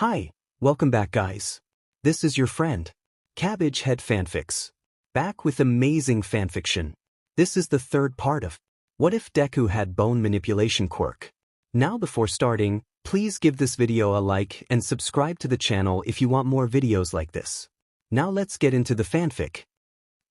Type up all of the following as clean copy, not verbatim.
Hi, welcome back guys. This is your friend, Cabbage Head Fanfics. Back with amazing fanfiction. This is the third part of What If Deku Had Bone Manipulation Quirk? Now before starting, please give this video a like and subscribe to the channel if you want more videos like this. Now let's get into the fanfic.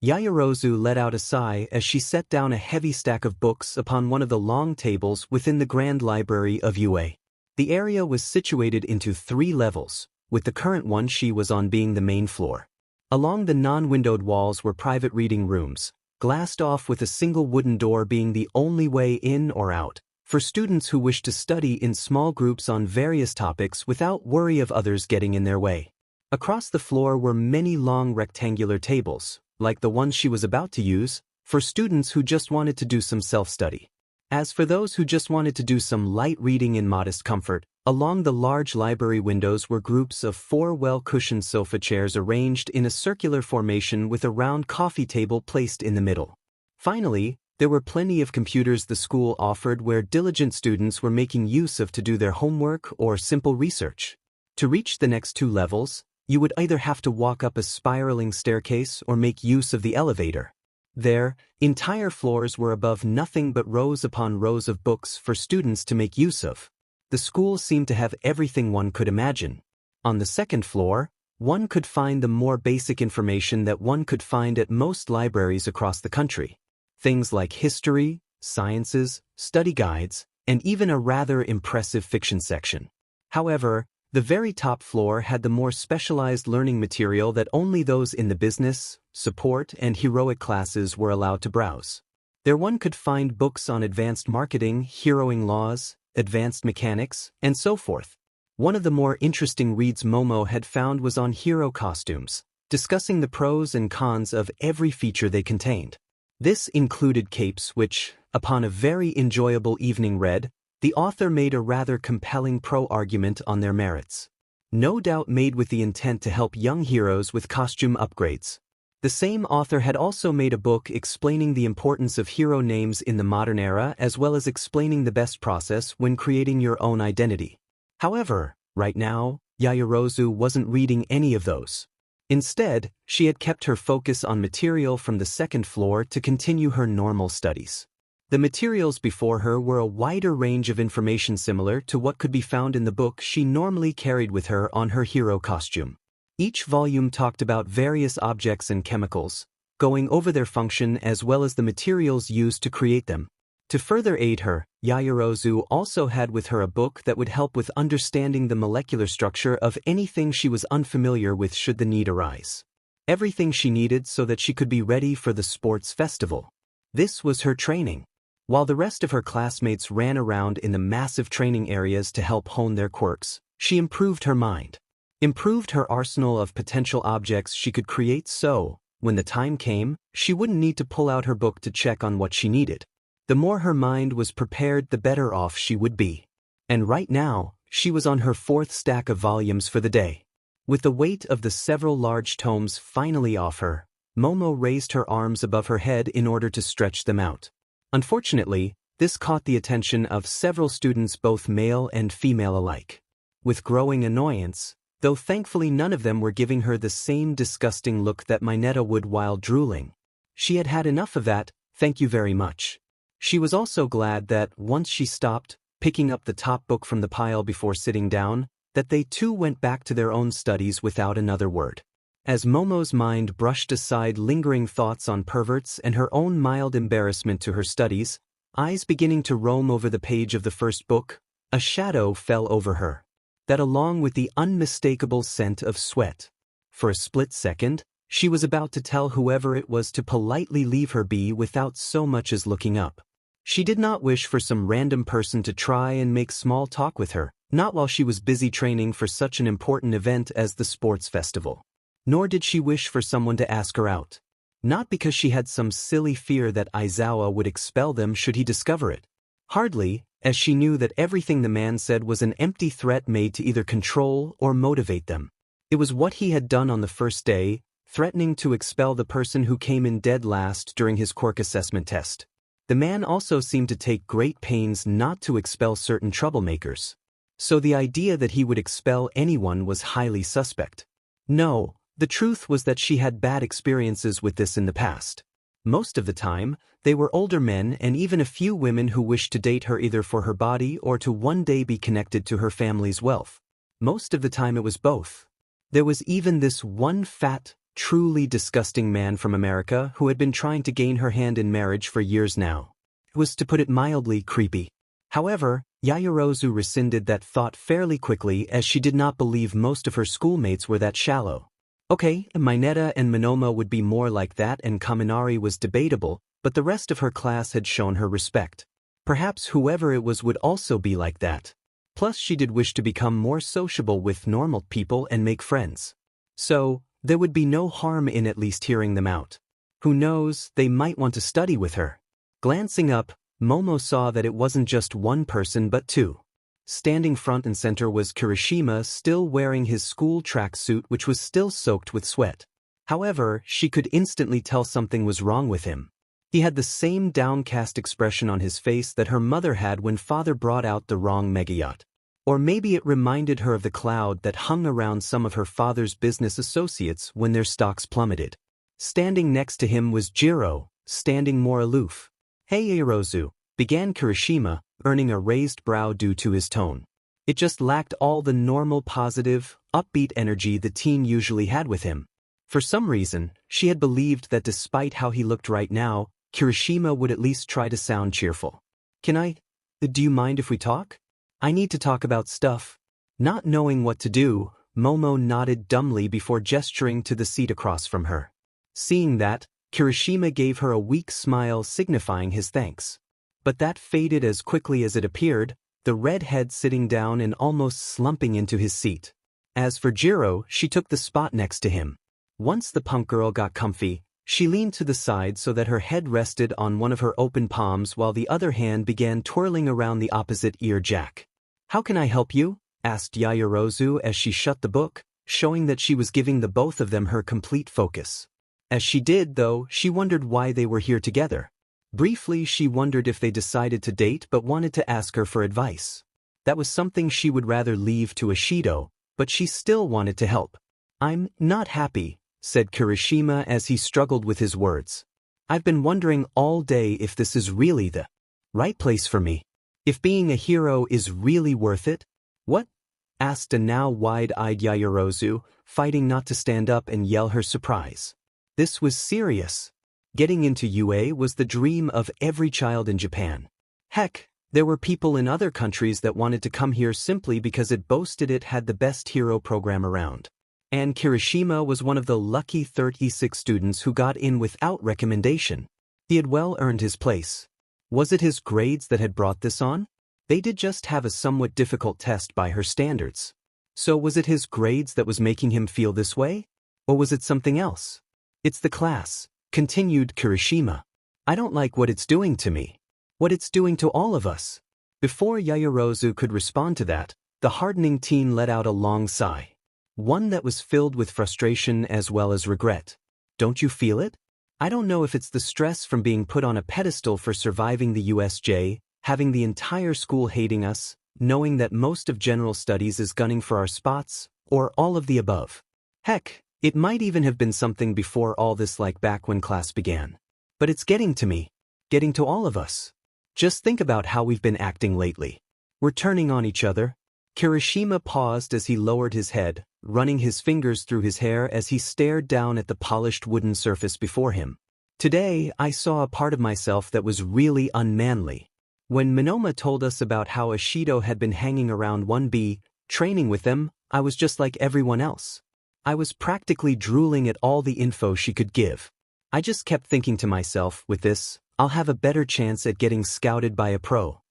Yaoyorozu let out a sigh as she set down a heavy stack of books upon one of the long tables within the Grand Library of UA. The area was situated into 3 levels, with the current one she was on being the main floor. Along the non-windowed walls were private reading rooms, glassed off with a single wooden door being the only way in or out, for students who wished to study in small groups on various topics without worry of others getting in their way. Across the floor were many long rectangular tables, like the one she was about to use, for students who just wanted to do some self-study. As for those who just wanted to do some light reading in modest comfort, along the large library windows were groups of 4 well-cushioned sofa chairs arranged in a circular formation with a round coffee table placed in the middle. Finally, there were plenty of computers the school offered where diligent students were making use of to do their homework or simple research. To reach the next 2 levels, you would either have to walk up a spiraling staircase or make use of the elevator. There, entire floors were above nothing but rows upon rows of books for students to make use of. The school seemed to have everything one could imagine. On the second floor, one could find the more basic information that one could find at most libraries across the country. Things like history, sciences, study guides, and even a rather impressive fiction section. However, the very top floor had the more specialized learning material that only those in the business, support, and heroic classes were allowed to browse. There one could find books on advanced marketing, heroing laws, advanced mechanics, and so forth. One of the more interesting reads Momo had found was on hero costumes, discussing the pros and cons of every feature they contained. This included capes which, upon a very enjoyable evening read, the author made a rather compelling pro-argument on their merits. No doubt made with the intent to help young heroes with costume upgrades. The same author had also made a book explaining the importance of hero names in the modern era as well as explaining the best process when creating your own identity. However, right now, Yaoyorozu wasn't reading any of those. Instead, she had kept her focus on material from the second floor to continue her normal studies. The materials before her were a wider range of information similar to what could be found in the book she normally carried with her on her hero costume. Each volume talked about various objects and chemicals, going over their function as well as the materials used to create them. To further aid her, Yaoyorozu also had with her a book that would help with understanding the molecular structure of anything she was unfamiliar with should the need arise. Everything she needed so that she could be ready for the sports festival. This was her training. While the rest of her classmates ran around in the massive training areas to help hone their quirks, she improved her mind. Improved her arsenal of potential objects she could create so, when the time came, she wouldn't need to pull out her book to check on what she needed. The more her mind was prepared, the better off she would be. And right now, she was on her 4th stack of volumes for the day. With the weight of the several large tomes finally off her, Momo raised her arms above her head in order to stretch them out. Unfortunately, this caught the attention of several students, both male and female alike. With growing annoyance, though thankfully none of them were giving her the same disgusting look that Mineta would while drooling. She had had enough of that, thank you very much. She was also glad that, once she stopped, picking up the top book from the pile before sitting down, that they too went back to their own studies without another word. As Momo's mind brushed aside lingering thoughts on perverts and her own mild embarrassment to her studies, eyes beginning to roam over the page of the first book, a shadow fell over her. That along with the unmistakable scent of sweat. For a split second, she was about to tell whoever it was to politely leave her be without so much as looking up. She did not wish for some random person to try and make small talk with her, not while she was busy training for such an important event as the sports festival. Nor did she wish for someone to ask her out. Not because she had some silly fear that Aizawa would expel them should he discover it. Hardly, as she knew that everything the man said was an empty threat made to either control or motivate them. It was what he had done on the first day, threatening to expel the person who came in dead last during his quirk assessment test. The man also seemed to take great pains not to expel certain troublemakers. so the idea that he would expel anyone was highly suspect. No, the truth was that she had bad experiences with this in the past. Most of the time, they were older men and even a few women who wished to date her either for her body or to one day be connected to her family's wealth. Most of the time it was both. There was even this one fat, truly disgusting man from America who had been trying to gain her hand in marriage for years now. It was, to put it mildly, creepy. However, Yaoyorozu rescinded that thought fairly quickly as she did not believe most of her schoolmates were that shallow. Okay, Mineta and Monoma would be more like that and Kaminari was debatable, but the rest of her class had shown her respect. Perhaps whoever it was would also be like that. Plus she did wish to become more sociable with normal people and make friends. So, there would be no harm in at least hearing them out. Who knows, they might want to study with her. Glancing up, Momo saw that it wasn't just one person but two. Standing front and center was Kirishima, still wearing his school tracksuit which was still soaked with sweat. However, she could instantly tell something was wrong with him. He had the same downcast expression on his face that her mother had when father brought out the wrong megayacht. Or maybe it reminded her of the cloud that hung around some of her father's business associates when their stocks plummeted. Standing next to him was Jiro, standing more aloof. "Hey Yaoyorozu," began Kirishima, earning a raised brow due to his tone. It just lacked all the normal positive, upbeat energy the teen usually had with him. For some reason, she had believed that despite how he looked right now, Kirishima would at least try to sound cheerful. Do you mind if we talk? I need to talk about stuff." Not knowing what to do, Momo nodded dumbly before gesturing to the seat across from her. Seeing that, Kirishima gave her a weak smile signifying his thanks. But that faded as quickly as it appeared, the redhead sitting down and almost slumping into his seat. As for Jiro, she took the spot next to him. Once the punk girl got comfy, she leaned to the side so that her head rested on one of her open palms while the other hand began twirling around the opposite ear jack. "How can I help you?" asked Yaoyorozu as she shut the book, showing that she was giving the both of them her complete focus. As she did, though, she wondered why they were here together. Briefly, she wondered if they decided to date but wanted to ask her for advice. That was something she would rather leave to Ishido, but she still wanted to help. "I'm not happy," said Kirishima as he struggled with his words. "I've been wondering all day if this is really the right place for me. If being a hero is really worth it." "What?" asked a now wide-eyed Yaoyorozu, fighting not to stand up and yell her surprise. This was serious. Getting into UA was the dream of every child in Japan. Heck, there were people in other countries that wanted to come here simply because it boasted it had the best hero program around. And Kirishima was one of the lucky 36 students who got in without recommendation. He had well earned his place. Was it his grades that had brought this on? They did just have a somewhat difficult test by her standards. So was it his grades that was making him feel this way? Or was it something else? "It's the class," continued Kirishima. "I don't like what it's doing to me. What it's doing to all of us." Before Yaoyorozu could respond to that, the hardening teen let out a long sigh. One that was filled with frustration as well as regret. "Don't you feel it? I don't know if it's the stress from being put on a pedestal for surviving the USJ, having the entire school hating us, knowing that most of general studies is gunning for our spots, or all of the above. Heck, it might even have been something before all this, like back when class began. But it's getting to me. Getting to all of us. Just think about how we've been acting lately. We're turning on each other." Kirishima paused as he lowered his head, running his fingers through his hair as he stared down at the polished wooden surface before him. "Today, I saw a part of myself that was really unmanly. When Monoma told us about how Ishido had been hanging around 1B, training with them, I was just like everyone else. I was practically drooling at all the info she could give. I just kept thinking to myself, with this, I'll have a better chance at getting scouted by a pro.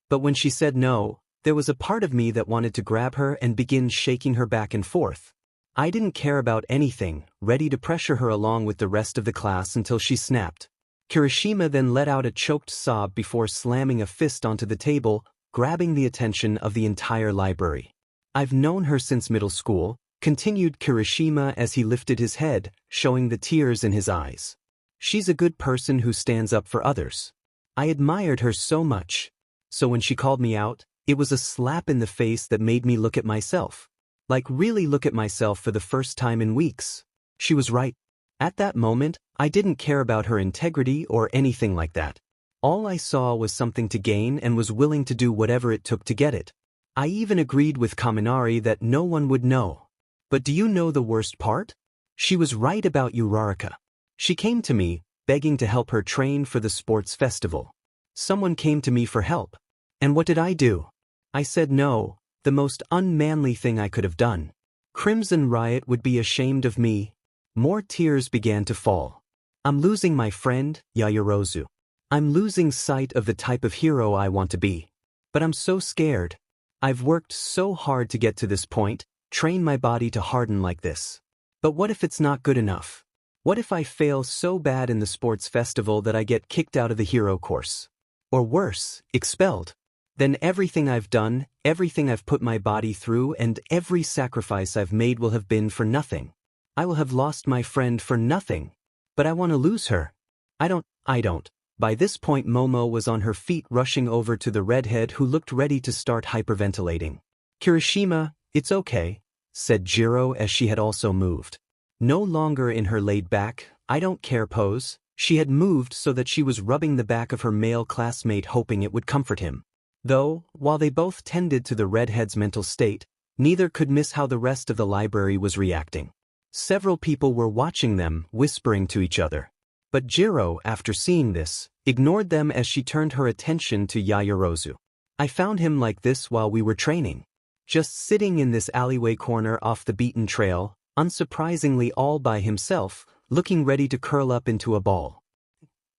But when she said no, there was a part of me that wanted to grab her and begin shaking her back and forth. I didn't care about anything, ready to pressure her along with the rest of the class until she snapped." Kirishima then let out a choked sob before slamming a fist onto the table, grabbing the attention of the entire library. "I've known her since middle school," continued Kirishima as he lifted his head, showing the tears in his eyes. "She's a good person who stands up for others. I admired her so much. So when she called me out, It was a slap in the face that made me look at myself. Like really look at myself for the first time in weeks. She was right. At that moment, I didn't care about her integrity or anything like that. All I saw was something to gain and was willing to do whatever it took to get it. I even agreed with Kaminari that no one would know. But do you know the worst part? She was right about Uraraka. She came to me, begging to help her train for the sports festival. Someone came to me for help. And what did I do? I said no, the most unmanly thing I could have done. Crimson Riot would be ashamed of me. More tears began to fall. I'm losing my friend, Yaoyorozu. I'm losing sight of the type of hero I want to be. But I'm so scared. I've worked so hard to get to this point, train my body to harden like this. But what if it's not good enough? What if I fail so bad in the sports festival that I get kicked out of the hero course? Or worse, expelled? Then everything I've done, everything I've put my body through, and every sacrifice I've made will have been for nothing. I will have lost my friend for nothing. But I want to lose her. I don't. By this point Momo was on her feet rushing over to the redhead who looked ready to start hyperventilating. Kirishima, it's okay, said Jiro as she had also moved. No longer in her laid-back, I don't care pose, she had moved so that she was rubbing the back of her male classmate hoping it would comfort him. Though, while they both tended to the redhead's mental state, neither could miss how the rest of the library was reacting. Several people were watching them, whispering to each other. But Jiro, after seeing this, ignored them as she turned her attention to Yaoyorozu. I found him like this while we were training. Just sitting in this alleyway corner off the beaten trail, unsurprisingly all by himself, looking ready to curl up into a ball.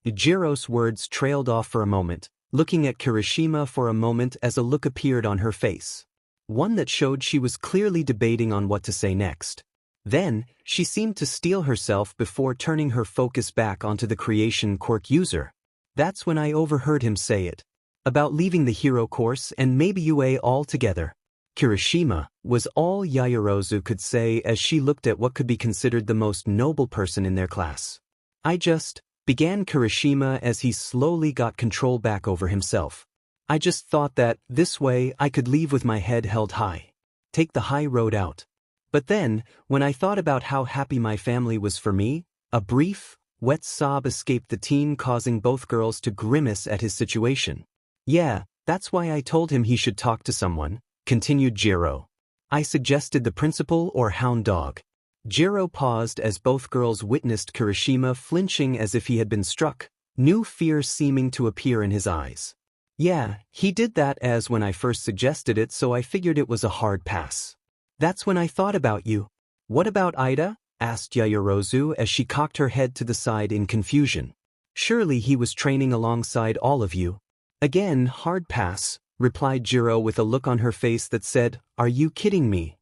Jiro's words trailed off for a moment, looking at Kirishima for a moment as a look appeared on her face. One that showed she was clearly debating on what to say next. Then, she seemed to steel herself before turning her focus back onto the creation Quirk user. That's when I overheard him say it. About leaving the hero course and maybe UA altogether. Kirishima, was all Yaoyorozu could say as she looked at what could be considered the most noble person in their class. Began Kirishima as he slowly got control back over himself. I just thought that, this way, I could leave with my head held high. Take the high road out. But then, when I thought about how happy my family was for me, a brief, wet sob escaped the teen, causing both girls to grimace at his situation. Yeah, that's why I told him he should talk to someone, continued Jiro. I suggested the principal or hound dog. Jiro paused as both girls witnessed Kirishima flinching as if he had been struck, new fear seeming to appear in his eyes. Yeah, he did that as when I first suggested it, so I figured it was a hard pass. That's when I thought about you. What about Ida? Asked Yaoyorozu as she cocked her head to the side in confusion. Surely he was training alongside all of you. Again, hard pass, replied Jiro with a look on her face that said, are you kidding me?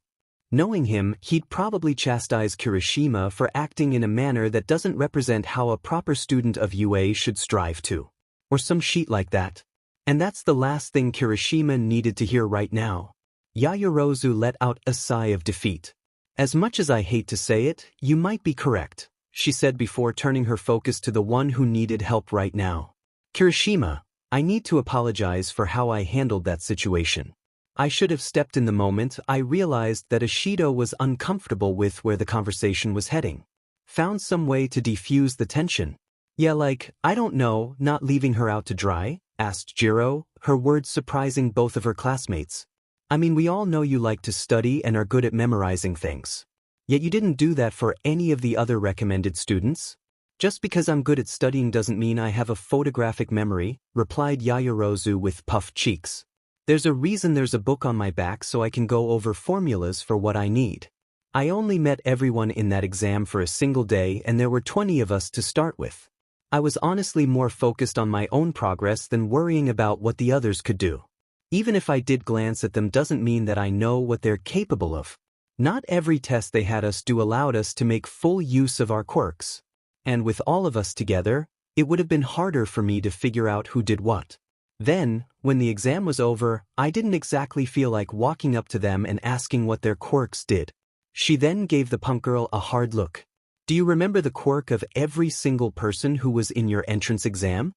Knowing him, he'd probably chastise Kirishima for acting in a manner that doesn't represent how a proper student of UA should strive to. Or some shit like that. And that's the last thing Kirishima needed to hear right now. Yaoyorozu let out a sigh of defeat. As much as I hate to say it, you might be correct, she said before turning her focus to the one who needed help right now. Kirishima, I need to apologize for how I handled that situation. I should have stepped in the moment I realized that Ishido was uncomfortable with where the conversation was heading. Found some way to defuse the tension. Yeah, like, I don't know, not leaving her out to dry? Asked Jiro, her words surprising both of her classmates. I mean, we all know you like to study and are good at memorizing things. Yet you didn't do that for any of the other recommended students? Just because I'm good at studying doesn't mean I have a photographic memory, replied Yaoyorozu with puffed cheeks. There's a reason there's a book on my back so I can go over formulas for what I need. I only met everyone in that exam for a single day and there were 20 of us to start with. I was honestly more focused on my own progress than worrying about what the others could do. Even if I did glance at them doesn't mean that I know what they're capable of. Not every test they had us do allowed us to make full use of our quirks. And with all of us together, it would have been harder for me to figure out who did what. Then, when the exam was over, I didn't exactly feel like walking up to them and asking what their quirks did. She then gave the punk girl a hard look. Do you remember the quirk of every single person who was in your entrance exam?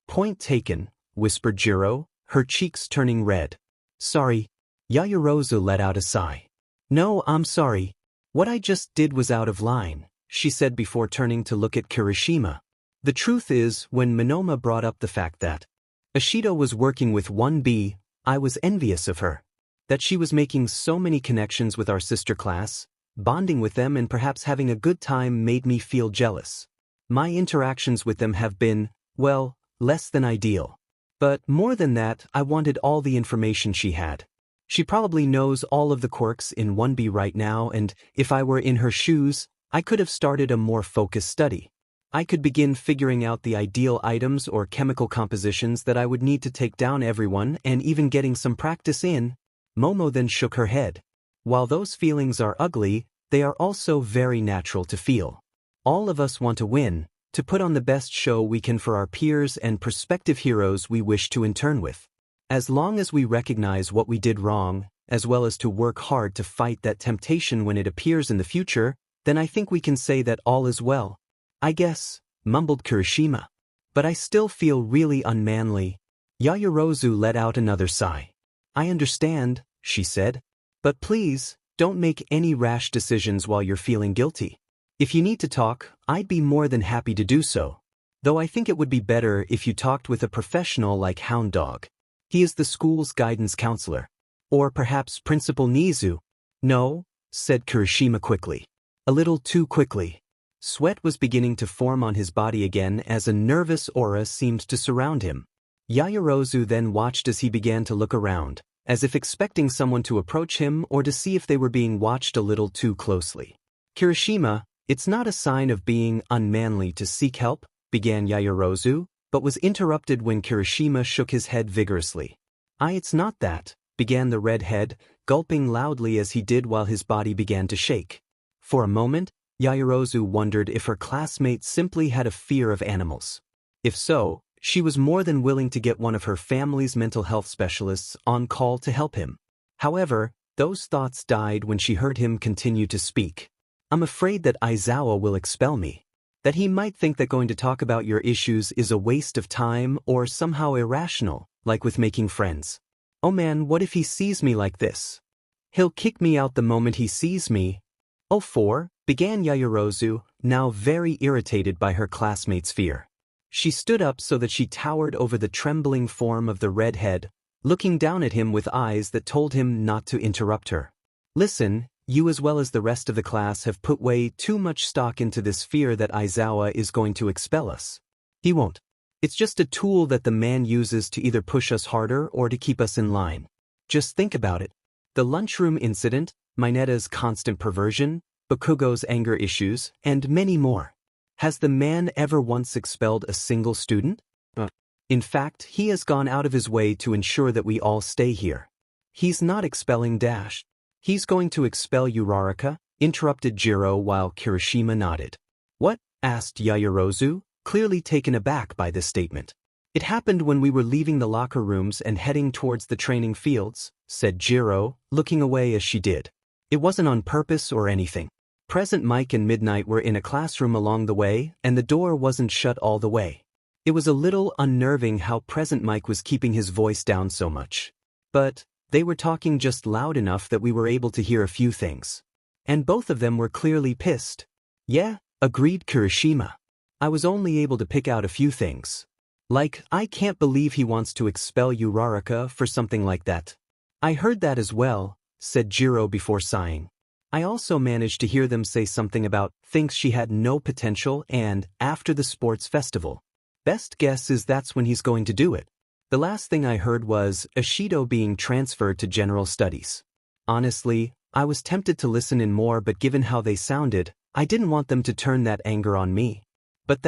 Point taken, whispered Jiro, her cheeks turning red. Sorry. Yaoyorozu let out a sigh. No, I'm sorry. What I just did was out of line, she said before turning to look at Kirishima. The truth is, when Monoma brought up the fact that Ashido was working with 1B, I was envious of her. That she was making so many connections with our sister class, bonding with them and perhaps having a good time made me feel jealous. My interactions with them have been, well, less than ideal. But more than that, I wanted all the information she had. She probably knows all of the quirks in 1B right now, and if I were in her shoes, I could have started a more focused study. I could begin figuring out the ideal items or chemical compositions that I would need to take down everyone and even getting some practice in. Momo then shook her head. While those feelings are ugly, they are also very natural to feel. All of us want to win, to put on the best show we can for our peers and prospective heroes we wish to intern with. As long as we recognize what we did wrong, as well as to work hard to fight that temptation when it appears in the future, then I think we can say that all is well. I guess, mumbled Kirishima. But I still feel really unmanly. Yaoyorozu let out another sigh. I understand, she said. But please, don't make any rash decisions while you're feeling guilty. If you need to talk, I'd be more than happy to do so. Though I think it would be better if you talked with a professional like Hound Dog. He is the school's guidance counselor. Or perhaps Principal Nizu. No, said Kirishima quickly. A little too quickly. Sweat was beginning to form on his body again as a nervous aura seemed to surround him. Yaoyorozu then watched as he began to look around, as if expecting someone to approach him or to see if they were being watched a little too closely. Kirishima, it's not a sign of being unmanly to seek help, began Yaoyorozu, but was interrupted when Kirishima shook his head vigorously. It's not that, began the redhead, gulping loudly as he did while his body began to shake. For a moment, Yaoyorozu wondered if her classmate simply had a fear of animals. If so, she was more than willing to get one of her family's mental health specialists on call to help him. However, those thoughts died when she heard him continue to speak. I'm afraid that Aizawa will expel me. That he might think that going to talk about your issues is a waste of time or somehow irrational, like with making friends. Oh man, what if he sees me like this? He'll kick me out the moment he sees me. Oh, began Yaoyorozu, now very irritated by her classmate's fear. She stood up so that she towered over the trembling form of the redhead, looking down at him with eyes that told him not to interrupt her. Listen, you as well as the rest of the class have put way too much stock into this fear that Aizawa is going to expel us. He won't. It's just a tool that the man uses to either push us harder or to keep us in line. Just think about it. The lunchroom incident, Mineta's constant perversion, Bakugo's anger issues, and many more. Has the man ever once expelled a single student? In fact, he has gone out of his way to ensure that we all stay here. He's not expelling Dash. He's going to expel Uraraka, interrupted Jiro while Kirishima nodded. What? Asked Yaoyorozu, clearly taken aback by this statement. It happened when we were leaving the locker rooms and heading towards the training fields, said Jiro, looking away as she did. It wasn't on purpose or anything. Present Mike and Midnight were in a classroom along the way, and the door wasn't shut all the way. It was a little unnerving how Present Mike was keeping his voice down so much. But they were talking just loud enough that we were able to hear a few things. And both of them were clearly pissed. Yeah, agreed Kirishima. I was only able to pick out a few things. Like, I can't believe he wants to expel Uraraka for something like that. I heard that as well, said Jiro before sighing. I also managed to hear them say something about thinks she had no potential and after the sports festival. Best guess is that's when he's going to do it. The last thing I heard was Ashido being transferred to general studies. Honestly, I was tempted to listen in more, but given how they sounded, I didn't want them to turn that anger on me. But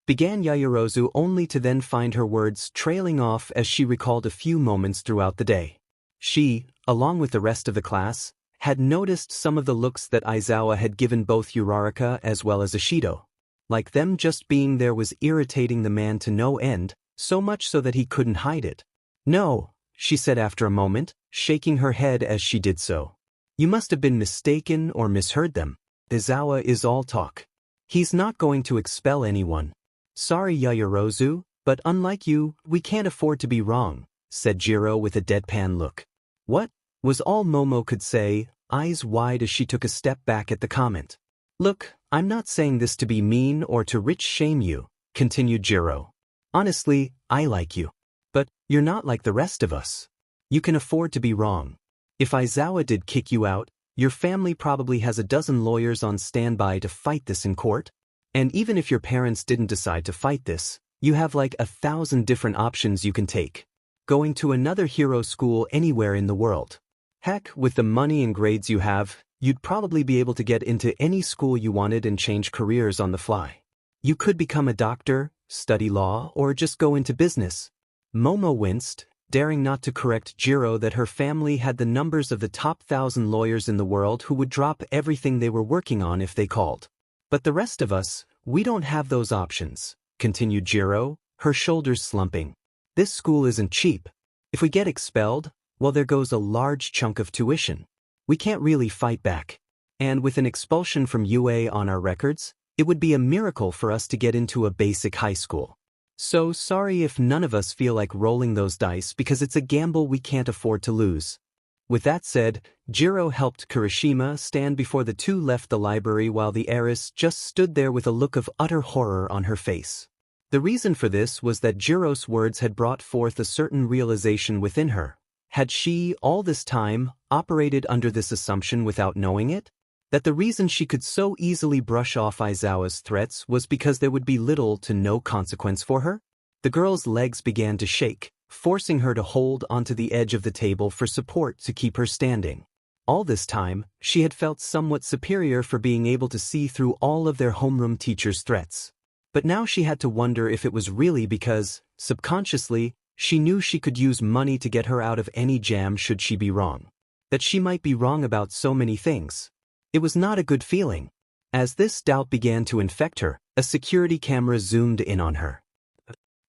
began Yaoyorozu only to then find her words trailing off as she recalled a few moments throughout the day. She, along with the rest of the class, had noticed some of the looks that Aizawa had given both Uraraka as well as Ashido. Like them just being there was irritating the man to no end, so much so that he couldn't hide it. No, she said after a moment, shaking her head as she did so. You must have been mistaken or misheard them. Aizawa is all talk. He's not going to expel anyone. Sorry Yaoyorozu, but unlike you, we can't afford to be wrong, said Jiro with a deadpan look. What? Was all Momo could say, eyes wide as she took a step back at the comment. Look, I'm not saying this to be mean or to rich shame you, continued Jiro. Honestly, I like you. But you're not like the rest of us. You can afford to be wrong. If Izawa did kick you out, your family probably has a dozen lawyers on standby to fight this in court. And even if your parents didn't decide to fight this, you have like 1,000 different options you can take. Going to another hero school anywhere in the world. Heck, with the money and grades you have, you'd probably be able to get into any school you wanted and change careers on the fly. You could become a doctor, study law, or just go into business. Momo winced, daring not to correct Jiro that her family had the numbers of the top 1,000 lawyers in the world who would drop everything they were working on if they called. But the rest of us, we don't have those options, continued Jiro, her shoulders slumping. This school isn't cheap. If we get expelled, well, there goes a large chunk of tuition. We can't really fight back. And with an expulsion from UA on our records, it would be a miracle for us to get into a basic high school. So sorry if none of us feel like rolling those dice because it's a gamble we can't afford to lose. With that said, Jiro helped Kirishima stand before the two left the library while the heiress just stood there with a look of utter horror on her face. The reason for this was that Jiro's words had brought forth a certain realization within her. Had she, all this time, operated under this assumption without knowing it? That the reason she could so easily brush off Izawa's threats was because there would be little to no consequence for her? The girl's legs began to shake, forcing her to hold onto the edge of the table for support to keep her standing. All this time, she had felt somewhat superior for being able to see through all of their homeroom teacher's threats. But now she had to wonder if it was really because, subconsciously, she knew she could use money to get her out of any jam should she be wrong. That she might be wrong about so many things. It was not a good feeling. As this doubt began to infect her, a security camera zoomed in on her.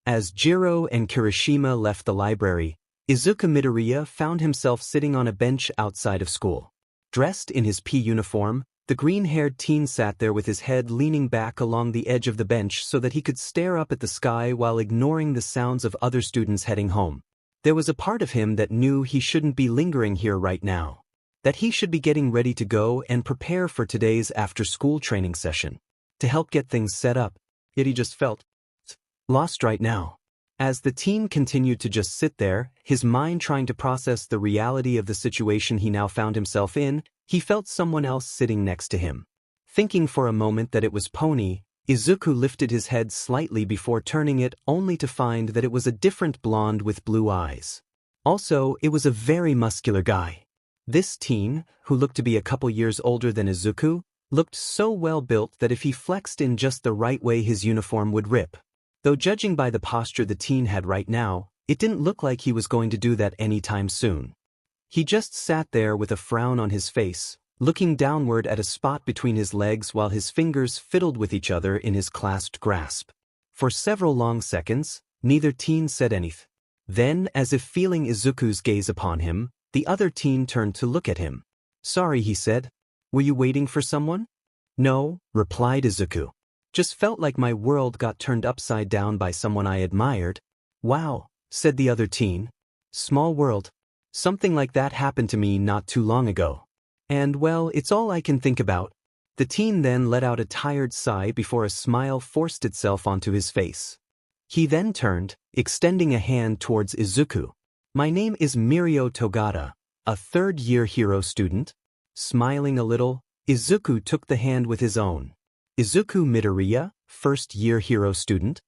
As Jiro and Kirishima left the library, Izuku Midoriya found himself sitting on a bench outside of school. Dressed in his P uniform, the green-haired teen sat there with his head leaning back along the edge of the bench so that he could stare up at the sky while ignoring the sounds of other students heading home. There was a part of him that knew he shouldn't be lingering here right now. That he should be getting ready to go and prepare for today's after-school training session. To help get things set up. Yet he just felt lost right now. As the teen continued to just sit there, his mind trying to process the reality of the situation he now found himself in, he felt someone else sitting next to him. Thinking for a moment that it was Pony, Izuku lifted his head slightly before turning it only to find that it was a different blonde with blue eyes. Also, it was a very muscular guy. This teen, who looked to be a couple years older than Izuku, looked so well built that if he flexed in just the right way his uniform would rip. Though judging by the posture the teen had right now, it didn't look like he was going to do that anytime soon. He just sat there with a frown on his face, looking downward at a spot between his legs while his fingers fiddled with each other in his clasped grasp. For several long seconds, neither teen said anything. Then, as if feeling Izuku's gaze upon him, the other teen turned to look at him. "Sorry," he said. "Were you waiting for someone?" "No," replied Izuku. "Just felt like my world got turned upside down by someone I admired." "Wow," said the other teen. "Small world. Something like that happened to me not too long ago. And well, it's all I can think about." The teen then let out a tired sigh before a smile forced itself onto his face. He then turned, extending a hand towards Izuku. "My name is Mirio Togata, a third-year hero student." Smiling a little, Izuku took the hand with his own. "Izuku Midoriya, first-year hero student?"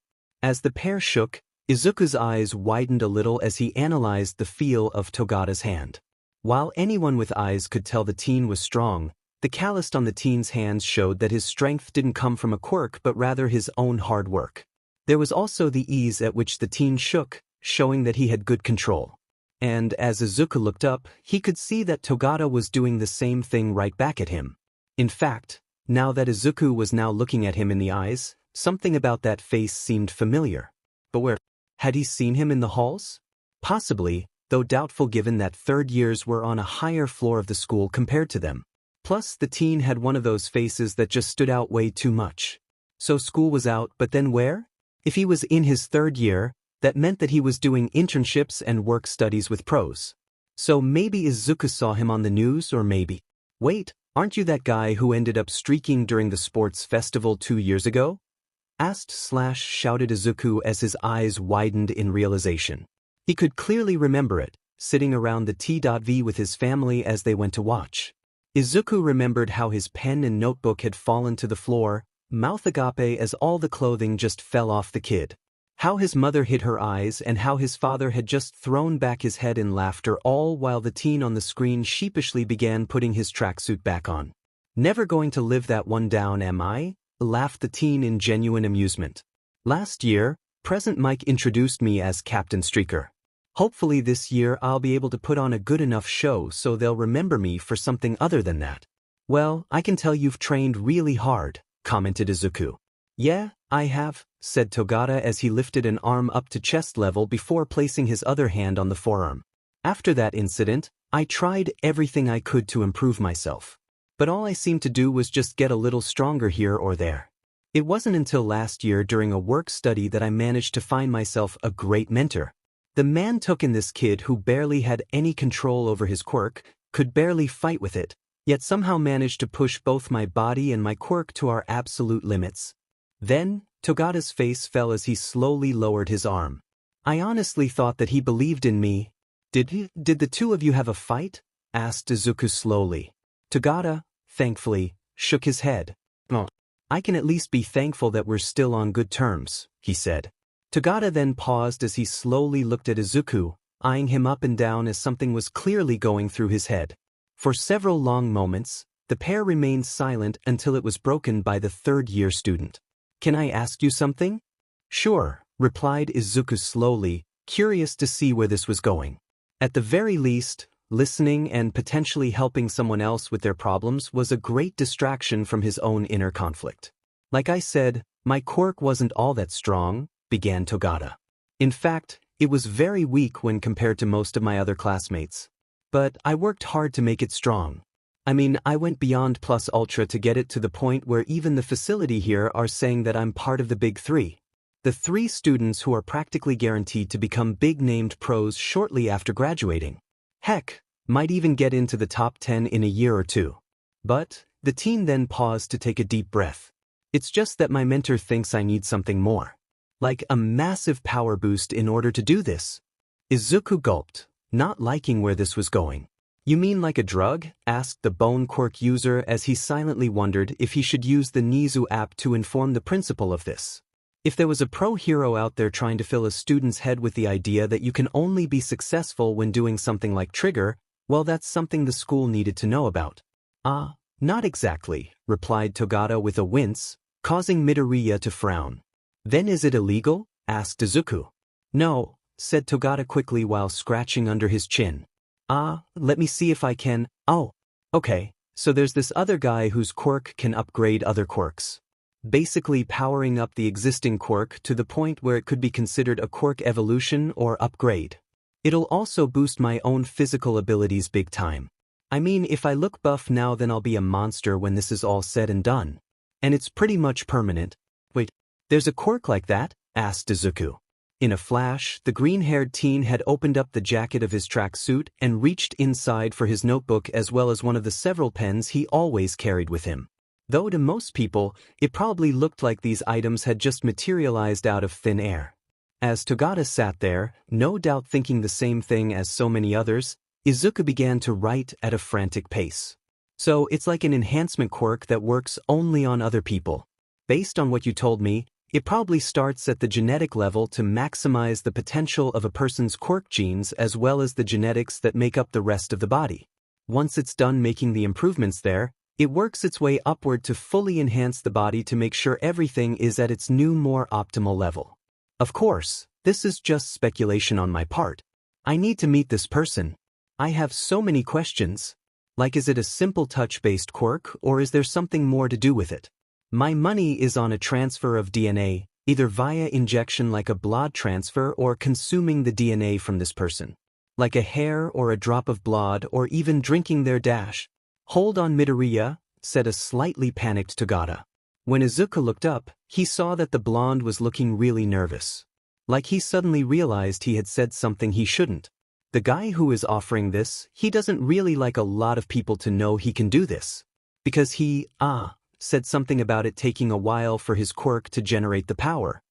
As the pair shook, Izuku's eyes widened a little as he analyzed the feel of Togata's hand. While anyone with eyes could tell the teen was strong, the callus on the teen's hands showed that his strength didn't come from a quirk but rather his own hard work. There was also the ease at which the teen shook, showing that he had good control. And as Izuku looked up, he could see that Togata was doing the same thing right back at him. In fact, now that Izuku was now looking at him in the eyes, something about that face seemed familiar. But where? Had he seen him in the halls? Possibly, though doubtful given that third years were on a higher floor of the school compared to them. Plus, the teen had one of those faces that just stood out way too much. So school was out, but then where? If he was in his third year, That meant that he was doing internships and work studies with pros. So maybe Izuku saw him on the news, or maybe. Wait, aren't you that guy who ended up streaking during the sports festival 2 years ago? Shouted Izuku as his eyes widened in realization. He could clearly remember it, sitting around the T.V with his family as they went to watch. Izuku remembered how his pen and notebook had fallen to the floor, mouth agape as all the clothing just fell off the kid. How his mother hid her eyes and how his father had just thrown back his head in laughter, all while the teen on the screen sheepishly began putting his tracksuit back on. Never going to live that one down, am I? Laughed the teen in genuine amusement. Last year, Present Mike introduced me as Captain Streaker. Hopefully this year I'll be able to put on a good enough show so they'll remember me for something other than that. Well, I can tell you've trained really hard, commented Izuku. Yeah, I have, said Togata as he lifted an arm up to chest level before placing his other hand on the forearm. After that incident, I tried everything I could to improve myself. But all I seemed to do was just get a little stronger here or there. It wasn't until last year during a work study that I managed to find myself a great mentor. The man took in this kid who barely had any control over his quirk, could barely fight with it, yet somehow managed to push both my body and my quirk to our absolute limits. Then, Togata's face fell as he slowly lowered his arm. I honestly thought that he believed in me. Did the two of you have a fight? Asked Izuku slowly. Togata, thankfully, shook his head. Oh, I can at least be thankful that we're still on good terms, he said. Togata then paused as he slowly looked at Izuku, eyeing him up and down as something was clearly going through his head. For several long moments, the pair remained silent until it was broken by the third-year student. Can I ask you something? Sure, replied Izuku slowly, curious to see where this was going. At the very least, listening and potentially helping someone else with their problems was a great distraction from his own inner conflict. Like I said, my quirk wasn't all that strong, began Togata. In fact, it was very weak when compared to most of my other classmates. But I worked hard to make it strong. I mean, I went beyond plus ultra to get it to the point where even the facility here are saying that I'm part of the big three. The 3 students who are practically guaranteed to become big-named pros shortly after graduating. Heck, might even get into the top 10 in a year or two. But, the teen then paused to take a deep breath. It's just that my mentor thinks I need something more. Like a massive power boost in order to do this. Izuku gulped, not liking where this was going. You mean like a drug? Asked the bone quirk user as he silently wondered if he should use the Nizu app to inform the principal of this. If there was a pro hero out there trying to fill a student's head with the idea that you can only be successful when doing something like trigger, well, that's something the school needed to know about. Not exactly, replied Togata with a wince, causing Midoriya to frown. Then is it illegal? Asked Izuku. No, said Togata quickly while scratching under his chin. Let me see if I can. Oh, okay, so there's this other guy whose quirk can upgrade other quirks. Basically powering up the existing quirk to the point where it could be considered a quirk evolution or upgrade. It'll also boost my own physical abilities big time. I mean, if I look buff now, then I'll be a monster when this is all said and done. And it's pretty much permanent. Wait, there's a quirk like that? Asked Izuku. In a flash, the green-haired teen had opened up the jacket of his tracksuit and reached inside for his notebook as well as one of the several pens he always carried with him. Though to most people, it probably looked like these items had just materialized out of thin air. As Togata sat there, no doubt thinking the same thing as so many others, Izuku began to write at a frantic pace. So it's like an enhancement quirk that works only on other people. Based on what you told me, it probably starts at the genetic level to maximize the potential of a person's quirk genes as well as the genetics that make up the rest of the body. Once it's done making the improvements there, it works its way upward to fully enhance the body to make sure everything is at its new, more optimal level. Of course, this is just speculation on my part. I need to meet this person. I have so many questions. Like, is it a simple touch-based quirk, or is there something more to do with it? My money is on a transfer of DNA, either via injection like a blood transfer or consuming the DNA from this person. Like a hair or a drop of blood or even drinking their dash. Hold on, Midoriya, said a slightly panicked Togata. When Izuku looked up, he saw that the blonde was looking really nervous. Like he suddenly realized he had said something he shouldn't. The guy who is offering this, he doesn't really like a lot of people to know he can do this. Because he, said something about it taking a while for his quirk to generate the power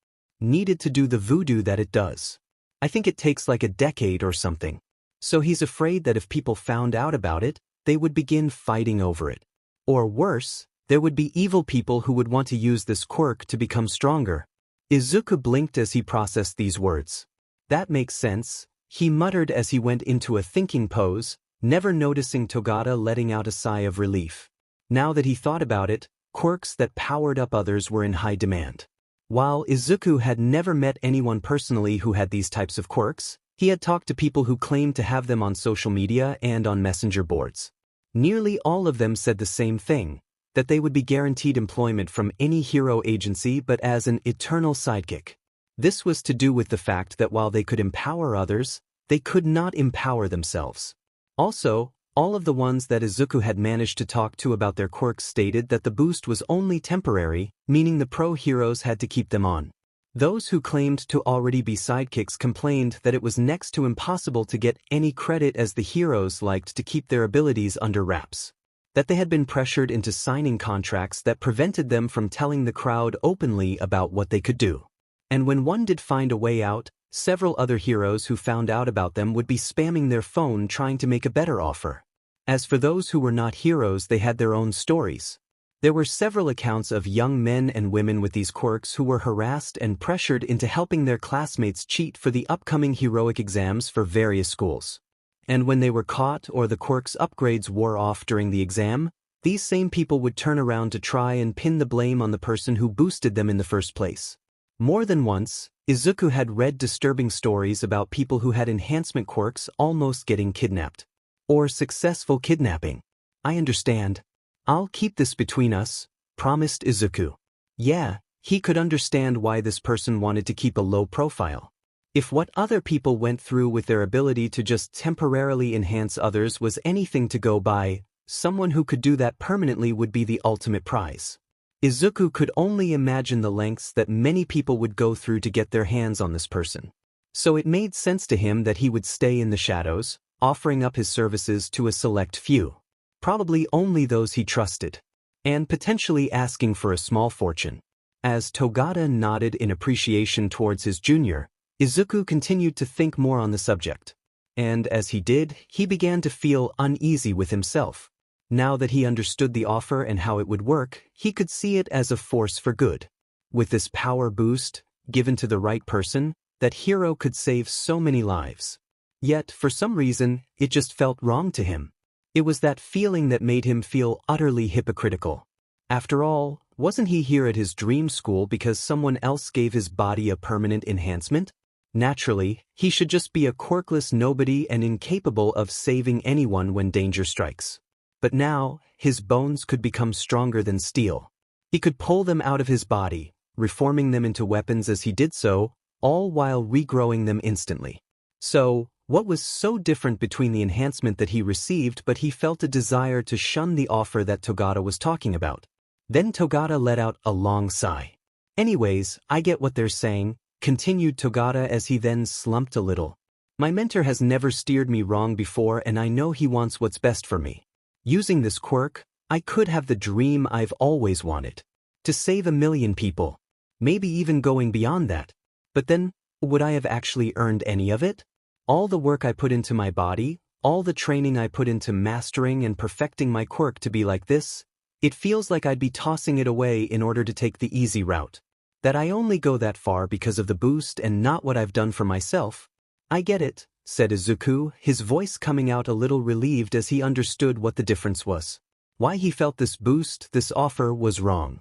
needed to do the voodoo that it does. I think it takes like a decade or something. So he's afraid that if people found out about it, they would begin fighting over it. Or worse, there would be evil people who would want to use this quirk to become stronger. Izuku blinked as he processed these words. That makes sense, he muttered as he went into a thinking pose, never noticing Togata letting out a sigh of relief. Now that he thought about it, quirks that powered up others were in high demand. While Izuku had never met anyone personally who had these types of quirks, he had talked to people who claimed to have them on social media and on messenger boards. Nearly all of them said the same thing, that they would be guaranteed employment from any hero agency but as an eternal sidekick. This was to do with the fact that while they could empower others, they could not empower themselves. Also, all of the ones that Izuku had managed to talk to about their quirks stated that the boost was only temporary, meaning the pro heroes had to keep them on. Those who claimed to already be sidekicks complained that it was next to impossible to get any credit as the heroes liked to keep their abilities under wraps. That they had been pressured into signing contracts that prevented them from telling the crowd openly about what they could do. And when one did find a way out, several other heroes who found out about them would be spamming their phone trying to make a better offer. As for those who were not heroes, they had their own stories. There were several accounts of young men and women with these quirks who were harassed and pressured into helping their classmates cheat for the upcoming heroic exams for various schools. And when they were caught or the quirk's upgrades wore off during the exam, these same people would turn around to try and pin the blame on the person who boosted them in the first place. More than once, Izuku had read disturbing stories about people who had enhancement quirks almost getting kidnapped. Or successful kidnapping. I understand. I'll keep this between us, promised Izuku. Yeah, he could understand why this person wanted to keep a low profile. If what other people went through with their ability to just temporarily enhance others was anything to go by, someone who could do that permanently would be the ultimate prize. Izuku could only imagine the lengths that many people would go through to get their hands on this person. So it made sense to him that he would stay in the shadows, offering up his services to a select few. Probably only those he trusted. And potentially asking for a small fortune. As Togata nodded in appreciation towards his junior, Izuku continued to think more on the subject. And as he did, he began to feel uneasy with himself. Now that he understood the offer and how it would work, he could see it as a force for good. With this power boost, given to the right person, that hero could save so many lives. Yet, for some reason, it just felt wrong to him. It was that feeling that made him feel utterly hypocritical. After all, wasn't he here at his dream school because someone else gave his body a permanent enhancement? Naturally, he should just be a quirkless nobody and incapable of saving anyone when danger strikes. But now, his bones could become stronger than steel. He could pull them out of his body, reforming them into weapons as he did so, all while regrowing them instantly. So, what was so different between the enhancement that he received but he felt a desire to shun the offer that Togata was talking about? Then Togata let out a long sigh. Anyways, I get what they're saying, continued Togata as he then slumped a little. My mentor has never steered me wrong before and I know he wants what's best for me. Using this quirk, I could have the dream I've always wanted. To save 1,000,000 people. Maybe even going beyond that. But then, would I have actually earned any of it? All the work I put into my body, all the training I put into mastering and perfecting my quirk to be like this, it feels like I'd be tossing it away in order to take the easy route. That I only go that far because of the boost and not what I've done for myself. I get it, said Izuku, his voice coming out a little relieved as he understood what the difference was. Why he felt this boost, this offer, was wrong.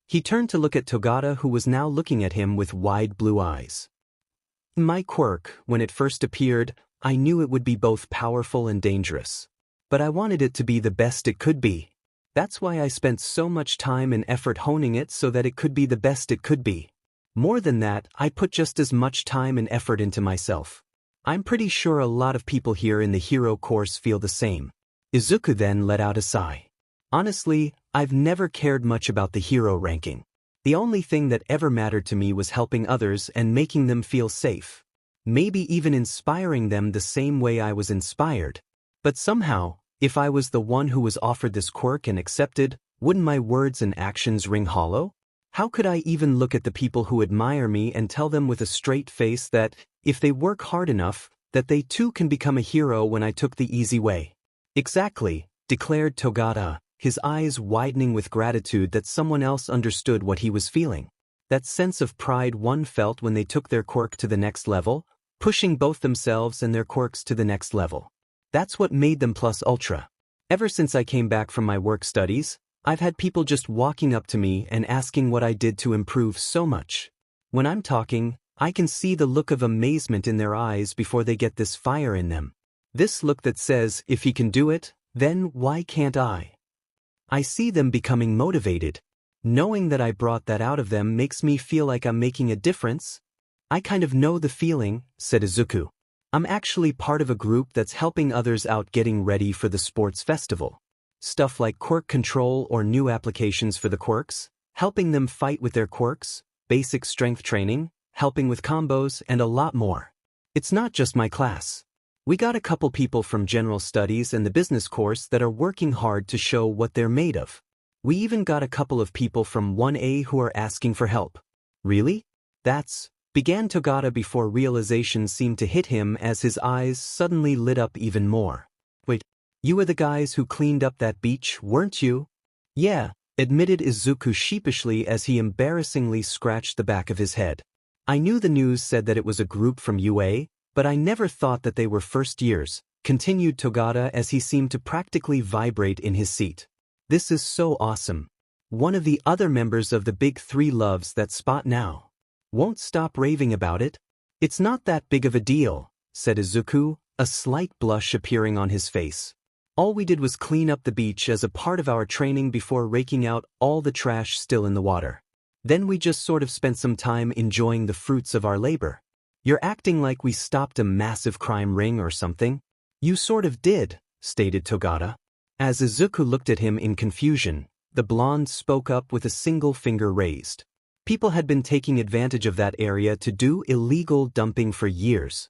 He turned to look at Togata, who was now looking at him with wide blue eyes. My quirk, when it first appeared, I knew it would be both powerful and dangerous. But I wanted it to be the best it could be. That's why I spent so much time and effort honing it so that it could be the best it could be. More than that, I put just as much time and effort into myself. I'm pretty sure a lot of people here in the hero course feel the same. Izuku then let out a sigh. Honestly, I've never cared much about the hero ranking. The only thing that ever mattered to me was helping others and making them feel safe. Maybe even inspiring them the same way I was inspired. But somehow, if I was the one who was offered this quirk and accepted, wouldn't my words and actions ring hollow? How could I even look at the people who admire me and tell them with a straight face that, if they work hard enough, that they too can become a hero when I took the easy way? Exactly, declared Togata, his eyes widening with gratitude that someone else understood what he was feeling. That sense of pride one felt when they took their quirk to the next level, pushing both themselves and their quirks to the next level. That's what made them plus ultra. Ever since I came back from my work studies, I've had people just walking up to me and asking what I did to improve so much. When I'm talking, I can see the look of amazement in their eyes before they get this fire in them. This look that says, if he can do it, then why can't I? I see them becoming motivated. Knowing that I brought that out of them makes me feel like I'm making a difference. I kind of know the feeling, said Izuku. I'm actually part of a group that's helping others out getting ready for the sports festival. Stuff like quirk control or new applications for the quirks, helping them fight with their quirks, basic strength training, helping with combos, and a lot more. It's not just my class. We got a couple people from general studies and the business course that are working hard to show what they're made of. We even got a couple of people from 1A who are asking for help. Really? Began Togata before realization seemed to hit him as his eyes suddenly lit up even more. Wait, you were the guys who cleaned up that beach, weren't you? Yeah, admitted Izuku sheepishly as he embarrassingly scratched the back of his head. I knew the news said that it was a group from UA, but I never thought that they were first years, continued Togata as he seemed to practically vibrate in his seat. This is so awesome. One of the other members of the Big Three loves that spot now. Won't stop raving about it? It's not that big of a deal, said Izuku, a slight blush appearing on his face. All we did was clean up the beach as a part of our training before raking out all the trash still in the water. Then we just sort of spent some time enjoying the fruits of our labor. You're acting like we stopped a massive crime ring or something. You sort of did, stated Togata. As Izuku looked at him in confusion, the blonde spoke up with a single finger raised. People had been taking advantage of that area to do illegal dumping for years.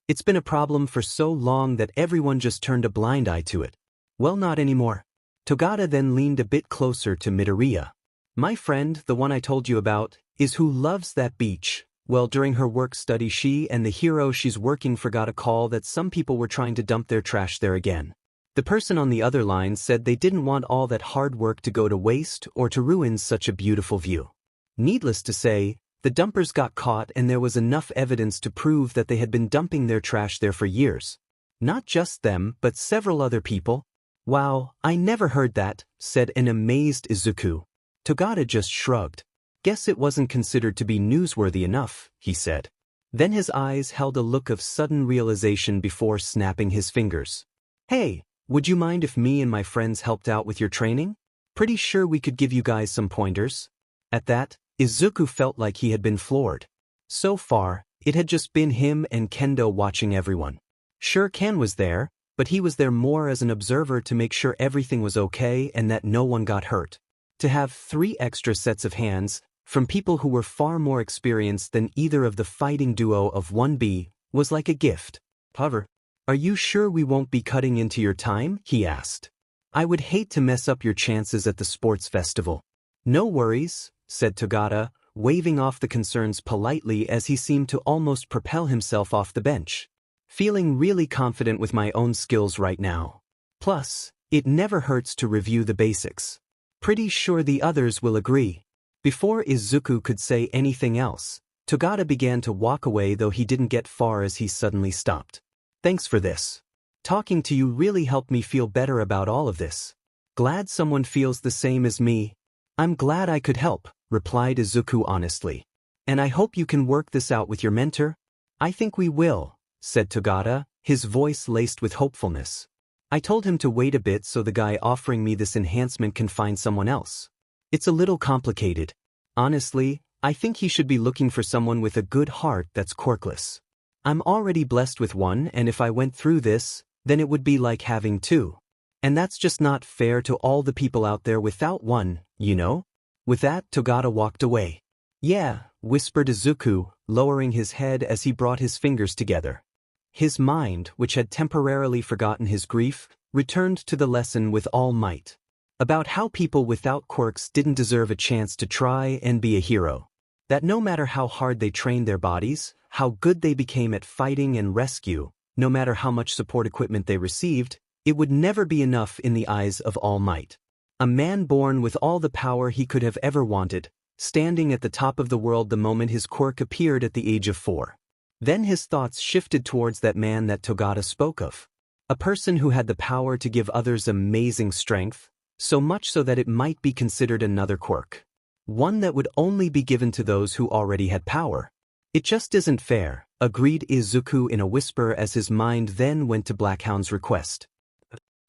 It's been a problem for so long that everyone just turned a blind eye to it. Well, not anymore. Togata then leaned a bit closer to Midoriya. My friend, the one I told you about, is who loves that beach. Well, during her work study she and the hero she's working for got a call that some people were trying to dump their trash there again. The person on the other line said they didn't want all that hard work to go to waste or to ruin such a beautiful view. Needless to say, the dumpers got caught and there was enough evidence to prove that they had been dumping their trash there for years. Not just them, but several other people. Wow, I never heard that, said an amazed Izuku. Togata just shrugged. Guess it wasn't considered to be newsworthy enough, he said. Then his eyes held a look of sudden realization before snapping his fingers. Hey, would you mind if me and my friends helped out with your training? Pretty sure we could give you guys some pointers. At that, Izuku felt like he had been floored. So far, it had just been him and Kendo watching everyone. Sure, Ken was there, but he was there more as an observer to make sure everything was okay and that no one got hurt. To have 3 extra sets of hands, from people who were far more experienced than either of the fighting duo of 1B, was like a gift. However, are you sure we won't be cutting into your time? He asked. I would hate to mess up your chances at the sports festival. No worries, said Togata, waving off the concerns politely as he seemed to almost propel himself off the bench. Feeling really confident with my own skills right now. Plus, it never hurts to review the basics. Pretty sure the others will agree. Before Izuku could say anything else, Togata began to walk away, though he didn't get far as he suddenly stopped. Thanks for this. Talking to you really helped me feel better about all of this. Glad someone feels the same as me. I'm glad I could help, replied Izuku honestly. And I hope you can work this out with your mentor. I think we will, said Togata, his voice laced with hopefulness. I told him to wait a bit so the guy offering me this enhancement can find someone else. It's a little complicated. Honestly, I think he should be looking for someone with a good heart that's quirkless. I'm already blessed with one, and if I went through this, then it would be like having 2. And that's just not fair to all the people out there without one, you know? With that, Togata walked away. "Yeah," whispered Izuku, lowering his head as he brought his fingers together. His mind, which had temporarily forgotten his grief, returned to the lesson with all might. About how people without quirks didn't deserve a chance to try and be a hero. That no matter how hard they trained their bodies, how good they became at fighting and rescue, no matter how much support equipment they received, it would never be enough in the eyes of All Might. A man born with all the power he could have ever wanted, standing at the top of the world the moment his quirk appeared at the age of 4. Then his thoughts shifted towards that man that Togata spoke of. A person who had the power to give others amazing strength, so much so that it might be considered another quirk. One that would only be given to those who already had power. "It just isn't fair," agreed Izuku in a whisper as his mind then went to Blackhound's request.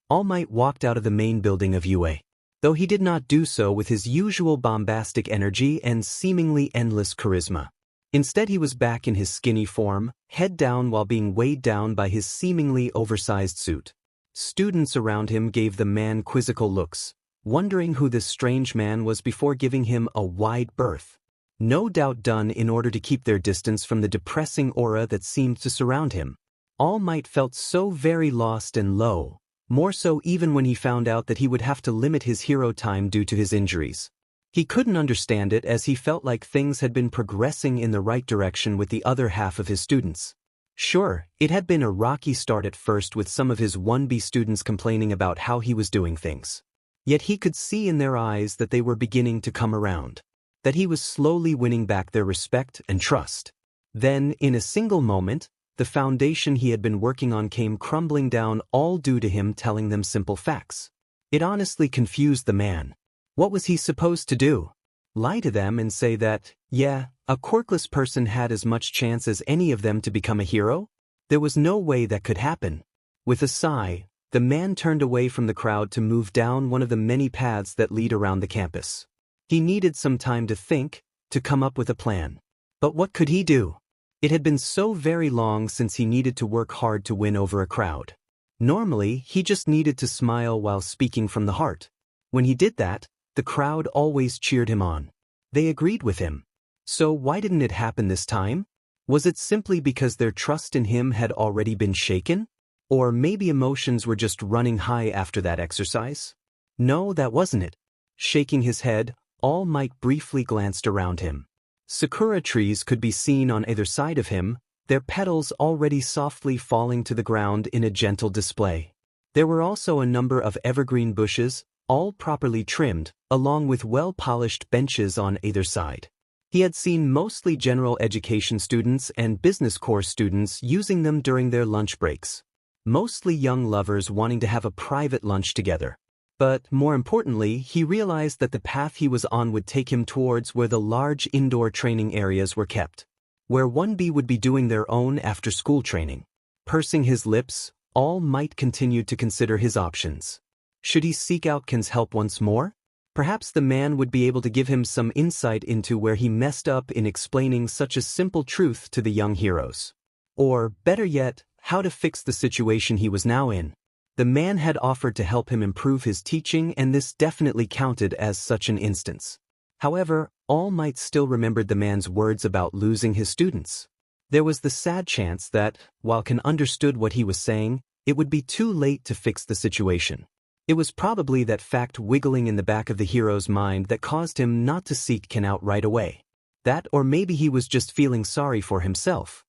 All Might walked out of the main building of UA. Though he did not do so with his usual bombastic energy and seemingly endless charisma. Instead he was back in his skinny form, head down while being weighed down by his seemingly oversized suit. Students around him gave the man quizzical looks, wondering who this strange man was before giving him a wide berth. No doubt done in order to keep their distance from the depressing aura that seemed to surround him. All Might felt so very lost and low, more so even when he found out that he would have to limit his hero time due to his injuries. He couldn't understand it as he felt like things had been progressing in the right direction with the other half of his students. Sure, it had been a rocky start at first with some of his 1B students complaining about how he was doing things. Yet he could see in their eyes that they were beginning to come around. That he was slowly winning back their respect and trust. Then, in a single moment, the foundation he had been working on came crumbling down, all due to him telling them simple facts. It honestly confused the man. What was he supposed to do? Lie to them and say that, yeah, a quirkless person had as much chance as any of them to become a hero? There was no way that could happen. With a sigh, the man turned away from the crowd to move down one of the many paths that lead around the campus. He needed some time to think, to come up with a plan. But what could he do? It had been so very long since he needed to work hard to win over a crowd. Normally, he just needed to smile while speaking from the heart. When he did that, the crowd always cheered him on. They agreed with him. So why didn't it happen this time? Was it simply because their trust in him had already been shaken? Or maybe emotions were just running high after that exercise? No, that wasn't it. Shaking his head, All Might briefly glanced around him. Sakura trees could be seen on either side of him, their petals already softly falling to the ground in a gentle display. There were also a number of evergreen bushes, all properly trimmed, along with well-polished benches on either side. He had seen mostly general education students and business course students using them during their lunch breaks. Mostly young lovers wanting to have a private lunch together. But, more importantly, he realized that the path he was on would take him towards where the large indoor training areas were kept. Where 1B would be doing their own after-school training. Pursing his lips, All Might continued to consider his options. Should he seek out Ken's help once more? Perhaps the man would be able to give him some insight into where he messed up in explaining such a simple truth to the young heroes. Or, better yet, how to fix the situation he was now in. The man had offered to help him improve his teaching, and this definitely counted as such an instance. However, All Might still remembered the man's words about losing his students. There was the sad chance that, while Ken understood what he was saying, it would be too late to fix the situation. It was probably that fact wiggling in the back of the hero's mind that caused him not to seek Ken out right away. That, or maybe he was just feeling sorry for himself.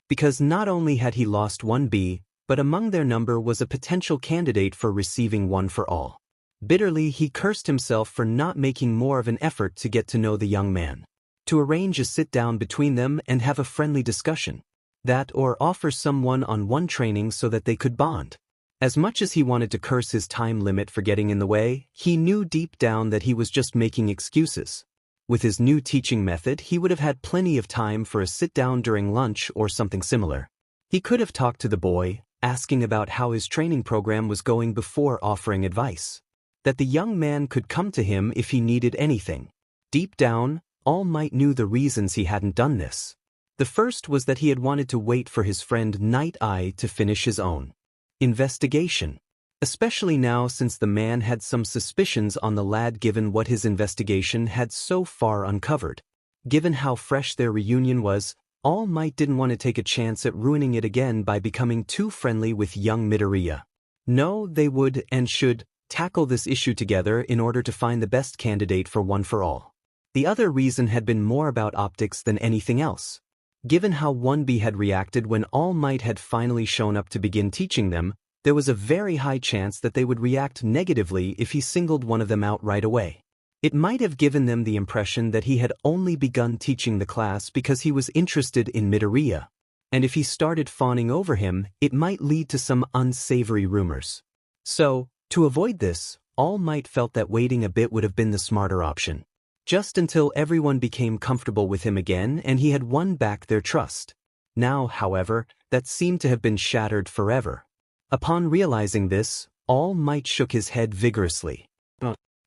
Because not only had he lost 1B, but among their number was a potential candidate for receiving one for all. Bitterly, he cursed himself for not making more of an effort to get to know the young man. To arrange a sit-down between them and have a friendly discussion. That or offer some one-on-one training so that they could bond. As much as he wanted to curse his time limit for getting in the way, he knew deep down that he was just making excuses. With his new teaching method, he would have had plenty of time for a sit-down during lunch or something similar. He could have talked to the boy, asking about how his training program was going before offering advice. That the young man could come to him if he needed anything. Deep down, All Might knew the reasons he hadn't done this. The first was that he had wanted to wait for his friend Night Eye to finish his own investigation. especially now since the man had some suspicions on the lad given what his investigation had so far uncovered. Given how fresh their reunion was, All Might didn't want to take a chance at ruining it again by becoming too friendly with young Midoriya. No, they would and should tackle this issue together in order to find the best candidate for One for All. The other reason had been more about optics than anything else. Given how 1B had reacted when All Might had finally shown up to begin teaching them, there was a very high chance that they would react negatively if he singled one of them out right away. It might have given them the impression that he had only begun teaching the class because he was interested in Midoriya, and if he started fawning over him, it might lead to some unsavory rumors. So, to avoid this, All Might felt that waiting a bit would have been the smarter option. Just until everyone became comfortable with him again and he had won back their trust. Now, however, that seemed to have been shattered forever. Upon realizing this, All Might shook his head vigorously.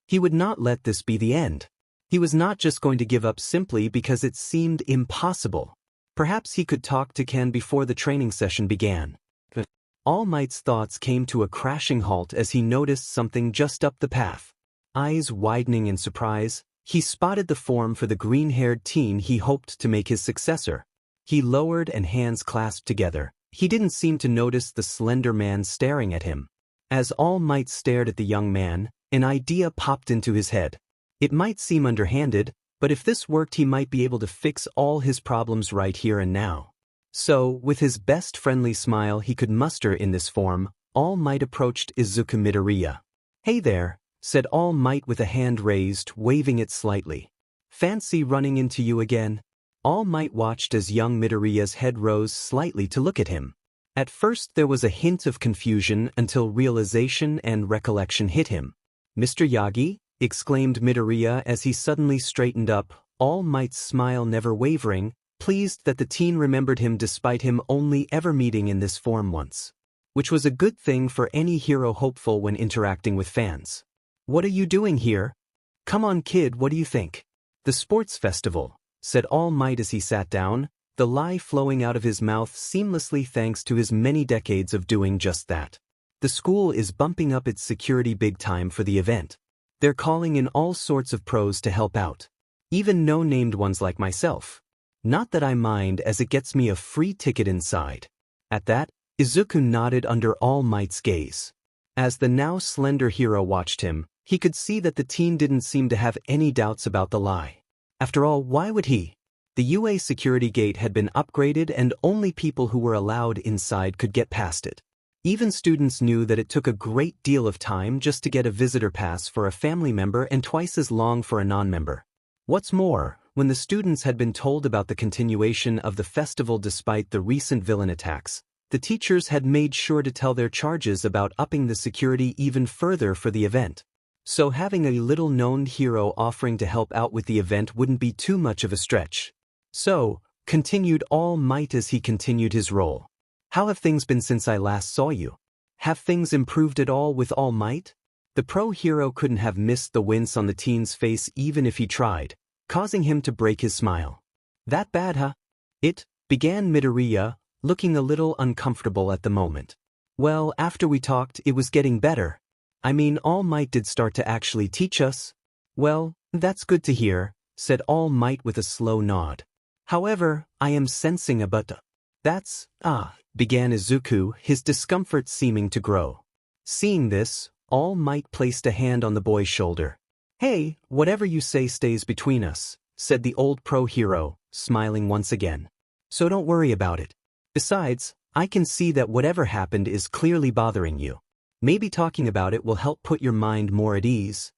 He would not let this be the end. He was not just going to give up simply because it seemed impossible. Perhaps he could talk to Ken before the training session began. All Might's thoughts came to a crashing halt as he noticed something just up the path. Eyes widening in surprise, he spotted the form for the green-haired teen he hoped to make his successor. He lowered and hands clasped together. He didn't seem to notice the slender man staring at him. As All Might stared at the young man, an idea popped into his head. It might seem underhanded, but if this worked he might be able to fix all his problems right here and now. So, with his best friendly smile he could muster in this form, All Might approached Izuku Midoriya. "Hey there," said All Might with a hand raised, waving it slightly. "Fancy running into you again?" All Might watched as young Midoriya's head rose slightly to look at him. At first there was a hint of confusion until realization and recollection hit him. "Mr. Yagi?" exclaimed Midoriya as he suddenly straightened up, All Might's smile never wavering, pleased that the teen remembered him despite him only ever meeting in this form once. Which was a good thing for any hero hopeful when interacting with fans. "What are you doing here?" "Come on kid, what do you think?" "The sports festival," said All Might as he sat down, the lie flowing out of his mouth seamlessly thanks to his many decades of doing just that. "The school is bumping up its security big time for the event. They're calling in all sorts of pros to help out. Even no-named ones like myself. Not that I mind as it gets me a free ticket inside." At that, Izuku nodded under All Might's gaze. As the now slender hero watched him, he could see that the teen didn't seem to have any doubts about the lie. After all, why would he? The UA security gate had been upgraded and only people who were allowed inside could get past it. Even students knew that it took a great deal of time just to get a visitor pass for a family member and twice as long for a non-member. What's more, when the students had been told about the continuation of the festival despite the recent villain attacks, the teachers had made sure to tell their charges about upping the security even further for the event. So having a little-known hero offering to help out with the event wouldn't be too much of a stretch. "So," continued All Might as he continued his role. "How have things been since I last saw you? Have things improved at all with All Might?" The pro hero couldn't have missed the wince on the teen's face even if he tried, causing him to break his smile. "That bad, huh?" "It," began Midoriya, looking a little uncomfortable at the moment. "Well, after we talked, it was getting better. I mean, All Might did start to actually teach us." "Well, that's good to hear," said All Might with a slow nod. "However, I am sensing a but. That's, began Izuku, his discomfort seeming to grow. Seeing this, All Might placed a hand on the boy's shoulder. "Hey, whatever you say stays between us," said the old pro hero, smiling once again. "So don't worry about it. Besides, I can see that whatever happened is clearly bothering you. Maybe talking about it will help put your mind more at ease."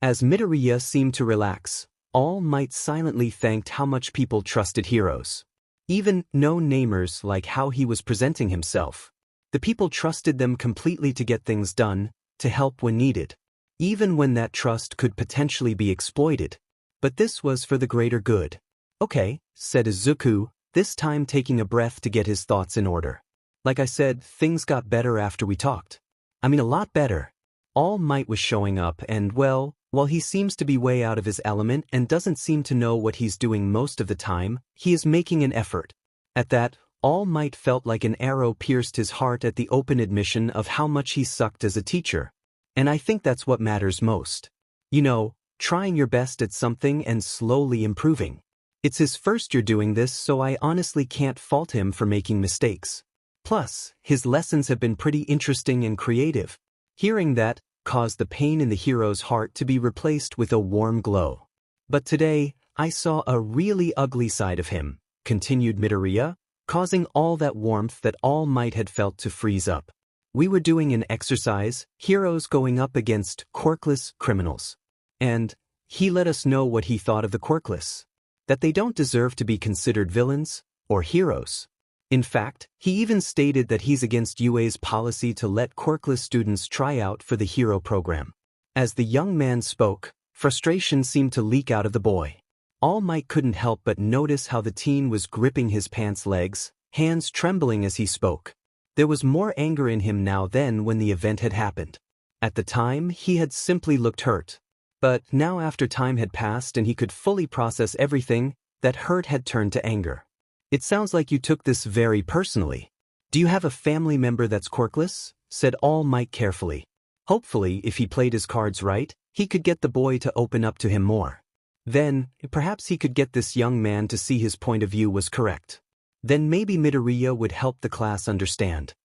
As Midoriya seemed to relax, All Might silently thanked how much people trusted heroes. Even no-namers like how he was presenting himself. The people trusted them completely to get things done, to help when needed. Even when that trust could potentially be exploited. But this was for the greater good. "Okay," said Izuku, this time taking a breath to get his thoughts in order. "Like I said, things got better after we talked. I mean a lot better." All Might was showing up and, well, while he seems to be way out of his element and doesn't seem to know what he's doing most of the time, he is making an effort. At that, All Might felt like an arrow pierced his heart at the open admission of how much he sucked as a teacher. And I think that's what matters most. You know, trying your best at something and slowly improving. It's his first year doing this, so I honestly can't fault him for making mistakes. Plus, his lessons have been pretty interesting and creative. Hearing that caused the pain in the hero's heart to be replaced with a warm glow. But today, I saw a really ugly side of him, continued Midoriya, causing all that warmth that All Might had felt to freeze up. We were doing an exercise, heroes going up against quirkless criminals. And he let us know what he thought of the quirkless. That they don't deserve to be considered villains or heroes. In fact, he even stated that he's against UA's policy to let quirkless students try out for the hero program. As the young man spoke, frustration seemed to leak out of the boy. All Might couldn't help but notice how the teen was gripping his pants legs, hands trembling as he spoke. There was more anger in him now than when the event had happened. At the time, he had simply looked hurt. But now after time had passed and he could fully process everything, that hurt had turned to anger. It sounds like you took this very personally. Do you have a family member that's quirkless? Said All Might carefully. Hopefully, if he played his cards right, he could get the boy to open up to him more. Then, perhaps he could get this young man to see his point of view was correct. Then maybe Midoriya would help the class understand.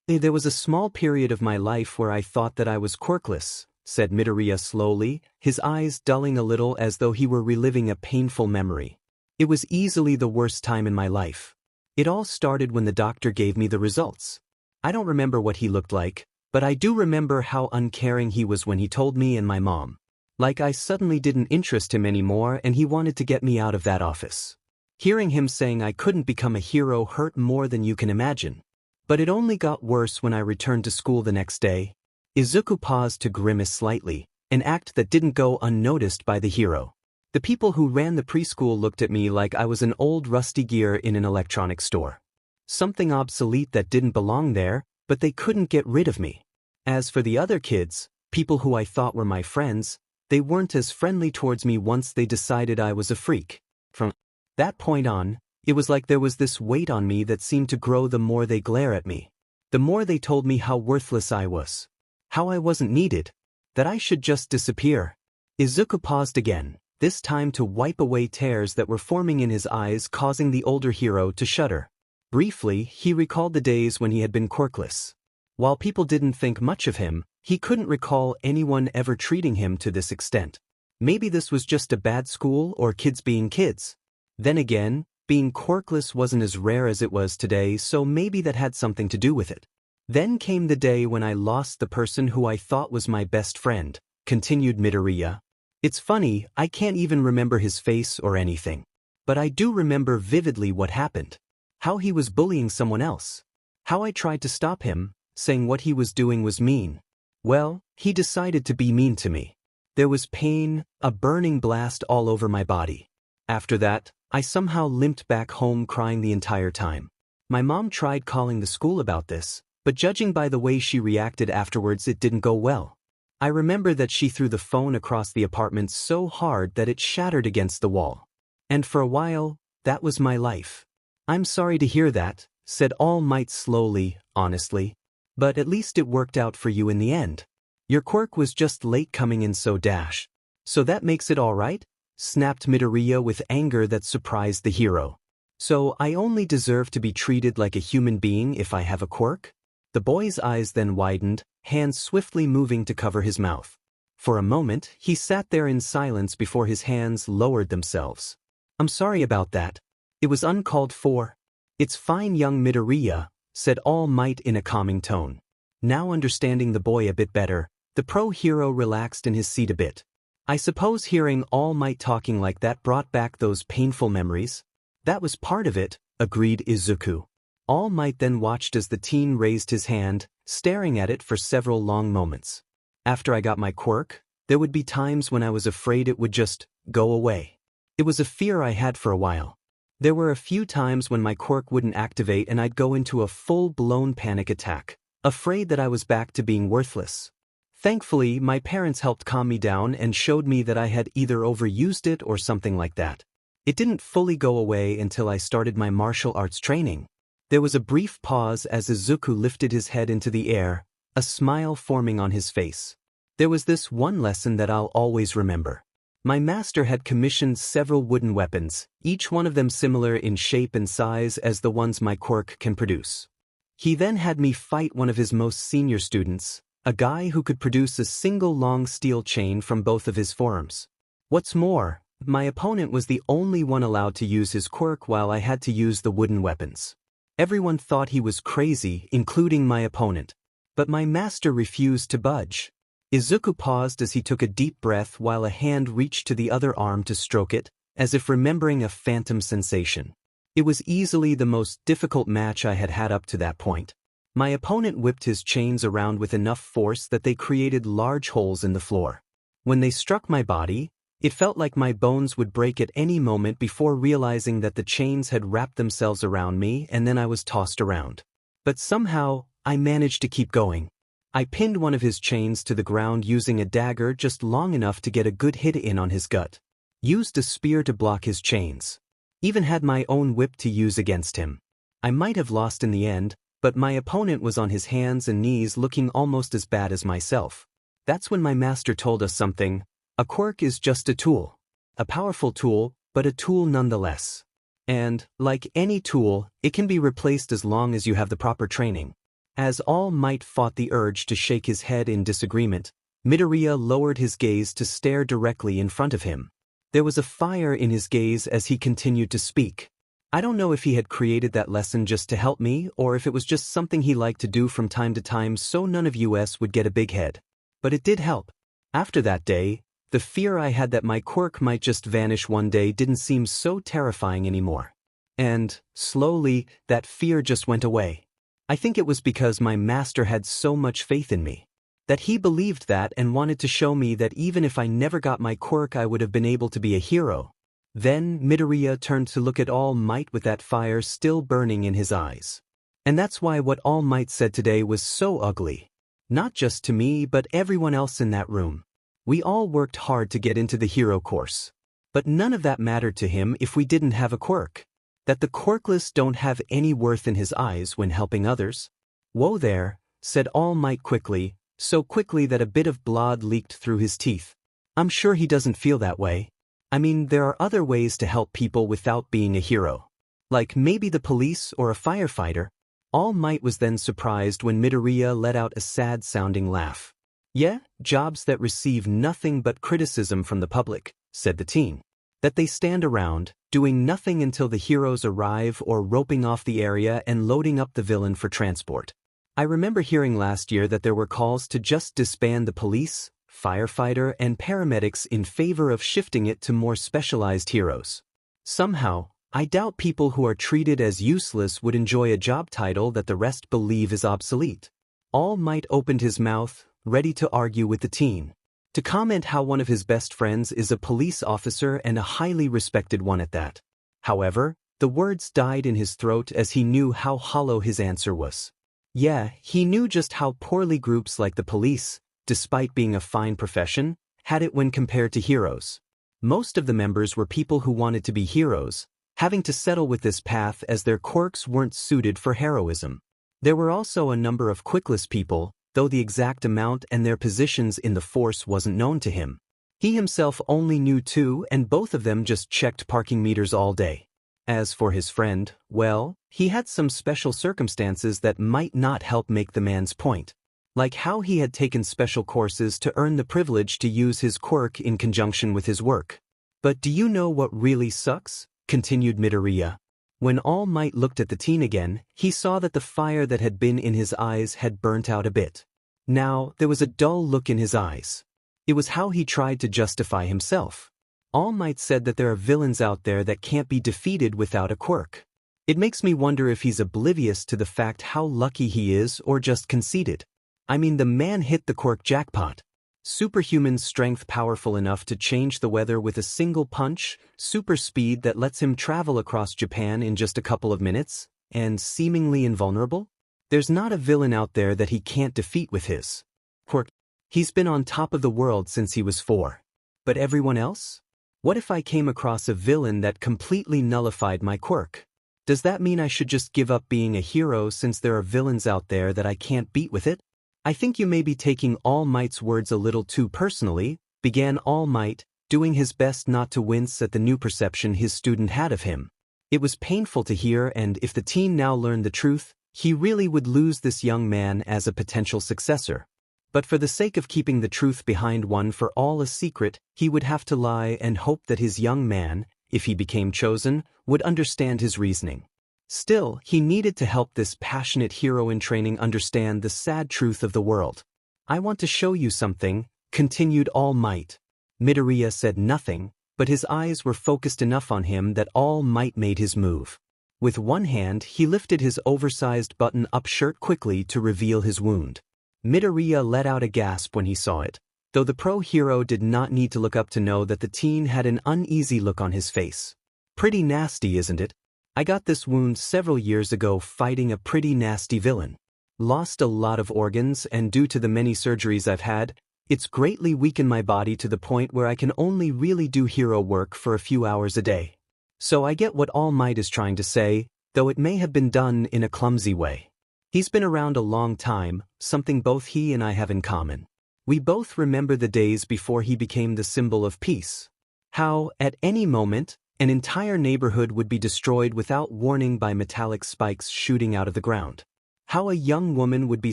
There was a small period of my life where I thought that I was quirkless, said Midoriya slowly, his eyes dulling a little as though he were reliving a painful memory. It was easily the worst time in my life. It all started when the doctor gave me the results. I don't remember what he looked like, but I do remember how uncaring he was when he told me and my mom. Like I suddenly didn't interest him anymore and he wanted to get me out of that office. Hearing him saying I couldn't become a hero hurt more than you can imagine. But it only got worse when I returned to school the next day. Izuku paused to grimace slightly, an act that didn't go unnoticed by the hero. The people who ran the preschool looked at me like I was an old rusty gear in an electronics store. Something obsolete that didn't belong there, but they couldn't get rid of me. As for the other kids, people who I thought were my friends, they weren't as friendly towards me once they decided I was a freak. From that point on, it was like there was this weight on me that seemed to grow the more they glare at me. The more they told me how worthless I was. How I wasn't needed. That I should just disappear. Izuku paused again, this time to wipe away tears that were forming in his eyes, causing the older hero to shudder. Briefly, he recalled the days when he had been quirkless. While people didn't think much of him, he couldn't recall anyone ever treating him to this extent. Maybe this was just a bad school or kids being kids. Then again, being quirkless wasn't as rare as it was today, so maybe that had something to do with it. Then came the day when I lost the person who I thought was my best friend, continued Midoriya. It's funny, I can't even remember his face or anything. But I do remember vividly what happened. How he was bullying someone else. How I tried to stop him, saying what he was doing was mean. Well, he decided to be mean to me. There was pain, a burning blast all over my body. After that, I somehow limped back home crying the entire time. My mom tried calling the school about this, but judging by the way she reacted afterwards, it didn't go well. I remember that she threw the phone across the apartment so hard that it shattered against the wall. And for a while, that was my life. I'm sorry to hear that, said All Might slowly, honestly. But at least it worked out for you in the end. Your quirk was just late coming in so dash. So that makes it all right? Snapped Midoriya with anger that surprised the hero. So I only deserve to be treated like a human being if I have a quirk? The boy's eyes then widened, hands swiftly moving to cover his mouth. For a moment, he sat there in silence before his hands lowered themselves. I'm sorry about that. It was uncalled for. It's fine, young Midoriya, said All Might in a calming tone. Now understanding the boy a bit better, the pro-hero relaxed in his seat a bit. I suppose hearing All Might talking like that brought back those painful memories. That was part of it, agreed Izuku. All Might then watched as the teen raised his hand, staring at it for several long moments. After I got my quirk, there would be times when I was afraid it would just go away. It was a fear I had for a while. There were a few times when my quirk wouldn't activate and I'd go into a full-blown panic attack, afraid that I was back to being worthless. Thankfully, my parents helped calm me down and showed me that I had either overused it or something like that. It didn't fully go away until I started my martial arts training. There was a brief pause as Izuku lifted his head into the air, a smile forming on his face. There was this one lesson that I'll always remember. My master had commissioned several wooden weapons, each one of them similar in shape and size as the ones my quirk can produce. He then had me fight one of his most senior students, a guy who could produce a single long steel chain from both of his forearms. What's more, my opponent was the only one allowed to use his quirk while I had to use the wooden weapons. Everyone thought he was crazy, including my opponent. But my master refused to budge. Izuku paused as he took a deep breath while a hand reached to the other arm to stroke it, as if remembering a phantom sensation. It was easily the most difficult match I had had up to that point. My opponent whipped his chains around with enough force that they created large holes in the floor. When they struck my body, it felt like my bones would break at any moment before realizing that the chains had wrapped themselves around me and then I was tossed around. But somehow, I managed to keep going. I pinned one of his chains to the ground using a dagger just long enough to get a good hit in on his gut. Used a spear to block his chains. Even had my own whip to use against him. I might have lost in the end, but my opponent was on his hands and knees looking almost as bad as myself. That's when my master told us something. A quirk is just a tool. A powerful tool, but a tool nonetheless. And, like any tool, it can be replaced as long as you have the proper training. As All Might fought the urge to shake his head in disagreement, Midoriya lowered his gaze to stare directly in front of him. There was a fire in his gaze as he continued to speak. I don't know if he had created that lesson just to help me or if it was just something he liked to do from time to time so none of us would get a big head. But it did help. After that day, the fear I had that my quirk might just vanish one day didn't seem so terrifying anymore. And, slowly, that fear just went away. I think it was because my master had so much faith in me. That he believed that and wanted to show me that even if I never got my quirk I would have been able to be a hero. Then Midoriya turned to look at All Might with that fire still burning in his eyes. And that's why what All Might said today was so ugly. Not just to me but everyone else in that room. We all worked hard to get into the hero course. But none of that mattered to him if we didn't have a quirk. That the quirkless don't have any worth in his eyes when helping others. Whoa there, said All Might quickly, so quickly that a bit of blood leaked through his teeth. I'm sure he doesn't feel that way. I mean, there are other ways to help people without being a hero. Like maybe the police or a firefighter. All Might was then surprised when Midoriya let out a sad-sounding laugh. Yeah, jobs that receive nothing but criticism from the public, said the teen. That they stand around, doing nothing until the heroes arrive or roping off the area and loading up the villain for transport. I remember hearing last year that there were calls to just disband the police, firefighter, and paramedics in favor of shifting it to more specialized heroes. Somehow, I doubt people who are treated as useless would enjoy a job title that the rest believe is obsolete. All Might opened his mouth, ready to argue with the teen. To comment how one of his best friends is a police officer and a highly respected one at that. However, the words died in his throat as he knew how hollow his answer was. Yeah, he knew just how poorly groups like the police, despite being a fine profession, had it when compared to heroes. Most of the members were people who wanted to be heroes, having to settle with this path as their quirks weren't suited for heroism. There were also a number of quirkless people, though the exact amount and their positions in the force wasn't known to him. He himself only knew two and both of them just checked parking meters all day. As for his friend, well, he had some special circumstances that might not help make the man's point. Like how he had taken special courses to earn the privilege to use his quirk in conjunction with his work. But do you know what really sucks? Continued Midoriya. When All Might looked at the teen again, he saw that the fire that had been in his eyes had burnt out a bit. Now, there was a dull look in his eyes. It was how he tried to justify himself. All Might said that there are villains out there that can't be defeated without a quirk. It makes me wonder if he's oblivious to the fact how lucky he is or just conceited. I mean, the man hit the quirk jackpot. Superhuman strength powerful enough to change the weather with a single punch, super speed that lets him travel across Japan in just a couple of minutes, and seemingly invulnerable? There's not a villain out there that he can't defeat with his quirk. He's been on top of the world since he was 4. But everyone else? What if I came across a villain that completely nullified my quirk? Does that mean I should just give up being a hero since there are villains out there that I can't beat with it? I think you may be taking All Might's words a little too personally, began All Might, doing his best not to wince at the new perception his student had of him. It was painful to hear, and if the teen now learned the truth, he really would lose this young man as a potential successor. But for the sake of keeping the truth behind one for all a secret, he would have to lie and hope that his young man, if he became chosen, would understand his reasoning. Still, he needed to help this passionate hero in training understand the sad truth of the world. I want to show you something, continued All Might. Midoriya said nothing, but his eyes were focused enough on him that All Might made his move. With one hand, he lifted his oversized button-up shirt quickly to reveal his wound. Midoriya let out a gasp when he saw it, though the pro-hero did not need to look up to know that the teen had an uneasy look on his face. Pretty nasty, isn't it? I got this wound several years ago fighting a pretty nasty villain. Lost a lot of organs, and due to the many surgeries I've had, it's greatly weakened my body to the point where I can only really do hero work for a few hours a day. So I get what All Might is trying to say, though it may have been done in a clumsy way. He's been around a long time, something both he and I have in common. We both remember the days before he became the symbol of peace. How, at any moment, an entire neighborhood would be destroyed without warning by metallic spikes shooting out of the ground. How a young woman would be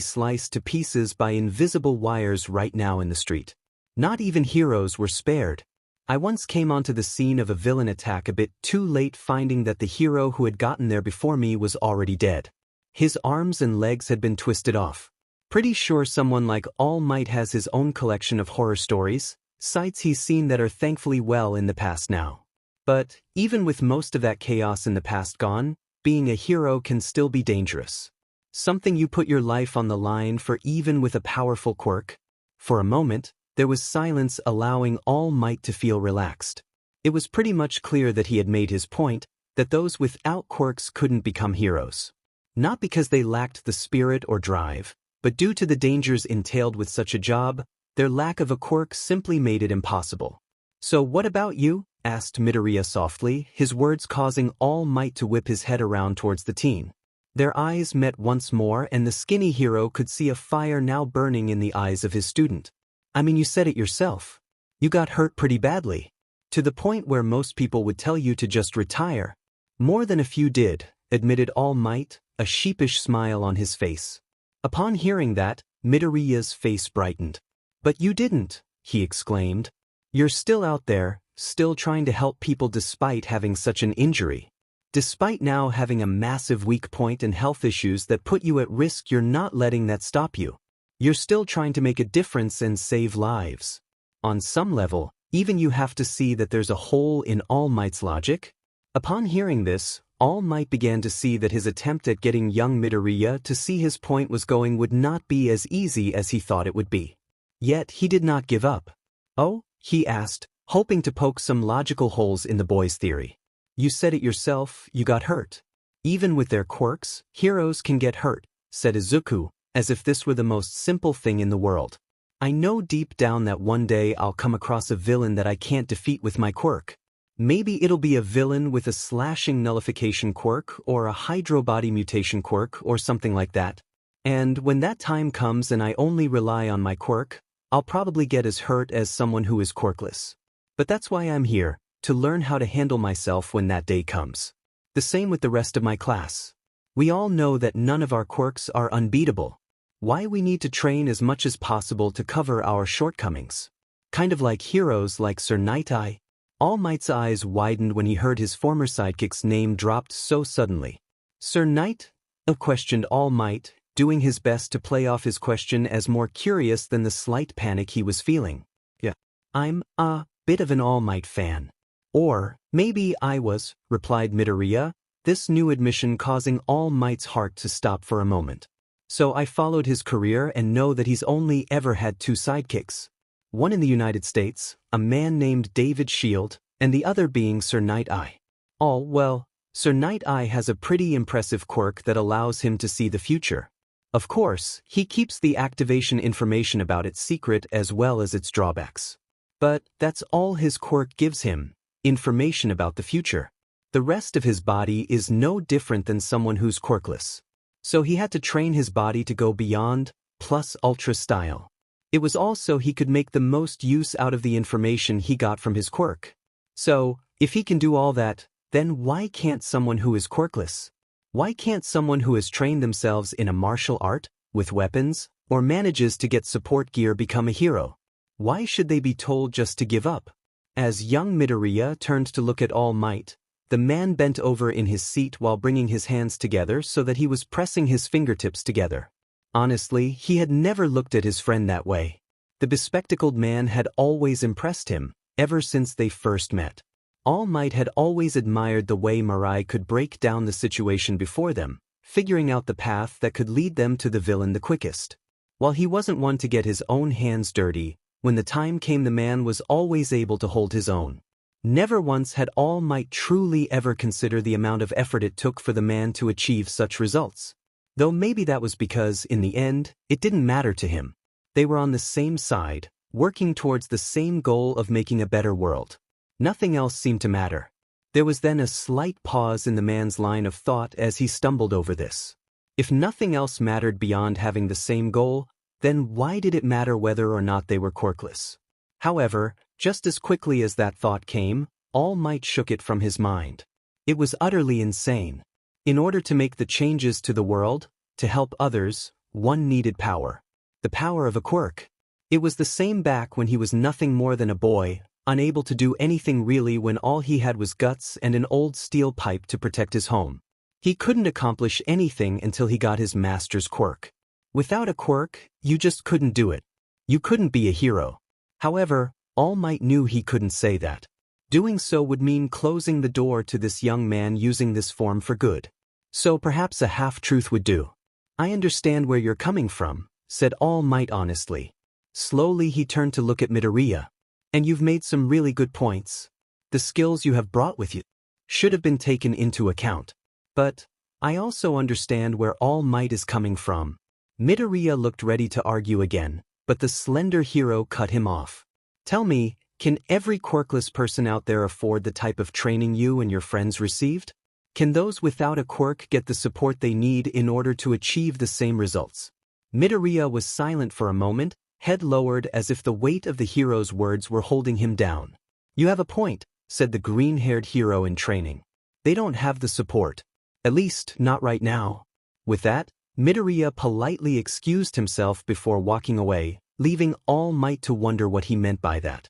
sliced to pieces by invisible wires right now in the street. Not even heroes were spared. I once came onto the scene of a villain attack a bit too late, finding that the hero who had gotten there before me was already dead. His arms and legs had been twisted off. Pretty sure someone like All Might has his own collection of horror stories, sights he's seen that are thankfully well in the past now. But, even with most of that chaos in the past gone, being a hero can still be dangerous. Something you put your life on the line for, even with a powerful quirk. For a moment, there was silence, allowing All Might to feel relaxed. It was pretty much clear that he had made his point, that those without quirks couldn't become heroes. Not because they lacked the spirit or drive, but due to the dangers entailed with such a job, their lack of a quirk simply made it impossible. So what about you? Asked Midoriya softly, his words causing All Might to whip his head around towards the teen. Their eyes met once more, and the skinny hero could see a fire now burning in the eyes of his student. I mean, you said it yourself. You got hurt pretty badly. To the point where most people would tell you to just retire. More than a few did, admitted All Might, a sheepish smile on his face. Upon hearing that, Midoriya's face brightened. But you didn't, he exclaimed. You're still out there, still trying to help people despite having such an injury. Despite now having a massive weak point and health issues that put you at risk, you're not letting that stop you. You're still trying to make a difference and save lives. On some level, even you have to see that there's a hole in All Might's logic. Upon hearing this, All Might began to see that his attempt at getting young Midoriya to see his point was going would not be as easy as he thought it would be. Yet he did not give up. Oh? He asked, hoping to poke some logical holes in the boy's theory. You said it yourself, you got hurt. Even with their quirks, heroes can get hurt, said Izuku, as if this were the most simple thing in the world. I know deep down that one day I'll come across a villain that I can't defeat with my quirk. Maybe it'll be a villain with a slashing nullification quirk or a hydro body mutation quirk or something like that. And when that time comes and I only rely on my quirk, I'll probably get as hurt as someone who is quirkless. But that's why I'm here, to learn how to handle myself when that day comes. The same with the rest of my class. We all know that none of our quirks are unbeatable. Why we need to train as much as possible to cover our shortcomings. Kind of like heroes like Sir Night-Eye. All Might's eyes widened when he heard his former sidekick's name dropped so suddenly. Sir Night? Questioned All Might, doing his best to play off his question as more curious than the slight panic he was feeling. Yeah. I'm a bit of an All Might fan. Or, maybe I was, replied Midoriya, this new admission causing All Might's heart to stop for a moment. So I followed his career and know that he's only ever had two sidekicks. One in the United States, a man named David Shield, and the other being Sir Night-Eye. Well, Sir Night-Eye has a pretty impressive quirk that allows him to see the future. Of course, he keeps the activation information about it secret as well as its drawbacks. But that's all his quirk gives him, information about the future. The rest of his body is no different than someone who's quirkless. So he had to train his body to go beyond, plus ultra style. It was also he could make the most use out of the information he got from his quirk. So, if he can do all that, then why can't someone who is quirkless? Why can't someone who has trained themselves in a martial art, with weapons, or manages to get support gear become a hero? Why should they be told just to give up? As young Midoriya turned to look at All Might, the man bent over in his seat while bringing his hands together so that he was pressing his fingertips together. Honestly, he had never looked at his friend that way. The bespectacled man had always impressed him, ever since they first met. All Might had always admired the way Mirai could break down the situation before them, figuring out the path that could lead them to the villain the quickest. While he wasn't one to get his own hands dirty, when the time came the man was always able to hold his own. Never once had All Might truly ever considered the amount of effort it took for the man to achieve such results. Though maybe that was because, in the end, it didn't matter to him. They were on the same side, working towards the same goal of making a better world. Nothing else seemed to matter. There was then a slight pause in the man's line of thought as he stumbled over this. If nothing else mattered beyond having the same goal, then why did it matter whether or not they were quirkless? However, just as quickly as that thought came, All Might shook it from his mind. It was utterly insane. In order to make the changes to the world, to help others, one needed power. The power of a quirk. It was the same back when he was nothing more than a boy, unable to do anything really when all he had was guts and an old steel pipe to protect his home. He couldn't accomplish anything until he got his master's quirk. Without a quirk, you just couldn't do it. You couldn't be a hero. However, All Might knew he couldn't say that. Doing so would mean closing the door to this young man using this form for good. So perhaps a half-truth would do. I understand where you're coming from, said All Might honestly. Slowly he turned to look at Midoriya. And you've made some really good points. The skills you have brought with you should have been taken into account. But I also understand where All Might is coming from. Midoriya looked ready to argue again, but the slender hero cut him off. Tell me, can every quirkless person out there afford the type of training you and your friends received? Can those without a quirk get the support they need in order to achieve the same results? Midoriya was silent for a moment, head lowered as if the weight of the hero's words were holding him down. You have a point, said the green-haired hero in training. They don't have the support. At least, not right now. With that, Midoriya politely excused himself before walking away, leaving All Might to wonder what he meant by that.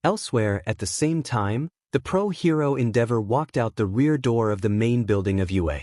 Elsewhere, at the same time, the pro-hero Endeavor walked out the rear door of the main building of UA.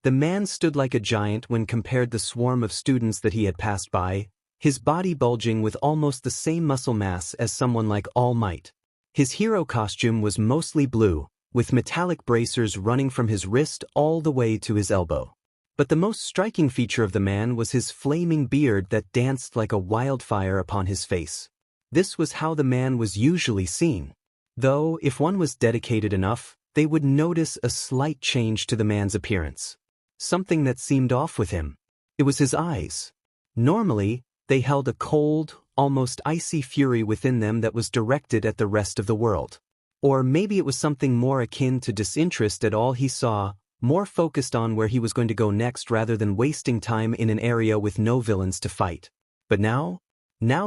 The man stood like a giant when compared the swarm of students that he had passed by, his body bulging with almost the same muscle mass as someone like All Might. His hero costume was mostly blue, with metallic bracers running from his wrist all the way to his elbow. But the most striking feature of the man was his flaming beard that danced like a wildfire upon his face. This was how the man was usually seen. Though, if one was dedicated enough, they would notice a slight change to the man's appearance. Something that seemed off with him. It was his eyes. Normally, they held a cold, almost icy fury within them that was directed at the rest of the world. Or maybe it was something more akin to disinterest at all he saw, more focused on where he was going to go next rather than wasting time in an area with no villains to fight. But now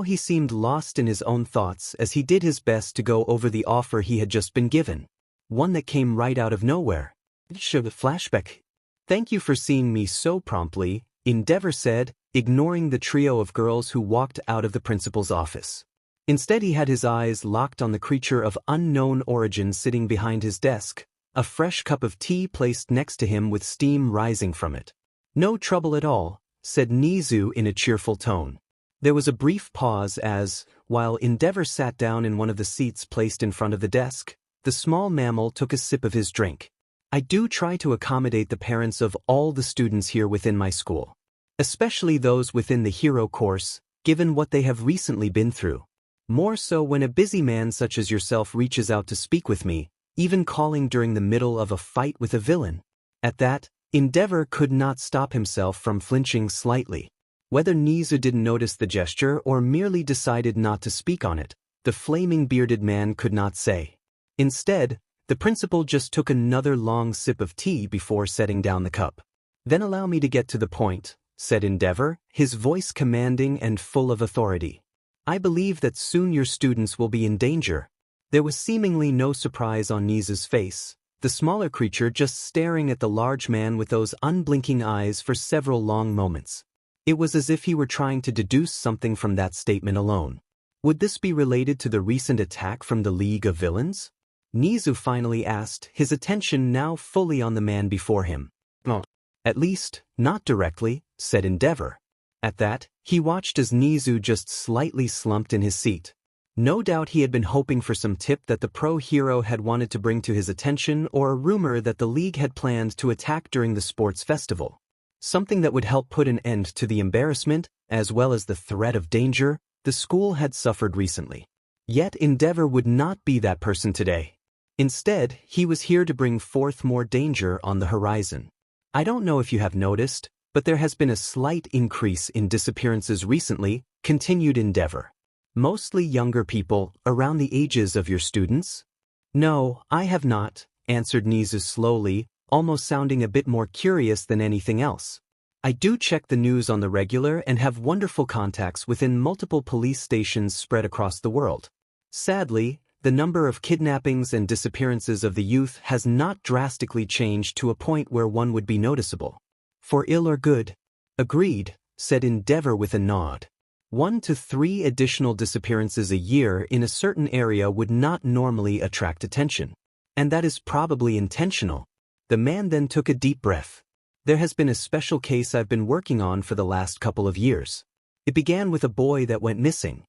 he seemed lost in his own thoughts as he did his best to go over the offer he had just been given. One that came right out of nowhere. Flashback. Thank you for seeing me so promptly, Endeavor said, ignoring the trio of girls who walked out of the principal's office. Instead he had his eyes locked on the creature of unknown origin sitting behind his desk, a fresh cup of tea placed next to him with steam rising from it. No trouble at all, said Nizu in a cheerful tone. There was a brief pause as, while Endeavor sat down in one of the seats placed in front of the desk, the small mammal took a sip of his drink. I do try to accommodate the parents of all the students here within my school. Especially those within the hero course, given what they have recently been through. More so when a busy man such as yourself reaches out to speak with me, even calling during the middle of a fight with a villain. At that, Endeavor could not stop himself from flinching slightly. Whether Nizu didn't notice the gesture or merely decided not to speak on it, the flaming bearded man could not say. Instead, The principal just took another long sip of tea before setting down the cup. Then allow me to get to the point, said Endeavor, his voice commanding and full of authority. I believe that soon your students will be in danger. There was seemingly no surprise on Nizu's face, the smaller creature just staring at the large man with those unblinking eyes for several long moments. It was as if he were trying to deduce something from that statement alone. Would this be related to the recent attack from the League of Villains? Nizu finally asked, his attention now fully on the man before him. "No. At least, not directly," said Endeavor. At that, he watched as Nizu just slightly slumped in his seat. No doubt he had been hoping for some tip that the pro-hero had wanted to bring to his attention or a rumor that the League had planned to attack during the sports festival. Something that would help put an end to the embarrassment, as well as the threat of danger, the school had suffered recently. Yet Endeavor would not be that person today. Instead, he was here to bring forth more danger on the horizon. I don't know if you have noticed, but there has been a slight increase in disappearances recently, continued Endeavor. Mostly younger people, around the ages of your students? No, I have not, answered Nizu slowly, almost sounding a bit more curious than anything else. I do check the news on the regular and have wonderful contacts within multiple police stations spread across the world. Sadly, the number of kidnappings and disappearances of the youth has not drastically changed to a point where one would be noticeable. For ill or good. Agreed, said Endeavor with a nod. 1 to 3 additional disappearances a year in a certain area would not normally attract attention. And that is probably intentional. The man then took a deep breath. There has been a special case I've been working on for the last couple of years. It began with a boy that went missing.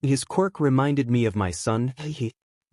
His quirk reminded me of my son.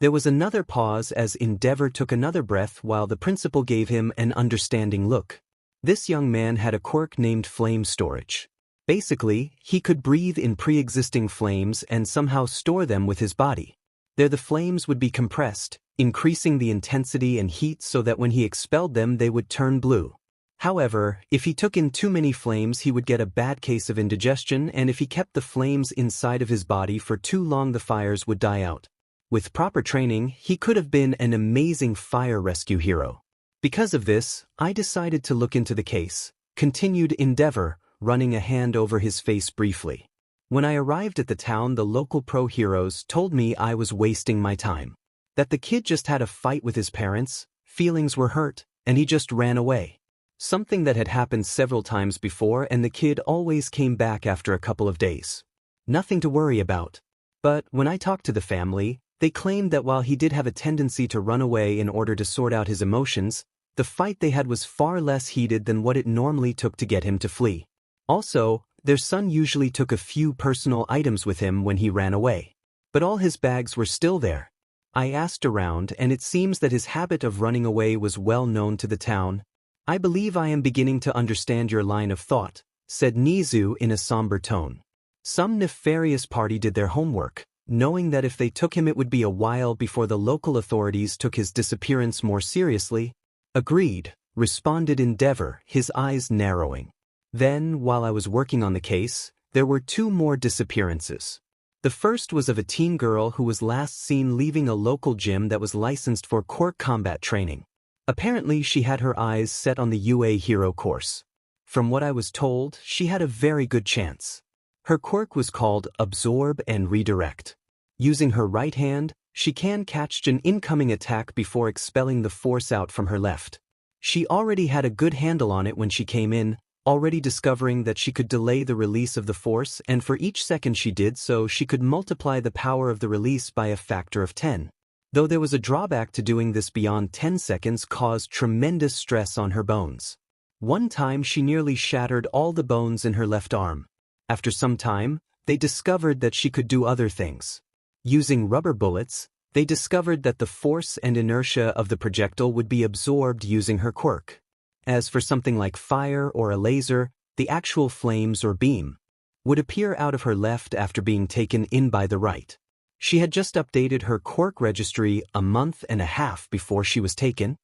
There was another pause as Endeavor took another breath while the principal gave him an understanding look. This young man had a quirk named Flame Storage. Basically, he could breathe in pre-existing flames and somehow store them with his body. There the flames would be compressed, increasing the intensity and heat so that when he expelled them they would turn blue. However, if he took in too many flames he would get a bad case of indigestion, and if he kept the flames inside of his body for too long the fires would die out. With proper training, he could have been an amazing fire rescue hero. Because of this, I decided to look into the case, continued Endeavor, running a hand over his face briefly. When I arrived at the town, the local pro-heroes told me I was wasting my time. That the kid just had a fight with his parents, feelings were hurt, and he just ran away. Something that had happened several times before, and the kid always came back after a couple of days. Nothing to worry about. But when I talked to the family, they claimed that while he did have a tendency to run away in order to sort out his emotions, the fight they had was far less heated than what it normally took to get him to flee. Also, their son usually took a few personal items with him when he ran away. But all his bags were still there. I asked around, and it seems that his habit of running away was well known to the town. I believe I am beginning to understand your line of thought, said Nizu in a somber tone. Some nefarious party did their homework, knowing that if they took him it would be a while before the local authorities took his disappearance more seriously. Agreed, responded Endeavor, his eyes narrowing. Then, while I was working on the case, there were 2 more disappearances. The first was of a teen girl who was last seen leaving a local gym that was licensed for quirk combat training. Apparently she had her eyes set on the UA hero course. From what I was told, she had a very good chance. Her quirk was called Absorb and Redirect. Using her right hand, she can catch an incoming attack before expelling the force out from her left. She already had a good handle on it when she came in, already discovering that she could delay the release of the force, and for each second she did so she could multiply the power of the release by a factor of 10. Though there was a drawback to doing this beyond 10 seconds caused tremendous stress on her bones. One time she nearly shattered all the bones in her left arm. After some time, they discovered that she could do other things. Using rubber bullets, they discovered that the force and inertia of the projectile would be absorbed using her quirk. As for something like fire or a laser, the actual flames or beam would appear out of her left after being taken in by the right. She had just updated her quirk registry a month and a half before she was taken.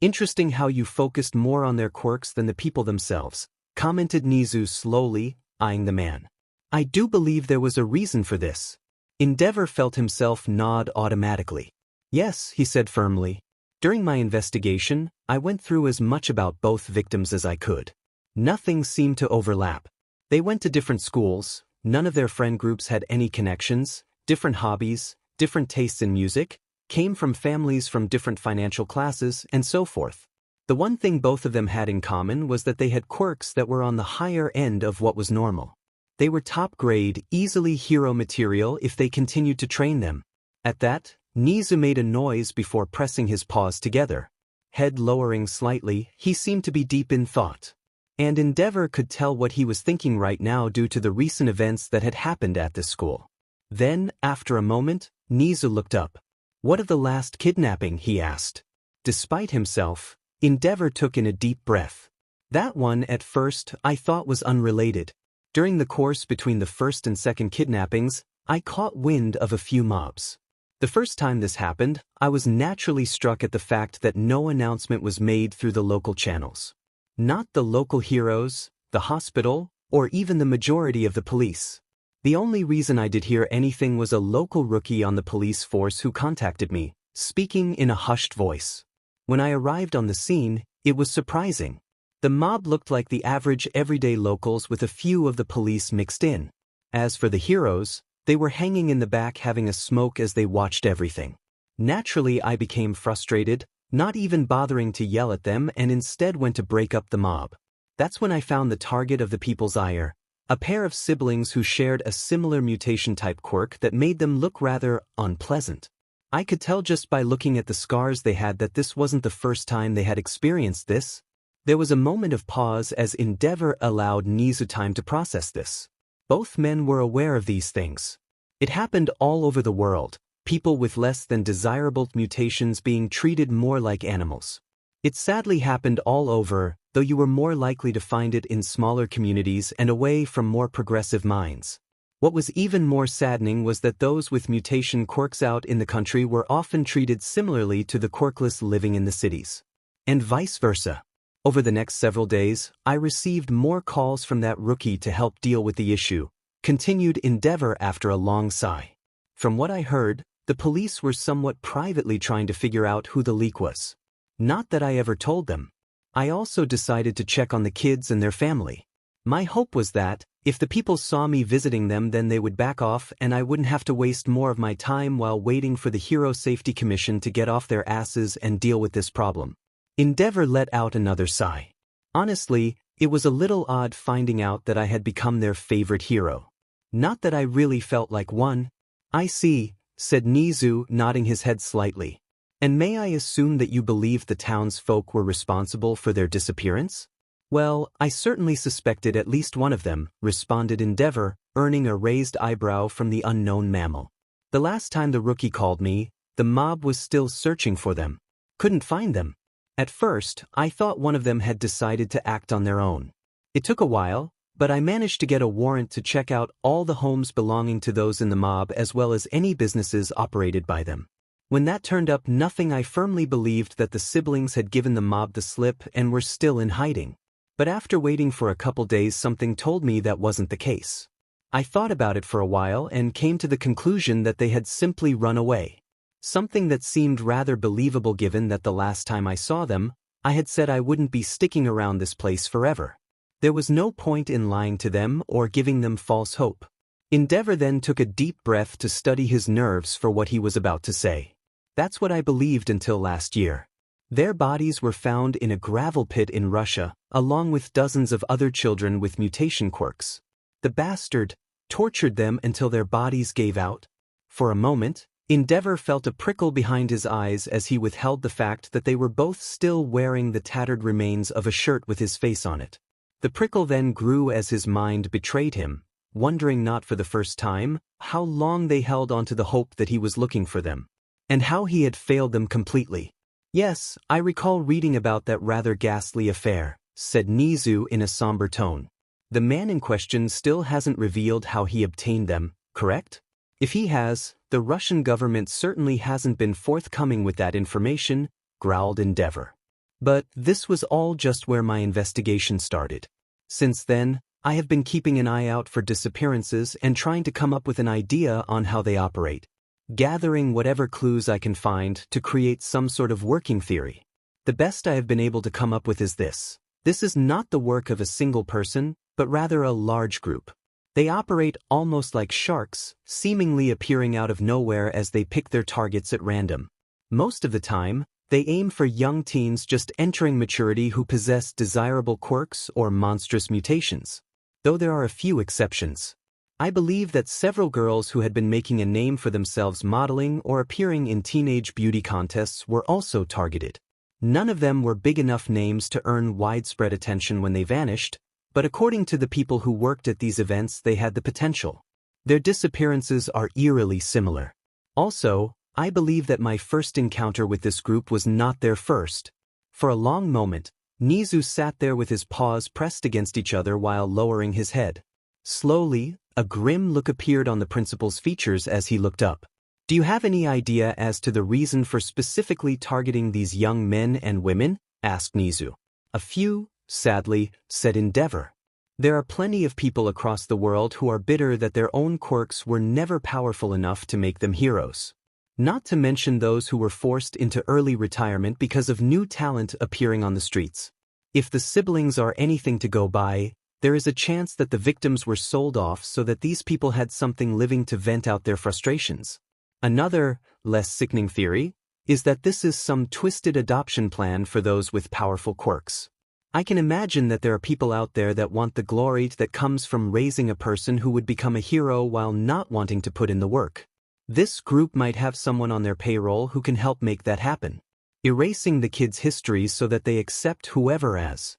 Interesting how you focused more on their quirks than the people themselves, commented Nizu slowly, eyeing the man. I do believe there was a reason for this. Endeavor felt himself nod automatically. Yes, he said firmly. During my investigation, I went through as much about both victims as I could. Nothing seemed to overlap. They went to different schools, none of their friend groups had any connections, different hobbies, different tastes in music, came from families from different financial classes, and so forth. The one thing both of them had in common was that they had quirks that were on the higher end of what was normal. They were top-grade, easily hero material if they continued to train them. At that, Nizu made a noise before pressing his paws together. Head lowering slightly, he seemed to be deep in thought. And Endeavor could tell what he was thinking right now due to the recent events that had happened at this school. Then, after a moment, Nizu looked up. "What of the last kidnapping?" he asked. Despite himself, Endeavor took in a deep breath. "That one, at first, I thought was unrelated. During the course between the first and second kidnappings, I caught wind of a few mobs. The first time this happened, I was naturally struck at the fact that no announcement was made through the local channels. Not the local heroes, the hospital, or even the majority of the police. The only reason I did hear anything was a local rookie on the police force who contacted me, speaking in a hushed voice. When I arrived on the scene, it was surprising. The mob looked like the average everyday locals with a few of the police mixed in. As for the heroes, they were hanging in the back having a smoke as they watched everything. Naturally, I became frustrated, not even bothering to yell at them, and instead went to break up the mob. That's when I found the target of the people's ire, a pair of siblings who shared a similar mutation-type quirk that made them look rather unpleasant. I could tell just by looking at the scars they had that this wasn't the first time they had experienced this. There was a moment of pause as Endeavor allowed Nizu time to process this. Both men were aware of these things. It happened all over the world, people with less than desirable mutations being treated more like animals. It sadly happened all over, though you were more likely to find it in smaller communities and away from more progressive minds. What was even more saddening was that those with mutation quirks out in the country were often treated similarly to the quirkless living in the cities. And vice versa. Over the next several days, I received more calls from that rookie to help deal with the issue, continued Endeavor after a long sigh. From what I heard, the police were somewhat privately trying to figure out who the leak was. Not that I ever told them. I also decided to check on the kids and their family. My hope was that, if the people saw me visiting them, then they would back off and I wouldn't have to waste more of my time while waiting for the Hero Safety Commission to get off their asses and deal with this problem. Endeavor let out another sigh. Honestly, it was a little odd finding out that I had become their favorite hero. Not that I really felt like one. "I see," said Nizu, nodding his head slightly. "And may I assume that you believed the townsfolk were responsible for their disappearance?" "Well, I certainly suspected at least one of them," responded Endeavor, earning a raised eyebrow from the unknown mammal. "The last time the rookie called me, the mob was still searching for them. Couldn't find them. At first, I thought one of them had decided to act on their own. It took a while, but I managed to get a warrant to check out all the homes belonging to those in the mob as well as any businesses operated by them. When that turned up nothing, I firmly believed that the siblings had given the mob the slip and were still in hiding. But after waiting for a couple days, something told me that wasn't the case. I thought about it for a while and came to the conclusion that they had simply run away. Something that seemed rather believable given that the last time I saw them, I had said I wouldn't be sticking around this place forever. There was no point in lying to them or giving them false hope. Endeavor then took a deep breath to study his nerves for what he was about to say. "That's what I believed until last year. Their bodies were found in a gravel pit in Russia, along with dozens of other children with mutation quirks. The bastard tortured them until their bodies gave out." For a moment, Endeavor felt a prickle behind his eyes as he withheld the fact that they were both still wearing the tattered remains of a shirt with his face on it. The prickle then grew as his mind betrayed him, wondering not for the first time how long they held on to the hope that he was looking for them, and how he had failed them completely. "Yes, I recall reading about that rather ghastly affair," said Nizu in a somber tone. "The man in question still hasn't revealed how he obtained them, correct? If he has, the Russian government certainly hasn't been forthcoming with that information," growled Endeavor. "But this was all just where my investigation started. Since then, I have been keeping an eye out for disappearances and trying to come up with an idea on how they operate. gathering whatever clues I can find to create some sort of working theory. The best I have been able to come up with is this. This is not the work of a single person, but rather a large group. They operate almost like sharks, seemingly appearing out of nowhere as they pick their targets at random. Most of the time, they aim for young teens just entering maturity who possess desirable quirks or monstrous mutations. Though there are a few exceptions. I believe that several girls who had been making a name for themselves modeling or appearing in teenage beauty contests were also targeted. None of them were big enough names to earn widespread attention when they vanished, but according to the people who worked at these events, they had the potential. Their disappearances are eerily similar. Also, I believe that my first encounter with this group was not their first. For a long moment, Nizu sat there with his paws pressed against each other while lowering his head. Slowly, a grim look appeared on the principal's features as he looked up. Do you have any idea as to the reason for specifically targeting these young men and women? Asked Nizu. A few, sadly, said Endeavor. There are plenty of people across the world who are bitter that their own quirks were never powerful enough to make them heroes. Not to mention those who were forced into early retirement because of new talent appearing on the streets. If the siblings are anything to go by, there is a chance that the victims were sold off so that these people had something living to vent out their frustrations. Another, less sickening theory, is that this is some twisted adoption plan for those with powerful quirks. I can imagine that there are people out there that want the glory that comes from raising a person who would become a hero while not wanting to put in the work. This group might have someone on their payroll who can help make that happen, erasing the kids' histories so that they accept whoever as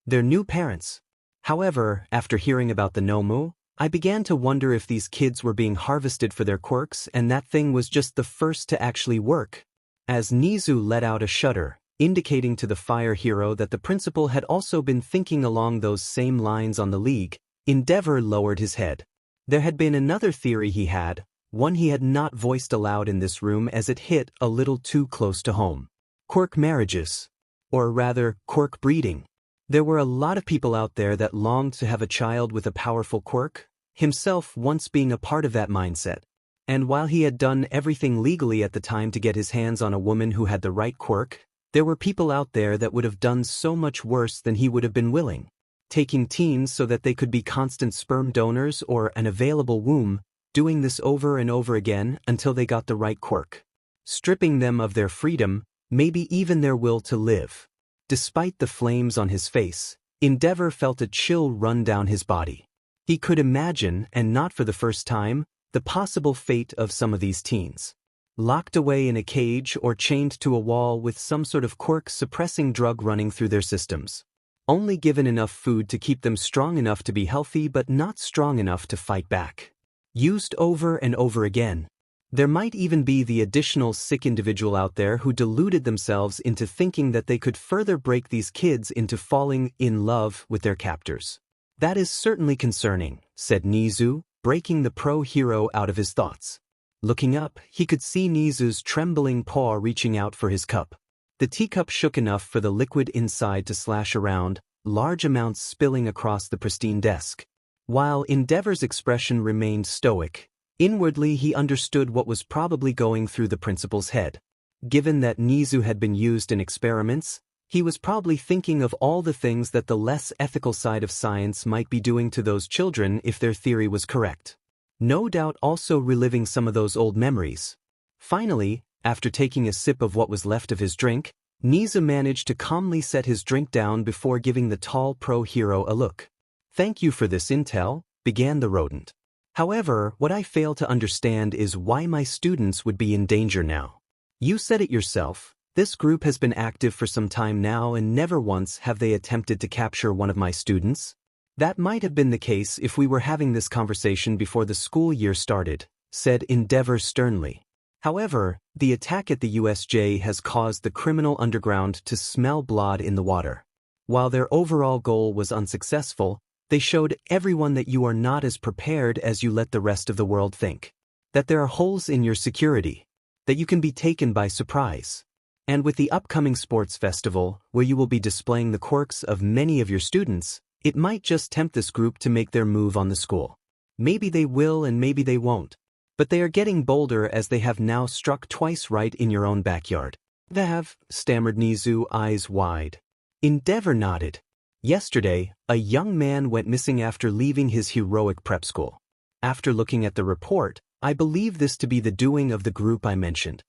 their new parents. However, after hearing about the Nomu, I began to wonder if these kids were being harvested for their quirks and that thing was just the first to actually work. As Nizu let out a shudder, indicating to the fire hero that the principal had also been thinking along those same lines on the League, Endeavor lowered his head. There had been another theory he had, one he had not voiced aloud in this room as it hit a little too close to home. Quirk marriages. Or rather, quirk breeding. There were a lot of people out there that longed to have a child with a powerful quirk, himself once being a part of that mindset. And while he had done everything legally at the time to get his hands on a woman who had the right quirk, there were people out there that would have done so much worse than he would have been willing. Taking teens so that they could be constant sperm donors or an available womb, doing this over and over again until they got the right quirk. Stripping them of their freedom, maybe even their will to live. Despite the flames on his face, Endeavor felt a chill run down his body. He could imagine, and not for the first time, the possible fate of some of these teens. Locked away in a cage or chained to a wall with some sort of quirk-suppressing drug running through their systems. Only given enough food to keep them strong enough to be healthy but not strong enough to fight back. Used over and over again. There might even be the additional sick individual out there who deluded themselves into thinking that they could further break these kids into falling in love with their captors. That is certainly concerning, said Nizu, breaking the pro-hero out of his thoughts. Looking up, he could see Nizu's trembling paw reaching out for his cup. The teacup shook enough for the liquid inside to slash around, large amounts spilling across the pristine desk. While Endeavor's expression remained stoic, inwardly he understood what was probably going through the principal's head. Given that Nizu had been used in experiments, he was probably thinking of all the things that the less ethical side of science might be doing to those children if their theory was correct. No doubt also reliving some of those old memories. Finally, after taking a sip of what was left of his drink, Nizu managed to calmly set his drink down before giving the tall pro-hero a look. Thank you for this intel, began the rodent. However, what I fail to understand is why my students would be in danger now. You said it yourself, this group has been active for some time now and never once have they attempted to capture one of my students. That might have been the case if we were having this conversation before the school year started, said Endeavor sternly. However, the attack at the USJ has caused the criminal underground to smell blood in the water. While their overall goal was unsuccessful, they showed everyone that you are not as prepared as you let the rest of the world think. That there are holes in your security. That you can be taken by surprise. And with the upcoming sports festival, where you will be displaying the quirks of many of your students, it might just tempt this group to make their move on the school. Maybe they will and maybe they won't. But they are getting bolder as they have now struck twice right in your own backyard. They have, stammered Nizu, eyes wide. Endeavor nodded. Yesterday, a young man went missing after leaving his heroic prep school. After looking at the report, I believe this to be the doing of the group I mentioned.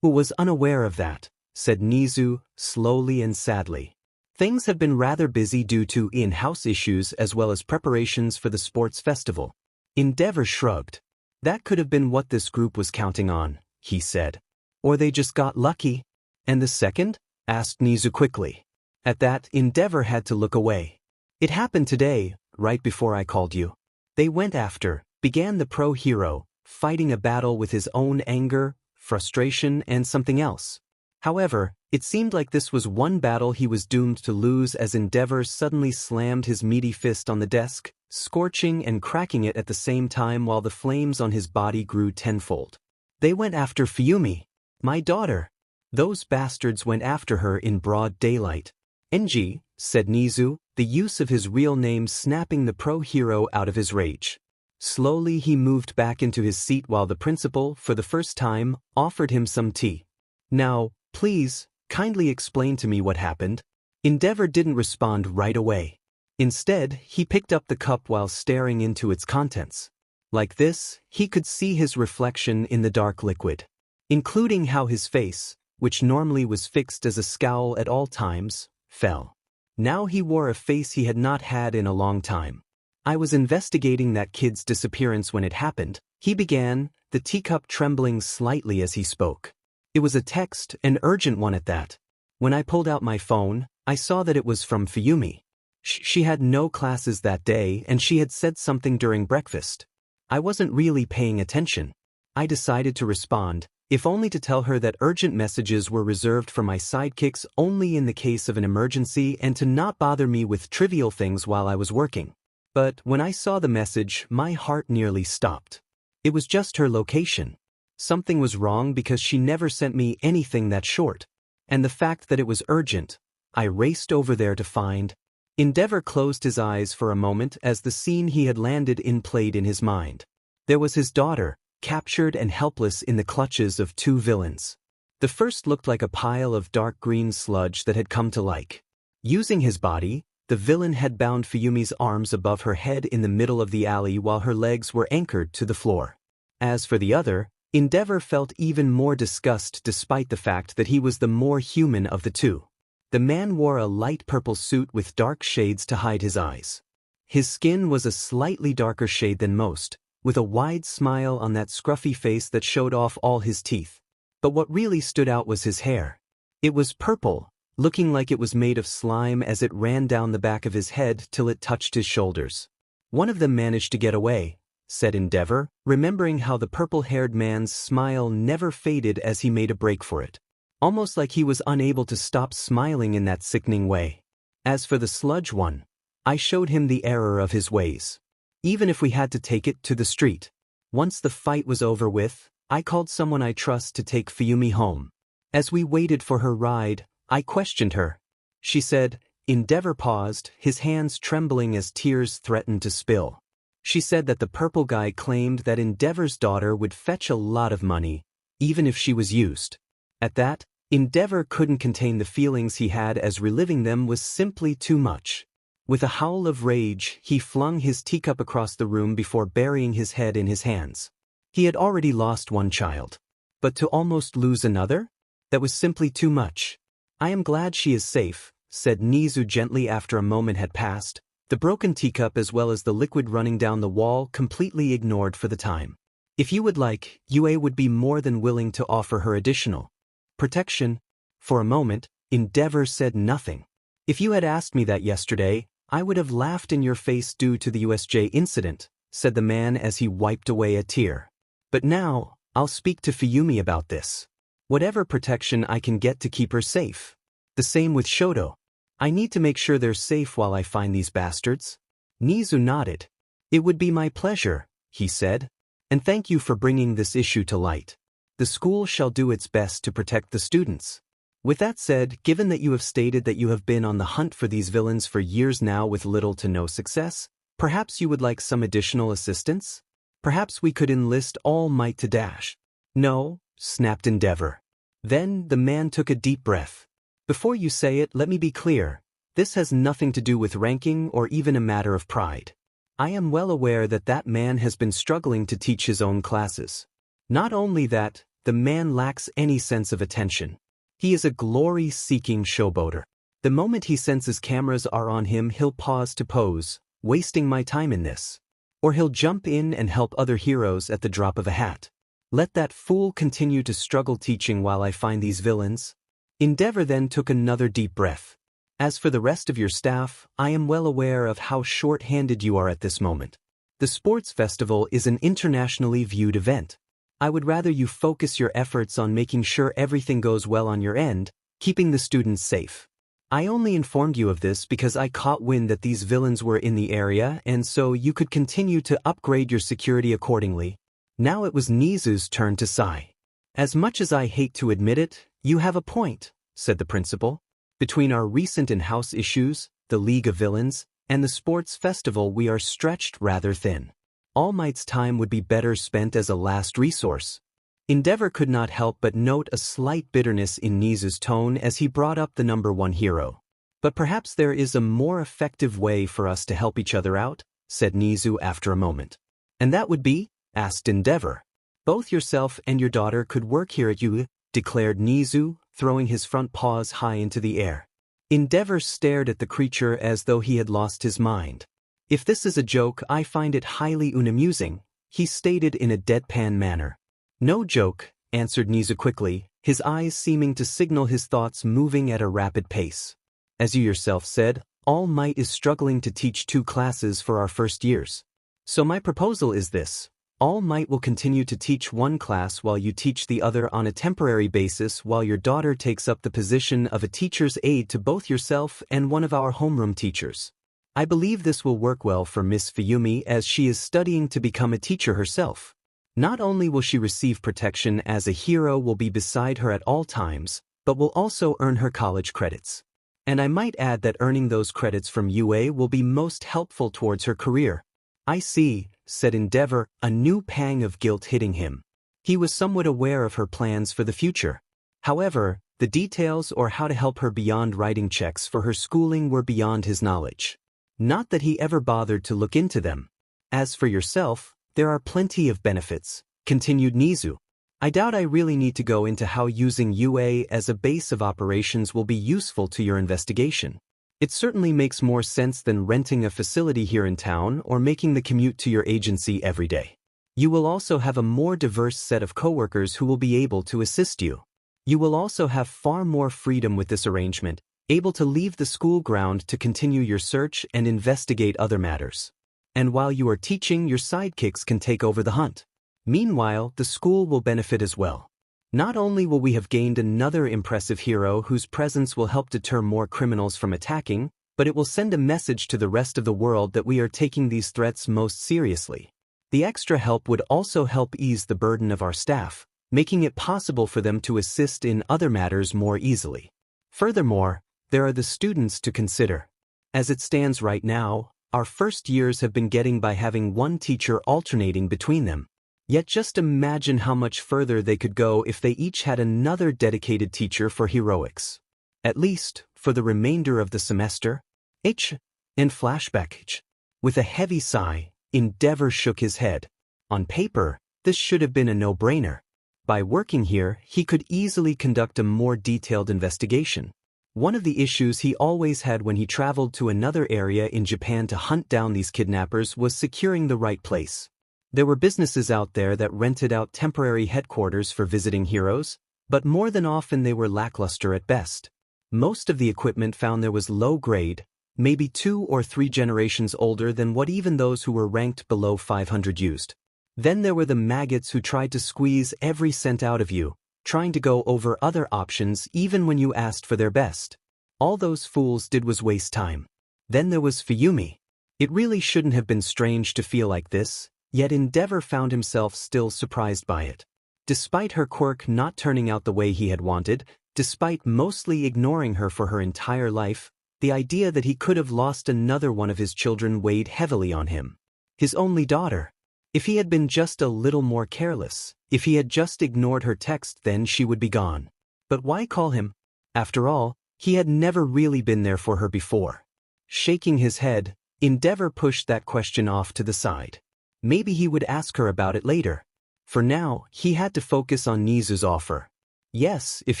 Who was unaware of that, said Nizu, slowly and sadly. Things have been rather busy due to in-house issues as well as preparations for the sports festival. Endeavor shrugged. That could have been what this group was counting on, he said. Or they just got lucky. And the second? Asked Nizu quickly. At that, Endeavor had to look away. It happened today, right before I called you. They went after, began the pro hero, fighting a battle with his own anger, frustration, and something else. However, it seemed like this was one battle he was doomed to lose as Endeavor suddenly slammed his meaty fist on the desk, scorching and cracking it at the same time while the flames on his body grew tenfold. They went after Fuyumi, my daughter. Those bastards went after her in broad daylight. NG, said Nizu, the use of his real name snapping the pro hero out of his rage. Slowly he moved back into his seat while the principal, for the first time, offered him some tea. Now, please, kindly explain to me what happened. Endeavor didn't respond right away. Instead, he picked up the cup while staring into its contents. Like this, he could see his reflection in the dark liquid, including how his face, which normally was fixed as a scowl at all times, fell. Now he wore a face he had not had in a long time. I was investigating that kid's disappearance when it happened, he began, the teacup trembling slightly as he spoke. It was a text, an urgent one at that. When I pulled out my phone, I saw that it was from Fuyumi. She had no classes that day and she had said something during breakfast. I wasn't really paying attention. I decided to respond, if only to tell her that urgent messages were reserved for my sidekicks only in the case of an emergency and to not bother me with trivial things while I was working. But when I saw the message, my heart nearly stopped. It was just her location. Something was wrong because she never sent me anything that short. And the fact that it was urgent, I raced over there to find. Endeavor closed his eyes for a moment as the scene he had landed in played in his mind. There was his daughter, captured and helpless in the clutches of two villains. The first looked like a pile of dark green sludge that had come to life. Using his body, the villain had bound Fuyumi's arms above her head in the middle of the alley while her legs were anchored to the floor. As for the other, Endeavor felt even more disgust despite the fact that he was the more human of the two. The man wore a light purple suit with dark shades to hide his eyes. His skin was a slightly darker shade than most, with a wide smile on that scruffy face that showed off all his teeth. But what really stood out was his hair. It was purple, looking like it was made of slime as it ran down the back of his head till it touched his shoulders. One of them managed to get away, said Endeavor, remembering how the purple-haired man's smile never faded as he made a break for it. Almost like he was unable to stop smiling in that sickening way. As for the sludge one, I showed him the error of his ways. Even if we had to take it to the street. Once the fight was over with, I called someone I trust to take Fuyumi home. As we waited for her ride, I questioned her. She said, Endeavor paused, his hands trembling as tears threatened to spill. She said that the purple guy claimed that Endeavor's daughter would fetch a lot of money, even if she was used. At that, Endeavor couldn't contain the feelings he had as reliving them was simply too much. With a howl of rage, he flung his teacup across the room before burying his head in his hands. He had already lost one child. But to almost lose another? That was simply too much. I am glad she is safe, said Nizu gently after a moment had passed, the broken teacup as well as the liquid running down the wall completely ignored for the time. If you would like, UA would be more than willing to offer her additional protection. For a moment, Endeavor said nothing. If you had asked me that yesterday, I would have laughed in your face due to the USJ incident, said the man as he wiped away a tear. But now, I'll speak to Fuyumi about this. Whatever protection I can get to keep her safe. The same with Shoto. I need to make sure they're safe while I find these bastards. Nizu nodded. It would be my pleasure, he said. And thank you for bringing this issue to light. The school shall do its best to protect the students. With that said, given that you have stated that you have been on the hunt for these villains for years now with little to no success, perhaps you would like some additional assistance? Perhaps we could enlist All Might to dash. No, snapped Endeavor. Then the man took a deep breath. Before you say it, let me be clear. This has nothing to do with ranking or even a matter of pride. I am well aware that that man has been struggling to teach his own classes. Not only that, the man lacks any sense of attention. He is a glory-seeking showboater. The moment he senses cameras are on him, he'll pause to pose, wasting my time in this. Or he'll jump in and help other heroes at the drop of a hat. Let that fool continue to struggle teaching while I find these villains. Endeavor then took another deep breath. As for the rest of your staff, I am well aware of how short-handed you are at this moment. The sports festival is an internationally viewed event. I would rather you focus your efforts on making sure everything goes well on your end, keeping the students safe. I only informed you of this because I caught wind that these villains were in the area, and so you could continue to upgrade your security accordingly. Now it was Nizu's turn to sigh. As much as I hate to admit it, you have a point, said the principal. Between our recent in-house issues, the League of Villains, and the sports festival, we are stretched rather thin. All Might's time would be better spent as a last resource. Endeavor could not help but note a slight bitterness in Nizu's tone as he brought up the number one hero. But perhaps there is a more effective way for us to help each other out, said Nizu after a moment. And that would be? Asked Endeavor. Both yourself and your daughter could work here at you, declared Nizu, throwing his front paws high into the air. Endeavor stared at the creature as though he had lost his mind. If this is a joke, I find it highly unamusing, he stated in a deadpan manner. No joke, answered Nizu quickly, his eyes seeming to signal his thoughts moving at a rapid pace. As you yourself said, All Might is struggling to teach 2 classes for our first years. So my proposal is this. All Might will continue to teach 1 class while you teach the other on a temporary basis, while your daughter takes up the position of a teacher's aide to both yourself and one of our homeroom teachers. I believe this will work well for Miss Fuyumi as she is studying to become a teacher herself. Not only will she receive protection as a hero will be beside her at all times, but will also earn her college credits. And I might add that earning those credits from UA will be most helpful towards her career. I see, said Endeavor, a new pang of guilt hitting him. He was somewhat aware of her plans for the future. However, the details or how to help her beyond writing checks for her schooling were beyond his knowledge. Not that he ever bothered to look into them. As for yourself, there are plenty of benefits, continued Nizu. I doubt I really need to go into how using UA as a base of operations will be useful to your investigation. It certainly makes more sense than renting a facility here in town or making the commute to your agency every day. You will also have a more diverse set of coworkers who will be able to assist you. You will also have far more freedom with this arrangement, able to leave the school ground to continue your search and investigate other matters. And while you are teaching, your sidekicks can take over the hunt. Meanwhile, the school will benefit as well. Not only will we have gained another impressive hero whose presence will help deter more criminals from attacking, but it will send a message to the rest of the world that we are taking these threats most seriously. The extra help would also help ease the burden of our staff, making it possible for them to assist in other matters more easily. Furthermore, there are the students to consider. As it stands right now, our first years have been getting by having one teacher alternating between them. Yet just imagine how much further they could go if they each had another dedicated teacher for heroics. At least, for the remainder of the semester. In flashback. With a heavy sigh, Endeavor shook his head. On paper, this should have been a no-brainer. By working here, he could easily conduct a more detailed investigation. One of the issues he always had when he traveled to another area in Japan to hunt down these kidnappers was securing the right place. There were businesses out there that rented out temporary headquarters for visiting heroes, but more than often they were lackluster at best. Most of the equipment found there was low grade, maybe 2 or 3 generations older than what even those who were ranked below 500 used. Then there were the maggots who tried to squeeze every cent out of you, trying to go over other options even when you asked for their best. All those fools did was waste time. Then there was Fuyumi. It really shouldn't have been strange to feel like this. Yet Endeavor found himself still surprised by it. Despite her quirk not turning out the way he had wanted, despite mostly ignoring her for her entire life, the idea that he could have lost another one of his children weighed heavily on him. His only daughter. If he had been just a little more careless, if he had just ignored her text, then she would be gone. But why call him? After all, he had never really been there for her before. Shaking his head, Endeavor pushed that question off to the side. Maybe he would ask her about it later. For now, he had to focus on Nizu's offer. Yes, if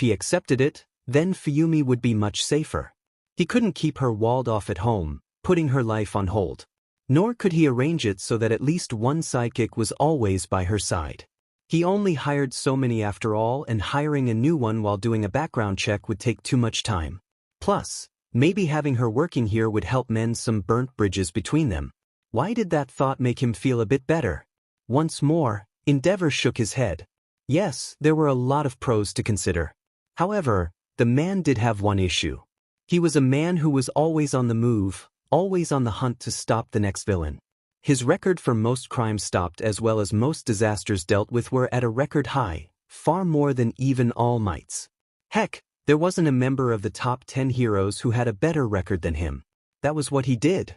he accepted it, then Fuyumi would be much safer. He couldn't keep her walled off at home, putting her life on hold. Nor could he arrange it so that at least one sidekick was always by her side. He only hired so many after all, and hiring a new one while doing a background check would take too much time. Plus, maybe having her working here would help mend some burnt bridges between them. Why did that thought make him feel a bit better? Once more, Endeavor shook his head. Yes, there were a lot of pros to consider. However, the man did have one issue. He was a man who was always on the move, always on the hunt to stop the next villain. His record for most crimes stopped as well as most disasters dealt with were at a record high, far more than even All Might's. Heck, there wasn't a member of the top 10 heroes who had a better record than him. That was what he did.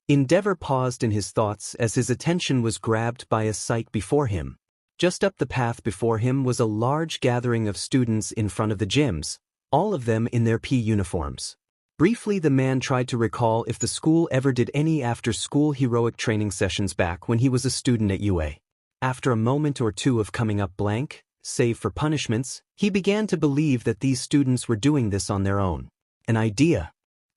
Endeavor paused in his thoughts as his attention was grabbed by a sight before him. Just up the path before him was a large gathering of students in front of the gyms, all of them in their P uniforms. Briefly, the man tried to recall if the school ever did any after-school heroic training sessions back when he was a student at UA. After a moment or two of coming up blank, save for punishments, he began to believe that these students were doing this on their own. An idea.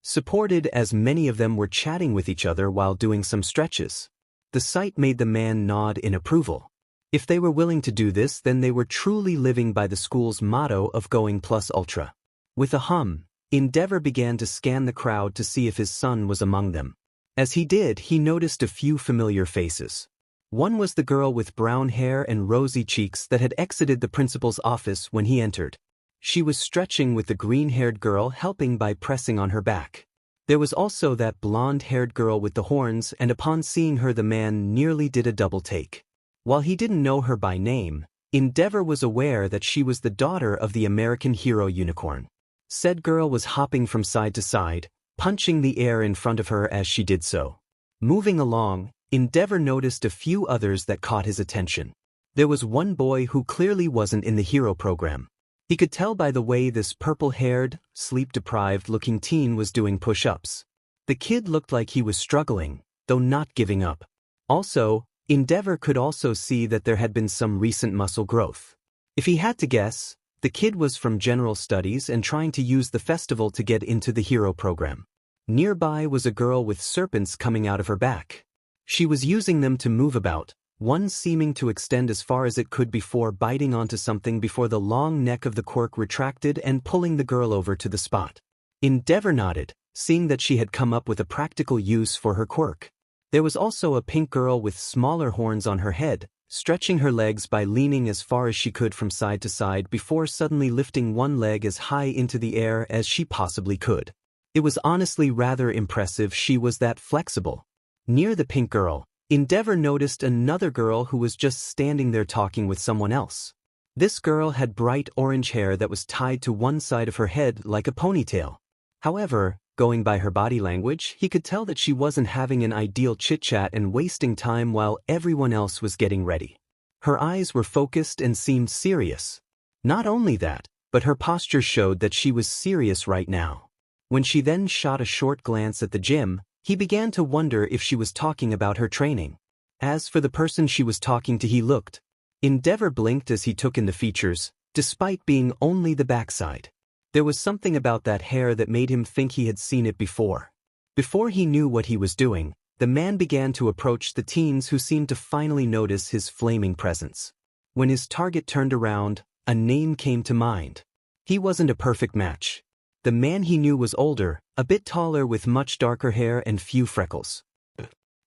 Supported as many of them were chatting with each other while doing some stretches. The sight made the man nod in approval. If they were willing to do this, then they were truly living by the school's motto of going plus ultra. With a hum, Endeavor began to scan the crowd to see if his son was among them. As he did, he noticed a few familiar faces. One was the girl with brown hair and rosy cheeks that had exited the principal's office when he entered. She was stretching with the green-haired girl helping by pressing on her back. There was also that blonde-haired girl with the horns, and upon seeing her the man nearly did a double take. While he didn't know her by name, Endeavor was aware that she was the daughter of the American hero unicorn. Said girl was hopping from side to side, punching the air in front of her as she did so. Moving along, Endeavor noticed a few others that caught his attention. There was one boy who clearly wasn't in the hero program. He could tell by the way this purple-haired, sleep-deprived-looking teen was doing push-ups. The kid looked like he was struggling, though not giving up. Also, Endeavor could also see that there had been some recent muscle growth. If he had to guess, the kid was from general studies and trying to use the festival to get into the hero program. Nearby was a girl with serpents coming out of her back. She was using them to move about, one seeming to extend as far as it could before biting onto something before the long neck of the quirk retracted and pulling the girl over to the spot. Endeavor nodded, seeing that she had come up with a practical use for her quirk. There was also a pink girl with smaller horns on her head, stretching her legs by leaning as far as she could from side to side before suddenly lifting one leg as high into the air as she possibly could. It was honestly rather impressive she was that flexible. Near the pink girl, Endeavor noticed another girl who was just standing there talking with someone else. This girl had bright orange hair that was tied to one side of her head like a ponytail. However, going by her body language, he could tell that she wasn't having an ideal chit-chat and wasting time while everyone else was getting ready. Her eyes were focused and seemed serious. Not only that, but her posture showed that she was serious right now. When she then shot a short glance at the gym, he began to wonder if she was talking about her training. As for the person she was talking to, he looked. Endeavor blinked as he took in the features, despite being only the backside. There was something about that hair that made him think he had seen it before. Before he knew what he was doing, the man began to approach the teens who seemed to finally notice his flaming presence. When his target turned around, a name came to mind. He wasn't a perfect match. The man he knew was older, a bit taller with much darker hair and few freckles.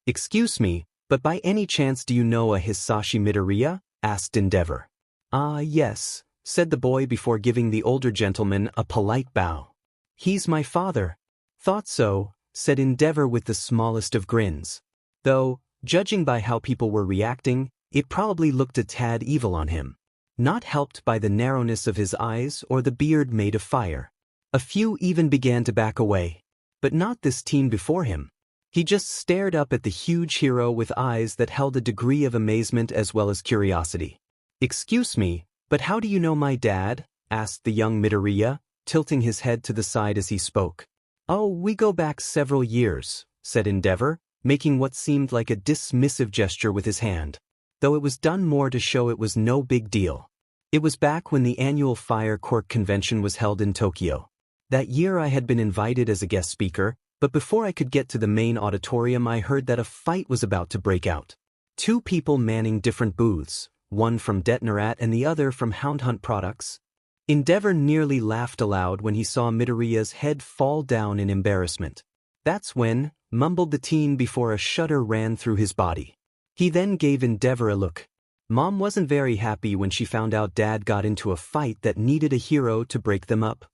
"Excuse me, but by any chance do you know a Hisashi Midoriya?" asked Endeavor. "Ah, yes," said the boy before giving the older gentleman a polite bow. "He's my father." "Thought so," said Endeavor with the smallest of grins. Though, judging by how people were reacting, it probably looked a tad evil on him. Not helped by the narrowness of his eyes or the beard made of fire. A few even began to back away. But not this teen before him. He just stared up at the huge hero with eyes that held a degree of amazement as well as curiosity. "Excuse me, but how do you know my dad?" asked the young Midoriya, tilting his head to the side as he spoke. "Oh, we go back several years," said Endeavor, making what seemed like a dismissive gesture with his hand, though it was done more to show it was no big deal. It was back when the annual Fire Quirk convention was held in Tokyo. That year I had been invited as a guest speaker, but before I could get to the main auditorium I heard that a fight was about to break out. Two people manning different booths, one from Detnerat and the other from Hound Hunt Products. Endeavor nearly laughed aloud when he saw Midoriya's head fall down in embarrassment. "That's when," mumbled the teen before a shudder ran through his body. He then gave Endeavor a look. Mom wasn't very happy when she found out Dad got into a fight that needed a hero to break them up.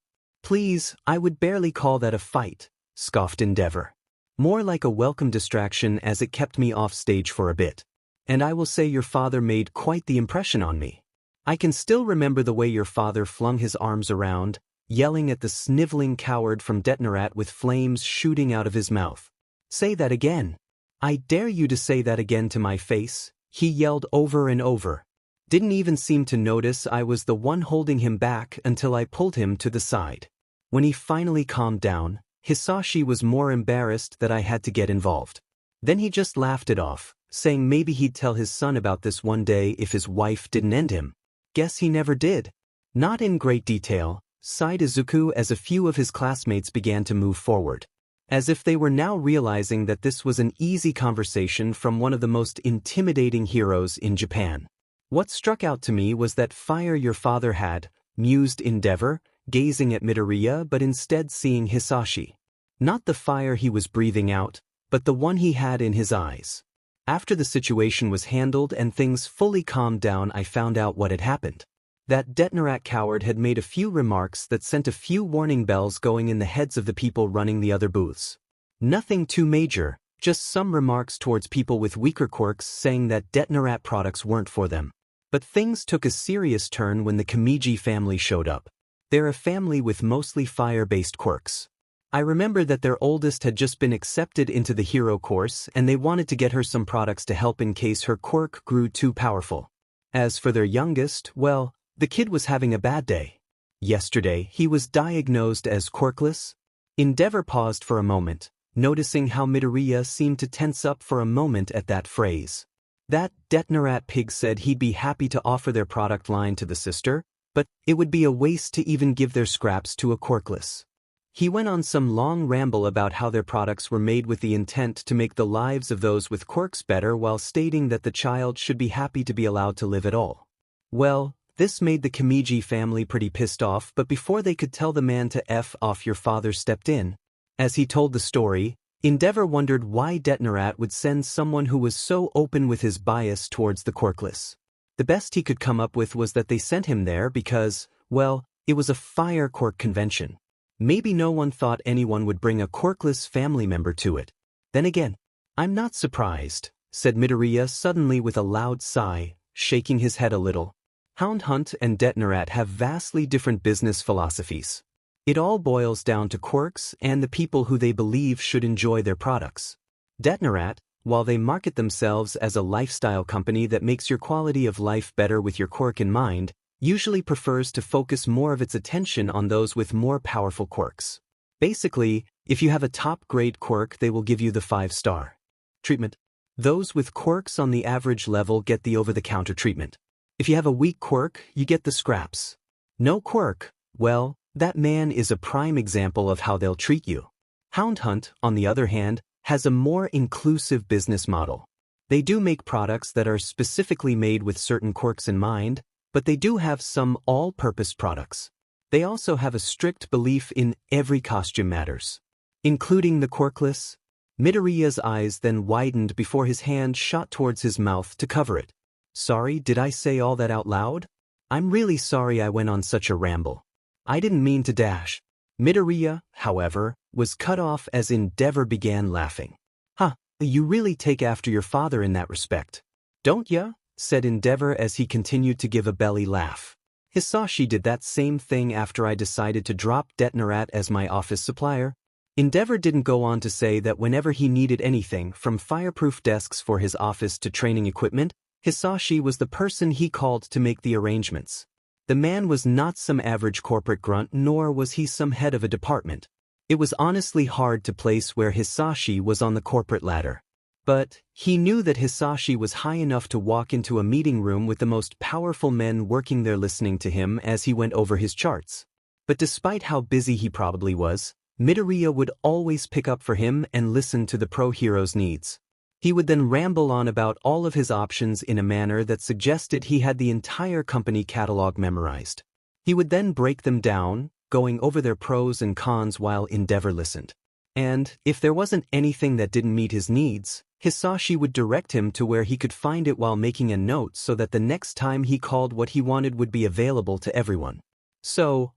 "Please, I would barely call that a fight," scoffed Endeavor. "More like a welcome distraction as it kept me off stage for a bit. And I will say your father made quite the impression on me. I can still remember the way your father flung his arms around, yelling at the sniveling coward from Detnerat with flames shooting out of his mouth. 'Say that again. I dare you to say that again to my face,' he yelled over and over. Didn't even seem to notice I was the one holding him back until I pulled him to the side. When he finally calmed down, Hisashi was more embarrassed that I had to get involved. Then he just laughed it off, saying maybe he'd tell his son about this one day if his wife didn't end him. Guess he never did." "Not in great detail," sighed Izuku as a few of his classmates began to move forward, as if they were now realizing that this was an easy conversation from one of the most intimidating heroes in Japan. "What struck out to me was that fire your father had," mused Endeavor, gazing at Midoriya but instead seeing Hisashi. Not the fire he was breathing out, but the one he had in his eyes. After the situation was handled and things fully calmed down, I found out what had happened. That Detnerat coward had made a few remarks that sent a few warning bells going in the heads of the people running the other booths. Nothing too major, just some remarks towards people with weaker quirks saying that Detnerat products weren't for them. But things took a serious turn when the Kamiji family showed up. They're a family with mostly fire-based quirks. I remember that their oldest had just been accepted into the hero course and they wanted to get her some products to help in case her quirk grew too powerful. As for their youngest, well, the kid was having a bad day. Yesterday, he was diagnosed as quirkless. Endeavor paused for a moment, noticing how Midoriya seemed to tense up for a moment at that phrase. That Detnerat pig said he'd be happy to offer their product line to the sister, but it would be a waste to even give their scraps to a quirkless. He went on some long ramble about how their products were made with the intent to make the lives of those with quirks better while stating that the child should be happy to be allowed to live at all. Well, this made the Kamiji family pretty pissed off, but before they could tell the man to F off, your father stepped in. As he told the story, Endeavor wondered why Detnerat would send someone who was so open with his bias towards the quirkless. The best he could come up with was that they sent him there because, well, it was a fire quirk convention. Maybe no one thought anyone would bring a quirkless family member to it. Then again, "I'm not surprised," said Midoriya suddenly with a loud sigh, shaking his head a little. Hound Hunt and Detnerat have vastly different business philosophies. It all boils down to quirks and the people who they believe should enjoy their products. Detnerat, while they market themselves as a lifestyle company that makes your quality of life better with your quirk in mind, usually prefers to focus more of its attention on those with more powerful quirks. Basically, if you have a top-grade quirk, they will give you the 5-star treatment. Those with quirks on the average level get the over-the-counter treatment. If you have a weak quirk, you get the scraps. No quirk, well, that man is a prime example of how they'll treat you. Hound Hunt, on the other hand, has a more inclusive business model. They do make products that are specifically made with certain quirks in mind, but they do have some all-purpose products. They also have a strict belief in every costume matters, including the quirkless. Midoriya's eyes then widened before his hand shot towards his mouth to cover it. "Sorry, did I say all that out loud? I'm really sorry I went on such a ramble. I didn't mean to dash." Midoriya, however, was cut off as Endeavor began laughing. "Huh, you really take after your father in that respect, don't ya?" said Endeavor as he continued to give a belly laugh. "Hisashi did that same thing after I decided to drop Detnerat as my office supplier." Endeavor didn't go on to say that whenever he needed anything from fireproof desks for his office to training equipment, Hisashi was the person he called to make the arrangements. The man was not some average corporate grunt, nor was he some head of a department. It was honestly hard to place where Hisashi was on the corporate ladder. But he knew that Hisashi was high enough to walk into a meeting room with the most powerful men working there listening to him as he went over his charts. But despite how busy he probably was, Midoriya would always pick up for him and listen to the pro-hero's needs. He would then ramble on about all of his options in a manner that suggested he had the entire company catalog memorized. He would then break them down, going over their pros and cons while Endeavor listened. And if there wasn't anything that didn't meet his needs, Hisashi would direct him to where he could find it while making a note so that the next time he called what he wanted would be available to everyone. So,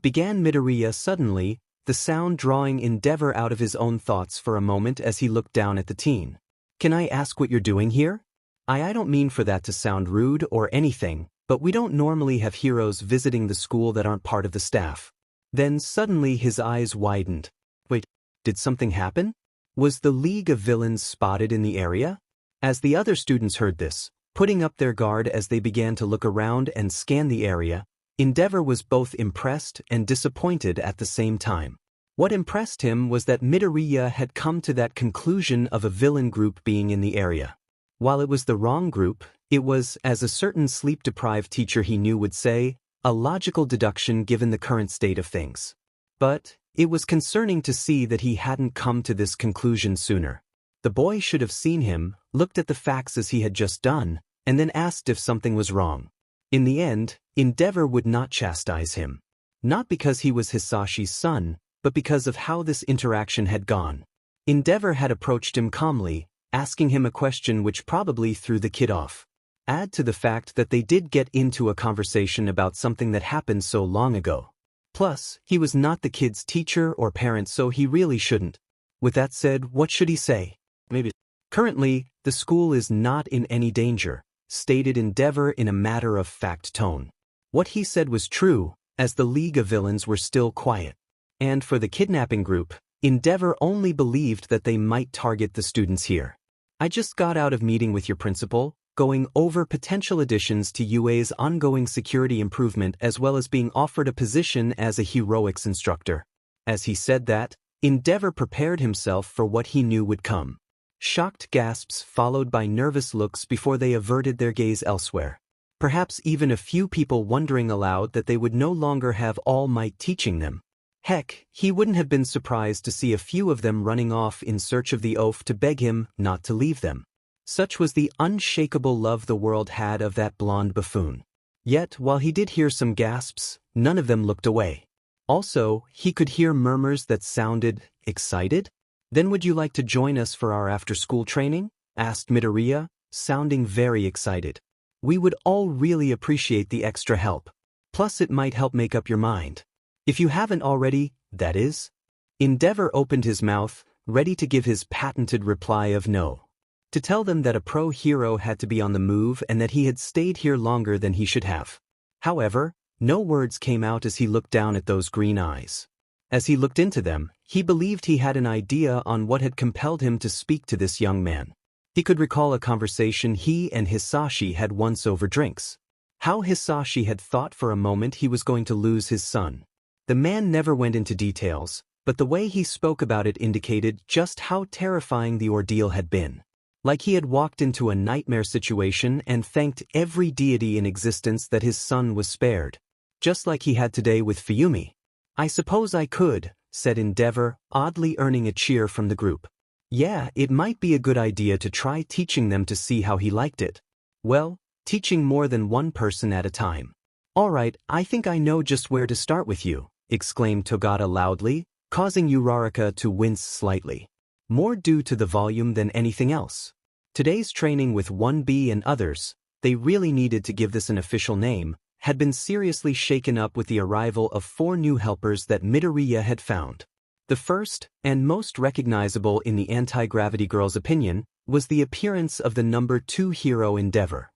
began Midoriya suddenly, the sound drawing Endeavor out of his own thoughts for a moment as he looked down at the teen. Can I ask what you're doing here? I don't mean for that to sound rude or anything, but we don't normally have heroes visiting the school that aren't part of the staff. Then suddenly his eyes widened. Wait, did something happen? Was the League of Villains spotted in the area? As the other students heard this, putting up their guard as they began to look around and scan the area, Endeavor was both impressed and disappointed at the same time. What impressed him was that Midoriya had come to that conclusion of a villain group being in the area. While it was the wrong group, it was, as a certain sleep-deprived teacher he knew would say, a logical deduction given the current state of things. But it was concerning to see that he hadn't come to this conclusion sooner. The boy should have seen him, looked at the facts as he had just done, and then asked if something was wrong. In the end, Endeavor would not chastise him. Not because he was Hisashi's son, but because of how this interaction had gone. Endeavor had approached him calmly, asking him a question which probably threw the kid off. Add to the fact that they did get into a conversation about something that happened so long ago. Plus, he was not the kid's teacher or parent, so he really shouldn't. With that said, what should he say? Maybe. Currently, the school is not in any danger, stated Endeavor in a matter-of-fact tone. What he said was true, as the League of Villains were still quiet. And for the kidnapping group, Endeavor only believed that they might target the students here. I just got out of meeting with your principal, going over potential additions to UA's ongoing security improvement as well as being offered a position as a heroics instructor. As he said that, Endeavor prepared himself for what he knew would come. Shocked gasps followed by nervous looks before they averted their gaze elsewhere. Perhaps even a few people wondering aloud that they would no longer have All Might teaching them. Heck, he wouldn't have been surprised to see a few of them running off in search of the oaf to beg him not to leave them. Such was the unshakable love the world had of that blonde buffoon. Yet, while he did hear some gasps, none of them looked away. Also, he could hear murmurs that sounded excited. Then would you like to join us for our after-school training? Asked Midoriya, sounding very excited. We would all really appreciate the extra help. Plus it might help make up your mind. If you haven't already, that is. Endeavor opened his mouth, ready to give his patented reply of no. To tell them that a pro-hero had to be on the move and that he had stayed here longer than he should have. However, no words came out as he looked down at those green eyes. As he looked into them, he believed he had an idea on what had compelled him to speak to this young man. He could recall a conversation he and Hisashi had once over drinks. How Hisashi had thought for a moment he was going to lose his son. The man never went into details, but the way he spoke about it indicated just how terrifying the ordeal had been. Like he had walked into a nightmare situation and thanked every deity in existence that his son was spared. Just like he had today with Fuyumi. I suppose I could, said Endeavor, oddly earning a cheer from the group. Yeah, it might be a good idea to try teaching them to see how he liked it. Well, teaching more than one person at a time. Alright, I think I know just where to start with you, exclaimed Togata loudly, causing Uraraka to wince slightly. More due to the volume than anything else. Today's training with 1B and others, they really needed to give this an official name, had been seriously shaken up with the arrival of 4 new helpers that Midoriya had found. The first, and most recognizable in the anti-gravity girl's opinion, was the appearance of the number 2 hero Endeavor.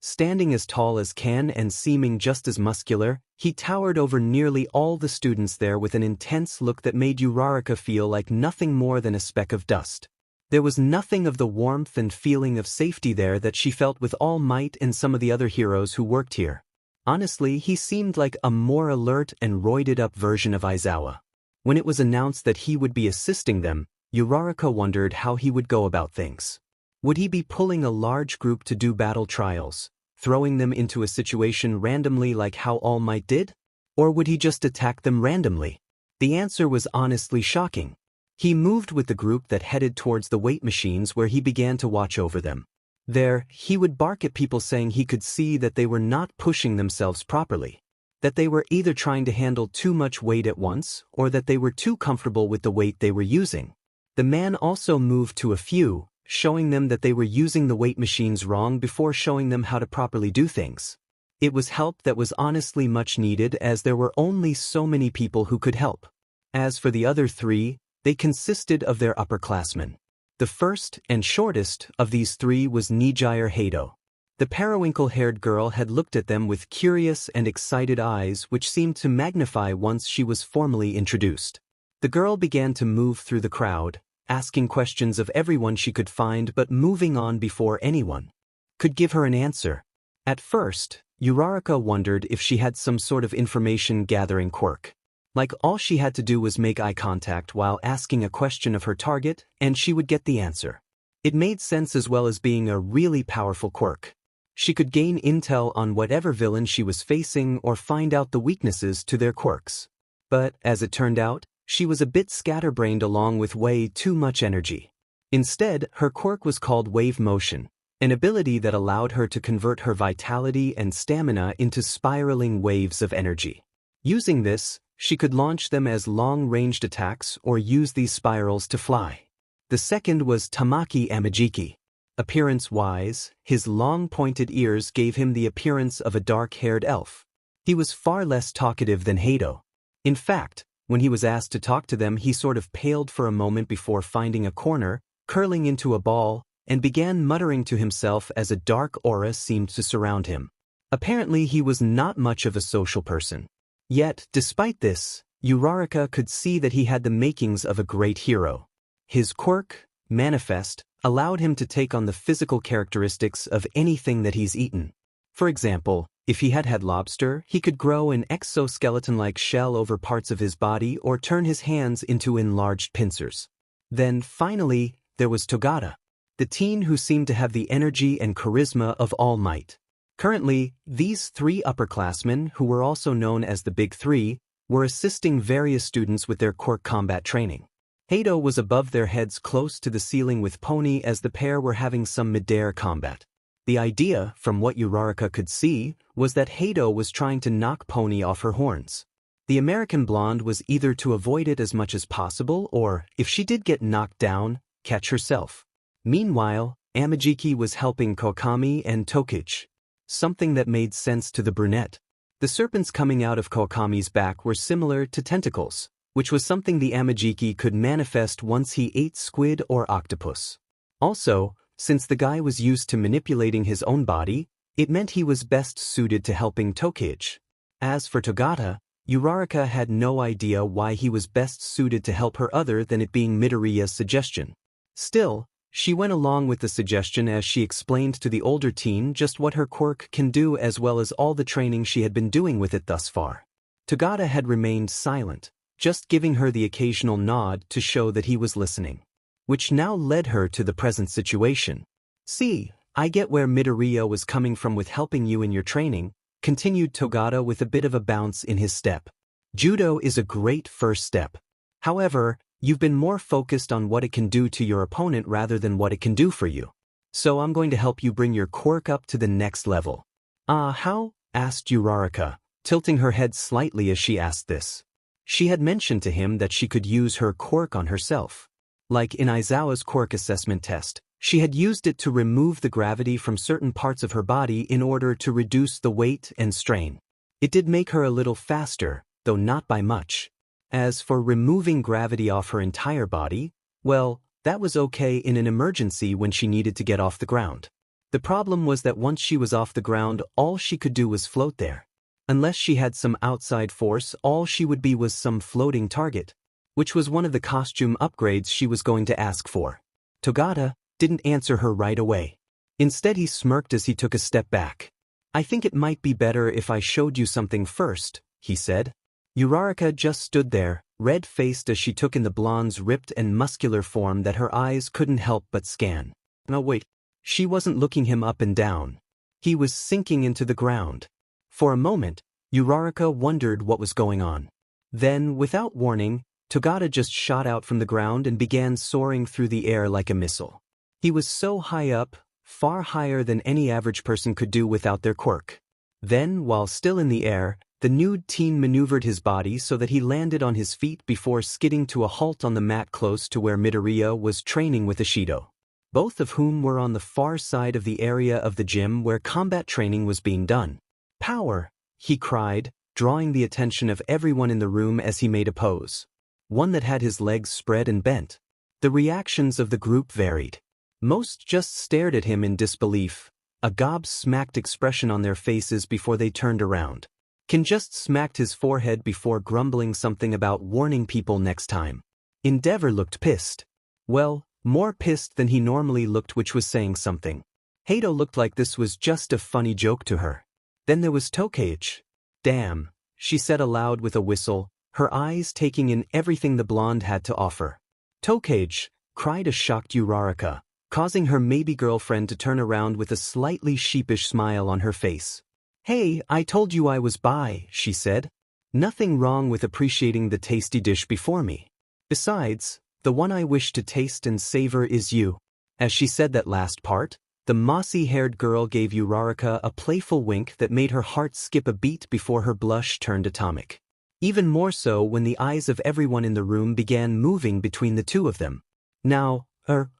Standing as tall as can and seeming just as muscular, he towered over nearly all the students there with an intense look that made Uraraka feel like nothing more than a speck of dust. There was nothing of the warmth and feeling of safety there that she felt with All Might and some of the other heroes who worked here. Honestly, he seemed like a more alert and roided-up version of Aizawa. When it was announced that he would be assisting them, Uraraka wondered how he would go about things. Would he be pulling a large group to do battle trials, throwing them into a situation randomly like how All Might did? Or would he just attack them randomly? The answer was honestly shocking. He moved with the group that headed towards the weight machines where he began to watch over them. There, he would bark at people saying he could see that they were not pushing themselves properly, that they were either trying to handle too much weight at once or that they were too comfortable with the weight they were using. The man also moved to a few, showing them that they were using the weight machines wrong before showing them how to properly do things. It was help that was honestly much needed as there were only so many people who could help. As for the other three, they consisted of their upperclassmen. The first and shortest of these three was Nijire Hado. The periwinkle-haired girl had looked at them with curious and excited eyes which seemed to magnify once she was formally introduced. The girl began to move through the crowd, asking questions of everyone she could find but moving on before anyone could give her an answer. At first, Uraraka wondered if she had some sort of information-gathering quirk. Like all she had to do was make eye contact while asking a question of her target, and she would get the answer. It made sense as well as being a really powerful quirk. She could gain intel on whatever villain she was facing or find out the weaknesses to their quirks. But, as it turned out, she was a bit scatterbrained along with way too much energy. Instead, her quirk was called Wave Motion, an ability that allowed her to convert her vitality and stamina into spiraling waves of energy. Using this, she could launch them as long-ranged attacks or use these spirals to fly. The second was Tamaki Amajiki. Appearance-wise, his long pointed ears gave him the appearance of a dark-haired elf. He was far less talkative than Hado. In fact, when he was asked to talk to them, he sort of paled for a moment before finding a corner, curling into a ball, and began muttering to himself as a dark aura seemed to surround him. Apparently he was not much of a social person. Yet, despite this, Uraraka could see that he had the makings of a great hero. His quirk, Manifest, allowed him to take on the physical characteristics of anything that he's eaten. For example, if he had had lobster, he could grow an exoskeleton-like shell over parts of his body or turn his hands into enlarged pincers. Then, finally, there was Togata, the teen who seemed to have the energy and charisma of All Might. Currently, these three upperclassmen, who were also known as the Big Three, were assisting various students with their quirk combat training. Hado was above their heads close to the ceiling with Pony as the pair were having some mid-air combat. The idea, from what Uraraka could see, was that Hado was trying to knock Pony off her horns. The American blonde was either to avoid it as much as possible or, if she did get knocked down, catch herself. Meanwhile, Amajiki was helping Kokami and Tokichi, something that made sense to the brunette. The serpents coming out of Kokami's back were similar to tentacles, which was something the Amajiki could manifest once he ate squid or octopus. Also, since the guy was used to manipulating his own body, it meant he was best suited to helping Tokichi. As for Togata, Uraraka had no idea why he was best suited to help her other than it being Midoriya's suggestion. Still, she went along with the suggestion as she explained to the older teen just what her quirk can do as well as all the training she had been doing with it thus far. Togata had remained silent, just giving her the occasional nod to show that he was listening, which now led her to the present situation. "See, I get where Midoriya was coming from with helping you in your training," continued Togata with a bit of a bounce in his step. "Judo is a great first step. However, you've been more focused on what it can do to your opponent rather than what it can do for you. So I'm going to help you bring your quirk up to the next level." How?" asked Uraraka, tilting her head slightly as she asked this. She had mentioned to him that she could use her quirk on herself. Like in Aizawa's quirk assessment test, she had used it to remove the gravity from certain parts of her body in order to reduce the weight and strain. It did make her a little faster, though not by much. As for removing gravity off her entire body, well, that was okay in an emergency when she needed to get off the ground. The problem was that once she was off the ground, all she could do was float there. Unless she had some outside force, all she would be was some floating target, which was one of the costume upgrades she was going to ask for. Togata didn't answer her right away. Instead, he smirked as he took a step back. I think it might be better if I showed you something first, he said. Uraraka just stood there, red-faced as she took in the blonde's ripped and muscular form that her eyes couldn't help but scan. No, wait. She wasn't looking him up and down. He was sinking into the ground. For a moment, Uraraka wondered what was going on. Then, without warning, Togata just shot out from the ground and began soaring through the air like a missile. He was so high up, far higher than any average person could do without their quirk. Then, while still in the air, the nude teen maneuvered his body so that he landed on his feet before skidding to a halt on the mat close to where Midoriya was training with Ishido, both of whom were on the far side of the area of the gym where combat training was being done. "Power!" he cried, drawing the attention of everyone in the room as he made a pose, one that had his legs spread and bent. The reactions of the group varied. Most just stared at him in disbelief, a gobsmacked expression on their faces before they turned around. Ken just smacked his forehead before grumbling something about warning people next time. Endeavor looked pissed. Well, more pissed than he normally looked, which was saying something. Hato looked like this was just a funny joke to her. Then there was Tokage. Damn, she said aloud with a whistle, her eyes taking in everything the blonde had to offer. Tokage, cried a shocked Uraraka, causing her maybe girlfriend to turn around with a slightly sheepish smile on her face. "Hey, I told you I was bi," she said. "Nothing wrong with appreciating the tasty dish before me. Besides, the one I wish to taste and savor is you." As she said that last part, the mossy-haired girl gave Uraraka a playful wink that made her heart skip a beat before her blush turned atomic. Even more so when the eyes of everyone in the room began moving between the two of them. "Now,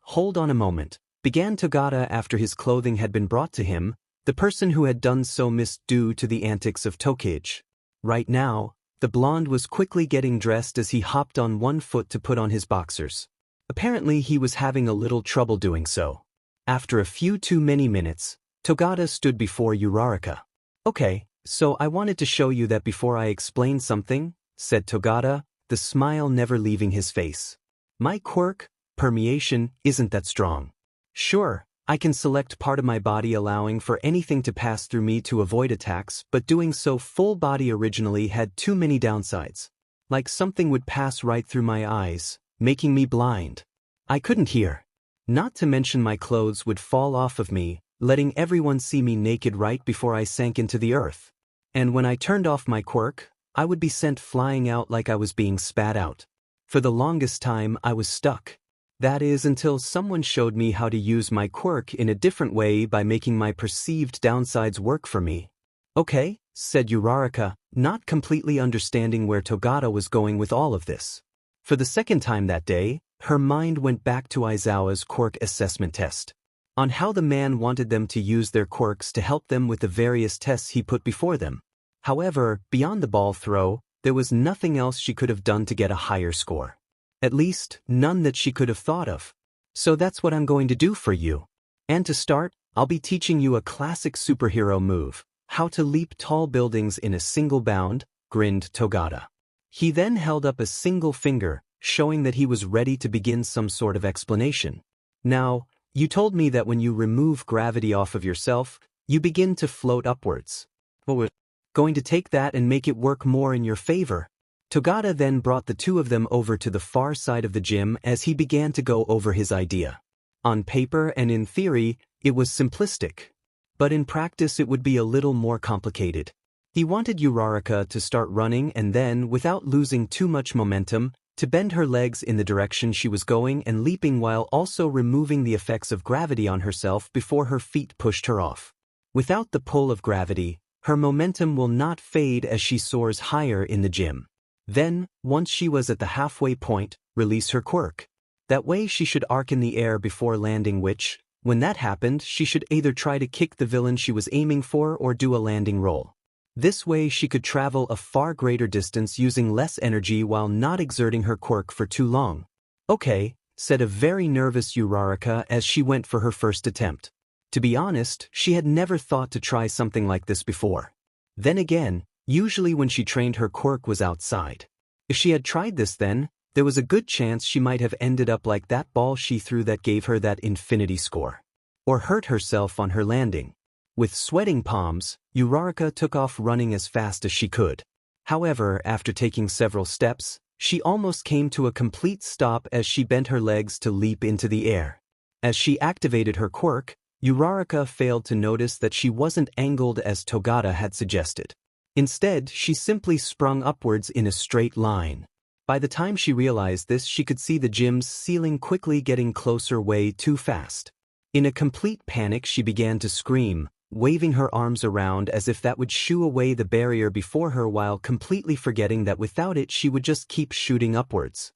hold on a moment," began Togata after his clothing had been brought to him, the person who had done so missed due to the antics of Tokage. Right now, the blonde was quickly getting dressed as he hopped on one foot to put on his boxers. Apparently he was having a little trouble doing so. After a few too many minutes, Togata stood before Uraraka. "Okay, so I wanted to show you that before I explain something," said Togata, the smile never leaving his face. "My quirk, permeation, isn't that strong. Sure, I can select part of my body allowing for anything to pass through me to avoid attacks, but doing so full body originally had too many downsides. Like something would pass right through my eyes, making me blind. I couldn't hear. Not to mention my clothes would fall off of me, letting everyone see me naked right before I sank into the earth. And when I turned off my quirk, I would be sent flying out like I was being spat out. For the longest time I was stuck. That is until someone showed me how to use my quirk in a different way by making my perceived downsides work for me." "Okay," said Uraraka, not completely understanding where Togata was going with all of this. For the second time that day, her mind went back to Aizawa's quirk assessment test, on how the man wanted them to use their quirks to help them with the various tests he put before them. However, beyond the ball throw, there was nothing else she could have done to get a higher score. At least, none that she could have thought of. "So that's what I'm going to do for you. And to start, I'll be teaching you a classic superhero move, how to leap tall buildings in a single bound," grinned Togata. He then held up a single finger, showing that he was ready to begin some sort of explanation. "Now, you told me that when you remove gravity off of yourself, you begin to float upwards. Well, we're going to take that and make it work more in your favor." Togata then brought the two of them over to the far side of the gym as he began to go over his idea. On paper and in theory, it was simplistic. But in practice it would be a little more complicated. He wanted Uraraka to start running and then, without losing too much momentum, to bend her legs in the direction she was going and leaping while also removing the effects of gravity on herself before her feet pushed her off. Without the pull of gravity, her momentum will not fade as she soars higher in the gym. Then, once she was at the halfway point, release her quirk. That way she should arc in the air before landing, which, when that happened, she should either try to kick the villain she was aiming for or do a landing roll. This way she could travel a far greater distance using less energy while not exerting her quirk for too long. "Okay," said a very nervous Uraraka as she went for her first attempt. To be honest, she had never thought to try something like this before. Then again, usually when she trained her quirk was outside. If she had tried this then, there was a good chance she might have ended up like that ball she threw that gave her that infinity score. Or hurt herself on her landing. With sweating palms, Uraraka took off running as fast as she could. However, after taking several steps, she almost came to a complete stop as she bent her legs to leap into the air. As she activated her quirk, Uraraka failed to notice that she wasn't angled as Togata had suggested. Instead, she simply sprung upwards in a straight line. By the time she realized this, she could see the gym's ceiling quickly getting closer way too fast. In a complete panic, she began to scream, waving her arms around as if that would shoo away the barrier before her while completely forgetting that without it she would just keep shooting upwards.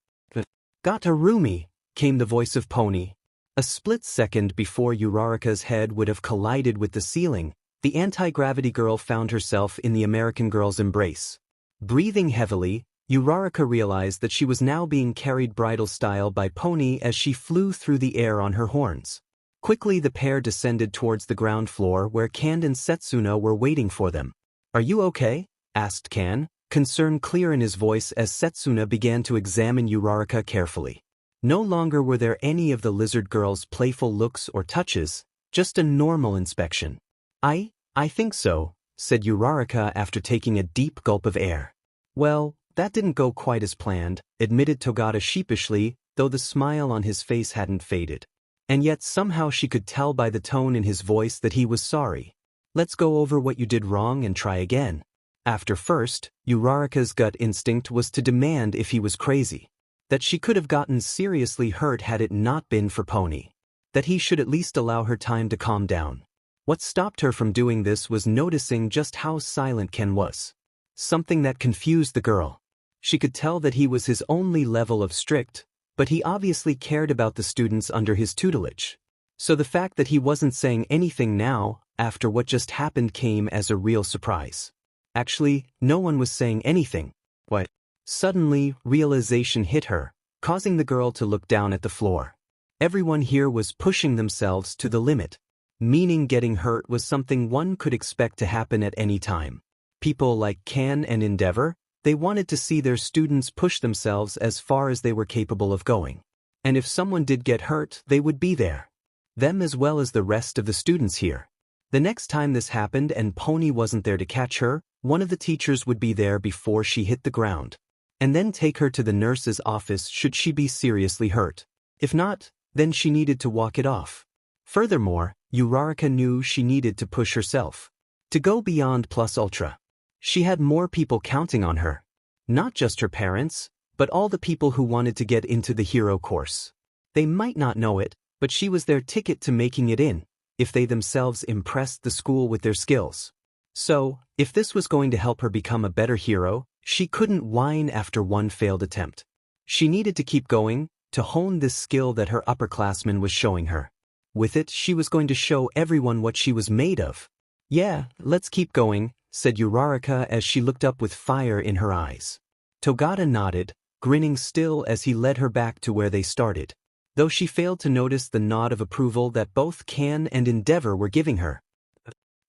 "Gatarumi," came the voice of Pony. A split second before Uraraka's head would have collided with the ceiling, the anti-gravity girl found herself in the American girl's embrace. Breathing heavily, Uraraka realized that she was now being carried bridal style by Pony as she flew through the air on her horns. Quickly the pair descended towards the ground floor where Kan and Setsuna were waiting for them. "Are you okay?" asked Kan, concern clear in his voice as Setsuna began to examine Uraraka carefully. No longer were there any of the lizard girl's playful looks or touches, just a normal inspection. I think so," said Uraraka after taking a deep gulp of air. "Well, that didn't go quite as planned," admitted Togata sheepishly, though the smile on his face hadn't faded. And yet somehow she could tell by the tone in his voice that he was sorry. "Let's go over what you did wrong and try again." After first, Uraraka's gut instinct was to demand if he was crazy. That she could have gotten seriously hurt had it not been for Pony. That he should at least allow her time to calm down. What stopped her from doing this was noticing just how silent Ken was. Something that confused the girl. She could tell that he was his only level of strict, but he obviously cared about the students under his tutelage. So the fact that he wasn't saying anything now, after what just happened, came as a real surprise. Actually, no one was saying anything. What? Suddenly, realization hit her, causing the girl to look down at the floor. Everyone here was pushing themselves to the limit, meaning getting hurt was something one could expect to happen at any time. People like Kan and Endeavor, they wanted to see their students push themselves as far as they were capable of going. And if someone did get hurt, they would be there. Them as well as the rest of the students here. The next time this happened and Pony wasn't there to catch her, one of the teachers would be there before she hit the ground. And then take her to the nurse's office should she be seriously hurt. If not, then she needed to walk it off. Furthermore, Uraraka knew she needed to push herself. To go beyond plus ultra. She had more people counting on her. Not just her parents, but all the people who wanted to get into the hero course. They might not know it, but she was their ticket to making it in, if they themselves impressed the school with their skills. So, if this was going to help her become a better hero, she couldn't whine after one failed attempt. She needed to keep going, to hone this skill that her upperclassman was showing her. With it, she was going to show everyone what she was made of. "Yeah, let's keep going," said Uraraka as she looked up with fire in her eyes. Togata nodded, grinning still as he led her back to where they started, though she failed to notice the nod of approval that both Kan and Endeavor were giving her.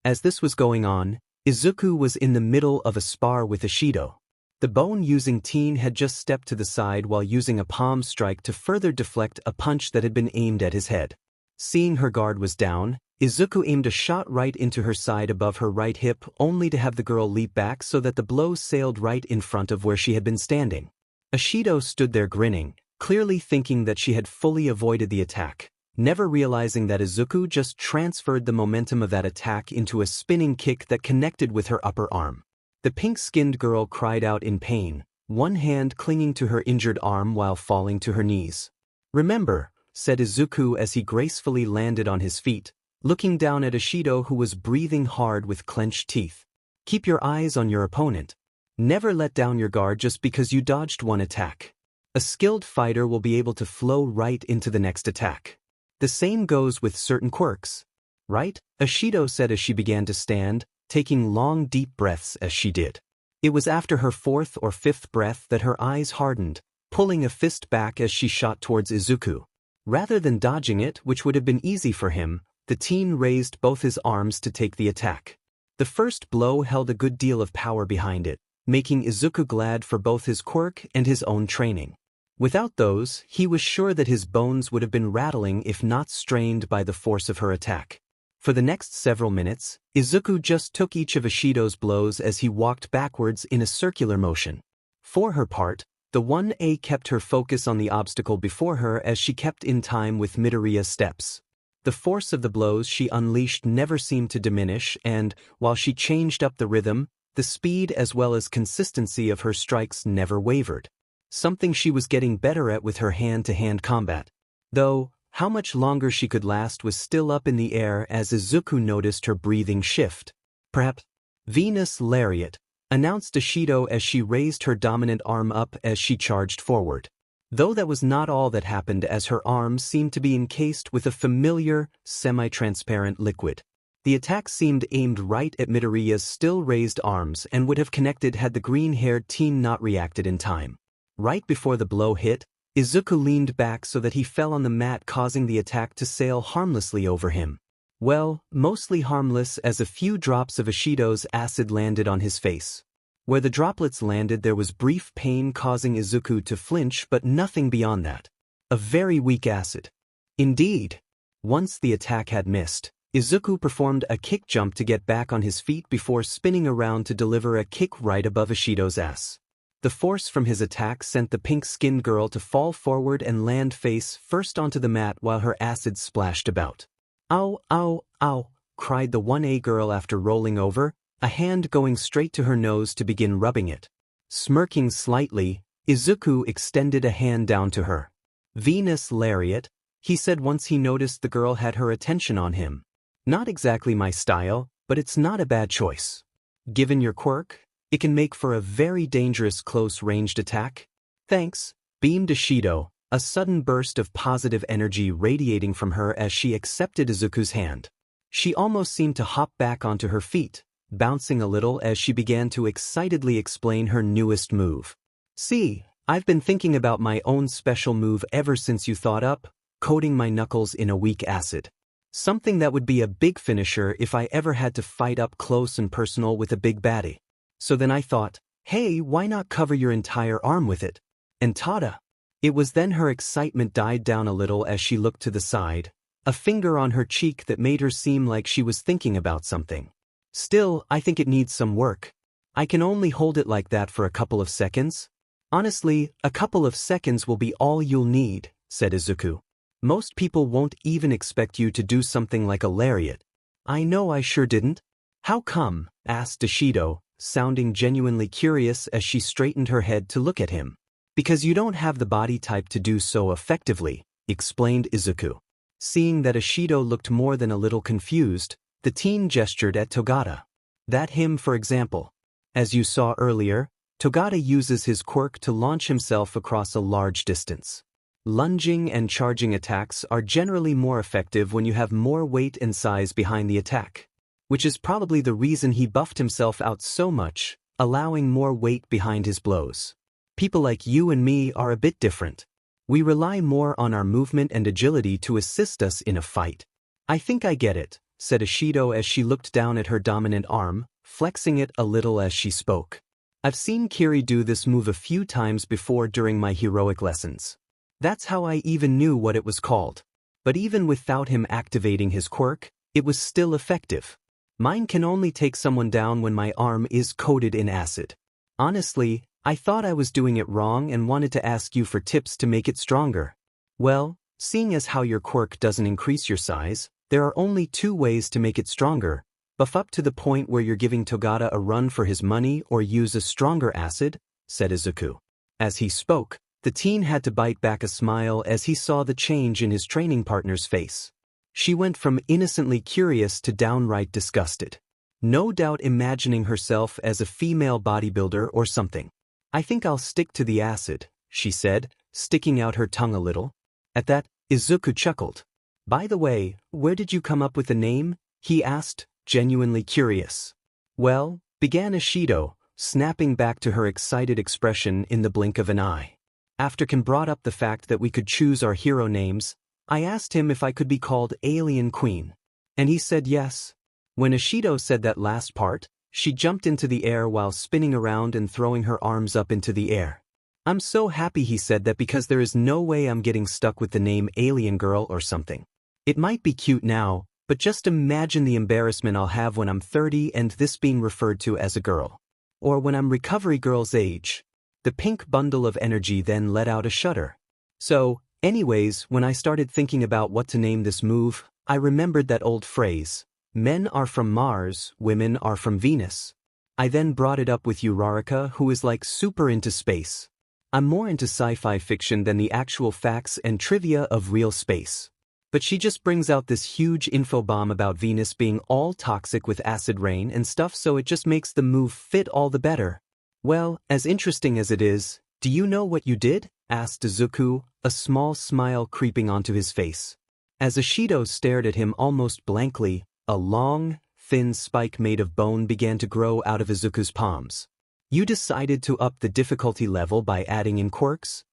As this was going on, Izuku was in the middle of a spar with Ishido. The bone-using teen had just stepped to the side while using a palm strike to further deflect a punch that had been aimed at his head. Seeing her guard was down, Izuku aimed a shot right into her side above her right hip only to have the girl leap back so that the blow sailed right in front of where she had been standing. Ishido stood there grinning, clearly thinking that she had fully avoided the attack, never realizing that Izuku just transferred the momentum of that attack into a spinning kick that connected with her upper arm. The pink-skinned girl cried out in pain, one hand clinging to her injured arm while falling to her knees. "Remember," said Izuku as he gracefully landed on his feet, looking down at Ishido who was breathing hard with clenched teeth. "Keep your eyes on your opponent. Never let down your guard just because you dodged one attack. A skilled fighter will be able to flow right into the next attack. The same goes with certain quirks. Right?" Ishido said as she began to stand, taking long deep breaths as she did. It was after her fourth or fifth breath that her eyes hardened, pulling a fist back as she shot towards Izuku. Rather than dodging it, which would have been easy for him, the teen raised both his arms to take the attack. The first blow held a good deal of power behind it, making Izuku glad for both his quirk and his own training. Without those, he was sure that his bones would have been rattling if not strained by the force of her attack. For the next several minutes, Izuku just took each of Ishido's blows as he walked backwards in a circular motion. For her part, the 1A kept her focus on the obstacle before her as she kept in time with Midoriya's steps. The force of the blows she unleashed never seemed to diminish and, while she changed up the rhythm, the speed as well as consistency of her strikes never wavered. Something she was getting better at with her hand-to-hand combat. Though, how much longer she could last was still up in the air as Izuku noticed her breathing shift. Perhaps Venus Lariat, announced Ishido as she raised her dominant arm up as she charged forward. Though that was not all that happened as her arms seemed to be encased with a familiar, semi-transparent liquid. The attack seemed aimed right at Midoriya's still raised arms and would have connected had the green-haired teen not reacted in time. Right before the blow hit, Izuku leaned back so that he fell on the mat, causing the attack to sail harmlessly over him. Well, mostly harmless as a few drops of Ishido's acid landed on his face. Where the droplets landed there was brief pain causing Izuku to flinch, but nothing beyond that. A very weak acid. Indeed. Once the attack had missed, Izuku performed a kick jump to get back on his feet before spinning around to deliver a kick right above Ishido's ass. The force from his attack sent the pink-skinned girl to fall forward and land face first onto the mat while her acid splashed about. "Ow, ow, ow," cried the 1A girl after rolling over, a hand going straight to her nose to begin rubbing it. Smirking slightly, Izuku extended a hand down to her. "Venus Lariat," he said once he noticed the girl had her attention on him. "Not exactly my style, but it's not a bad choice. Given your quirk, it can make for a very dangerous close-ranged attack." "Thanks," beamed Ishido, a sudden burst of positive energy radiating from her as she accepted Izuku's hand. She almost seemed to hop back onto her feet, bouncing a little as she began to excitedly explain her newest move. "See, I've been thinking about my own special move ever since you thought up, coating my knuckles in a weak acid. Something that would be a big finisher if I ever had to fight up close and personal with a big baddie. So then I thought, hey, why not cover your entire arm with it? And tada!" It was then her excitement died down a little as she looked to the side, a finger on her cheek that made her seem like she was thinking about something. "Still, I think it needs some work. I can only hold it like that for a couple of seconds." "Honestly, a couple of seconds will be all you'll need," said Izuku. "Most people won't even expect you to do something like a lariat." "I know I sure didn't." "How come?" asked Ishido, sounding genuinely curious as she straightened her head to look at him. "Because you don't have the body type to do so effectively," explained Izuku. Seeing that Ishido looked more than a little confused, the teen gestured at Togata. "That him, for example. As you saw earlier, Togata uses his quirk to launch himself across a large distance. Lunging and charging attacks are generally more effective when you have more weight and size behind the attack, which is probably the reason he buffed himself out so much, allowing more weight behind his blows. People like you and me are a bit different. We rely more on our movement and agility to assist us in a fight." "I think I get it," said Ishido as she looked down at her dominant arm, flexing it a little as she spoke. "I've seen Kiri do this move a few times before during my heroic lessons. That's how I even knew what it was called. But even without him activating his quirk, it was still effective. Mine can only take someone down when my arm is coated in acid. Honestly, I thought I was doing it wrong and wanted to ask you for tips to make it stronger." "Well, seeing as how your quirk doesn't increase your size, there are only two ways to make it stronger. Buff up to the point where you're giving Togata a run for his money or use a stronger acid," said Izuku. As he spoke, the teen had to bite back a smile as he saw the change in his training partner's face. She went from innocently curious to downright disgusted. No doubt imagining herself as a female bodybuilder or something. "I think I'll stick to the acid," she said, sticking out her tongue a little. At that, Izuku chuckled. "By the way, where did you come up with the name?" he asked, genuinely curious. "Well," began Ishido, snapping back to her excited expression in the blink of an eye. "After Ken brought up the fact that we could choose our hero names, I asked him if I could be called Alien Queen. And he said yes. When Ishido said that last part, she jumped into the air while spinning around and throwing her arms up into the air. I'm so happy he said that because there is no way I'm getting stuck with the name Alien Girl or something. It might be cute now, but just imagine the embarrassment I'll have when I'm 30 and this being referred to as a girl. Or when I'm recovery girl's age. The pink bundle of energy then let out a shudder. So, anyways, when I started thinking about what to name this move, I remembered that old phrase, men are from Mars, women are from Venus. I then brought it up with Uraraka, who is like super into space. I'm more into sci-fi fiction than the actual facts and trivia of real space. But she just brings out this huge info bomb about Venus being all toxic with acid rain and stuff, so it just makes the move fit all the better. Well, as interesting as it is, do you know what you did? Asked Izuku, a small smile creeping onto his face. As Ishido stared at him almost blankly, a long, thin spike made of bone began to grow out of Izuku's palms. You decided to up the difficulty level by adding in quirks?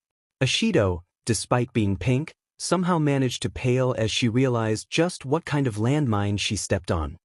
Ishido, despite being pink, somehow managed to pale as she realized just what kind of landmine she stepped on.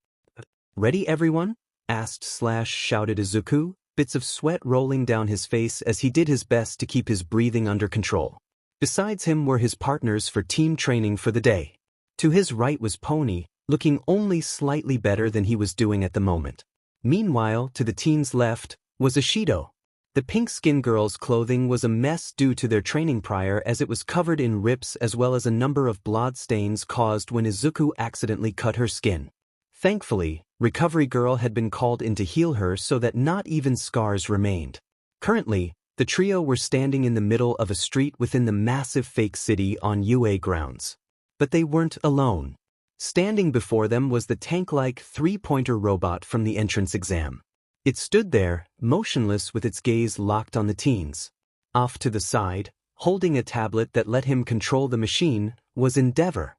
Ready, everyone? Shouted Izuku, bits of sweat rolling down his face as he did his best to keep his breathing under control. Besides him were his partners for team training for the day. To his right was Pony, looking only slightly better than he was doing at the moment. Meanwhile, to the team's left, was Ishido. The pink-skinned girl's clothing was a mess due to their training prior, as it was covered in rips as well as a number of blood stains caused when Izuku accidentally cut her skin. Thankfully, Recovery Girl had been called in to heal her so that not even scars remained. Currently, the trio were standing in the middle of a street within the massive fake city on UA grounds. But they weren't alone. Standing before them was the tank-like three-pointer robot from the entrance exam. It stood there, motionless with its gaze locked on the teens. Off to the side, holding a tablet that let him control the machine, was Endeavor.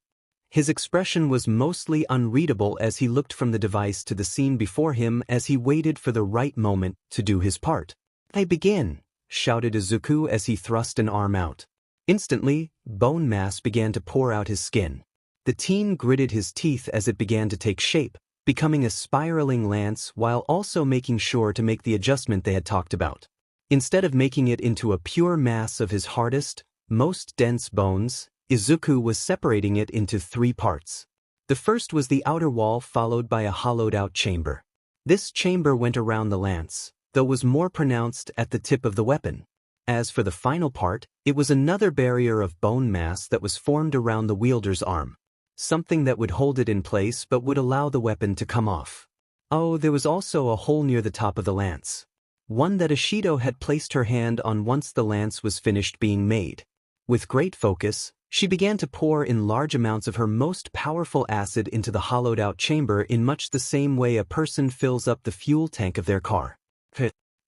His expression was mostly unreadable as he looked from the device to the scene before him as he waited for the right moment to do his part. "I begin," shouted Izuku as he thrust an arm out. Instantly, bone mass began to pour out his skin. The teen gritted his teeth as it began to take shape, becoming a spiraling lance while also making sure to make the adjustment they had talked about. Instead of making it into a pure mass of his hardest, most dense bones, Izuku was separating it into three parts. The first was the outer wall, followed by a hollowed-out chamber. This chamber went around the lance, though was more pronounced at the tip of the weapon. As for the final part, it was another barrier of bone mass that was formed around the wielder's arm. Something that would hold it in place but would allow the weapon to come off. Oh, there was also a hole near the top of the lance. One that Ishido had placed her hand on once the lance was finished being made. With great focus, she began to pour in large amounts of her most powerful acid into the hollowed-out chamber in much the same way a person fills up the fuel tank of their car.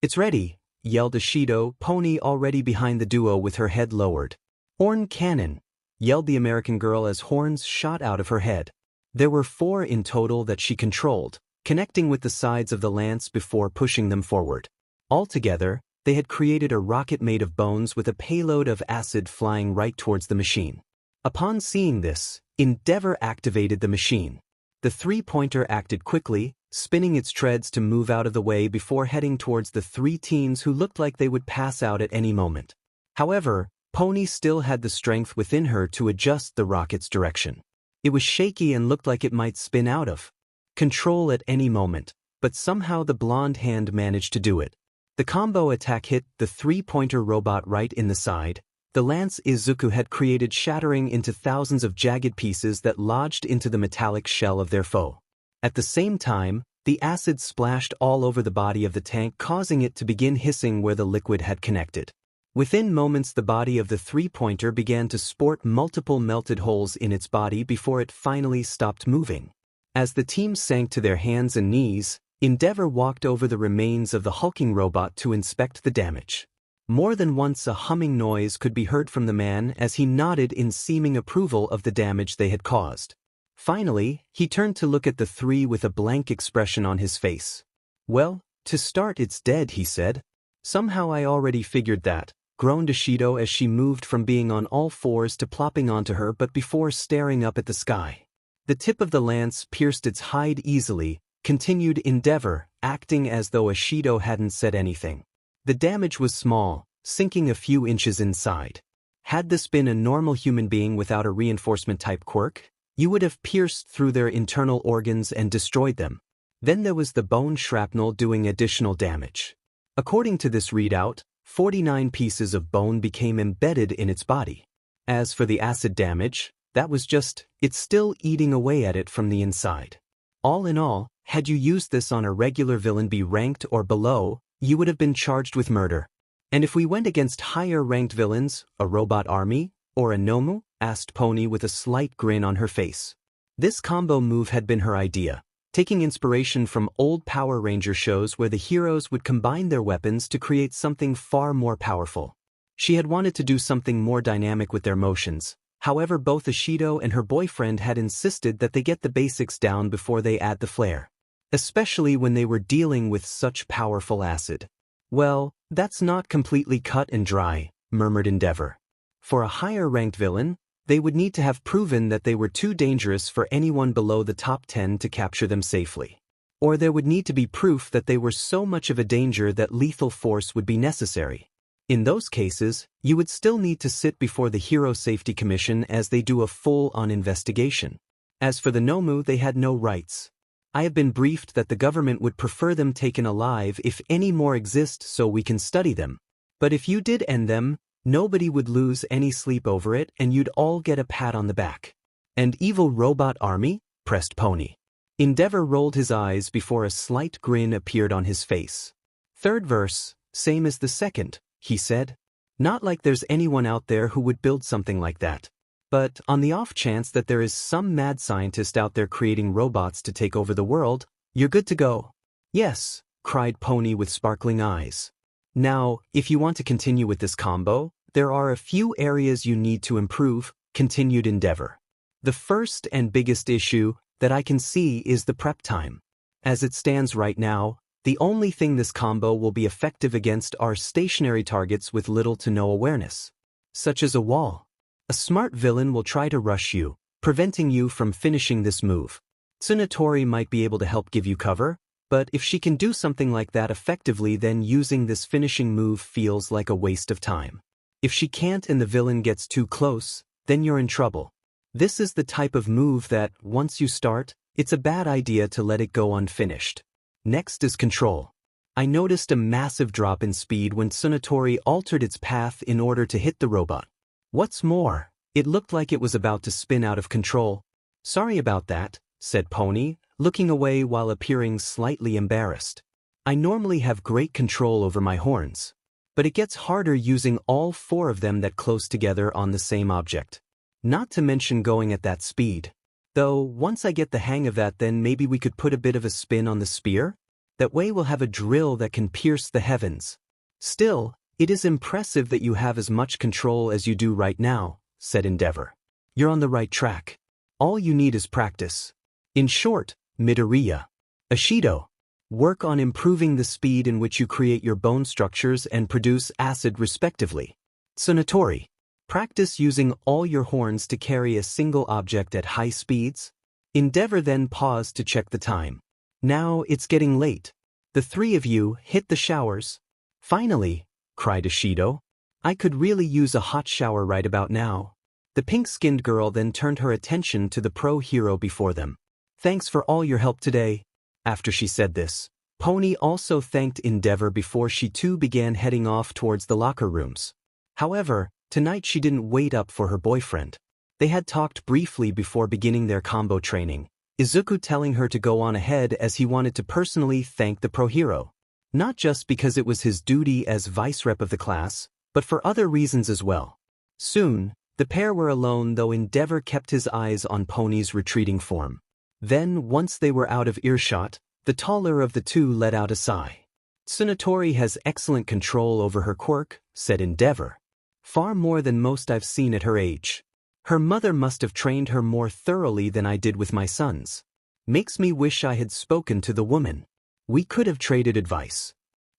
"It's ready," yelled Ishido, Pony already behind the duo with her head lowered. "Horn cannon," yelled the American girl as horns shot out of her head. There were 4 in total that she controlled, connecting with the sides of the lance before pushing them forward. Altogether, they had created a rocket made of bones with a payload of acid flying right towards the machine. Upon seeing this, Endeavor activated the machine. The three-pointer acted quickly, spinning its treads to move out of the way before heading towards the 3 teens who looked like they would pass out at any moment. However, Pony still had the strength within her to adjust the rocket's direction. It was shaky and looked like it might spin out of control at any moment, but somehow the blonde hand managed to do it. The combo attack hit the three-pointer robot right in the side, the lance Izuku had created shattering into thousands of jagged pieces that lodged into the metallic shell of their foe. At the same time, the acid splashed all over the body of the tank, causing it to begin hissing where the liquid had connected. Within moments, the body of the three-pointer began to sport multiple melted holes in its body before it finally stopped moving. As the team sank to their hands and knees, Endeavor walked over the remains of the hulking robot to inspect the damage. More than once a humming noise could be heard from the man as he nodded in seeming approval of the damage they had caused. Finally, he turned to look at the 3 with a blank expression on his face. "Well, to start, it's dead," he said. "Somehow I already figured that," groaned Ishido as she moved from being on all fours to plopping onto her but before staring up at the sky. The tip of the lance pierced its hide easily, continued Endeavor, acting as though Ashido hadn't said anything. The damage was small, sinking a few inches inside. Had this been a normal human being without a reinforcement-type quirk, you would have pierced through their internal organs and destroyed them. Then there was the bone shrapnel doing additional damage. According to this readout, 49 pieces of bone became embedded in its body. As for the acid damage, that was just, it's still eating away at it from the inside. All in all, had you used this on a regular villain B ranked or below, you would have been charged with murder. And if we went against higher ranked villains, a robot army, or a Nomu? Asked Pony with a slight grin on her face. This combo move had been her idea, taking inspiration from old Power Ranger shows where the heroes would combine their weapons to create something far more powerful. She had wanted to do something more dynamic with their motions. However, both Ashido and her boyfriend had insisted that they get the basics down before they add the flair. Especially when they were dealing with such powerful acid. Well, that's not completely cut and dry, murmured Endeavor. For a higher-ranked villain, they would need to have proven that they were too dangerous for anyone below the top 10 to capture them safely. Or there would need to be proof that they were so much of a danger that lethal force would be necessary. In those cases, you would still need to sit before the Hero Safety Commission as they do a full-on investigation. As for the Nomu, they had no rights. I have been briefed that the government would prefer them taken alive if any more exist so we can study them. But if you did end them, nobody would lose any sleep over it and you'd all get a pat on the back. And evil robot army? Pressed Pony. Endeavor rolled his eyes before a slight grin appeared on his face. Third verse, same as the second, he said. Not like there's anyone out there who would build something like that. But on the off chance that there is some mad scientist out there creating robots to take over the world, you're good to go. Yes, cried Pony with sparkling eyes. Now, if you want to continue with this combo, there are a few areas you need to improve, continued Endeavor. The first and biggest issue that I can see is the prep time. As it stands right now, the only thing this combo will be effective against are stationary targets with little to no awareness, such as a wall. A smart villain will try to rush you, preventing you from finishing this move. Tsunatori might be able to help give you cover, but if she can do something like that effectively, then using this finishing move feels like a waste of time. If she can't and the villain gets too close, then you're in trouble. This is the type of move that, once you start, it's a bad idea to let it go unfinished. Next is control. I noticed a massive drop in speed when Tsunatori altered its path in order to hit the robot. What's more, it looked like it was about to spin out of control. Sorry about that, said Pony, looking away while appearing slightly embarrassed. I normally have great control over my horns, but it gets harder using all four of them that close together on the same object. Not to mention going at that speed. Though, once I get the hang of that, then maybe we could put a bit of a spin on the spear? That way we'll have a drill that can pierce the heavens. Still, it is impressive that you have as much control as you do right now, said Endeavor. You're on the right track. All you need is practice. In short, Midoriya. Ashido. Work on improving the speed in which you create your bone structures and produce acid respectively. Tsunatori. Practice using all your horns to carry a single object at high speeds. Endeavor then paused to check the time. Now it's getting late. The three of you hit the showers. Finally, cried Ashido. I could really use a hot shower right about now. The pink-skinned girl then turned her attention to the pro hero before them. Thanks for all your help today. After she said this, Pony also thanked Endeavor before she too began heading off towards the locker rooms. However, tonight she didn't wait up for her boyfriend. They had talked briefly before beginning their combo training, Izuku telling her to go on ahead as he wanted to personally thank the pro hero. Not just because it was his duty as vice rep of the class, but for other reasons as well. Soon, the pair were alone, though Endeavor kept his eyes on Pony's retreating form. Then, once they were out of earshot, the taller of the two let out a sigh. Tsunatori has excellent control over her quirk, said Endeavor. Far more than most I've seen at her age. Her mother must have trained her more thoroughly than I did with my sons. Makes me wish I had spoken to the woman. We could have traded advice.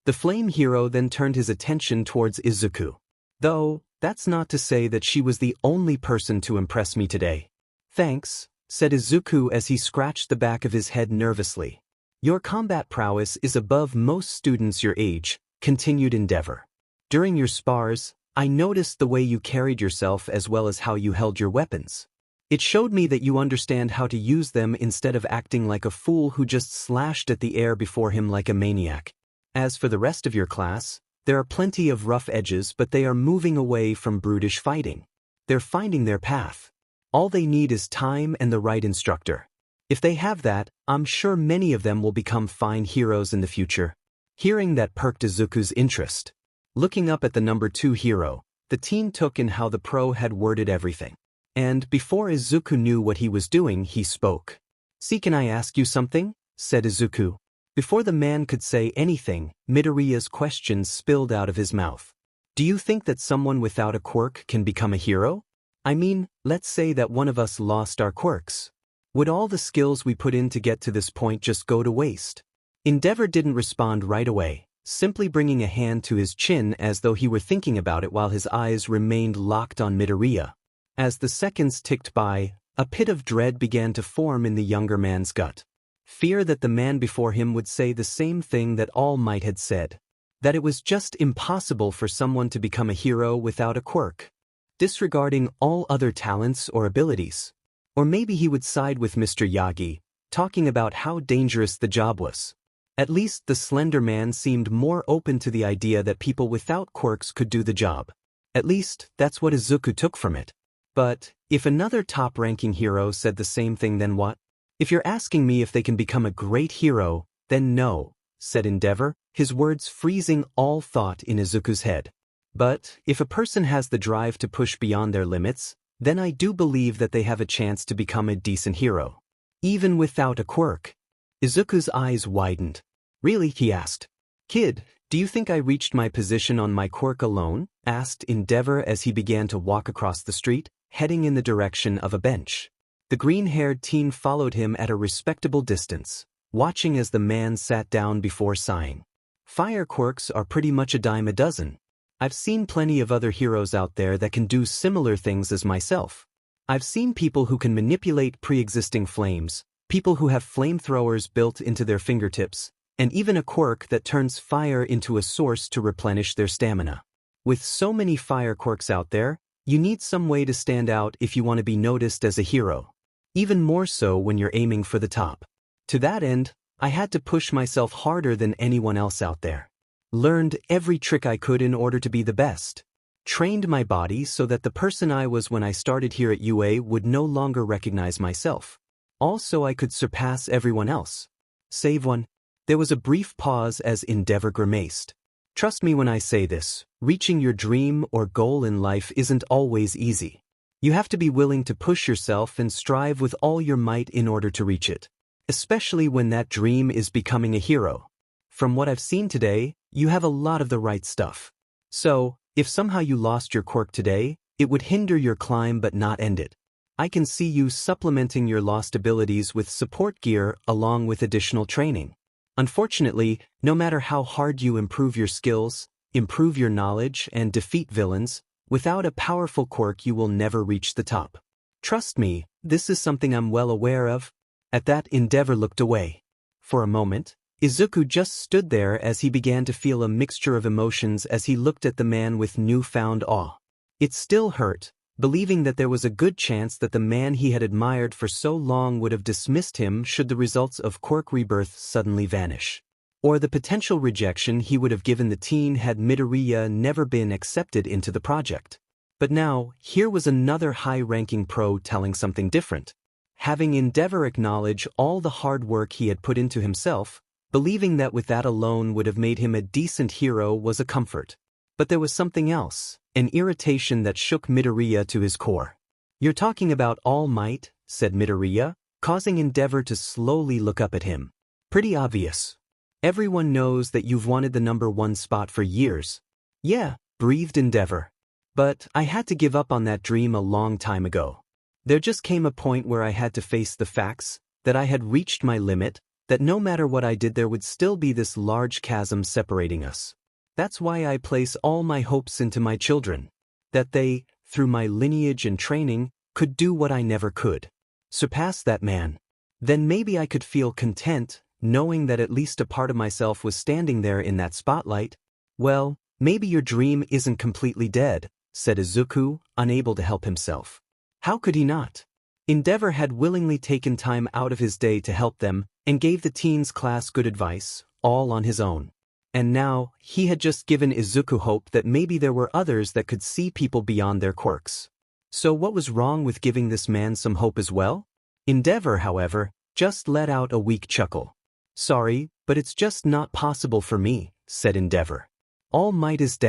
The flame hero then turned his attention towards Izuku. Though, that's not to say that she was the only person to impress me today. Thanks, said Izuku as he scratched the back of his head nervously. Your combat prowess is above most students your age, continued Endeavor. During your spars, I noticed the way you carried yourself as well as how you held your weapons. It showed me that you understand how to use them instead of acting like a fool who just slashed at the air before him like a maniac. As for the rest of your class, there are plenty of rough edges, but they are moving away from brutish fighting. They're finding their path. All they need is time and the right instructor. If they have that, I'm sure many of them will become fine heroes in the future. Hearing that perked Izuku's interest. Looking up at the number 2 hero, the teen took in how the pro had worded everything. And before Izuku knew what he was doing, he spoke. "See, can I ask you something?" said Izuku. Before the man could say anything, Midoriya's question spilled out of his mouth. "Do you think that someone without a quirk can become a hero? I mean, let's say that one of us lost our quirks. Would all the skills we put in to get to this point just go to waste?" Endeavor didn't respond right away, simply bringing a hand to his chin as though he were thinking about it while his eyes remained locked on Midoriya. As the seconds ticked by, a pit of dread began to form in the younger man's gut. Fear that the man before him would say the same thing that All Might had said. That it was just impossible for someone to become a hero without a quirk. Disregarding all other talents or abilities. Or maybe he would side with Mr. Yagi, talking about how dangerous the job was. At least the slender man seemed more open to the idea that people without quirks could do the job. At least, that's what Izuku took from it. But, if another top-ranking hero said the same thing, then what? "If you're asking me if they can become a great hero, then no," said Endeavor, his words freezing all thought in Izuku's head. "But, if a person has the drive to push beyond their limits, then I do believe that they have a chance to become a decent hero. Even without a quirk." Izuku's eyes widened. "Really?" he asked. "Kid, do you think I reached my position on my quirk alone?" asked Endeavor as he began to walk across the street, heading in the direction of a bench. The green-haired teen followed him at a respectable distance, watching as the man sat down before sighing. "Fire quirks are pretty much a dime a dozen. I've seen plenty of other heroes out there that can do similar things as myself. I've seen people who can manipulate pre-existing flames, people who have flamethrowers built into their fingertips, and even a quirk that turns fire into a source to replenish their stamina. With so many fire quirks out there, you need some way to stand out if you want to be noticed as a hero. Even more so when you're aiming for the top. To that end, I had to push myself harder than anyone else out there. Learned every trick I could in order to be the best. Trained my body so that the person I was when I started here at UA would no longer recognize myself. Also, I could surpass everyone else. Save one." There was a brief pause as Endeavor grimaced. "Trust me when I say this, reaching your dream or goal in life isn't always easy. You have to be willing to push yourself and strive with all your might in order to reach it. Especially when that dream is becoming a hero. From what I've seen today, you have a lot of the right stuff. So, if somehow you lost your quirk today, it would hinder your climb but not end it. I can see you supplementing your lost abilities with support gear along with additional training. Unfortunately, no matter how hard you improve your skills, improve your knowledge, and defeat villains, without a powerful quirk you will never reach the top. Trust me, this is something I'm well aware of." At that, Endeavor looked away. For a moment, Izuku just stood there as he began to feel a mixture of emotions as he looked at the man with newfound awe. It still hurt, believing that there was a good chance that the man he had admired for so long would have dismissed him should the results of quirk rebirth suddenly vanish. Or the potential rejection he would have given the teen had Midoriya never been accepted into the project. But now, here was another high-ranking pro telling something different. Having Endeavor acknowledge all the hard work he had put into himself, believing that with that alone would have made him a decent hero was a comfort. But there was something else, an irritation that shook Midoriya to his core. "You're talking about All Might," said Midoriya, causing Endeavor to slowly look up at him. "Pretty obvious. Everyone knows that you've wanted the number 1 spot for years." "Yeah," breathed Endeavor. "But I had to give up on that dream a long time ago. There just came a point where I had to face the facts, that I had reached my limit, that no matter what I did there would still be this large chasm separating us. That's why I place all my hopes into my children. That they, through my lineage and training, could do what I never could. Surpass that man. Then maybe I could feel content, knowing that at least a part of myself was standing there in that spotlight. Well, maybe your dream isn't completely dead, said Izuku, unable to help himself. How could he not? Endeavor had willingly taken time out of his day to help them, and gave the teens class good advice, all on his own. And now, he had just given Izuku hope that maybe there were others that could see people beyond their quirks. So what was wrong with giving this man some hope as well? Endeavor, however, just let out a weak chuckle. Sorry, but it's just not possible for me, said Endeavor. All Might is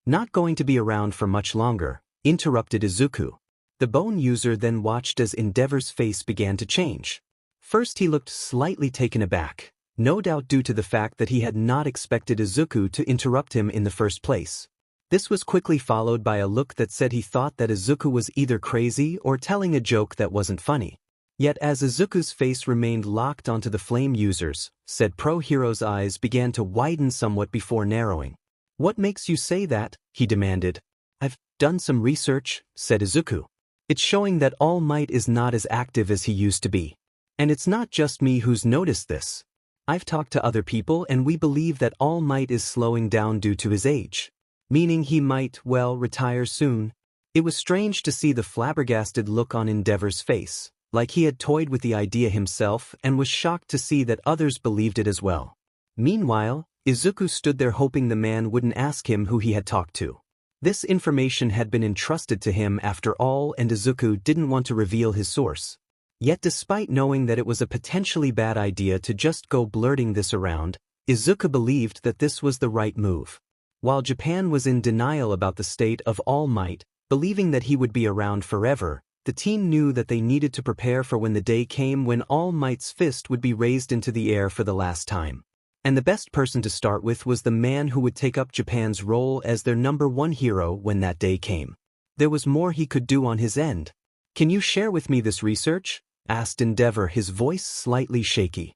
not going to be around for much longer, interrupted Izuku. The bone user then watched as Endeavor's face began to change. First he looked slightly taken aback, no doubt due to the fact that he had not expected Izuku to interrupt him in the first place. This was quickly followed by a look that said he thought that Izuku was either crazy or telling a joke that wasn't funny. Yet as Izuku's face remained locked onto the flame users, said Pro Hero's eyes began to widen somewhat before narrowing. What makes you say that? He demanded. I've done some research, said Izuku. It's showing that All Might is not as active as he used to be. And it's not just me who's noticed this. I've talked to other people and we believe that All Might is slowing down due to his age. Meaning he might, well, retire soon. It was strange to see the flabbergasted look on Endeavor's face, like he had toyed with the idea himself and was shocked to see that others believed it as well. Meanwhile, Izuku stood there hoping the man wouldn't ask him who he had talked to. This information had been entrusted to him after all, and Izuku didn't want to reveal his source. Yet despite knowing that it was a potentially bad idea to just go blurting this around, Izuku believed that this was the right move. While Japan was in denial about the state of All Might, believing that he would be around forever, the team knew that they needed to prepare for when the day came when All Might's fist would be raised into the air for the last time. And the best person to start with was the man who would take up Japan's role as their #1 hero when that day came. There was more he could do on his end. Can you share with me this research? Asked Endeavor, his voice slightly shaky.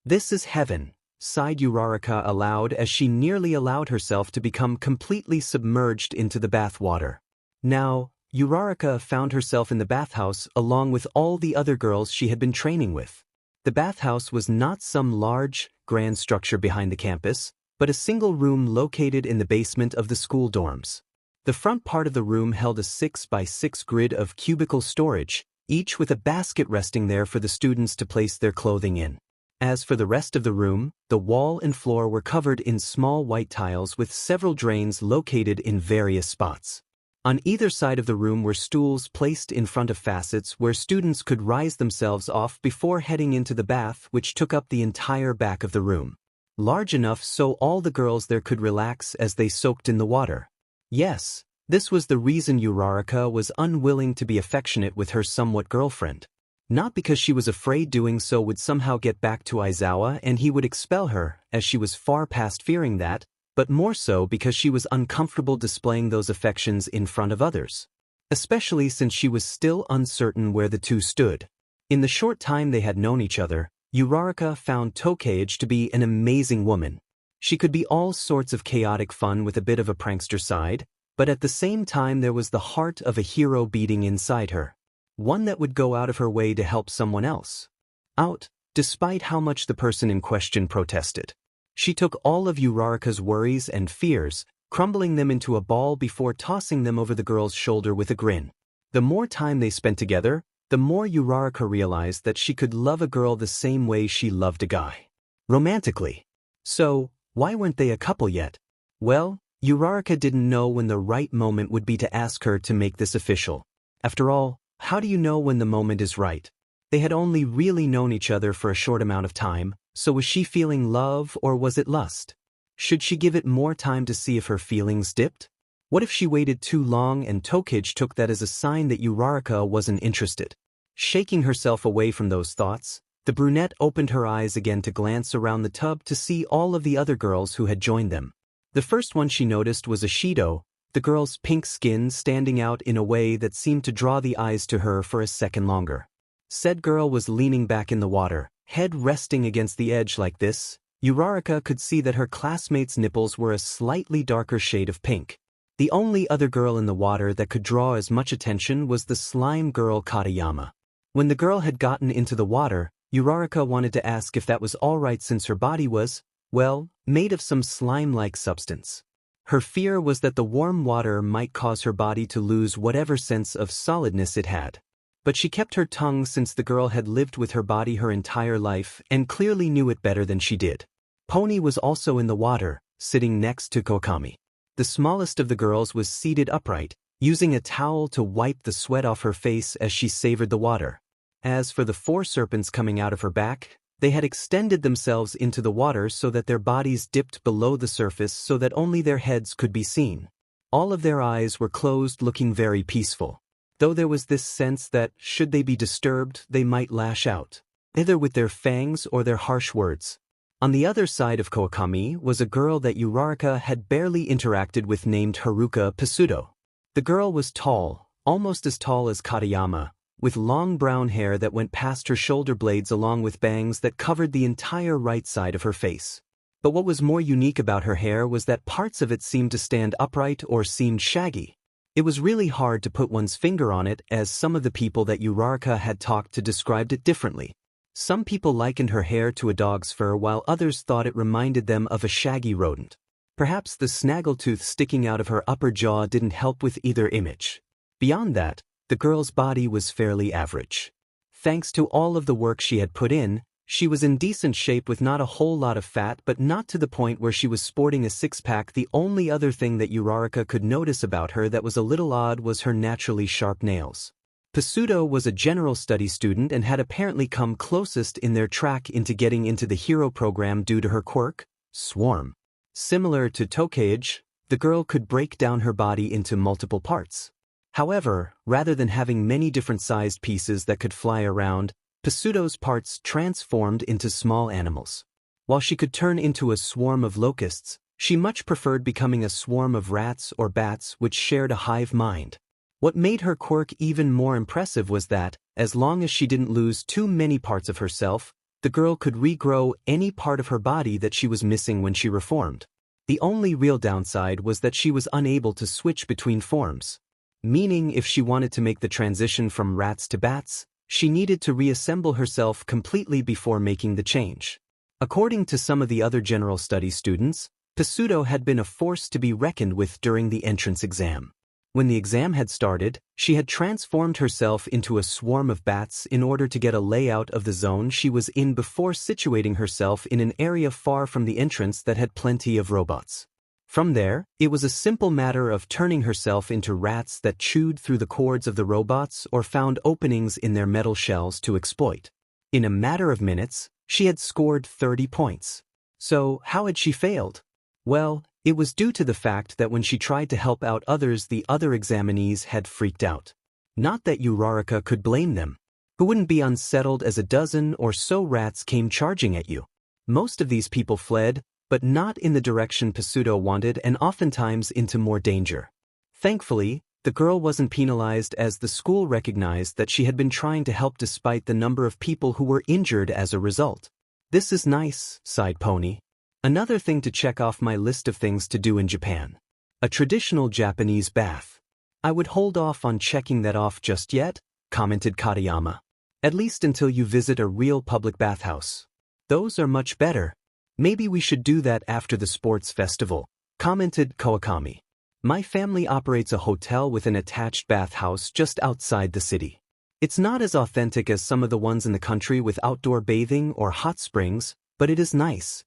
This is heaven, sighed Uraraka aloud as she nearly allowed herself to become completely submerged into the bath water. Now, Uraraka found herself in the bathhouse along with all the other girls she had been training with. The bathhouse was not some large, grand structure behind the campus, but a single room located in the basement of the school dorms. The front part of the room held a 6x6 grid of cubicle storage, each with a basket resting there for the students to place their clothing in. As for the rest of the room, the wall and floor were covered in small white tiles with several drains located in various spots. On either side of the room were stools placed in front of facets where students could rise themselves off before heading into the bath, which took up the entire back of the room. Large enough so all the girls there could relax as they soaked in the water. Yes, this was the reason Uraraka was unwilling to be affectionate with her somewhat girlfriend. Not because she was afraid doing so would somehow get back to Aizawa and he would expel her, as she was far past fearing that, but more so because she was uncomfortable displaying those affections in front of others. Especially since she was still uncertain where the two stood. In the short time they had known each other, Uraraka found Tokage to be an amazing woman. She could be all sorts of chaotic fun with a bit of a prankster side, but at the same time there was the heart of a hero beating inside her. One that would go out of her way to help someone else. Out, despite how much the person in question protested. She took all of Uraraka's worries and fears, crumbling them into a ball before tossing them over the girl's shoulder with a grin. The more time they spent together, the more Uraraka realized that she could love a girl the same way she loved a guy. Romantically. So, why weren't they a couple yet? Well, Uraraka didn't know when the right moment would be to ask her to make this official. After all, how do you know when the moment is right? They had only really known each other for a short amount of time, so was she feeling love or was it lust? Should she give it more time to see if her feelings dipped? What if she waited too long and Tokage took that as a sign that Uraraka wasn't interested? Shaking herself away from those thoughts, the brunette opened her eyes again to glance around the tub to see all of the other girls who had joined them. The first one she noticed was Ashido, the girl's pink skin standing out in a way that seemed to draw the eyes to her for a second longer. Said girl was leaning back in the water, head resting against the edge like this. Uraraka could see that her classmate's nipples were a slightly darker shade of pink. The only other girl in the water that could draw as much attention was the slime girl Katayama. When the girl had gotten into the water, Uraraka wanted to ask if that was alright since her body was, well, made of some slime-like substance. Her fear was that the warm water might cause her body to lose whatever sense of solidness it had. But she kept her tongue since the girl had lived with her body her entire life and clearly knew it better than she did. Pony was also in the water, sitting next to Kokami. The smallest of the girls was seated upright, using a towel to wipe the sweat off her face as she savored the water. As for the 4 serpents coming out of her back, they had extended themselves into the water so that their bodies dipped below the surface so that only their heads could be seen. All of their eyes were closed, looking very peaceful, though there was this sense that, should they be disturbed, they might lash out, either with their fangs or their harsh words. On the other side of Kawakami was a girl that Uraraka had barely interacted with named Haruka Pasudo. The girl was tall, almost as tall as Katayama, with long brown hair that went past her shoulder blades along with bangs that covered the entire right side of her face. But what was more unique about her hair was that parts of it seemed to stand upright or seemed shaggy. It was really hard to put one's finger on it, as some of the people that Uraraka had talked to described it differently. Some people likened her hair to a dog's fur while others thought it reminded them of a shaggy rodent. Perhaps the snaggletooth sticking out of her upper jaw didn't help with either image. Beyond that, the girl's body was fairly average. Thanks to all of the work she had put in, she was in decent shape with not a whole lot of fat, but not to the point where she was sporting a six-pack. The only other thing that Uraraka could notice about her that was a little odd was her naturally sharp nails. Pasudo was a general study student and had apparently come closest in their track into getting into the hero program due to her quirk, Swarm. Similar to Tokage, the girl could break down her body into multiple parts. However, rather than having many different sized pieces that could fly around, Pasudo's parts transformed into small animals. While she could turn into a swarm of locusts, she much preferred becoming a swarm of rats or bats which shared a hive mind. What made her quirk even more impressive was that, as long as she didn't lose too many parts of herself, the girl could regrow any part of her body that she was missing when she reformed. The only real downside was that she was unable to switch between forms. Meaning if she wanted to make the transition from rats to bats, she needed to reassemble herself completely before making the change. According to some of the other general studies students, Pasudo had been a force to be reckoned with during the entrance exam. When the exam had started, she had transformed herself into a swarm of bats in order to get a layout of the zone she was in before situating herself in an area far from the entrance that had plenty of robots. From there, it was a simple matter of turning herself into rats that chewed through the cords of the robots or found openings in their metal shells to exploit. In a matter of minutes, she had scored 30 points. So, how had she failed? Well, it was due to the fact that when she tried to help out others, the other examinees had freaked out. Not that Uraraka could blame them. Who wouldn't be unsettled as a dozen or so rats came charging at you? Most of these people fled, but not in the direction Pasudo wanted, and oftentimes into more danger. Thankfully, the girl wasn't penalized, as the school recognized that she had been trying to help despite the number of people who were injured as a result. "This is nice," sighed Pony. "Another thing to check off my list of things to do in Japan. A traditional Japanese bath." "I would hold off on checking that off just yet," commented Katayama. "At least until you visit a real public bathhouse. Those are much better. Maybe we should do that after the sports festival," commented Kawakami. "My family operates a hotel with an attached bathhouse just outside the city. It's not as authentic as some of the ones in the country with outdoor bathing or hot springs, but it is nice."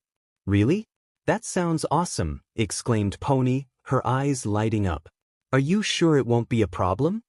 "Really? That sounds awesome," exclaimed Pony, her eyes lighting up. "Are you sure it won't be a problem?"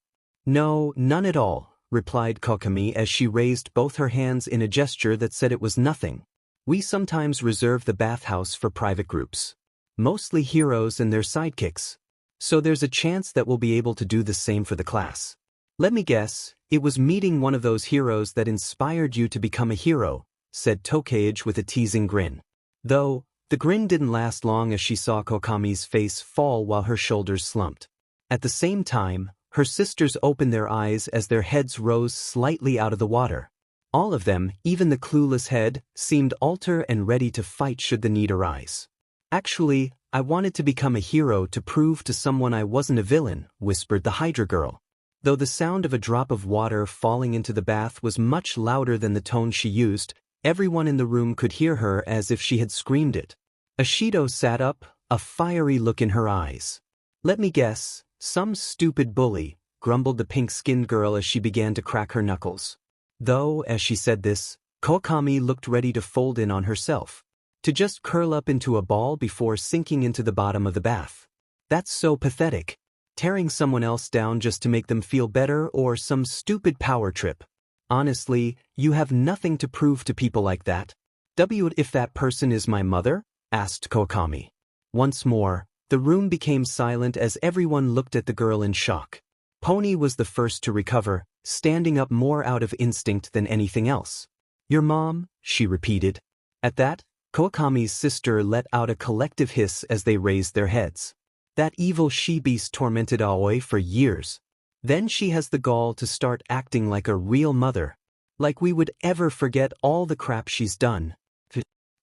"No, none at all," replied Kokami as she raised both her hands in a gesture that said it was nothing. "We sometimes reserve the bathhouse for private groups. Mostly heroes and their sidekicks. So there's a chance that we'll be able to do the same for the class. Let me guess, it was meeting one of those heroes that inspired you to become a hero," said Tokage with a teasing grin. Though, the grin didn't last long as she saw Kokami's face fall while her shoulders slumped. At the same time, her sisters opened their eyes as their heads rose slightly out of the water. All of them, even the clueless head, seemed alert and ready to fight should the need arise. "Actually, I wanted to become a hero to prove to someone I wasn't a villain," whispered the Hydra girl. Though the sound of a drop of water falling into the bath was much louder than the tone she used, everyone in the room could hear her as if she had screamed it. Ashido sat up, a fiery look in her eyes. "Let me guess, some stupid bully," grumbled the pink-skinned girl as she began to crack her knuckles. Though, as she said this, Kokami looked ready to fold in on herself. To just curl up into a ball before sinking into the bottom of the bath. That's so pathetic. Tearing someone else down just to make them feel better, or some stupid power trip. Honestly, you have nothing to prove to people like that. If that person is my mother? Asked Kokami. Once more, the room became silent as everyone looked at the girl in shock. Pony was the first to recover, standing up more out of instinct than anything else. "Your mom?" she repeated. At that, Kokami's sister let out a collective hiss as they raised their heads. That evil she-beast tormented Aoi for years. Then she has the gall to start acting like a real mother. Like we would ever forget all the crap she's done.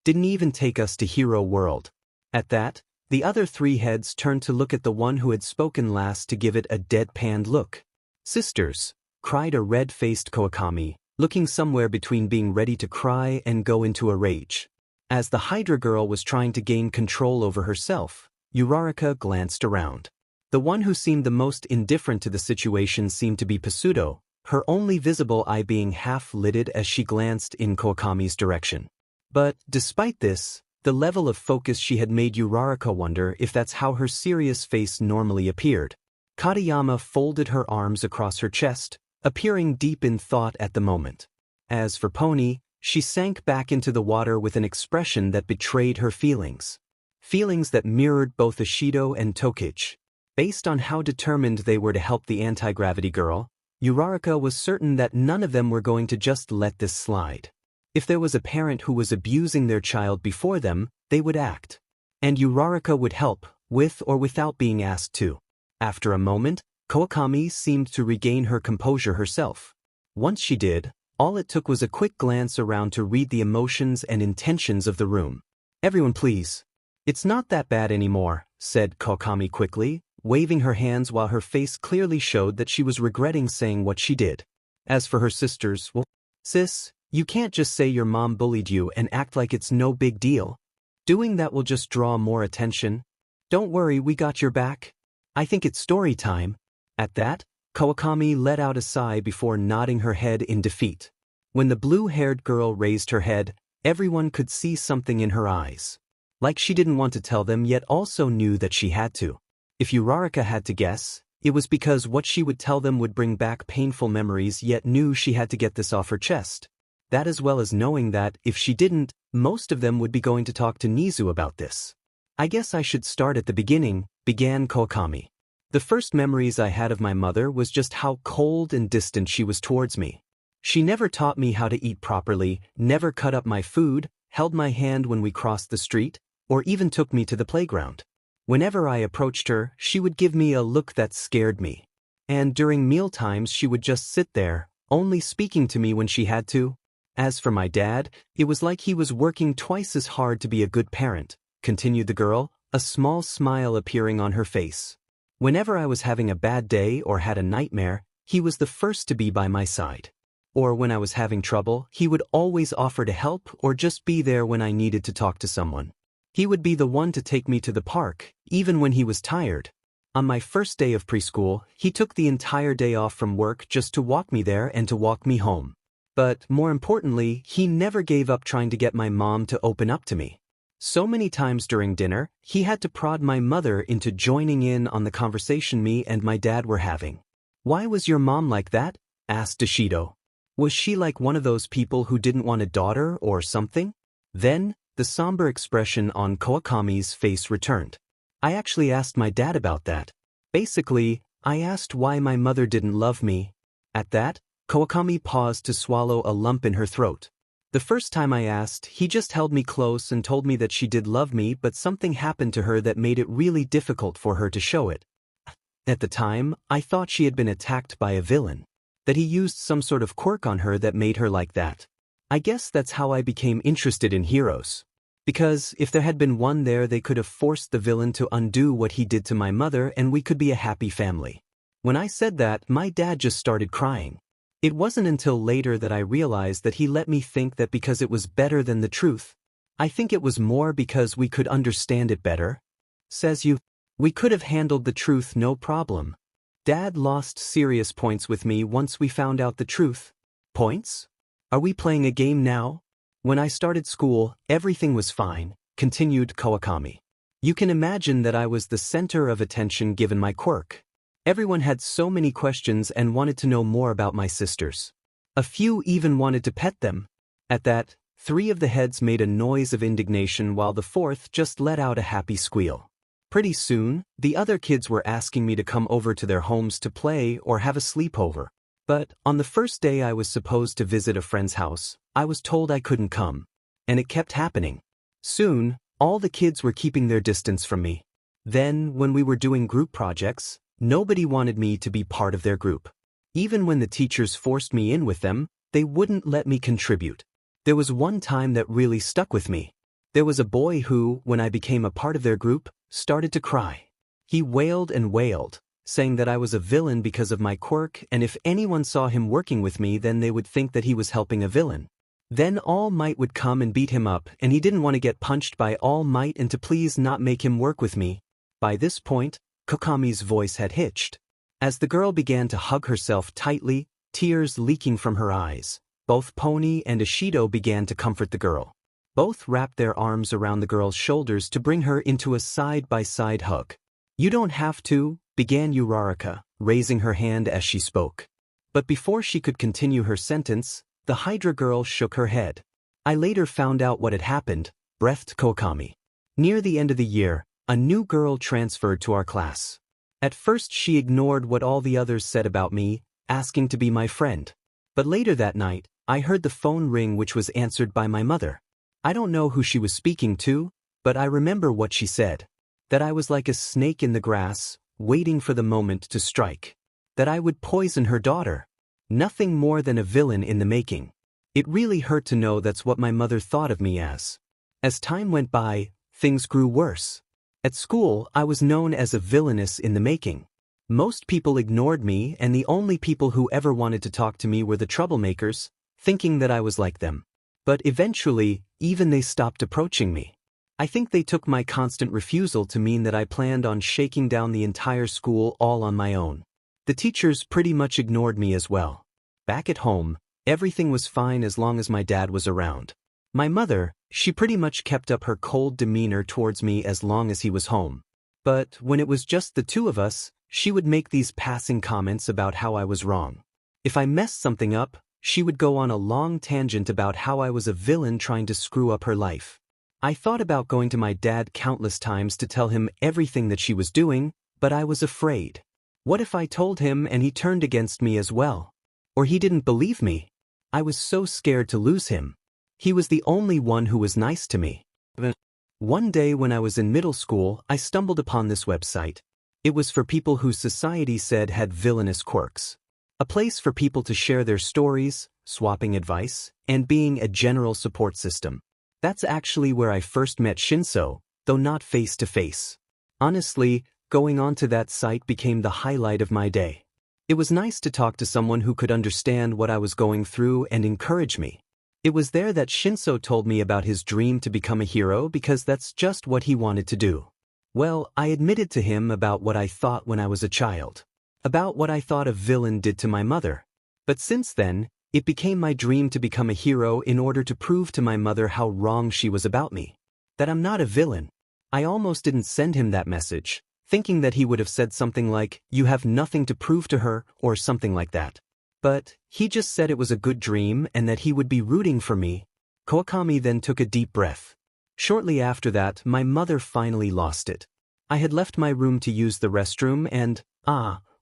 Didn't even take us to Hero World. At that, the other three heads turned to look at the one who had spoken last to give it a deadpanned look. "Sisters," cried a red-faced Kokami, looking somewhere between being ready to cry and go into a rage. As the Hydra girl was trying to gain control over herself, Uraraka glanced around. The one who seemed the most indifferent to the situation seemed to be Pseudo, her only visible eye being half-lidded as she glanced in Kokami's direction. But, despite this, the level of focus she had made Uraraka wonder if that's how her serious face normally appeared. Katayama folded her arms across her chest, appearing deep in thought at the moment. As for Pony, she sank back into the water with an expression that betrayed her feelings. Feelings that mirrored both Ashido and Tokich. Based on how determined they were to help the anti-gravity girl, Uraraka was certain that none of them were going to just let this slide. If there was a parent who was abusing their child before them, they would act. And Uraraka would help, with or without being asked to. After a moment, Kokami seemed to regain her composure herself. Once she did, all it took was a quick glance around to read the emotions and intentions of the room. "Everyone please. It's not that bad anymore," said Kokami quickly, waving her hands while her face clearly showed that she was regretting saying what she did. As for her sisters, well, "Sis, you can't just say your mom bullied you and act like it's no big deal. Doing that will just draw more attention. Don't worry, we got your back. I think it's story time." At that, Kokami let out a sigh before nodding her head in defeat. When the blue-haired girl raised her head, everyone could see something in her eyes. Like she didn't want to tell them yet also knew that she had to. If Uraraka had to guess, it was because what she would tell them would bring back painful memories yet knew she had to get this off her chest. That as well as knowing that, if she didn't, most of them would be going to talk to Nizu about this. "I guess I should start at the beginning," began Kokami. "The first memories I had of my mother was just how cold and distant she was towards me. She never taught me how to eat properly, never cut up my food, held my hand when we crossed the street, or even took me to the playground. Whenever I approached her, she would give me a look that scared me. And during mealtimes she would just sit there, only speaking to me when she had to. As for my dad, it was like he was working twice as hard to be a good parent," continued the girl, a small smile appearing on her face. "Whenever I was having a bad day or had a nightmare, he was the first to be by my side. Or when I was having trouble, he would always offer to help or just be there when I needed to talk to someone. He would be the one to take me to the park, even when he was tired. On my first day of preschool, he took the entire day off from work just to walk me there and to walk me home. But, more importantly, he never gave up trying to get my mom to open up to me. So many times during dinner, he had to prod my mother into joining in on the conversation me and my dad were having." "Why was your mom like that?" asked Ashido. "Was she like one of those people who didn't want a daughter or something?" Then, the somber expression on Kokami's face returned. "I actually asked my dad about that. Basically, I asked why my mother didn't love me." At that, Kokami paused to swallow a lump in her throat. "The first time I asked, he just held me close and told me that she did love me, but something happened to her that made it really difficult for her to show it. At the time, I thought she had been attacked by a villain. That he used some sort of quirk on her that made her like that. I guess that's how I became interested in heroes. Because if there had been one there, they could have forced the villain to undo what he did to my mother and we could be a happy family. When I said that, my dad just started crying. It wasn't until later that I realized that he let me think that because it was better than the truth. I think it was more because we could understand it better. Says you. We could have handled the truth no problem. Dad lost serious points with me once we found out the truth. Points? Are we playing a game now? When I started school, everything was fine, continued Kawakami. You can imagine that I was the center of attention given my quirk. Everyone had so many questions and wanted to know more about my sisters. A few even wanted to pet them. At that, 3 of the heads made a noise of indignation while the 4th just let out a happy squeal. Pretty soon, the other kids were asking me to come over to their homes to play or have a sleepover. But on the first day I was supposed to visit a friend's house, I was told I couldn't come. And it kept happening. Soon, all the kids were keeping their distance from me. Then, when we were doing group projects, nobody wanted me to be part of their group. Even when the teachers forced me in with them, they wouldn't let me contribute. There was one time that really stuck with me. There was a boy who, when I became a part of their group, started to cry. He wailed and wailed, saying that I was a villain because of my quirk, and if anyone saw him working with me, then they would think that he was helping a villain. Then All Might would come and beat him up, and he didn't want to get punched by All Might and to please not make him work with me. By this point, Kokami's voice had hitched. As the girl began to hug herself tightly, tears leaking from her eyes, both Pony and Ishido began to comfort the girl. Both wrapped their arms around the girl's shoulders to bring her into a side-by-side hug. You don't have to, began Uraraka, raising her hand as she spoke. But before she could continue her sentence, the Hydra girl shook her head. I later found out what had happened, breathed Kokami. Near the end of the year, a new girl transferred to our class. At first she ignored what all the others said about me, asking to be my friend. But later that night, I heard the phone ring, which was answered by my mother. I don't know who she was speaking to, but I remember what she said. That I was like a snake in the grass, waiting for the moment to strike. That I would poison her daughter. Nothing more than a villain in the making. It really hurt to know that's what my mother thought of me as. As time went by, things grew worse. At school, I was known as a villainess in the making. Most people ignored me, and the only people who ever wanted to talk to me were the troublemakers, thinking that I was like them. But eventually, even they stopped approaching me. I think they took my constant refusal to mean that I planned on shaking down the entire school all on my own. The teachers pretty much ignored me as well. Back at home, everything was fine as long as my dad was around. My mother, she pretty much kept up her cold demeanor towards me as long as he was home. But when it was just the 2 of us, she would make these passing comments about how I was wrong. If I messed something up, she would go on a long tangent about how I was a villain trying to screw up her life. I thought about going to my dad countless times to tell him everything that she was doing, but I was afraid. What if I told him and he turned against me as well? Or he didn't believe me? I was so scared to lose him. He was the only one who was nice to me. One day when I was in middle school, I stumbled upon this website. It was for people who society said had villainous quirks. A place for people to share their stories, swapping advice, and being a general support system. That's actually where I first met Shinso, though not face to face. Honestly, going onto that site became the highlight of my day. It was nice to talk to someone who could understand what I was going through and encourage me. It was there that Shinso told me about his dream to become a hero because that's just what he wanted to do. Well, I admitted to him about what I thought when I was a child. About what I thought a villain did to my mother. But since then, it became my dream to become a hero in order to prove to my mother how wrong she was about me. That I'm not a villain. I almost didn't send him that message, thinking that he would have said something like, "You have nothing to prove to her," or something like that. But he just said it was a good dream and that he would be rooting for me. Kawakami then took a deep breath. Shortly after that, my mother finally lost it. I had left my room to use the restroom and,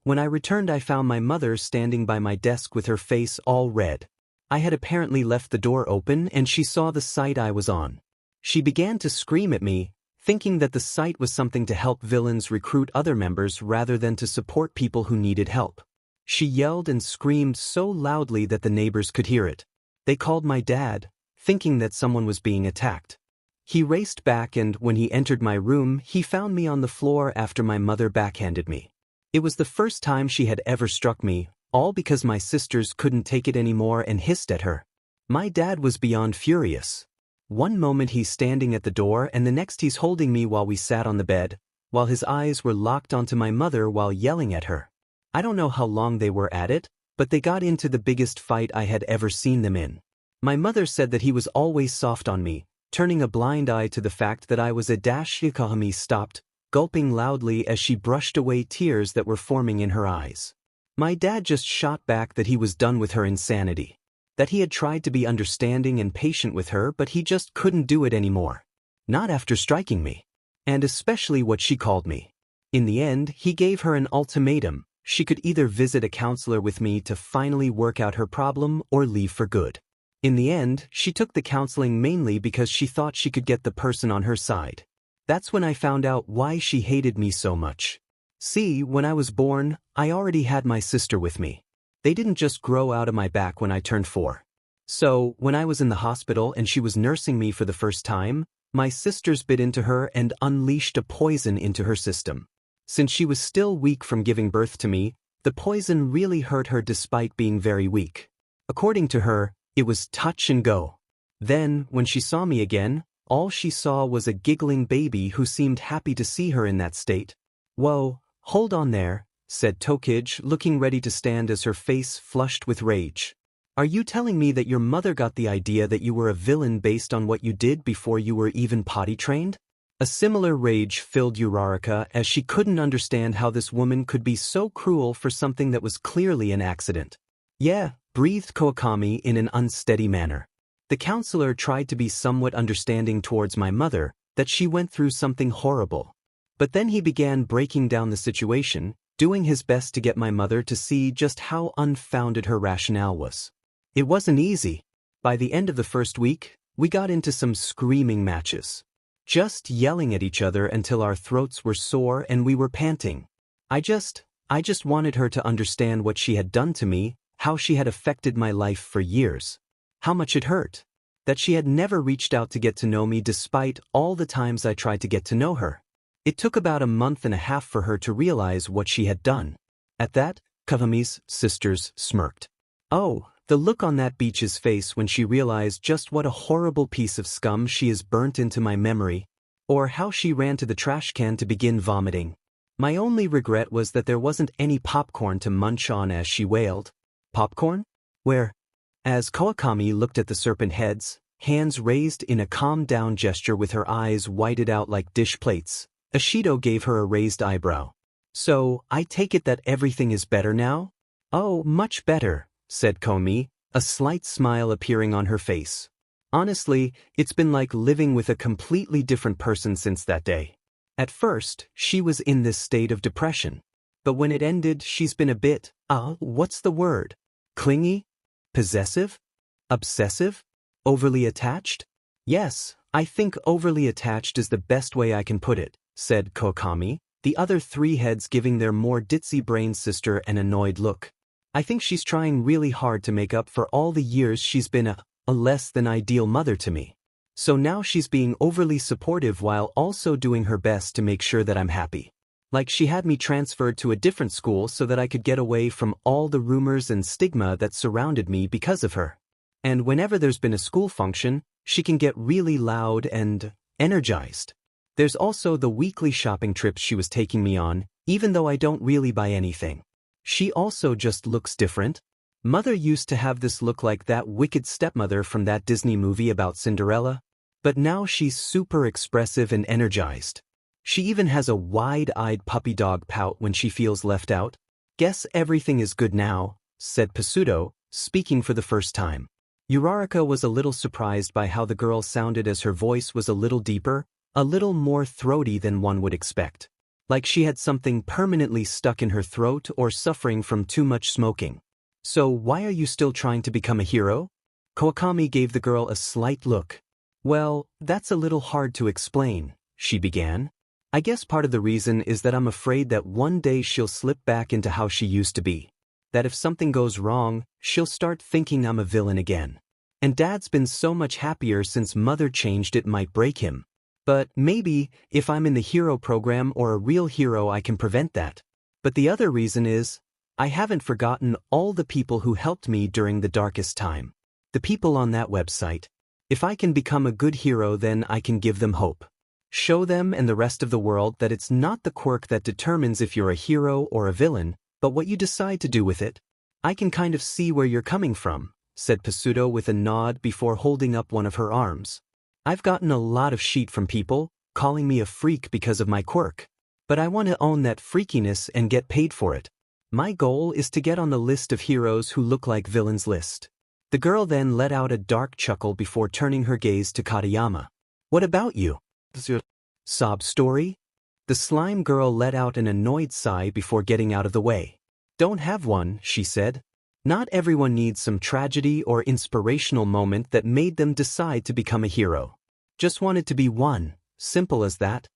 when I returned I found my mother standing by my desk with her face all red. I had apparently left the door open and she saw the site I was on. She began to scream at me, thinking that the site was something to help villains recruit other members rather than to support people who needed help. She yelled and screamed so loudly that the neighbors could hear it. They called my dad, thinking that someone was being attacked. He raced back and when he entered my room, he found me on the floor after my mother backhanded me. It was the first time she had ever struck me, all because my sisters couldn't take it anymore and hissed at her. My dad was beyond furious. One moment he's standing at the door and the next he's holding me while we sat on the bed, while his eyes were locked onto my mother while yelling at her. I don't know how long they were at it, but they got into the biggest fight I had ever seen them in. My mother said that he was always soft on me, turning a blind eye to the fact that I was a dash. Yukahami stopped, gulping loudly as she brushed away tears that were forming in her eyes. My dad just shot back that he was done with her insanity. That he had tried to be understanding and patient with her, but he just couldn't do it anymore. Not after striking me. And especially what she called me. In the end, he gave her an ultimatum. She could either visit a counselor with me to finally work out her problem or leave for good. In the end, she took the counseling mainly because she thought she could get the person on her side. That's when I found out why she hated me so much. See, when I was born, I already had my sister with me. They didn't just grow out of my back when I turned 4. So, when I was in the hospital and she was nursing me for the first time, my sisters bit into her and unleashed a poison into her system. Since she was still weak from giving birth to me, the poison really hurt her despite being very weak. According to her, it was touch and go. Then, when she saw me again, all she saw was a giggling baby who seemed happy to see her in that state. "Whoa, hold on there," said Tokij, looking ready to stand as her face flushed with rage. "Are you telling me that your mother got the idea that you were a villain based on what you did before you were even potty trained?" A similar rage filled Uraraka as she couldn't understand how this woman could be so cruel for something that was clearly an accident. "Yeah," breathed Kawakami in an unsteady manner. The counselor tried to be somewhat understanding towards my mother, that she went through something horrible. But then he began breaking down the situation, doing his best to get my mother to see just how unfounded her rationale was. It wasn't easy. By the end of the first week, we got into some screaming matches. Just yelling at each other until our throats were sore and we were panting. I just wanted her to understand what she had done to me, how she had affected my life for years. How much it hurt. That she had never reached out to get to know me despite all the times I tried to get to know her. It took about a month and a half for her to realize what she had done. At that, Kawami's sisters smirked. Oh, the look on that beach's face when she realized just what a horrible piece of scum she is burnt into my memory. Or how she ran to the trash can to begin vomiting. My only regret was that there wasn't any popcorn to munch on as she wailed. Popcorn? Where? As Kawakami looked at the serpent heads, hands raised in a calm-down gesture with her eyes whited out like dish plates, Ashido gave her a raised eyebrow. "So, I take it that everything is better now?" "Oh, much better," said Komi, a slight smile appearing on her face. "Honestly, it's been like living with a completely different person since that day. At first, she was in this state of depression. But when it ended, she's been a bit, what's the word? Clingy? Possessive? Obsessive? Overly attached?" "Yes, I think overly attached is the best way I can put it," said Kokami, the other 3 heads giving their more ditzy-brained sister an annoyed look. "I think she's trying really hard to make up for all the years she's been a less-than-ideal mother to me. So now she's being overly supportive while also doing her best to make sure that I'm happy. Like she had me transferred to a different school so that I could get away from all the rumors and stigma that surrounded me because of her. And whenever there's been a school function, she can get really loud and energized. There's also the weekly shopping trips she was taking me on, even though I don't really buy anything. She also just looks different. Mother used to have this look like that wicked stepmother from that Disney movie about Cinderella, but now she's super expressive and energized. She even has a wide-eyed puppy dog pout when she feels left out. Guess everything is good now, said Pasudo, speaking for the first time. Uraraka was a little surprised by how the girl sounded as her voice was a little deeper, a little more throaty than one would expect. Like she had something permanently stuck in her throat or suffering from too much smoking. So why are you still trying to become a hero? Kawakami gave the girl a slight look. Well, that's a little hard to explain, she began. I guess part of the reason is that I'm afraid that one day she'll slip back into how she used to be. That if something goes wrong, she'll start thinking I'm a villain again. And Dad's been so much happier since Mother changed it might break him. But maybe, if I'm in the hero program or a real hero I can prevent that. But the other reason is, I haven't forgotten all the people who helped me during the darkest time. The people on that website. If I can become a good hero, then I can give them hope. Show them and the rest of the world that it's not the quirk that determines if you're a hero or a villain, but what you decide to do with it. I can kind of see where you're coming from, said Pseudo with a nod before holding up one of her arms. I've gotten a lot of shit from people, calling me a freak because of my quirk. But I want to own that freakiness and get paid for it. My goal is to get on the list of heroes who look like villains list. The girl then let out a dark chuckle before turning her gaze to Katayama. What about you? Sob story? The slime girl let out an annoyed sigh before getting out of the way. Don't have one, she said. Not everyone needs some tragedy or inspirational moment that made them decide to become a hero. Just wanted to be one, simple as that.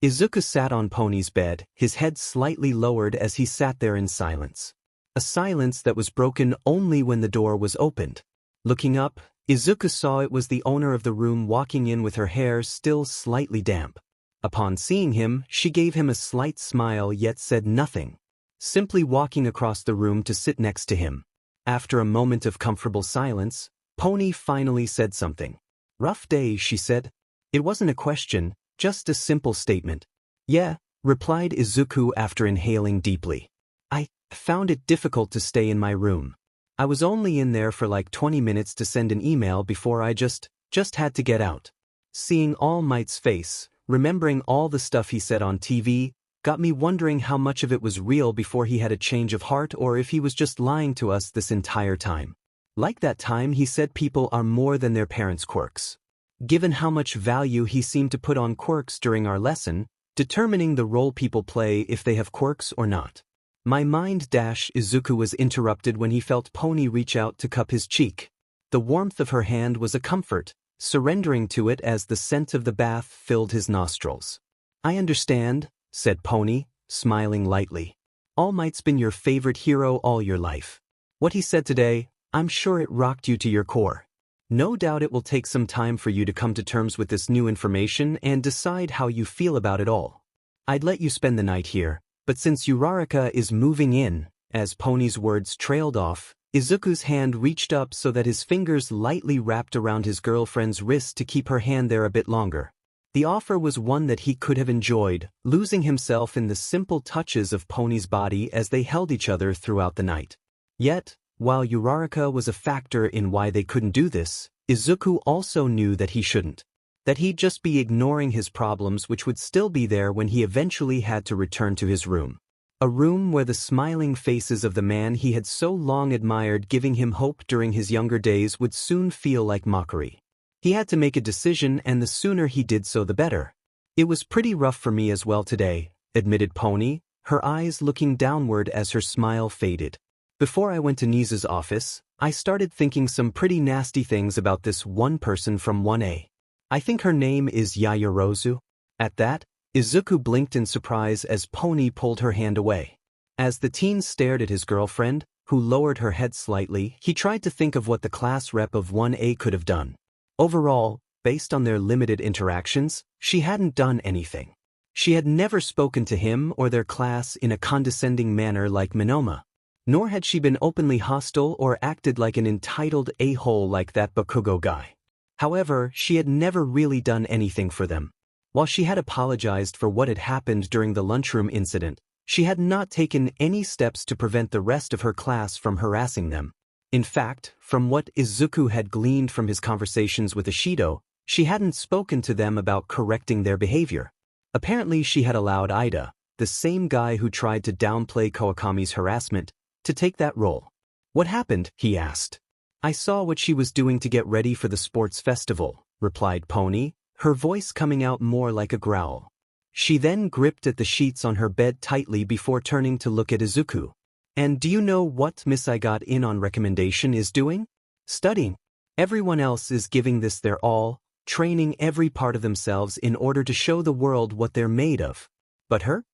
Izuku sat on Pony's bed, his head slightly lowered as he sat there in silence. A silence that was broken only when the door was opened. Looking up, Izuku saw it was the owner of the room walking in with her hair still slightly damp. Upon seeing him, she gave him a slight smile yet said nothing, simply walking across the room to sit next to him. After a moment of comfortable silence, Pony finally said something. Rough day, she said. It wasn't a question, just a simple statement. Yeah, replied Izuku after inhaling deeply. I found it difficult to stay in my room. I was only in there for like 20 minutes to send an email before I just had to get out. Seeing All Might's face, remembering all the stuff he said on TV, got me wondering how much of it was real before he had a change of heart or if he was just lying to us this entire time. Like that time he said people are more than their parents' quirks. Given how much value he seemed to put on quirks during our lesson, determining the role people play if they have quirks or not. My mind Izuku was interrupted when he felt Pony reach out to cup his cheek. The warmth of her hand was a comfort, surrendering to it as the scent of the bath filled his nostrils. I understand, said Pony, smiling lightly. All Might's been your favorite hero all your life. What he said today, I'm sure it rocked you to your core. No doubt it will take some time for you to come to terms with this new information and decide how you feel about it all. I'd let you spend the night here, but since Uraraka is moving in, as Pony's words trailed off, Izuku's hand reached up so that his fingers lightly wrapped around his girlfriend's wrist to keep her hand there a bit longer. The offer was one that he could have enjoyed, losing himself in the simple touches of Pony's body as they held each other throughout the night. Yet, while Uraraka was a factor in why they couldn't do this, Izuku also knew that he shouldn't. That he'd just be ignoring his problems which would still be there when he eventually had to return to his room. A room where the smiling faces of the man he had so long admired giving him hope during his younger days would soon feel like mockery. He had to make a decision and the sooner he did so the better. It was pretty rough for me as well today, admitted Pony, her eyes looking downward as her smile faded. Before I went to Nisa's office, I started thinking some pretty nasty things about this one person from 1A. I think her name is Yayorozu. At that, Izuku blinked in surprise as Pony pulled her hand away. As the teen stared at his girlfriend, who lowered her head slightly, he tried to think of what the class rep of 1A could have done. Overall, based on their limited interactions, she hadn't done anything. She had never spoken to him or their class in a condescending manner like Minoma. Nor had she been openly hostile or acted like an entitled a-hole like that Bakugo guy. However, she had never really done anything for them. While she had apologized for what had happened during the lunchroom incident, she had not taken any steps to prevent the rest of her class from harassing them. In fact, from what Izuku had gleaned from his conversations with Ishido, she hadn't spoken to them about correcting their behavior. Apparently she had allowed Ida, the same guy who tried to downplay Kawakami's harassment, to take that role. What happened? He asked. I saw what she was doing to get ready for the sports festival, replied Pony, her voice coming out more like a growl. She then gripped at the sheets on her bed tightly before turning to look at Izuku. And do you know what Miss I got in on recommendation is doing? Studying. Everyone else is giving this their all, training every part of themselves in order to show the world what they're made of. But her?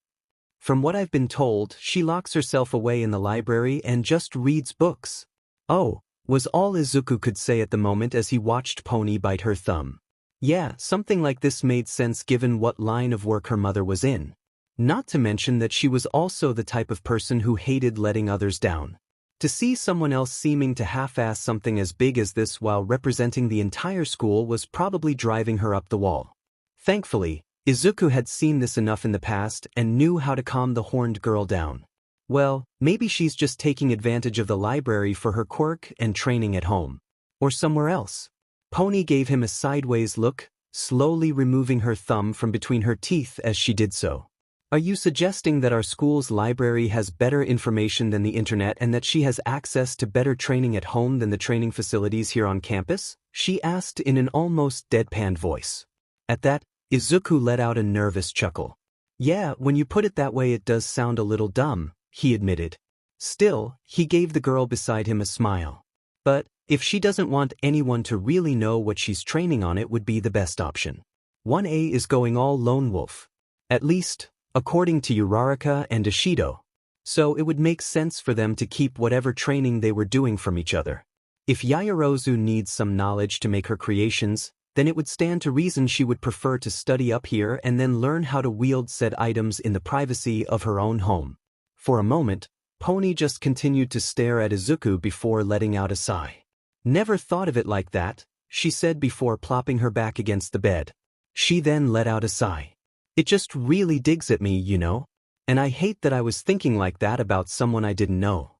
From what I've been told, she locks herself away in the library and just reads books. Oh, was all Izuku could say at the moment as he watched Pony bite her thumb. Yeah, something like this made sense given what line of work her mother was in. Not to mention that she was also the type of person who hated letting others down. To see someone else seeming to half-ass something as big as this while representing the entire school was probably driving her up the wall. Thankfully, Izuku had seen this enough in the past and knew how to calm the horned girl down. Well, maybe she's just taking advantage of the library for her quirk and training at home. Or somewhere else. Pony gave him a sideways look, slowly removing her thumb from between her teeth as she did so. Are you suggesting that our school's library has better information than the internet and that she has access to better training at home than the training facilities here on campus? She asked in an almost deadpan voice. At that, Izuku let out a nervous chuckle. Yeah, when you put it that way it does sound a little dumb, he admitted. Still, he gave the girl beside him a smile. But, if she doesn't want anyone to really know what she's training on, it would be the best option. 1A is going all lone wolf. At least, according to Uraraka and Ishido. So it would make sense for them to keep whatever training they were doing from each other. If Yaoyorozu needs some knowledge to make her creations, then it would stand to reason she would prefer to study up here and then learn how to wield said items in the privacy of her own home. For a moment, Pony just continued to stare at Izuku before letting out a sigh. Never thought of it like that, she said before plopping her back against the bed. She then let out a sigh. It just really digs at me, you know? And I hate that I was thinking like that about someone I didn't know.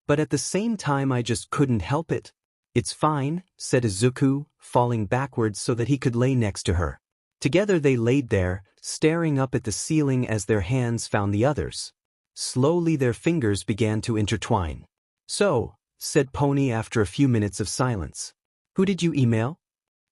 But at the same time I just couldn't help it. It's fine, said Izuku, falling backwards so that he could lay next to her. Together they laid there, staring up at the ceiling as their hands found the others. Slowly their fingers began to intertwine. So, said Pony after a few minutes of silence. Who did you email?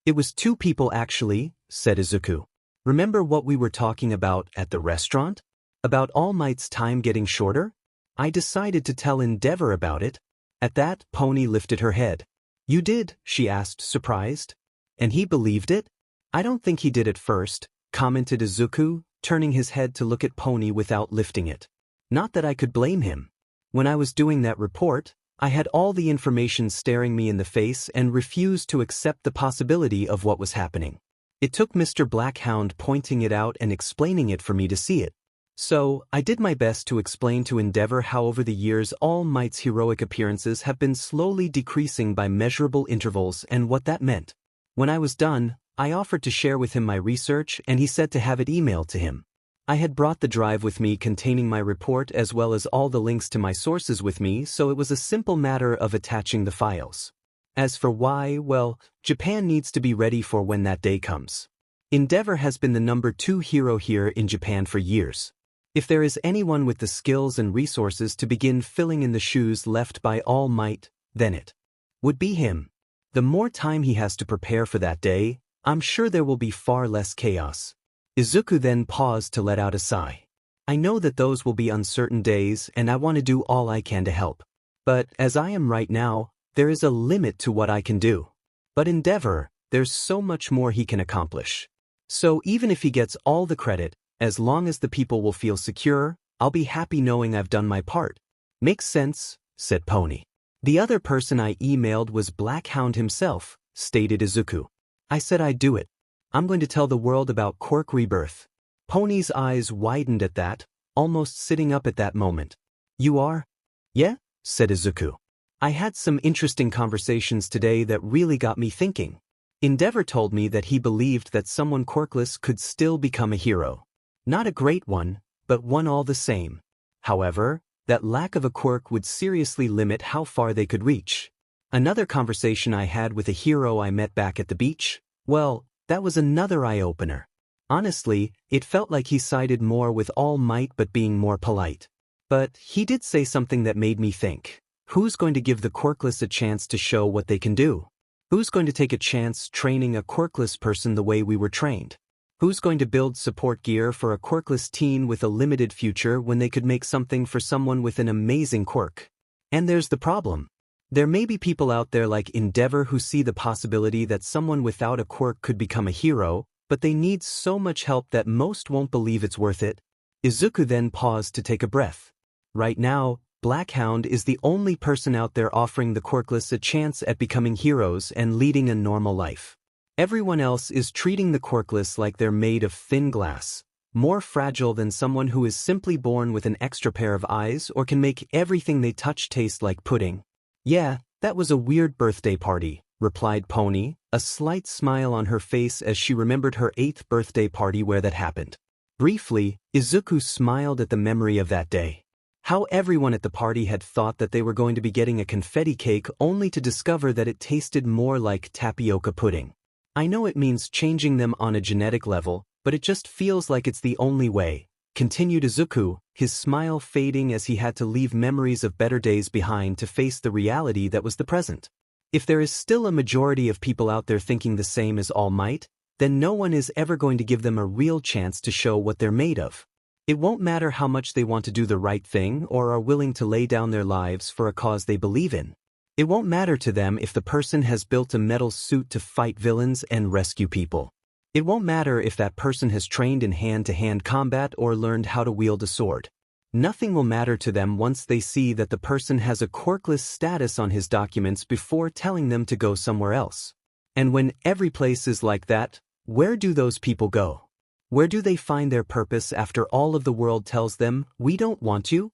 It was 2 people actually, said Izuku. Remember what we were talking about at the restaurant? About All Might's time getting shorter? I decided to tell Endeavor about it. At that, Pony lifted her head. You did? She asked, surprised. And he believed it? I don't think he did at first, commented Izuku, turning his head to look at Pony without lifting it. Not that I could blame him. When I was doing that report, I had all the information staring me in the face and refused to accept the possibility of what was happening. It took Mr. Blackhound pointing it out and explaining it for me to see it. So, I did my best to explain to Endeavor how over the years All Might's heroic appearances have been slowly decreasing by measurable intervals and what that meant. When I was done, I offered to share with him my research and he said to have it emailed to him. I had brought the drive with me containing my report as well as all the links to my sources with me, so it was a simple matter of attaching the files. As for why, well, Japan needs to be ready for when that day comes. Endeavor has been the number 2 hero here in Japan for years. If there is anyone with the skills and resources to begin filling in the shoes left by All Might, then it would be him. The more time he has to prepare for that day, I'm sure there will be far less chaos. Izuku then paused to let out a sigh. I know that those will be uncertain days and I want to do all I can to help. But as I am right now, there is a limit to what I can do. But Endeavor, there's so much more he can accomplish. So even if he gets all the credit, as long as the people will feel secure, I'll be happy knowing I've done my part. Makes sense, said Pony. The other person I emailed was Blackhound himself, stated Izuku. I said I'd do it. I'm going to tell the world about Quirk rebirth. Pony's eyes widened at that, almost sitting up at that moment. You are? Yeah, said Izuku. I had some interesting conversations today that really got me thinking. Endeavor told me that he believed that someone quirkless could still become a hero. Not a great one, but one all the same. However, that lack of a quirk would seriously limit how far they could reach. Another conversation I had with a hero I met back at the beach, well, that was another eye-opener. Honestly, it felt like he sided more with All Might but being more polite. But he did say something that made me think. Who's going to give the quirkless a chance to show what they can do? Who's going to take a chance training a quirkless person the way we were trained? Who's going to build support gear for a quirkless teen with a limited future when they could make something for someone with an amazing quirk? And there's the problem. There may be people out there like Endeavor who see the possibility that someone without a quirk could become a hero, but they need so much help that most won't believe it's worth it. Izuku then paused to take a breath. Right now, Blackhound is the only person out there offering the quirkless a chance at becoming heroes and leading a normal life. Everyone else is treating the quirkless like they're made of thin glass. more fragile than someone who is simply born with an extra pair of eyes or can make everything they touch taste like pudding. Yeah, that was a weird birthday party, replied Pony, a slight smile on her face as she remembered her 8th birthday party where that happened. Briefly, Izuku smiled at the memory of that day. How everyone at the party had thought that they were going to be getting a confetti cake only to discover that it tasted more like tapioca pudding. I know it means changing them on a genetic level, but it just feels like it's the only way, continued Izuku, his smile fading as he had to leave memories of better days behind to face the reality that was the present. If there is still a majority of people out there thinking the same as All Might, then no one is ever going to give them a real chance to show what they're made of. It won't matter how much they want to do the right thing or are willing to lay down their lives for a cause they believe in. It won't matter to them if the person has built a metal suit to fight villains and rescue people. It won't matter if that person has trained in hand-to-hand combat or learned how to wield a sword. Nothing will matter to them once they see that the person has a quirkless status on his documents before telling them to go somewhere else. And when every place is like that, where do those people go? Where do they find their purpose after all of the world tells them, "We don't want you"?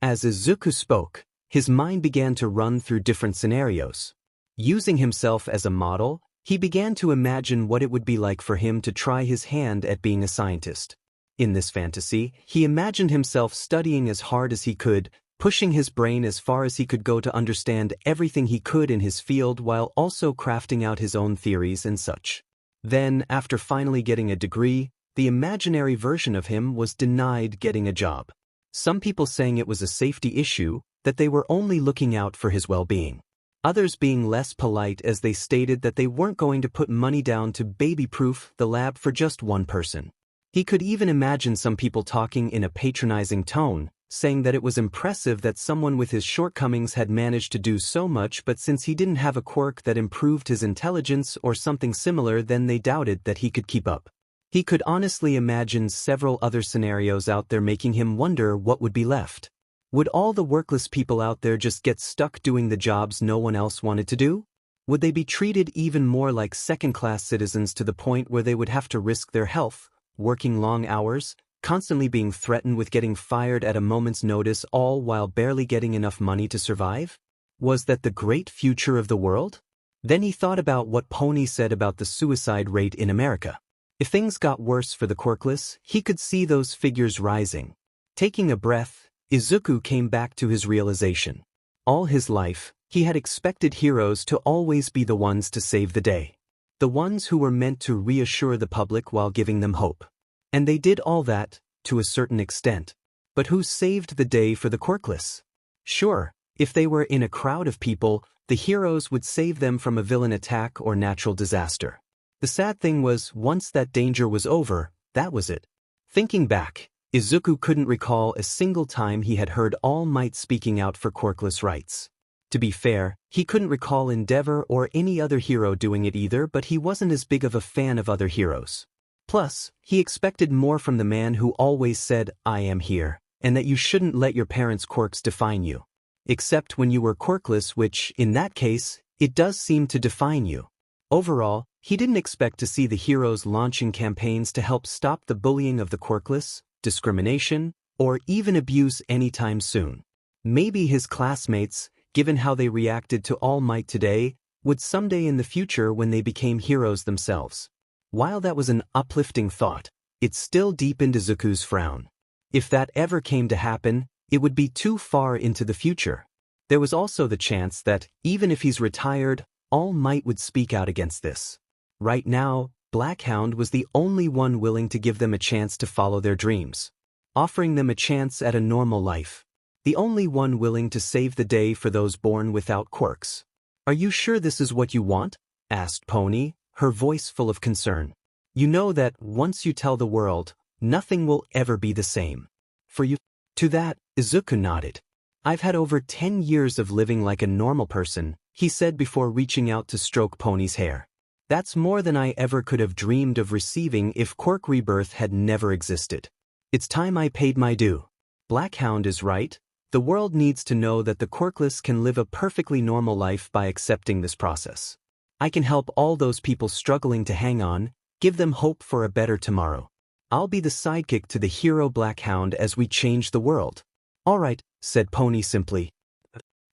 As Izuku spoke, his mind began to run through different scenarios. Using himself as a model, he began to imagine what it would be like for him to try his hand at being a scientist. In this fantasy, he imagined himself studying as hard as he could, pushing his brain as far as he could go to understand everything he could in his field while also crafting out his own theories and such. Then, after finally getting a degree, the imaginary version of him was denied getting a job. Some people saying it was a safety issue, that they were only looking out for his well-being. Others being less polite as they stated that they weren't going to put money down to baby-proof the lab for just one person. He could even imagine some people talking in a patronizing tone, saying that it was impressive that someone with his shortcomings had managed to do so much, but since he didn't have a quirk that improved his intelligence or something similar, then they doubted that he could keep up. He could honestly imagine several other scenarios out there making him wonder what would be left. Would all the workless people out there just get stuck doing the jobs no one else wanted to do? Would they be treated even more like second-class citizens to the point where they would have to risk their health, working long hours, constantly being threatened with getting fired at a moment's notice, all while barely getting enough money to survive? Was that the great future of the world? Then he thought about what Pony said about the suicide rate in America. If things got worse for the quirkless, he could see those figures rising. Taking a breath, Izuku came back to his realization. All his life, he had expected heroes to always be the ones to save the day. The ones who were meant to reassure the public while giving them hope. And they did all that, to a certain extent. But who saved the day for the quirkless? Sure, if they were in a crowd of people, the heroes would save them from a villain attack or natural disaster. The sad thing was, once that danger was over, that was it. Thinking back, Izuku couldn't recall a single time he had heard All Might speaking out for quirkless rights. To be fair, he couldn't recall Endeavor or any other hero doing it either, but he wasn't as big of a fan of other heroes. Plus, he expected more from the man who always said, "I am here," and that you shouldn't let your parents' quirks define you. Except when you were quirkless, which, in that case, it does seem to define you. Overall, he didn't expect to see the heroes launching campaigns to help stop the bullying of the quirkless, discrimination, or even abuse anytime soon. Maybe his classmates, given how they reacted to All Might today, would someday in the future when they became heroes themselves. While that was an uplifting thought, it still deepened Izuku's frown. If that ever came to happen, it would be too far into the future. There was also the chance that, even if he's retired, All Might would speak out against this. Right now, Blackhound was the only one willing to give them a chance to follow their dreams, offering them a chance at a normal life. The only one willing to save the day for those born without quirks. "Are you sure this is what you want?" asked Pony, her voice full of concern. "You know that, once you tell the world, nothing will ever be the same. For you." To that, Izuku nodded. "I've had over 10 years of living like a normal person," he said before reaching out to stroke Pony's hair. "That's more than I ever could have dreamed of receiving if quirk rebirth had never existed. It's time I paid my due. Blackhound is right. The world needs to know that the quirkless can live a perfectly normal life by accepting this process. I can help all those people struggling to hang on, give them hope for a better tomorrow. I'll be the sidekick to the hero Black Hound as we change the world. Alright, said Pony simply.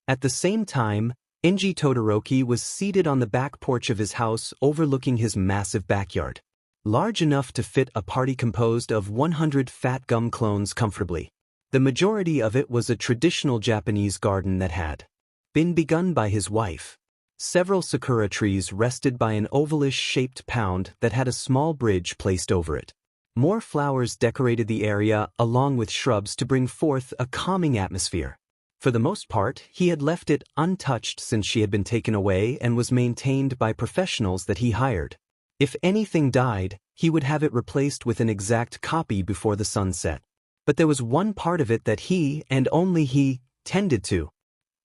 At the same time, Enji Todoroki was seated on the back porch of his house overlooking his massive backyard. Large enough to fit a party composed of 100 fat gum clones comfortably. The majority of it was a traditional Japanese garden that had been begun by his wife. Several sakura trees rested by an ovalish-shaped pound that had a small bridge placed over it. More flowers decorated the area along with shrubs to bring forth a calming atmosphere. For the most part, he had left it untouched since she had been taken away and was maintained by professionals that he hired. If anything died, he would have it replaced with an exact copy before the sun set. But there was one part of it that he, and only he, tended to.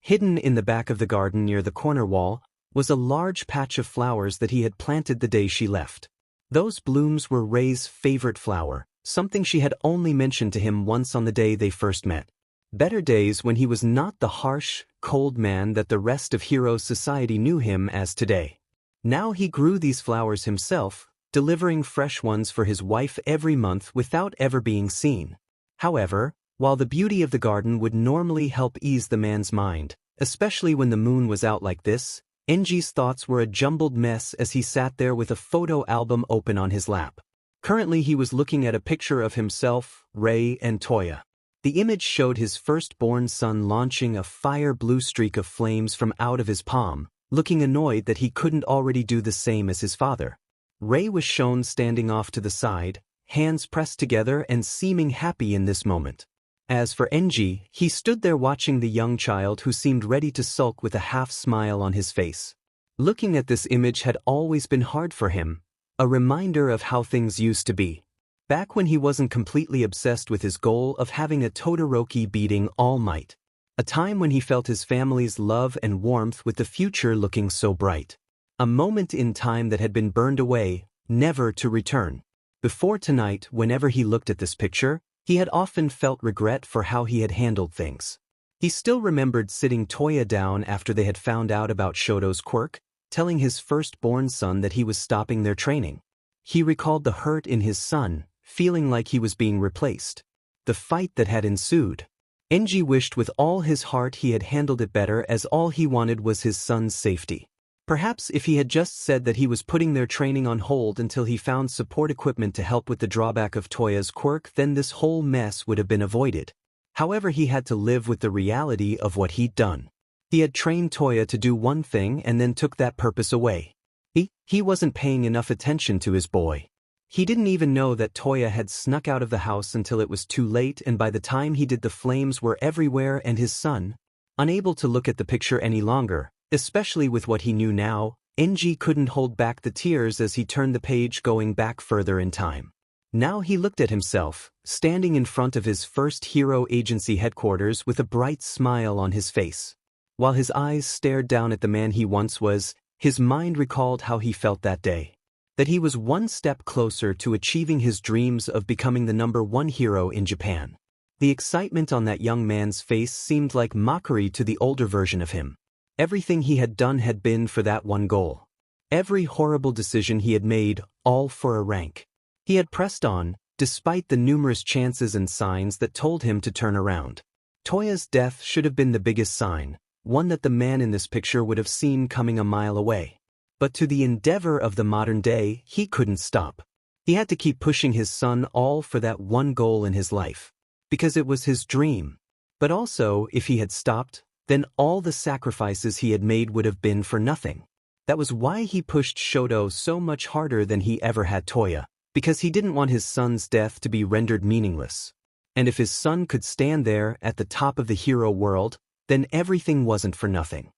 Hidden in the back of the garden near the corner wall was a large patch of flowers that he had planted the day she left. Those blooms were Ray's favorite flower, something she had only mentioned to him once on the day they first met. Better days when he was not the harsh, cold man that the rest of Hero's society knew him as today. Now he grew these flowers himself, delivering fresh ones for his wife every month without ever being seen. However, while the beauty of the garden would normally help ease the man's mind, especially when the moon was out like this, Enji's thoughts were a jumbled mess as he sat there with a photo album open on his lap. Currently he was looking at a picture of himself, Ray, and Toya. The image showed his firstborn son launching a fire-blue streak of flames from out of his palm, looking annoyed that he couldn't already do the same as his father. Ray was shown standing off to the side, hands pressed together and seeming happy in this moment. As for Enji, he stood there watching the young child who seemed ready to sulk with a half-smile on his face. Looking at this image had always been hard for him, a reminder of how things used to be. Back when he wasn't completely obsessed with his goal of having a Todoroki beating All Might. A time when he felt his family's love and warmth with the future looking so bright. A moment in time that had been burned away, never to return. Before tonight, whenever he looked at this picture, he had often felt regret for how he had handled things. He still remembered sitting Toya down after they had found out about Shoto's quirk, telling his firstborn son that he was stopping their training. He recalled the hurt in his son, feeling like he was being replaced. The fight that had ensued. Enji wished with all his heart he had handled it better, as all he wanted was his son's safety. Perhaps if he had just said that he was putting their training on hold until he found support equipment to help with the drawback of Toya's quirk, then this whole mess would have been avoided. However, he had to live with the reality of what he'd done. He had trained Toya to do one thing and then took that purpose away. He wasn't paying enough attention to his boy. He didn't even know that Toya had snuck out of the house until it was too late, and by the time he did, the flames were everywhere and his son, unable to look at the picture any longer, especially with what he knew now, Enji couldn't hold back the tears as he turned the page, going back further in time. Now he looked at himself, standing in front of his first hero agency headquarters with a bright smile on his face. While his eyes stared down at the man he once was, his mind recalled how he felt that day. That he was one step closer to achieving his dreams of becoming the #1 hero in Japan. The excitement on that young man's face seemed like mockery to the older version of him. Everything he had done had been for that one goal. Every horrible decision he had made, all for a rank. He had pressed on, despite the numerous chances and signs that told him to turn around. Toya's death should have been the biggest sign, one that the man in this picture would have seen coming a mile away. But to the endeavor of the modern day, he couldn't stop. He had to keep pushing his son, all for that one goal in his life. Because it was his dream. But also, if he had stopped, then all the sacrifices he had made would have been for nothing. That was why he pushed Shoto so much harder than he ever had Toya, because he didn't want his son's death to be rendered meaningless. And if his son could stand there at the top of the hero world, then everything wasn't for nothing.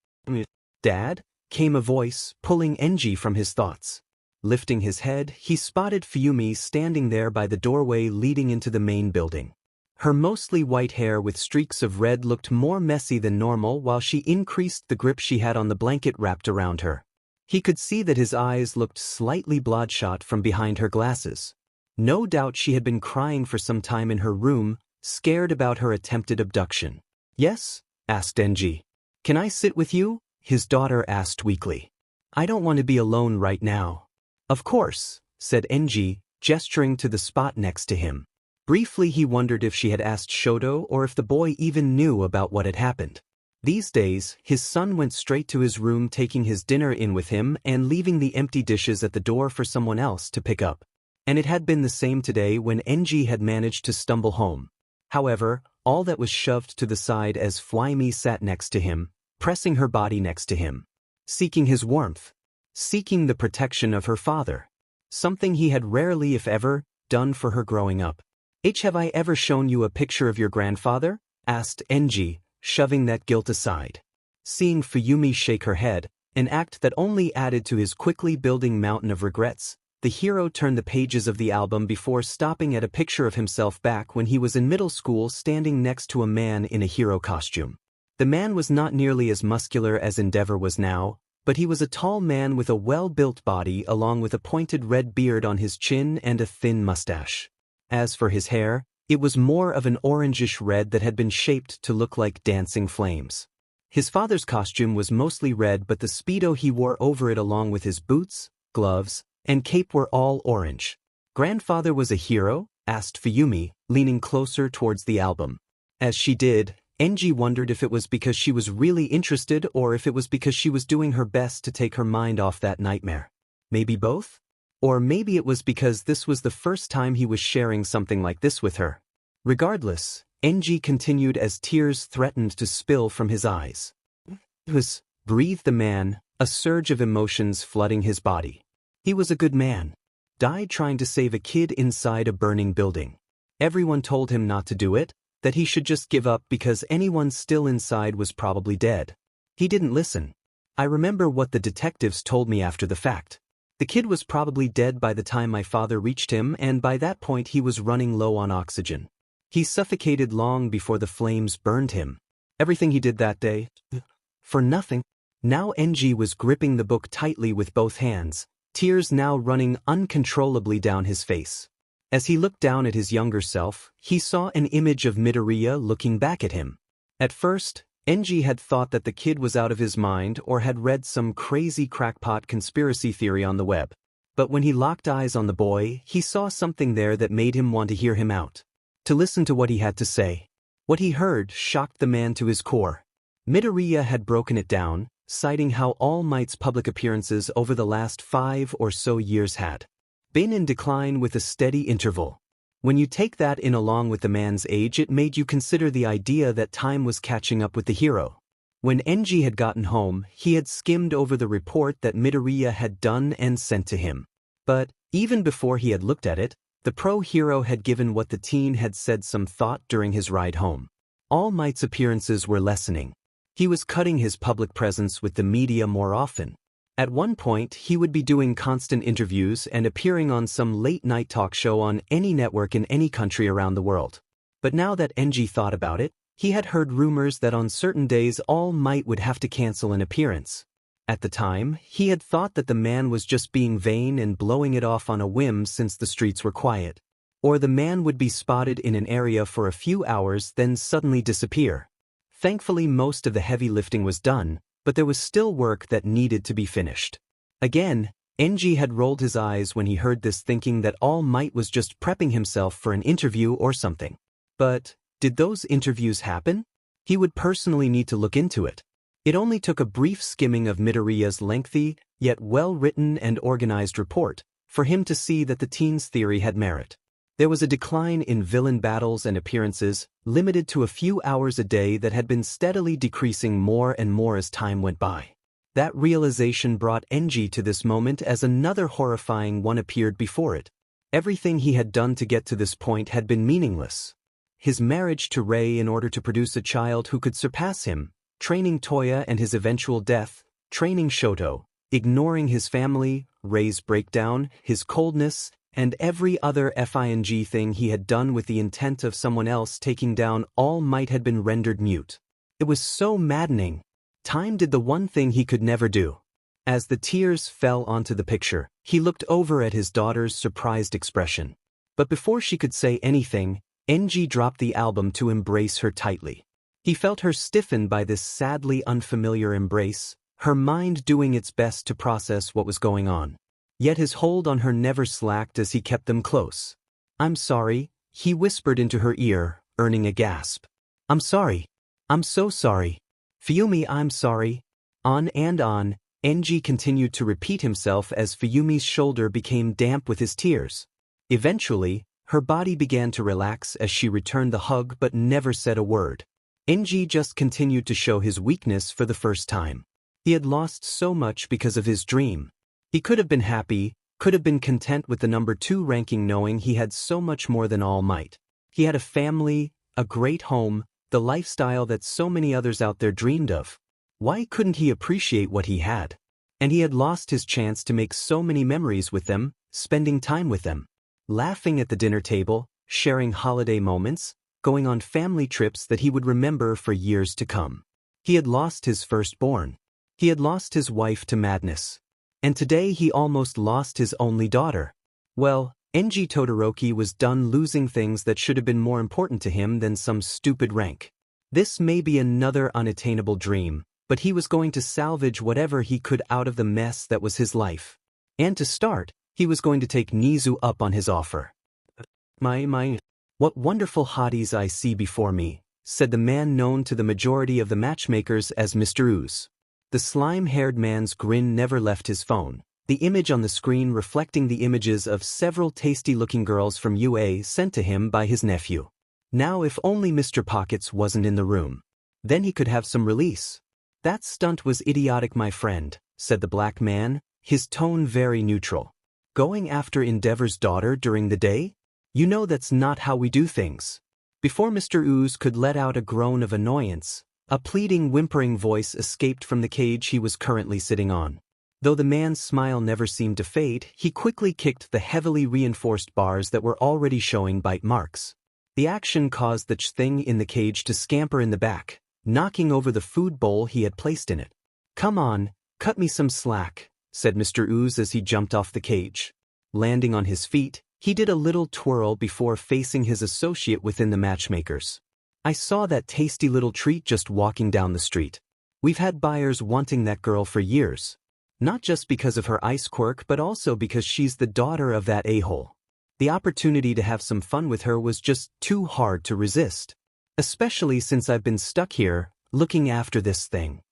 "Dad?" came a voice, pulling Enji from his thoughts. Lifting his head, he spotted Fuyumi standing there by the doorway leading into the main building. Her mostly white hair with streaks of red looked more messy than normal while she increased the grip she had on the blanket wrapped around her. He could see that his eyes looked slightly bloodshot from behind her glasses. No doubt she had been crying for some time in her room, scared about her attempted abduction. "Yes?" asked Enji. "Can I sit with you?" his daughter asked weakly. "I don't want to be alone right now." "Of course," said Enji, gesturing to the spot next to him. Briefly he wondered if she had asked Shoto or if the boy even knew about what had happened. These days, his son went straight to his room, taking his dinner in with him and leaving the empty dishes at the door for someone else to pick up. And it had been the same today when Enji had managed to stumble home. However, all that was shoved to the side as Flyme sat next to him, pressing her body next to him. Seeking his warmth. Seeking the protection of her father. Something he had rarely, if ever, done for her growing up. Have I ever shown you a picture of your grandfather? Asked Enji, shoving that guilt aside. Seeing Fuyumi shake her head, an act that only added to his quickly building mountain of regrets, the hero turned the pages of the album before stopping at a picture of himself back when he was in middle school, standing next to a man in a hero costume. The man was not nearly as muscular as Endeavor was now, but he was a tall man with a well-built body along with a pointed red beard on his chin and a thin mustache. As for his hair, it was more of an orangish red that had been shaped to look like dancing flames. His father's costume was mostly red, but the Speedo he wore over it along with his boots, gloves, and cape were all orange. Grandfather was a hero? Asked Fuyumi, leaning closer towards the album. As she did, Enji wondered if it was because she was really interested or if it was because she was doing her best to take her mind off that nightmare. Maybe both? Or maybe it was because this was the first time he was sharing something like this with her. Regardless, Enji continued as tears threatened to spill from his eyes. Breathed the man, a surge of emotions flooding his body. He was a good man. Died trying to save a kid inside a burning building. Everyone told him not to do it, that he should just give up because anyone still inside was probably dead. He didn't listen. I remember what the detectives told me after the fact. The kid was probably dead by the time my father reached him, and by that point he was running low on oxygen. He suffocated long before the flames burned him. Everything he did that day, for nothing. Now Enji was gripping the book tightly with both hands, tears now running uncontrollably down his face. As he looked down at his younger self, he saw an image of Midoriya looking back at him. At first, Enji had thought that the kid was out of his mind or had read some crazy crackpot conspiracy theory on the web. But when he locked eyes on the boy, he saw something there that made him want to hear him out. To listen to what he had to say. What he heard shocked the man to his core. Midoriya had broken it down, citing how All Might's public appearances over the last 5 or so years had been in decline with a steady interval. When you take that in along with the man's age, it made you consider the idea that time was catching up with the hero. When Enji had gotten home, he had skimmed over the report that Midoriya had done and sent to him. But, even before he had looked at it, the pro-hero had given what the teen had said some thought during his ride home. All Might's appearances were lessening. He was cutting his public presence with the media more often. At one point, he would be doing constant interviews and appearing on some late-night talk show on any network in any country around the world. But now that Enji thought about it, he had heard rumors that on certain days All Might would have to cancel an appearance. At the time, he had thought that the man was just being vain and blowing it off on a whim since the streets were quiet. Or the man would be spotted in an area for a few hours then suddenly disappear. Thankfully, most of the heavy lifting was done, but there was still work that needed to be finished. Again, Enji had rolled his eyes when he heard this, thinking that All Might was just prepping himself for an interview or something. But, did those interviews happen? He would personally need to look into it. It only took a brief skimming of Midoriya's lengthy, yet well-written and organized report, for him to see that the teen's theory had merit. There was a decline in villain battles and appearances, limited to a few hours a day, that had been steadily decreasing more and more as time went by. That realization brought Enji to this moment as another horrifying one appeared before it. Everything he had done to get to this point had been meaningless. His marriage to Rei in order to produce a child who could surpass him, training Toya and his eventual death, training Shoto, ignoring his family, Rei's breakdown, his coldness, and every other FING thing he had done with the intent of someone else taking down All Might had been rendered mute. It was so maddening. Time did the one thing he could never do. As the tears fell onto the picture, he looked over at his daughter's surprised expression. But before she could say anything, Enji dropped the album to embrace her tightly. He felt her stiffen by this sadly unfamiliar embrace, her mind doing its best to process what was going on. Yet his hold on her never slacked as he kept them close. "I'm sorry," he whispered into her ear, earning a gasp. "I'm sorry. I'm so sorry. Fuyumi, I'm sorry." On and on, Enji continued to repeat himself as Fuyumi's shoulder became damp with his tears. Eventually, her body began to relax as she returned the hug but never said a word. Enji just continued to show his weakness for the first time. He had lost so much because of his dream. He could have been happy, could have been content with the number 2 ranking knowing he had so much more than All Might. He had a family, a great home, the lifestyle that so many others out there dreamed of. Why couldn't he appreciate what he had? And he had lost his chance to make so many memories with them, spending time with them. Laughing at the dinner table, sharing holiday moments, going on family trips that he would remember for years to come. He had lost his firstborn. He had lost his wife to madness. And today he almost lost his only daughter. Well, Enji Todoroki was done losing things that should have been more important to him than some stupid rank. This may be another unattainable dream, but he was going to salvage whatever he could out of the mess that was his life. And to start, he was going to take Nizu up on his offer. What wonderful hotties I see before me, said the man known to the majority of the matchmakers as Mr. Ooze. The slime-haired man's grin never left his phone, the image on the screen reflecting the images of several tasty-looking girls from UA sent to him by his nephew. Now if only Mr. Pockets wasn't in the room. Then he could have some release. That stunt was idiotic, my friend, said the black man, his tone very neutral. Going after Endeavor's daughter during the day? You know that's not how we do things. Before Mr. Ooze could let out a groan of annoyance, a pleading, whimpering voice escaped from the cage he was currently sitting on. Though the man's smile never seemed to fade, he quickly kicked the heavily reinforced bars that were already showing bite marks. The action caused the thing in the cage to scamper in the back, knocking over the food bowl he had placed in it. "Come on, cut me some slack," said Mr. Ooze as he jumped off the cage. Landing on his feet, he did a little twirl before facing his associate within the matchmakers. "I saw that tasty little treat just walking down the street. We've had buyers wanting that girl for years. Not just because of her ice quirk but also because she's the daughter of that a-hole. The opportunity to have some fun with her was just too hard to resist. Especially since I've been stuck here, looking after this thing.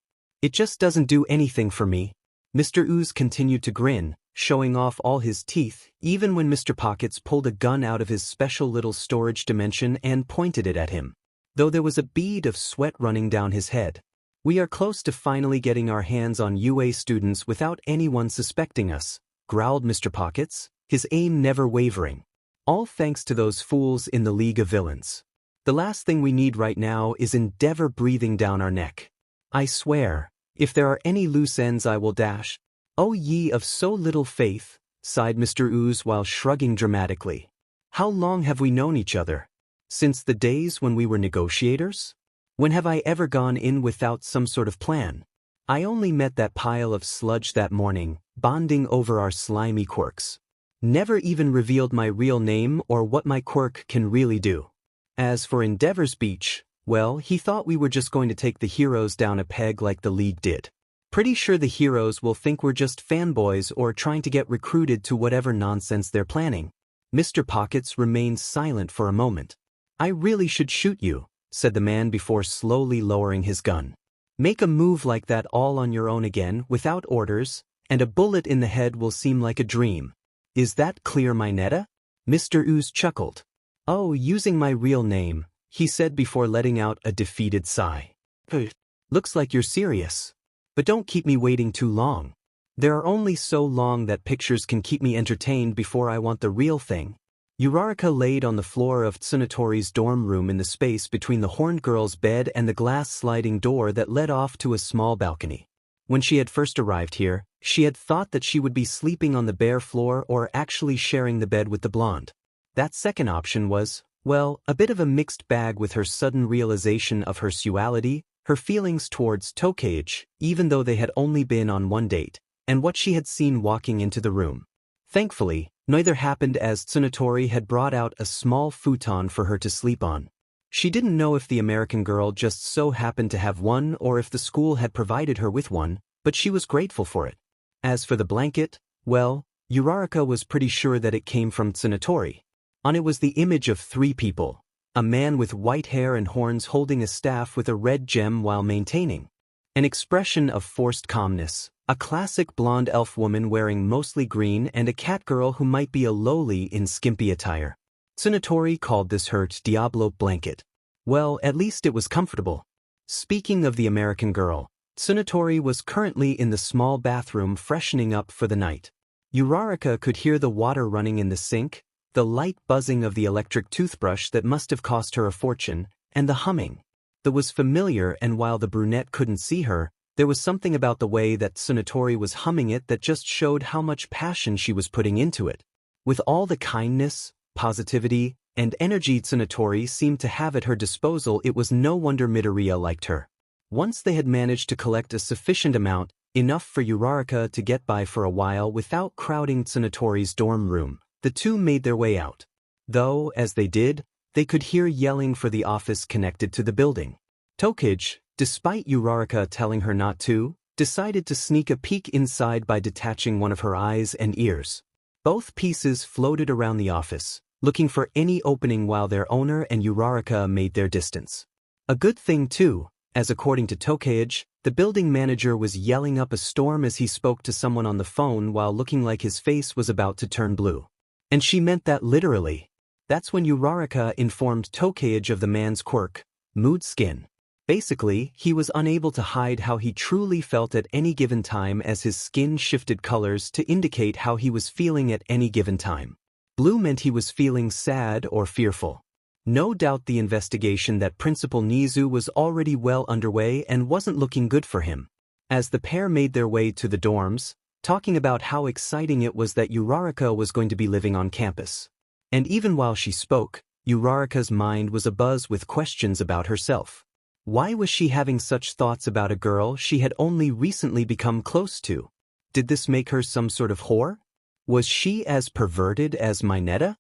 It just doesn't do anything for me." Mr. Ooze continued to grin, showing off all his teeth, even when Mr. Pockets pulled a gun out of his special little storage dimension and pointed it at him. Though there was a bead of sweat running down his head. "We are close to finally getting our hands on UA students without anyone suspecting us," growled Mr. Pockets, his aim never wavering. "All thanks to those fools in the League of Villains. The last thing we need right now is Endeavor breathing down our neck. I swear, if there are any loose ends I will dash." "Oh ye of so little faith," sighed Mr. Ooze while shrugging dramatically. "How long have we known each other? Since the days when we were negotiators? When have I ever gone in without some sort of plan? I only met that pile of sludge that morning, bonding over our slimy quirks. Never even revealed my real name or what my quirk can really do. As for Endeavor's Beach, well, he thought we were just going to take the heroes down a peg like the League did. Pretty sure the heroes will think we're just fanboys or trying to get recruited to whatever nonsense they're planning." Mr. Pockets remained silent for a moment. "I really should shoot you," said the man before slowly lowering his gun. "Make a move like that all on your own again, without orders, and a bullet in the head will seem like a dream. Is that clear, Mineta?" Mr. Ooze chuckled. "Oh, using my real name," he said before letting out a defeated sigh. "Looks like you're serious. But don't keep me waiting too long. There are only so long that pictures can keep me entertained before I want the real thing." Uraraka laid on the floor of Tsunotori's dorm room in the space between the horned girl's bed and the glass sliding door that led off to a small balcony. When she had first arrived here, she had thought that she would be sleeping on the bare floor or actually sharing the bed with the blonde. That second option was, well, a bit of a mixed bag with her sudden realization of her sexuality, her feelings towards Tokage, even though they had only been on one date, and what she had seen walking into the room. Thankfully, neither happened as Tsunotori had brought out a small futon for her to sleep on. She didn't know if the American girl just so happened to have one or if the school had provided her with one, but she was grateful for it. As for the blanket, well, Uraraka was pretty sure that it came from Tsunatori. On it was the image of three people. A man with white hair and horns holding a staff with a red gem while maintaining an expression of forced calmness, a classic blonde elf woman wearing mostly green, and a cat girl who might be a loli in skimpy attire. Tsunatori called this her Diablo blanket. Well, at least it was comfortable. Speaking of the American girl, Tsunatori was currently in the small bathroom freshening up for the night. Uraraka could hear the water running in the sink, the light buzzing of the electric toothbrush that must have cost her a fortune, and the humming that was familiar, and while the brunette couldn't see her, there was something about the way that Tsunatori was humming it that just showed how much passion she was putting into it. With all the kindness, positivity, and energy Tsunatori seemed to have at her disposal, it was no wonder Midoriya liked her. Once they had managed to collect a sufficient amount, enough for Uraraka to get by for a while without crowding Tsunatori's dorm room, the two made their way out. Though, as they did, they could hear yelling for the office connected to the building. Tokage, despite Uraraka telling her not to, decided to sneak a peek inside by detaching one of her eyes and ears. Both pieces floated around the office, looking for any opening while their owner and Uraraka made their distance. A good thing too, as according to Tokage, the building manager was yelling up a storm as he spoke to someone on the phone while looking like his face was about to turn blue. And she meant that literally. That's when Uraraka informed Tokage of the man's quirk, mood skin. Basically, he was unable to hide how he truly felt at any given time as his skin shifted colors to indicate how he was feeling at any given time. Blue meant he was feeling sad or fearful. No doubt the investigation that Principal Nizu was already well underway and wasn't looking good for him. As the pair made their way to the dorms, talking about how exciting it was that Uraraka was going to be living on campus. And even while she spoke, Uraraka's mind was abuzz with questions about herself. Why was she having such thoughts about a girl she had only recently become close to? Did this make her some sort of whore? Was she as perverted as Mineta?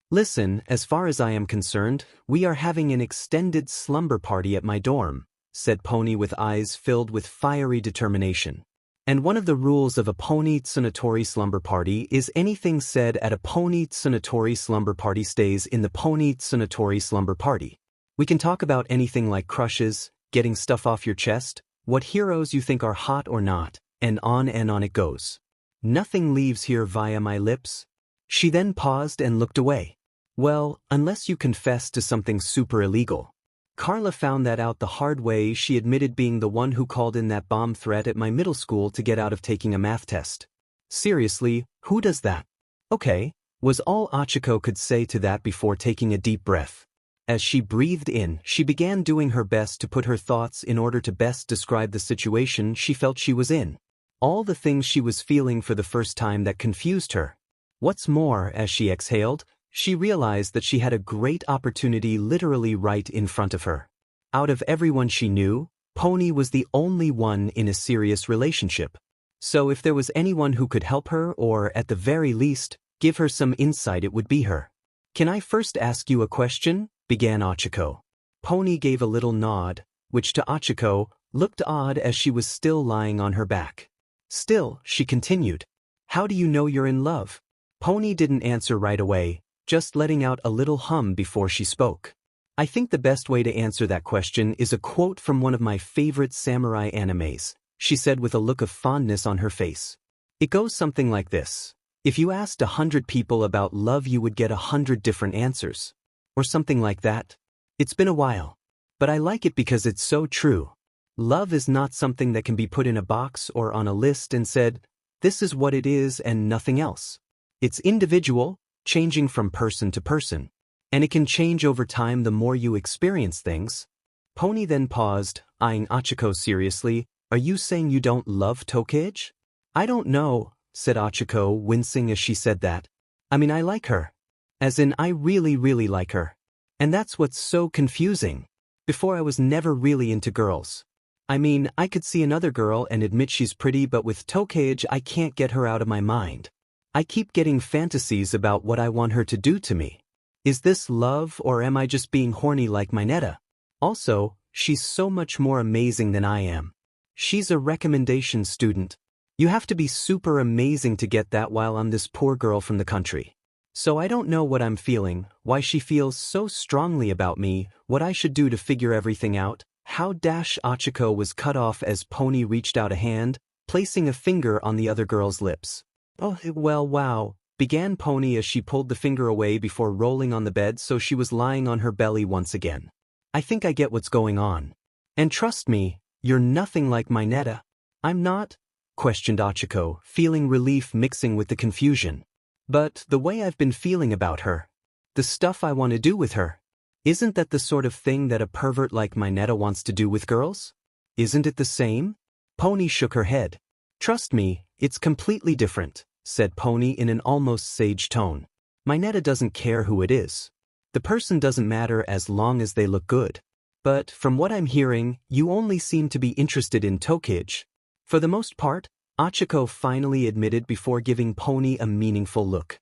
Listen, as far as I am concerned, we are having an extended slumber party at my dorm, said Pony with eyes filled with fiery determination. And one of the rules of a Pony Tsunatori slumber party is anything said at a Pony Tsunatori slumber party stays in the Pony Tsunatori slumber party. We can talk about anything like crushes, getting stuff off your chest, what heroes you think are hot or not, and on it goes. Nothing leaves here via my lips. She then paused and looked away. Well, unless you confess to something super illegal. Carla found that out the hard way. She admitted being the one who called in that bomb threat at my middle school to get out of taking a math test. Seriously, who does that? Okay, was all Achiko could say to that before taking a deep breath. As she breathed in, she began doing her best to put her thoughts in order to best describe the situation she felt she was in. All the things she was feeling for the first time that confused her. What's more, as she exhaled, she realized that she had a great opportunity literally right in front of her. Out of everyone she knew, Pony was the only one in a serious relationship. So if there was anyone who could help her or, at the very least, give her some insight, it would be her. Can I first ask you a question? Began Achiko. Pony gave a little nod, which to Achiko looked odd as she was still lying on her back. Still, she continued. How do you know you're in love? Pony didn't answer right away, just letting out a little hum before she spoke. I think the best way to answer that question is a quote from one of my favorite samurai animes, she said with a look of fondness on her face. It goes something like this. If you asked 100 people about love, you would get 100 different answers. Or something like that. It's been a while. But I like it because it's so true. Love is not something that can be put in a box or on a list and said, this is what it is and nothing else. It's individual, changing from person to person. And it can change over time the more you experience things. Pony then paused, eyeing Achiko seriously. Are you saying you don't love Tokage? I don't know, said Achiko, wincing as she said that. I mean, I like her. As in, I really, really like her. And that's what's so confusing. Before I was never really into girls. I mean, I could see another girl and admit she's pretty, but with Tokage I can't get her out of my mind. I keep getting fantasies about what I want her to do to me. Is this love or am I just being horny like Mineta? Also, she's so much more amazing than I am. She's a recommendation student. You have to be super amazing to get that while I'm this poor girl from the country. So I don't know what I'm feeling, why she feels so strongly about me, what I should do to figure everything out. How Achiko was cut off as Pony reached out a hand, placing a finger on the other girl's lips. Oh, well, wow, began Pony as she pulled the finger away before rolling on the bed so she was lying on her belly once again. I think I get what's going on. And trust me, you're nothing like my Netta. I'm not? Questioned Achiko, feeling relief mixing with the confusion. But the way I've been feeling about her, the stuff I want to do with her, isn't that the sort of thing that a pervert like my Netta wants to do with girls? Isn't it the same? Pony shook her head. Trust me, it's completely different, said Pony in an almost sage tone. My Netta doesn't care who it is. The person doesn't matter as long as they look good. But from what I'm hearing, you only seem to be interested in Tokage. For the most part, Achiko finally admitted before giving Pony a meaningful look.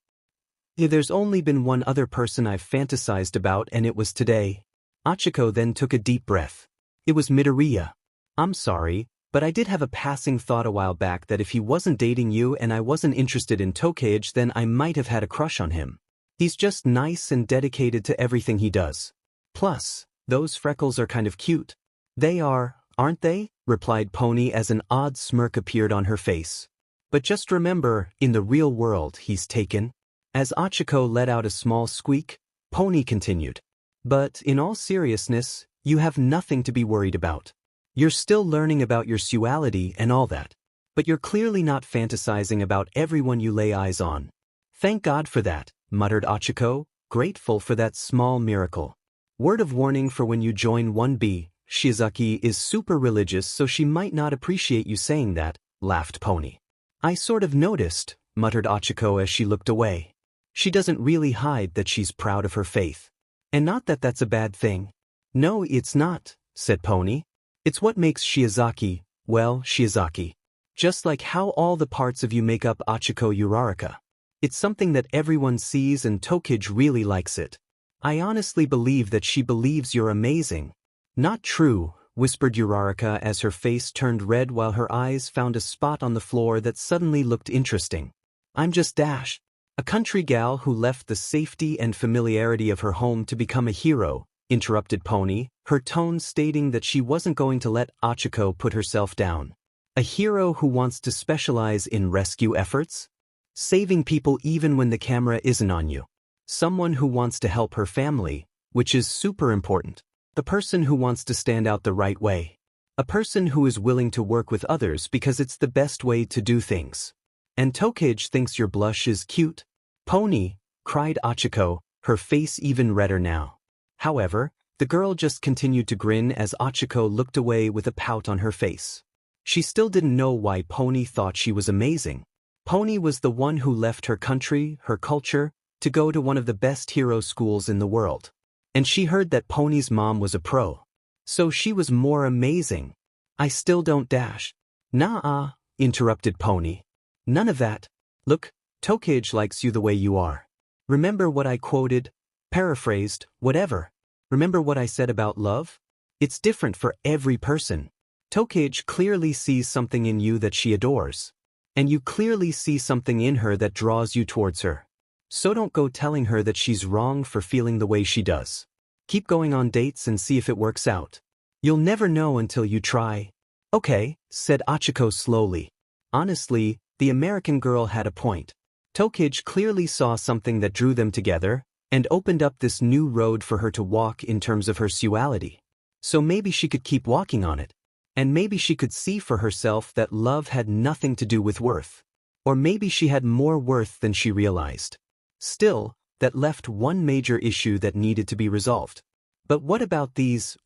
There's only been one other person I've fantasized about and it was today. Achiko then took a deep breath. It was Midoriya. I'm sorry, but I did have a passing thought a while back that if he wasn't dating you and I wasn't interested in Tokage, then I might have had a crush on him. He's just nice and dedicated to everything he does. Plus, those freckles are kind of cute. They are, aren't they? Replied Pony as an odd smirk appeared on her face. But just remember, in the real world he's taken. As Achiko let out a small squeak, Pony continued. But in all seriousness, you have nothing to be worried about. You're still learning about your sexuality and all that. But you're clearly not fantasizing about everyone you lay eyes on. Thank God for that, muttered Achiko, grateful for that small miracle. Word of warning for when you join 1B, Shizuki is super religious so she might not appreciate you saying that, laughed Pony. I sort of noticed, muttered Achiko as she looked away. She doesn't really hide that she's proud of her faith. And not that that's a bad thing. No, it's not, said Pony. It's what makes Shiozaki, well, Shiozaki. Just like how all the parts of you make up Achiko Uraraka. It's something that everyone sees and Tokage really likes it. I honestly believe that she believes you're amazing. Not true, whispered Uraraka as her face turned red while her eyes found a spot on the floor that suddenly looked interesting. I'm just Dash. A country gal who left the safety and familiarity of her home to become a hero, interrupted Pony, her tone stating that she wasn't going to let Achiko put herself down. A hero who wants to specialize in rescue efforts? Saving people even when the camera isn't on you. Someone who wants to help her family, which is super important. The person who wants to stand out the right way. A person who is willing to work with others because it's the best way to do things. And Tokage thinks your blush is cute. Pony, cried Achiko, her face even redder now. However, the girl just continued to grin as Achiko looked away with a pout on her face. She still didn't know why Pony thought she was amazing. Pony was the one who left her country, her culture, to go to one of the best hero schools in the world. And she heard that Pony's mom was a pro. So she was more amazing. I still don't Dash. Nah, interrupted Pony. None of that. Look, Tokage likes you the way you are. Remember what I quoted? Paraphrased, whatever. Remember what I said about love? It's different for every person. Tokage clearly sees something in you that she adores. And you clearly see something in her that draws you towards her. So don't go telling her that she's wrong for feeling the way she does. Keep going on dates and see if it works out. You'll never know until you try. Okay, said Achiko slowly. Honestly, the American girl had a point. Tokage clearly saw something that drew them together, and opened up this new road for her to walk in terms of her sexuality. So maybe she could keep walking on it. And maybe she could see for herself that love had nothing to do with worth. Or maybe she had more worth than she realized. Still, that left one major issue that needed to be resolved. But what about these,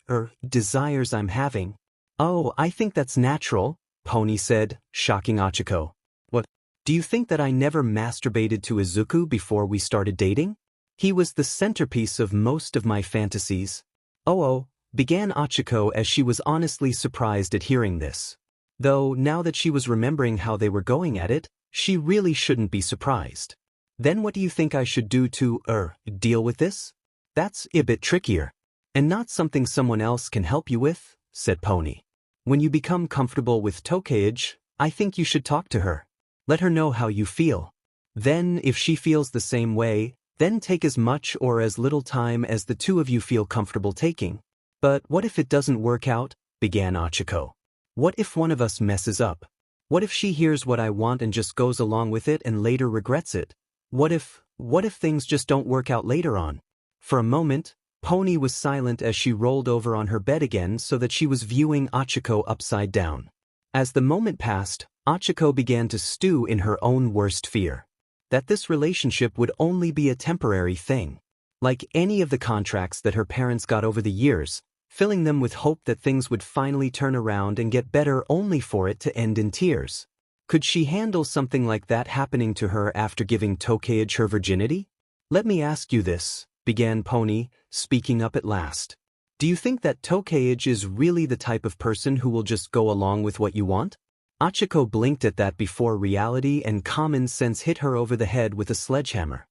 desires I'm having? Oh, I think that's natural, Pony said, shocking Achiko. What? Do you think that I never masturbated to Izuku before we started dating? He was the centerpiece of most of my fantasies. Oh, began Achiko as she was honestly surprised at hearing this. Though now that she was remembering how they were going at it, she really shouldn't be surprised. Then what do you think I should do to, deal with this? That's a bit trickier. And not something someone else can help you with, said Pony. When you become comfortable with Tokage, I think you should talk to her. Let her know how you feel. Then, if she feels the same way, then take as much or as little time as the two of you feel comfortable taking. But what if it doesn't work out? Began Ochako. What if one of us messes up? What if she hears what I want and just goes along with it and later regrets it? What if things just don't work out later on? For a moment, Pony was silent as she rolled over on her bed again so that she was viewing Ochako upside down. As the moment passed, Ochako began to stew in her own worst fear. That this relationship would only be a temporary thing. Like any of the contracts that her parents got over the years, filling them with hope that things would finally turn around and get better only for it to end in tears. Could she handle something like that happening to her after giving Tokage her virginity? Let me ask you this, began Pony, speaking up at last. Do you think that Tokage is really the type of person who will just go along with what you want? Ochako blinked at that before reality and common sense hit her over the head with a sledgehammer.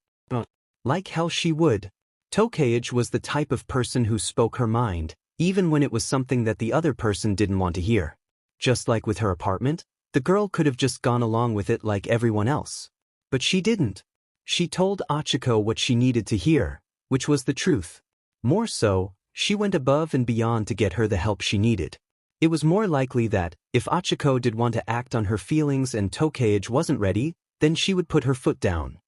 Like hell she would. Tokage was the type of person who spoke her mind, even when it was something that the other person didn't want to hear. Just like with her apartment, the girl could have just gone along with it like everyone else. But she didn't. She told Ochako what she needed to hear, which was the truth. More so, she went above and beyond to get her the help she needed. It was more likely that, if Ochako did want to act on her feelings and Tokage wasn't ready, then she would put her foot down.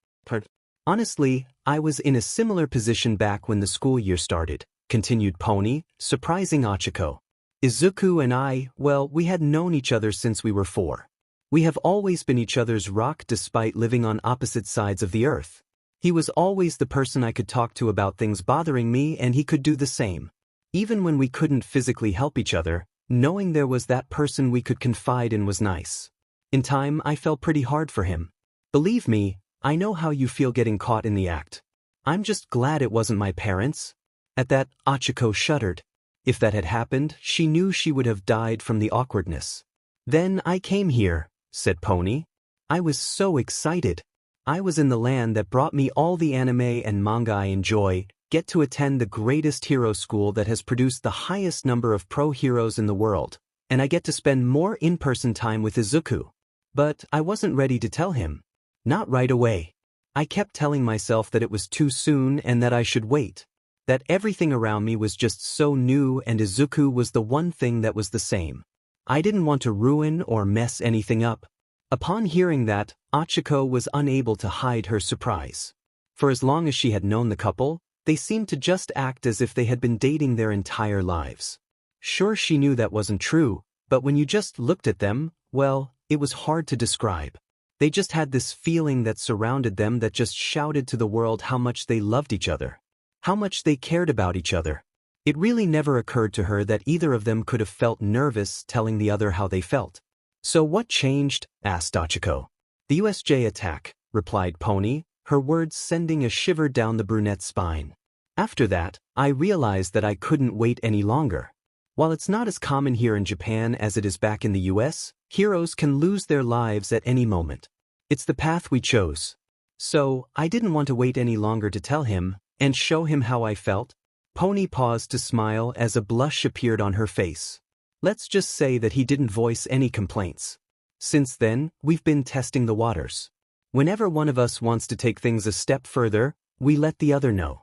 Honestly, I was in a similar position back when the school year started, continued Pony, surprising Ochako. Izuku and I, well, we had known each other since we were 4. We have always been each other's rock despite living on opposite sides of the earth. He was always the person I could talk to about things bothering me and he could do the same. Even when we couldn't physically help each other, knowing there was that person we could confide in was nice. In time, I fell pretty hard for him. Believe me, I know how you feel getting caught in the act. I'm just glad it wasn't my parents. At that, Ochako shuddered. If that had happened, she knew she would have died from the awkwardness. Then I came here, said Pony. I was so excited. I was in the land that brought me all the anime and manga I enjoy, get to attend the greatest hero school that has produced the highest number of pro heroes in the world, and I get to spend more in-person time with Izuku. But I wasn't ready to tell him. Not right away. I kept telling myself that it was too soon and that I should wait. That everything around me was just so new and Izuku was the one thing that was the same. I didn't want to ruin or mess anything up. Upon hearing that, Ochako was unable to hide her surprise. For as long as she had known the couple, they seemed to just act as if they had been dating their entire lives. Sure, she knew that wasn't true, but when you just looked at them, well, it was hard to describe. They just had this feeling that surrounded them that just shouted to the world how much they loved each other. How much they cared about each other. It really never occurred to her that either of them could have felt nervous telling the other how they felt. So what changed? Asked Ochako. The USJ attack, replied Pony, her words sending a shiver down the brunette's spine. After that, I realized that I couldn't wait any longer. While it's not as common here in Japan as it is back in the US, heroes can lose their lives at any moment. It's the path we chose. So, I didn't want to wait any longer to tell him, and show him how I felt. Pony paused to smile as a blush appeared on her face. Let's just say that he didn't voice any complaints. Since then, we've been testing the waters. Whenever one of us wants to take things a step further, we let the other know.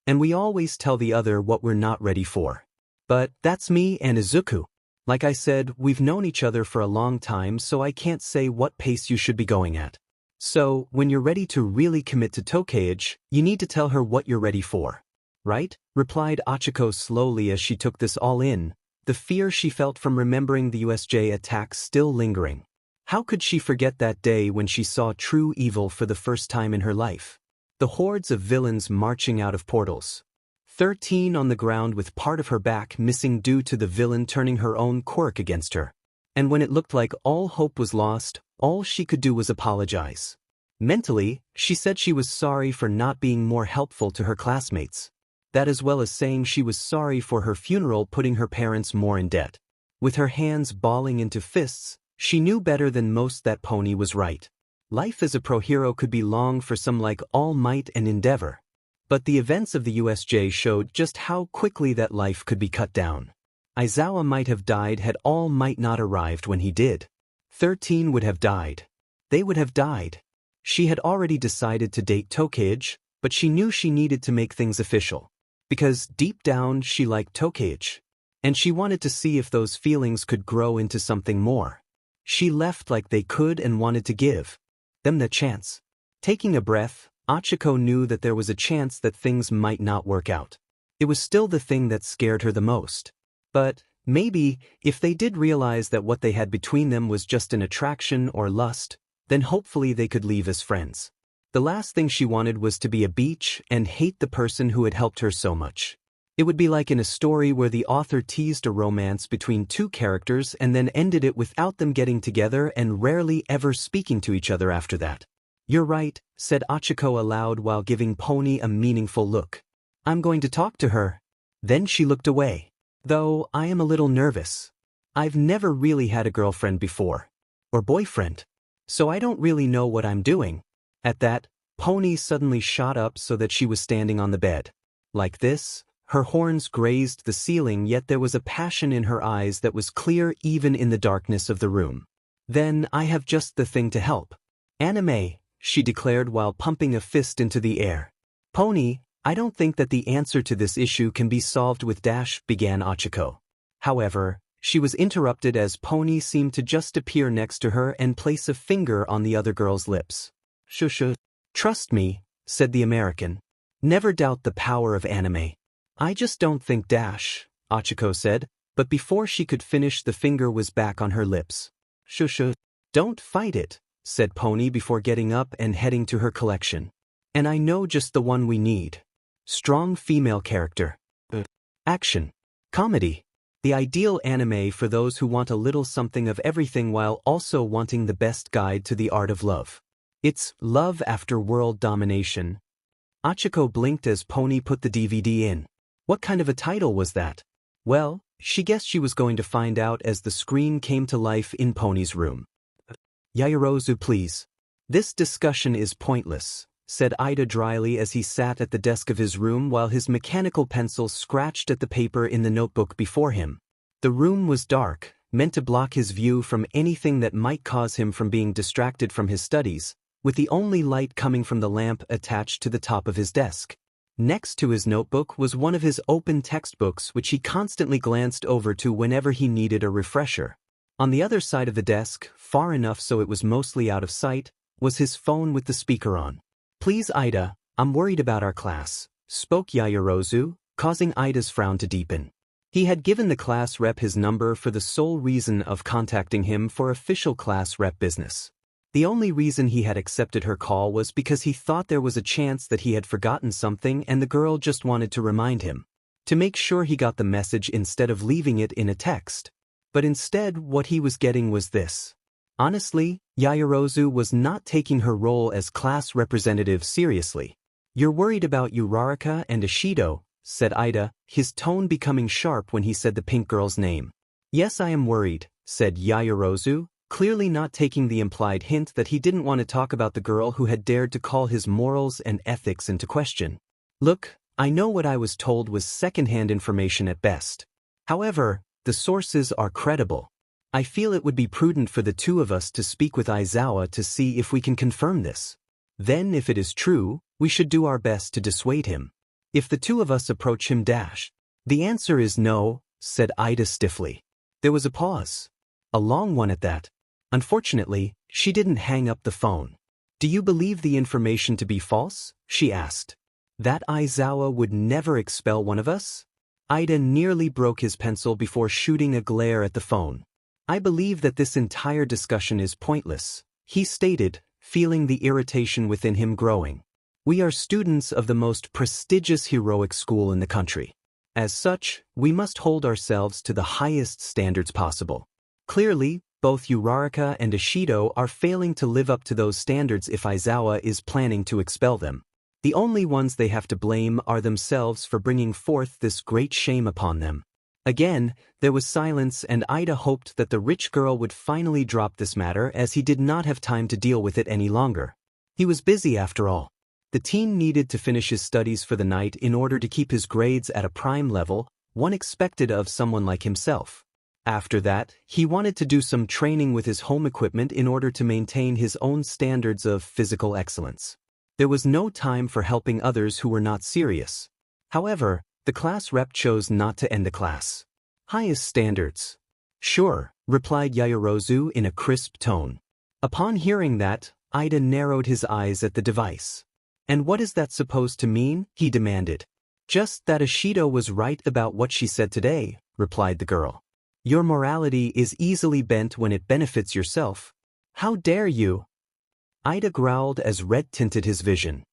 And we always tell the other what we're not ready for. But that's me and Izuku. Like I said, we've known each other for a long time, so I can't say what pace you should be going at. So, when you're ready to really commit to Tokage, you need to tell her what you're ready for. Right? Replied Ochako slowly as she took this all in, the fear she felt from remembering the USJ attack still lingering. How could she forget that day when she saw true evil for the first time in her life? The hordes of villains marching out of portals. 13 on the ground with part of her back missing due to the villain turning her own quirk against her. And when it looked like all hope was lost, all she could do was apologize. Mentally, she said she was sorry for not being more helpful to her classmates. That as well as saying she was sorry for her funeral putting her parents more in debt. With her hands balling into fists, she knew better than most that Pony was right. Life as a pro hero could be long for some like All Might and Endeavor. But the events of the USJ showed just how quickly that life could be cut down. Aizawa might have died had All Might not arrived when he did. 13 would have died. They would have died. She had already decided to date Tokage, but she knew she needed to make things official. Because deep down she liked Tokage. And she wanted to see if those feelings could grow into something more. She left like they could and wanted to give them the chance. Taking a breath, Achiko knew that there was a chance that things might not work out. It was still the thing that scared her the most. But maybe, if they did realize that what they had between them was just an attraction or lust, then hopefully they could leave as friends. The last thing she wanted was to be a beach and hate the person who had helped her so much. It would be like in a story where the author teased a romance between two characters and then ended it without them getting together and rarely ever speaking to each other after that. "You're right," said Achiko aloud while giving Pony a meaningful look. "I'm going to talk to her." Then she looked away. "Though I am a little nervous. I've never really had a girlfriend before. Or boyfriend. So I don't really know what I'm doing." At that, Pony suddenly shot up so that she was standing on the bed. Like this, her horns grazed the ceiling, yet there was a passion in her eyes that was clear even in the darkness of the room. "Then I have just the thing to help. Anime," she declared while pumping a fist into the air. "Pony, I don't think that the answer to this issue can be solved with dash," began Achiko. However, she was interrupted as Pony seemed to just appear next to her and place a finger on the other girl's lips. "Shush. Trust me," said the American. "Never doubt the power of anime." "I just don't think dash," Achiko said, but before she could finish the finger was back on her lips. "Shush. Don't fight it," said Pony before getting up and heading to her collection. "And I know just the one we need. Strong female character. Action. Comedy. The ideal anime for those who want a little something of everything while also wanting the best guide to the art of love. It's Love After World Domination." Achiko blinked as Pony put the DVD in. What kind of a title was that? Well, she guessed she was going to find out as the screen came to life in Pony's room. "Yaoyorozu, please." "This discussion is pointless," said Ida dryly as he sat at the desk of his room while his mechanical pencil scratched at the paper in the notebook before him. The room was dark, meant to block his view from anything that might cause him from being distracted from his studies, with the only light coming from the lamp attached to the top of his desk. Next to his notebook was one of his open textbooks which he constantly glanced over to whenever he needed a refresher. On the other side of the desk, far enough so it was mostly out of sight, was his phone with the speaker on. "Please Ida, I'm worried about our class," spoke Yaoyorozu, causing Ida's frown to deepen. He had given the class rep his number for the sole reason of contacting him for official class rep business. The only reason he had accepted her call was because he thought there was a chance that he had forgotten something and the girl just wanted to remind him. To make sure he got the message instead of leaving it in a text. But instead what he was getting was this. Honestly, Yaoyorozu was not taking her role as class representative seriously. "You're worried about Uraraka and Ishido," said Ida, his tone becoming sharp when he said the pink girl's name. "Yes, I am worried," said Yaoyorozu, clearly not taking the implied hint that he didn't want to talk about the girl who had dared to call his morals and ethics into question. "Look, I know what I was told was second-hand information at best. However, the sources are credible. I feel it would be prudent for the two of us to speak with Aizawa to see if we can confirm this. Then if it is true, we should do our best to dissuade him. If the two of us approach him dash." "The answer is no," said Ida stiffly. There was a pause. A long one at that. Unfortunately, she didn't hang up the phone. "Do you believe the information to be false?" she asked. "That Aizawa would never expel one of us?" Ida nearly broke his pencil before shooting a glare at the phone. "I believe that this entire discussion is pointless," he stated, feeling the irritation within him growing. "We are students of the most prestigious heroic school in the country. As such, we must hold ourselves to the highest standards possible. Clearly, both Uraraka and Ishido are failing to live up to those standards if Aizawa is planning to expel them. The only ones they have to blame are themselves for bringing forth this great shame upon them." Again, there was silence and Ida hoped that the rich girl would finally drop this matter as he did not have time to deal with it any longer. He was busy after all. The teen needed to finish his studies for the night in order to keep his grades at a prime level, one expected of someone like himself. After that, he wanted to do some training with his home equipment in order to maintain his own standards of physical excellence. There was no time for helping others who were not serious. However, the class rep chose not to end the class. Highest standards. Sure, replied Yaoyorozu in a crisp tone. Upon hearing that, Ida narrowed his eyes at the device. And what is that supposed to mean? He demanded. Just that Ashido was right about what she said today, replied the girl. Your morality is easily bent when it benefits yourself. How dare you? Ida growled as red tinted his vision.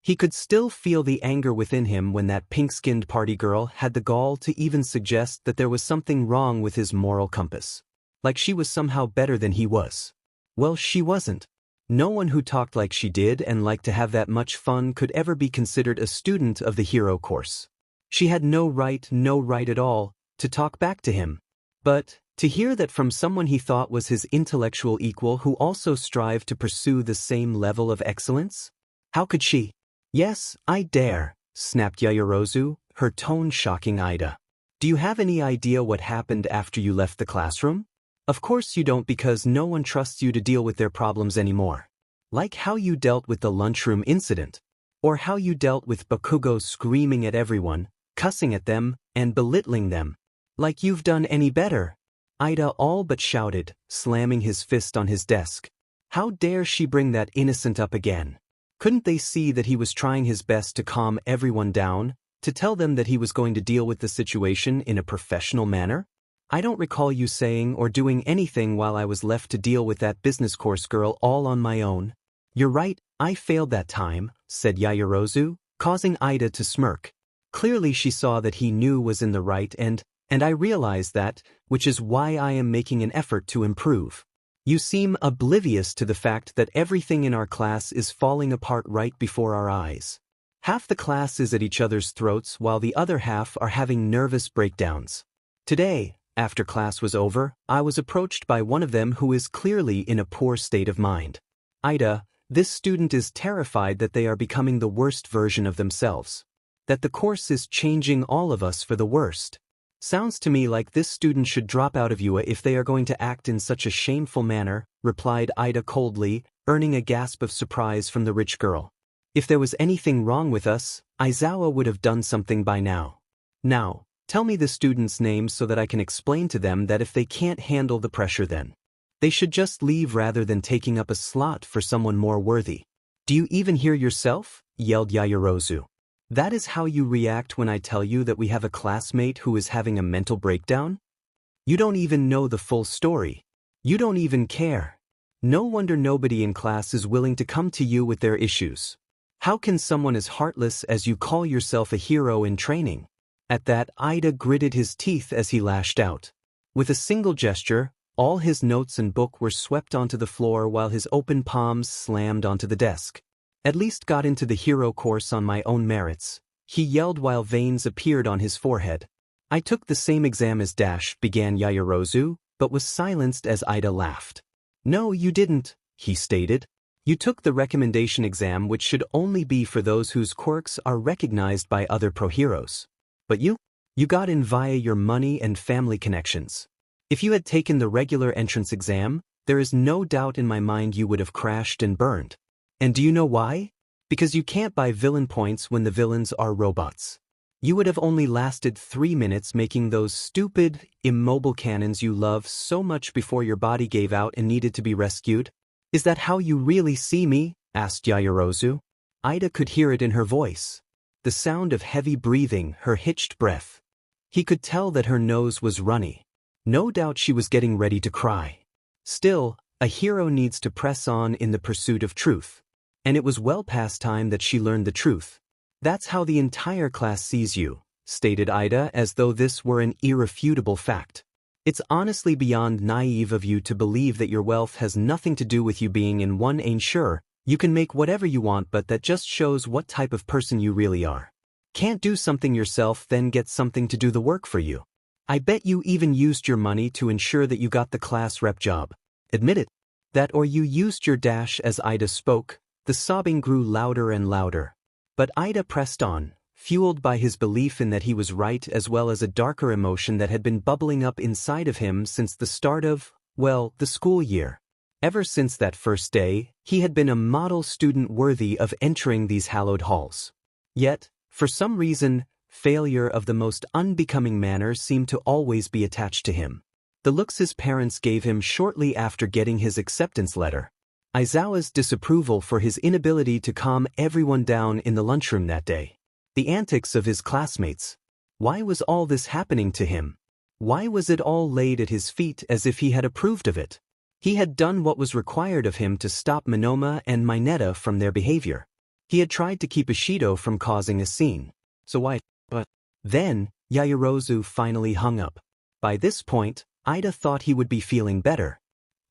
He could still feel the anger within him when that pink-skinned party girl had the gall to even suggest that there was something wrong with his moral compass. Like she was somehow better than he was. Well, she wasn't. No one who talked like she did and liked to have that much fun could ever be considered a student of the hero course. She had no right at all, to talk back to him. But, to hear that from someone he thought was his intellectual equal who also strived to pursue the same level of excellence? How could she? Yes, I dare, snapped Yaoyorozu, her tone shocking Ida. Do you have any idea what happened after you left the classroom? Of course you don't, because no one trusts you to deal with their problems anymore. Like how you dealt with the lunchroom incident. Or how you dealt with Bakugo screaming at everyone, cussing at them, and belittling them. Like you've done any better. Ida all but shouted, slamming his fist on his desk. How dare she bring that innocent up again? Couldn't they see that he was trying his best to calm everyone down, to tell them that he was going to deal with the situation in a professional manner? I don't recall you saying or doing anything while I was left to deal with that business course girl all on my own. You're right, I failed that time, said Yaoyorozu, causing Ida to smirk. Clearly she saw that he knew was in the right and I realized that, which is why I am making an effort to improve. You seem oblivious to the fact that everything in our class is falling apart right before our eyes. Half the class is at each other's throats while the other half are having nervous breakdowns. Today, after class was over, I was approached by one of them who is clearly in a poor state of mind. Ida, this student is terrified that they are becoming the worst version of themselves. That the course is changing all of us for the worst. Sounds to me like this student should drop out of UA if they are going to act in such a shameful manner, replied Ida coldly, earning a gasp of surprise from the rich girl. If there was anything wrong with us, Aizawa would have done something by now. Now, tell me the students' names so that I can explain to them that if they can't handle the pressure then they should just leave rather than taking up a slot for someone more worthy. Do you even hear yourself? Yelled Yaoyorozu. That is how you react when I tell you that we have a classmate who is having a mental breakdown? You don't even know the full story. You don't even care. No wonder nobody in class is willing to come to you with their issues. How can someone as heartless as you call yourself a hero in training? At that, Ida gritted his teeth as he lashed out. With a single gesture, all his notes and book were swept onto the floor while his open palms slammed onto the desk. At least got into the hero course on my own merits, he yelled while veins appeared on his forehead. I took the same exam as Dash, began Yaoyorozu, but was silenced as Ida laughed. No, you didn't, he stated. You took the recommendation exam, which should only be for those whose quirks are recognized by other pro heroes. But you got in via your money and family connections. If you had taken the regular entrance exam, there is no doubt in my mind you would have crashed and burned. And do you know why? Because you can't buy villain points when the villains are robots. You would have only lasted 3 minutes making those stupid, immobile cannons you love so much before your body gave out and needed to be rescued. Is that how you really see me? Asked Yaoyorozu. Ida could hear it in her voice. The sound of heavy breathing, her hitched breath. He could tell that her nose was runny. No doubt she was getting ready to cry. Still, a hero needs to press on in the pursuit of truth. And it was well past time that she learned the truth. That's how the entire class sees you, stated Ida as though this were an irrefutable fact. It's honestly beyond naive of you to believe that your wealth has nothing to do with you being in one. Ain't sure, you can make whatever you want, but that just shows what type of person you really are. Can't do something yourself, then get something to do the work for you. I bet you even used your money to ensure that you got the class rep job. Admit it. That or you used your dash. As Ida spoke, the sobbing grew louder and louder. But Ida pressed on, fueled by his belief in that he was right as well as a darker emotion that had been bubbling up inside of him since the start of, well, the school year. Ever since that first day, he had been a model student worthy of entering these hallowed halls. Yet, for some reason, failure of the most unbecoming manner seemed to always be attached to him. The looks his parents gave him shortly after getting his acceptance letter. Aizawa's disapproval for his inability to calm everyone down in the lunchroom that day. The antics of his classmates. Why was all this happening to him? Why was it all laid at his feet as if he had approved of it? He had done what was required of him to stop Monoma and Mineta from their behavior. He had tried to keep Ishido from causing a scene. So why? But then, Yaoyorozu finally hung up. By this point, Ida thought he would be feeling better.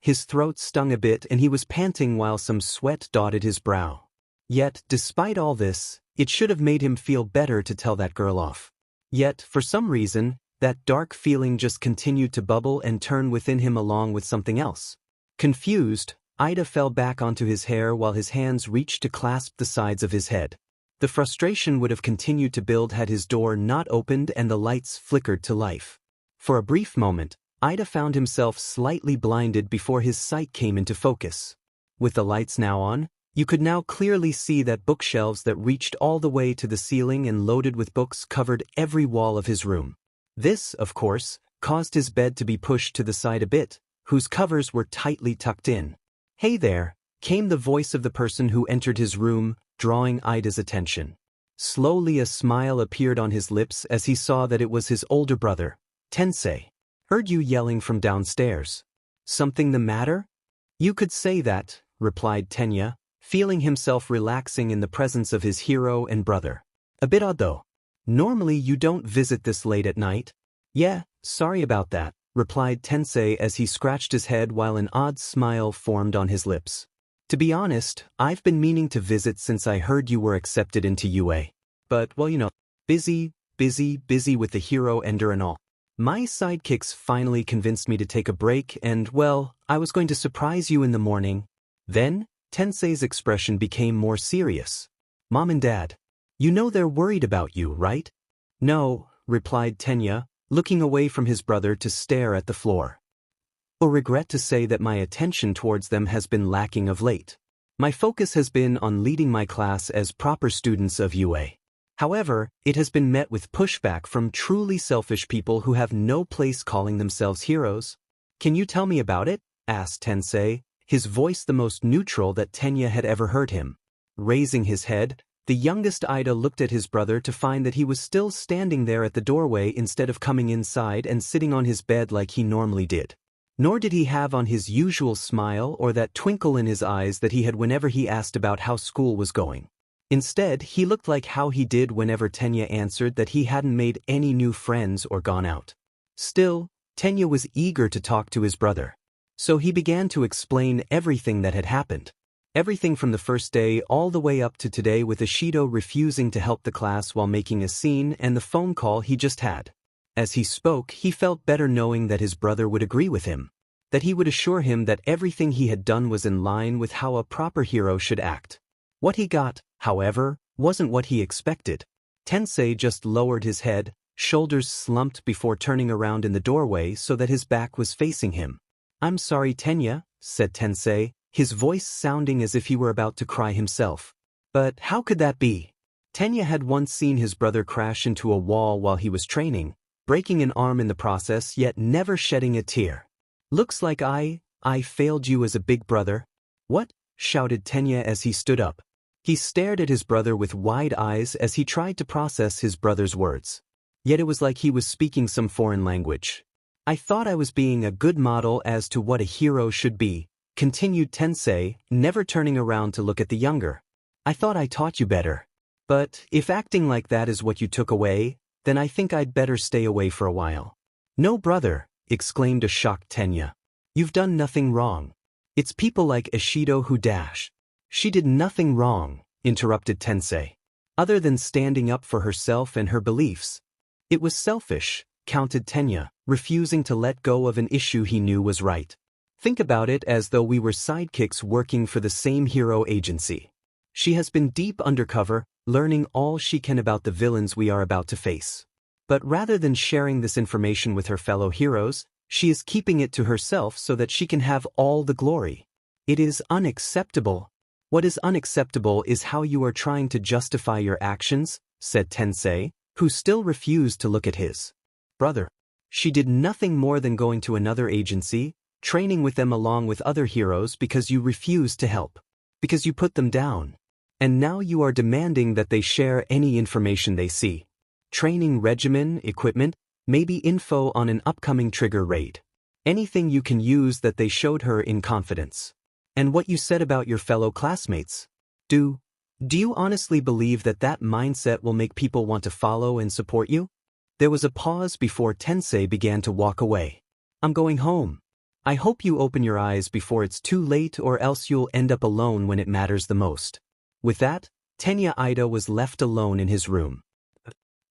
His throat stung a bit and he was panting while some sweat dotted his brow. Yet, despite all this, it should have made him feel better to tell that girl off. Yet, for some reason, that dark feeling just continued to bubble and turn within him along with something else. Confused, Ida fell back onto his hair while his hands reached to clasp the sides of his head. The frustration would have continued to build had his door not opened and the lights flickered to life. For a brief moment, Ida found himself slightly blinded before his sight came into focus. With the lights now on, you could now clearly see that bookshelves that reached all the way to the ceiling and loaded with books covered every wall of his room. This, of course, caused his bed to be pushed to the side a bit, whose covers were tightly tucked in. "Hey there," came the voice of the person who entered his room, drawing Ida's attention. Slowly a smile appeared on his lips as he saw that it was his older brother, Tensei. "Heard you yelling from downstairs. Something the matter?" "You could say that," replied Tenya, feeling himself relaxing in the presence of his hero and brother. "A bit odd though. Normally you don't visit this late at night." "Yeah, sorry about that," replied Tensei as he scratched his head while an odd smile formed on his lips. "To be honest, I've been meaning to visit since I heard you were accepted into UA. But, well, busy with the hero ender and all. My sidekicks finally convinced me to take a break and, well, I was going to surprise you in the morning." Then, Tensei's expression became more serious. "Mom and Dad, you know they're worried about you, right?" "No," replied Tenya, looking away from his brother to stare at the floor. "I regret to say that my attention towards them has been lacking of late. My focus has been on leading my class as proper students of UA. However, it has been met with pushback from truly selfish people who have no place calling themselves heroes." "Can you tell me about it?" asked Tensei, his voice the most neutral that Tenya had ever heard him. Raising his head, the youngest Ida looked at his brother to find that he was still standing there at the doorway instead of coming inside and sitting on his bed like he normally did. Nor did he have on his usual smile or that twinkle in his eyes that he had whenever he asked about how school was going. Instead, he looked like how he did whenever Tenya answered that he hadn't made any new friends or gone out. Still, Tenya was eager to talk to his brother. So he began to explain everything that had happened. Everything from the first day all the way up to today with Ishido refusing to help the class while making a scene and the phone call he just had. As he spoke, he felt better knowing that his brother would agree with him. That he would assure him that everything he had done was in line with how a proper hero should act. What he got, however, wasn't what he expected. Tensei just lowered his head, shoulders slumped before turning around in the doorway so that his back was facing him. "I'm sorry, Tenya," said Tensei, his voice sounding as if he were about to cry himself. "But how could that be?" Tenya had once seen his brother crash into a wall while he was training, breaking an arm in the process yet never shedding a tear. "Looks like I failed you as a big brother." "What?" shouted Tenya as he stood up. He stared at his brother with wide eyes as he tried to process his brother's words. Yet it was like he was speaking some foreign language. "I thought I was being a good model as to what a hero should be," continued Tensei, never turning around to look at the younger. "I thought I taught you better. But if acting like that is what you took away, then I think I'd better stay away for a while." "No, brother," exclaimed a shocked Tenya. "You've done nothing wrong. It's people like Ishido who dash." "She did nothing wrong," interrupted Tensei. "Other than standing up for herself and her beliefs. It was selfish," countered Tenya, refusing to let go of an issue he knew was right. "Think about it as though we were sidekicks working for the same hero agency. She has been deep undercover, learning all she can about the villains we are about to face. But rather than sharing this information with her fellow heroes, she is keeping it to herself so that she can have all the glory. It is unacceptable. What is unacceptable is how you are trying to justify your actions, said Tensei, who still refused to look at his brother. She did nothing more than going to another agency, training with them along with other heroes because you refused to help. Because you put them down. And now you are demanding that they share any information they see. Training regimen, equipment, maybe info on an upcoming trigger raid. Anything you can use that they showed her in confidence. And what you said about your fellow classmates. Do you honestly believe that that mindset will make people want to follow and support you? There was a pause before Tensei began to walk away. I'm going home. I hope you open your eyes before it's too late or else you'll end up alone when it matters the most. With that, Tenya Ida was left alone in his room.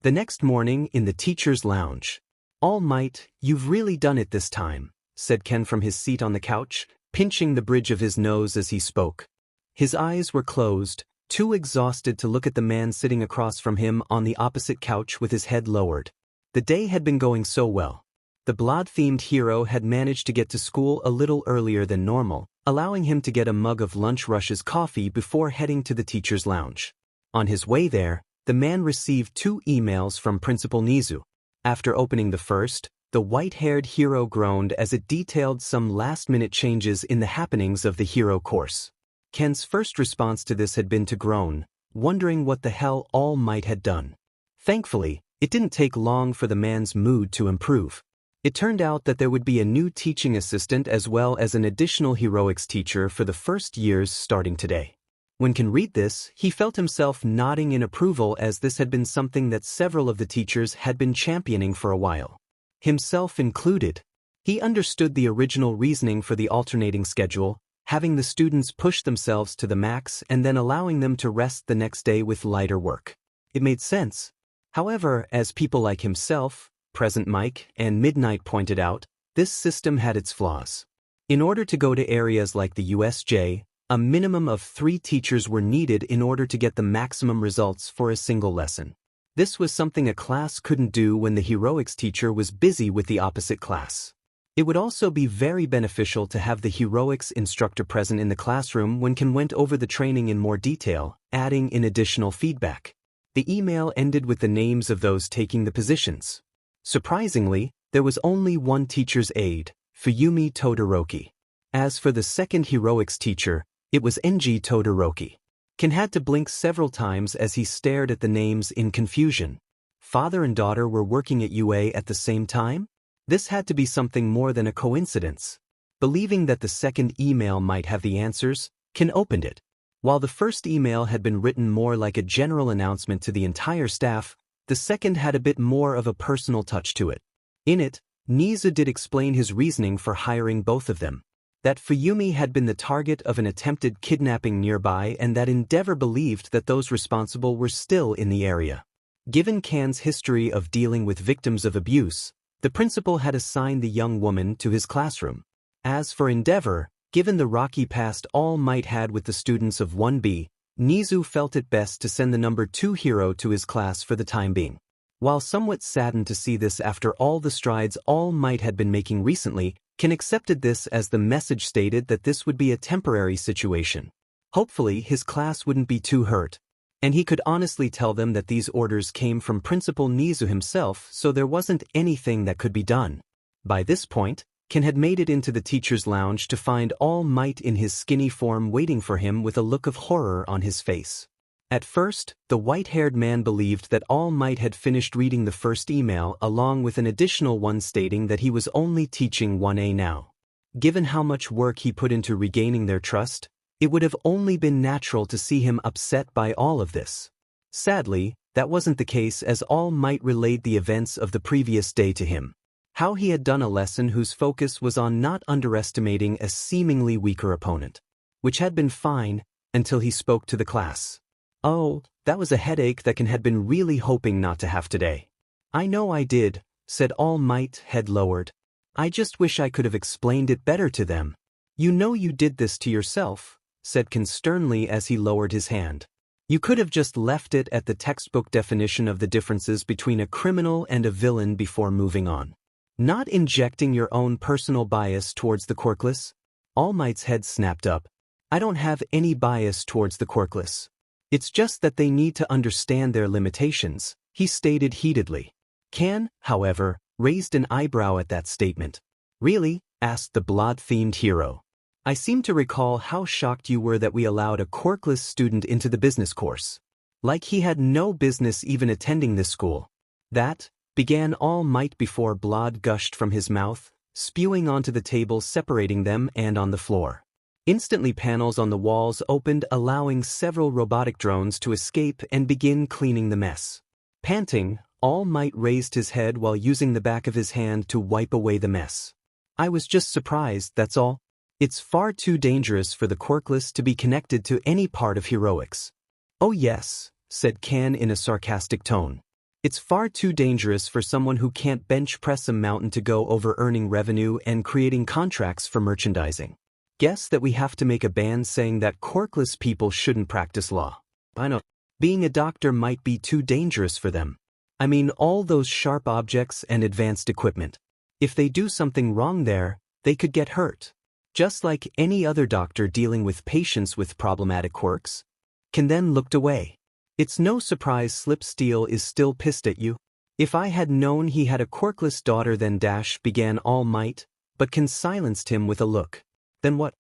The next morning in the teacher's lounge. All Might, you've really done it this time, said Ken from his seat on the couch, pinching the bridge of his nose as he spoke. His eyes were closed, too exhausted to look at the man sitting across from him on the opposite couch with his head lowered. The day had been going so well. The blood-themed hero had managed to get to school a little earlier than normal, allowing him to get a mug of Lunch Rush's coffee before heading to the teacher's lounge. On his way there, the man received 2 emails from Principal Nizu. After opening the first, the white-haired hero groaned as it detailed some last-minute changes in the happenings of the hero course. Ken's first response to this had been to groan, wondering what the hell All Might had done. Thankfully, it didn't take long for the man's mood to improve. It turned out that there would be a new teaching assistant as well as an additional heroics teacher for the first years starting today. When Ken read this, he felt himself nodding in approval as this had been something that several of the teachers had been championing for a while. Himself included. He understood the original reasoning for the alternating schedule, having the students push themselves to the max and then allowing them to rest the next day with lighter work. It made sense. However, as people like himself, Present Mike, and Midnight pointed out, this system had its flaws. In order to go to areas like the USJ, a minimum of 3 teachers were needed in order to get the maximum results for a single lesson. This was something a class couldn't do when the heroics teacher was busy with the opposite class. It would also be very beneficial to have the heroics instructor present in the classroom when Ken went over the training in more detail, adding in additional feedback. The email ended with the names of those taking the positions. Surprisingly, there was only one teacher's aide, Fuyumi Todoroki. As for the second heroics teacher, it was Enji Todoroki. Ken had to blink several times as he stared at the names in confusion. Father and daughter were working at UA at the same time? This had to be something more than a coincidence. Believing that the second email might have the answers, Ken opened it. While the first email had been written more like a general announcement to the entire staff, the second had a bit more of a personal touch to it. In it, Nizu did explain his reasoning for hiring both of them. That Fuyumi had been the target of an attempted kidnapping nearby and that Endeavor believed that those responsible were still in the area. Given Can's history of dealing with victims of abuse, the principal had assigned the young woman to his classroom. As for Endeavor, given the rocky past All Might had with the students of 1B, Nizu felt it best to send the number 2 hero to his class for the time being. While somewhat saddened to see this after all the strides All Might had been making recently, Ken accepted this as the message stated that this would be a temporary situation. Hopefully his class wouldn't be too hurt. And he could honestly tell them that these orders came from Principal Nizu himself, so there wasn't anything that could be done. By this point, Ken had made it into the teacher's lounge to find All Might in his skinny form waiting for him with a look of horror on his face. At first, the white-haired man believed that All Might had finished reading the first email along with an additional one stating that he was only teaching 1A now. Given how much work he put into regaining their trust, it would have only been natural to see him upset by all of this. Sadly, that wasn't the case as All Might relayed the events of the previous day to him. How he had done a lesson whose focus was on not underestimating a seemingly weaker opponent. Which had been fine, until he spoke to the class. Oh, that was a headache that Ken had been really hoping not to have today. I know I did, said All Might, head lowered. I just wish I could have explained it better to them. You know you did this to yourself, said Ken sternly as he lowered his hand. You could have just left it at the textbook definition of the differences between a criminal and a villain before moving on. Not injecting your own personal bias towards the quirkless? All Might's head snapped up. I don't have any bias towards the quirkless. It's just that they need to understand their limitations, he stated heatedly. Can, however, raised an eyebrow at that statement. Really? Asked the blood-themed hero. I seem to recall how shocked you were that we allowed a quirkless student into the business course. Like he had no business even attending this school. That, began All Might before blood gushed from his mouth, spewing onto the table separating them and on the floor. Instantly panels on the walls opened allowing several robotic drones to escape and begin cleaning the mess. Panting, All Might raised his head while using the back of his hand to wipe away the mess. I was just surprised, that's all. It's far too dangerous for the quirkless to be connected to any part of heroics. Oh yes, said Can in a sarcastic tone. It's far too dangerous for someone who can't bench press a mountain to go over earning revenue and creating contracts for merchandising. Guess that we have to make a ban saying that quirkless people shouldn't practice law. I know. Being a doctor might be too dangerous for them. I mean all those sharp objects and advanced equipment. If they do something wrong there, they could get hurt. Just like any other doctor dealing with patients with problematic quirks. Can then looked away. It's no surprise Slipsteel is still pissed at you. If I had known he had a quirkless daughter then began All Might, but Can silenced him with a look. Then what?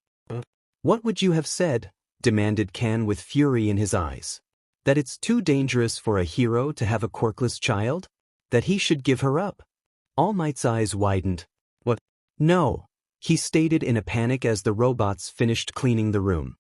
What would you have said? Demanded Can with fury in his eyes. That it's too dangerous for a hero to have a quirkless child? That he should give her up? All Might's eyes widened. What? No, he stated in a panic as the robots finished cleaning the room.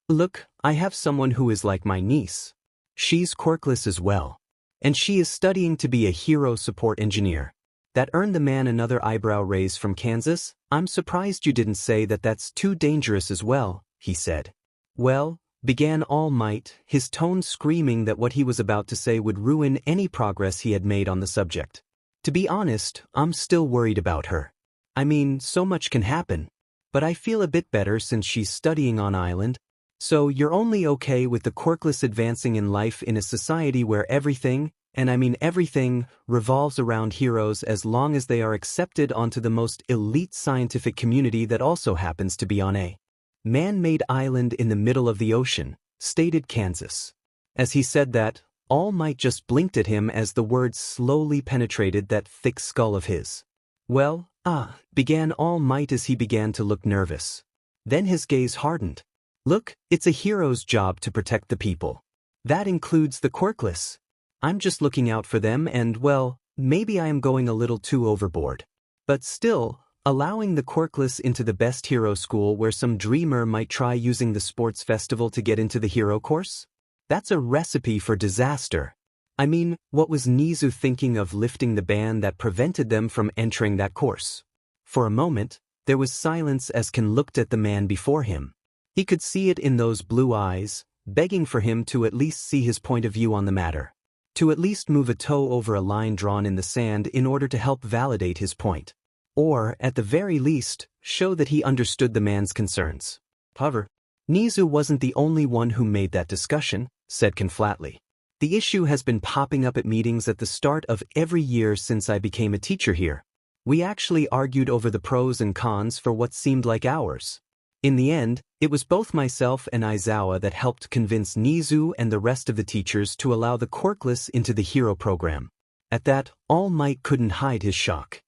Look, I have someone who is like my niece. She's quirkless as well. And she is studying to be a hero support engineer. That earned the man another eyebrow raise from Kansas. I'm surprised you didn't say that that's too dangerous as well, he said. Well, began All Might, his tone screaming that what he was about to say would ruin any progress he had made on the subject. To be honest, I'm still worried about her. I mean, so much can happen. But I feel a bit better since she's studying on island. So you're only okay with the quirkless advancing in life in a society where everything, and I mean everything, revolves around heroes as long as they are accepted onto the most elite scientific community that also happens to be on a man-made island in the middle of the ocean, stated Kansas. As he said that, All Might just blinked at him as the words slowly penetrated that thick skull of his. Well, began All Might as he began to look nervous. Then his gaze hardened. Look, it's a hero's job to protect the people. That includes the quirkless. I'm just looking out for them and, well, maybe I am going a little too overboard. But still, allowing the quirkless into the best hero school where some dreamer might try using the sports festival to get into the hero course? That's a recipe for disaster. I mean, what was Nizu thinking of lifting the ban that prevented them from entering that course? For a moment, there was silence as Can looked at the man before him. He could see it in those blue eyes, begging for him to at least see his point of view on the matter. To at least move a toe over a line drawn in the sand in order to help validate his point. Or, at the very least, show that he understood the man's concerns. However, Nizu wasn't the only one who made that discussion, said Can flatly. The issue has been popping up at meetings at the start of every year since I became a teacher here. We actually argued over the pros and cons for what seemed like hours. In the end, it was both myself and Aizawa that helped convince Nizu and the rest of the teachers to allow the quirkless into the hero program. At that, All Might couldn't hide his shock.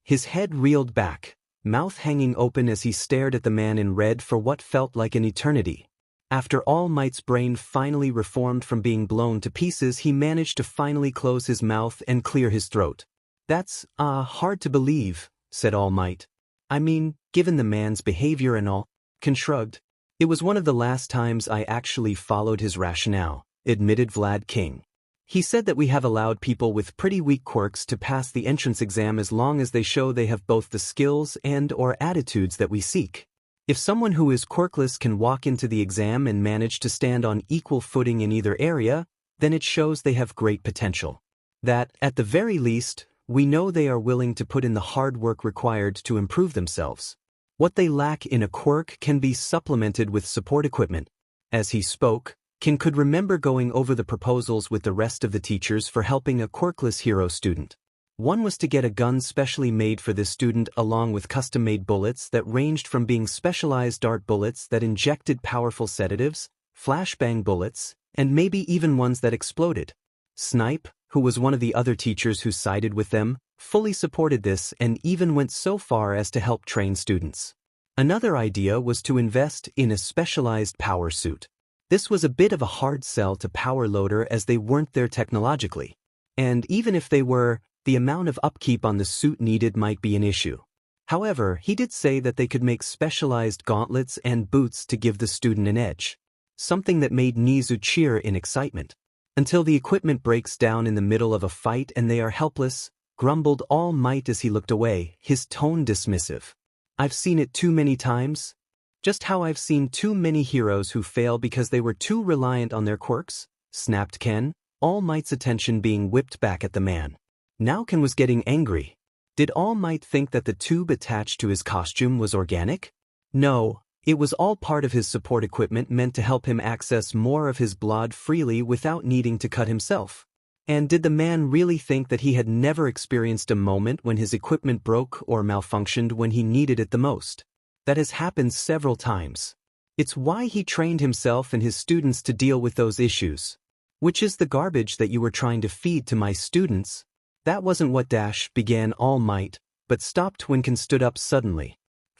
His head reeled back, mouth hanging open as he stared at the man in red for what felt like an eternity. After All Might's brain finally reformed from being blown to pieces, he managed to finally close his mouth and clear his throat. That's, hard to believe, said All Might. I mean, given the man's behavior and all. Can shrugged. It was one of the last times I actually followed his rationale, admitted Vlad King. He said that we have allowed people with pretty weak quirks to pass the entrance exam as long as they show they have both the skills and/or attitudes that we seek. If someone who is quirkless can walk into the exam and manage to stand on equal footing in either area, then it shows they have great potential. That, at the very least, we know they are willing to put in the hard work required to improve themselves. What they lack in a quirk can be supplemented with support equipment. As he spoke, Ken could remember going over the proposals with the rest of the teachers for helping a quirkless hero student. One was to get a gun specially made for this student along with custom-made bullets that ranged from being specialized dart bullets that injected powerful sedatives, flashbang bullets, and maybe even ones that exploded. Snipe, who was one of the other teachers who sided with them, fully supported this and even went so far as to help train students. Another idea was to invest in a specialized power suit. This was a bit of a hard sell to Power Loader as they weren't there technologically. And even if they were, the amount of upkeep on the suit needed might be an issue. However, he did say that they could make specialized gauntlets and boots to give the student an edge. Something that made Nizu cheer in excitement. Until the equipment breaks down in the middle of a fight and they are helpless, grumbled All Might as he looked away, his tone dismissive. I've seen it too many times. Just how I've seen too many heroes who fail because they were too reliant on their quirks, snapped Ken, All Might's attention being whipped back at the man. Now Ken was getting angry. Did All Might think that the tube attached to his costume was organic? No, it was all part of his support equipment meant to help him access more of his blood freely without needing to cut himself. And did the man really think that he had never experienced a moment when his equipment broke or malfunctioned when he needed it the most? That has happened several times. It's why he trained himself and his students to deal with those issues. Which is the garbage that you were trying to feed to my students? That wasn't what began All Might, but stopped when Ken stood up suddenly.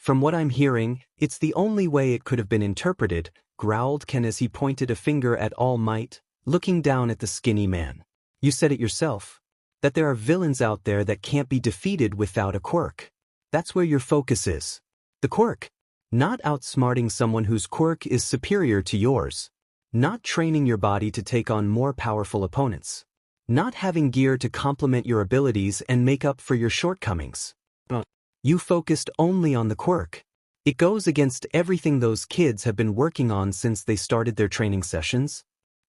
From what I'm hearing, it's the only way it could have been interpreted, growled Ken as he pointed a finger at All Might, looking down at the skinny man. You said it yourself. That there are villains out there that can't be defeated without a quirk. That's where your focus is. The quirk. Not outsmarting someone whose quirk is superior to yours. Not training your body to take on more powerful opponents. Not having gear to complement your abilities and make up for your shortcomings. You focused only on the quirk. It goes against everything those kids have been working on since they started their training sessions.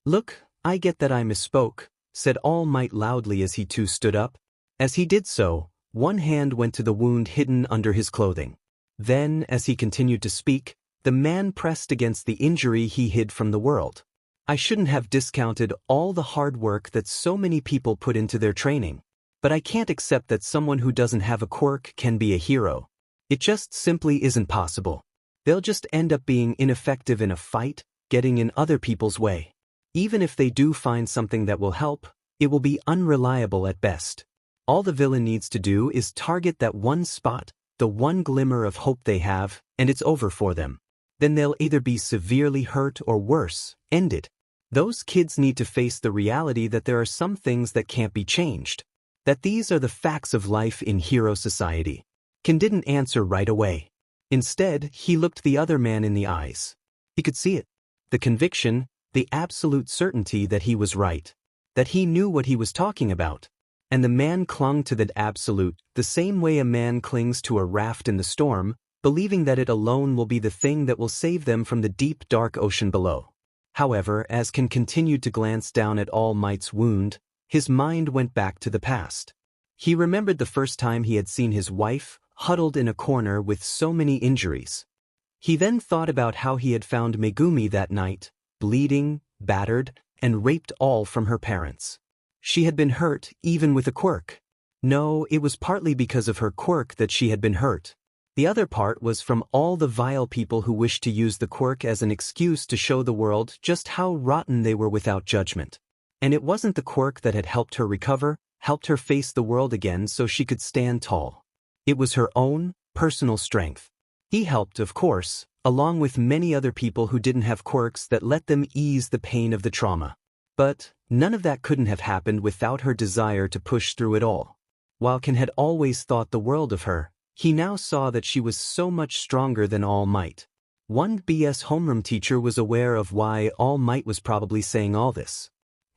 Look, I get that I misspoke, said All Might loudly as he too stood up. As he did so, one hand went to the wound hidden under his clothing. Then, as he continued to speak, the man pressed against the injury he hid from the world. I shouldn't have discounted all the hard work that so many people put into their training. But I can't accept that someone who doesn't have a quirk can be a hero. It just simply isn't possible. They'll just end up being ineffective in a fight, getting in other people's way. Even if they do find something that will help, it will be unreliable at best. All the villain needs to do is target that one spot, the one glimmer of hope they have, and it's over for them. Then they'll either be severely hurt or worse, ended. Those kids need to face the reality that there are some things that can't be changed. That these are the facts of life in hero society. Ken didn't answer right away. Instead, he looked the other man in the eyes. He could see it. The conviction, the absolute certainty that he was right. That he knew what he was talking about. And the man clung to that absolute, the same way a man clings to a raft in the storm, believing that it alone will be the thing that will save them from the deep dark ocean below. However, as Ken continued to glance down at All Might's wound, his mind went back to the past. He remembered the first time he had seen his wife, huddled in a corner with so many injuries. He then thought about how he had found Megumi that night, bleeding, battered, and raped all from her parents. She had been hurt, even with a quirk. No, it was partly because of her quirk that she had been hurt. The other part was from all the vile people who wished to use the quirk as an excuse to show the world just how rotten they were without judgment. And it wasn't the quirk that had helped her recover, helped her face the world again so she could stand tall. It was her own, personal strength. He helped, of course, along with many other people who didn't have quirks that let them ease the pain of the trauma. But none of that couldn't have happened without her desire to push through it all. While Ken had always thought the world of her, he now saw that she was so much stronger than All Might. One BS homeroom teacher was aware of why All Might was probably saying all this.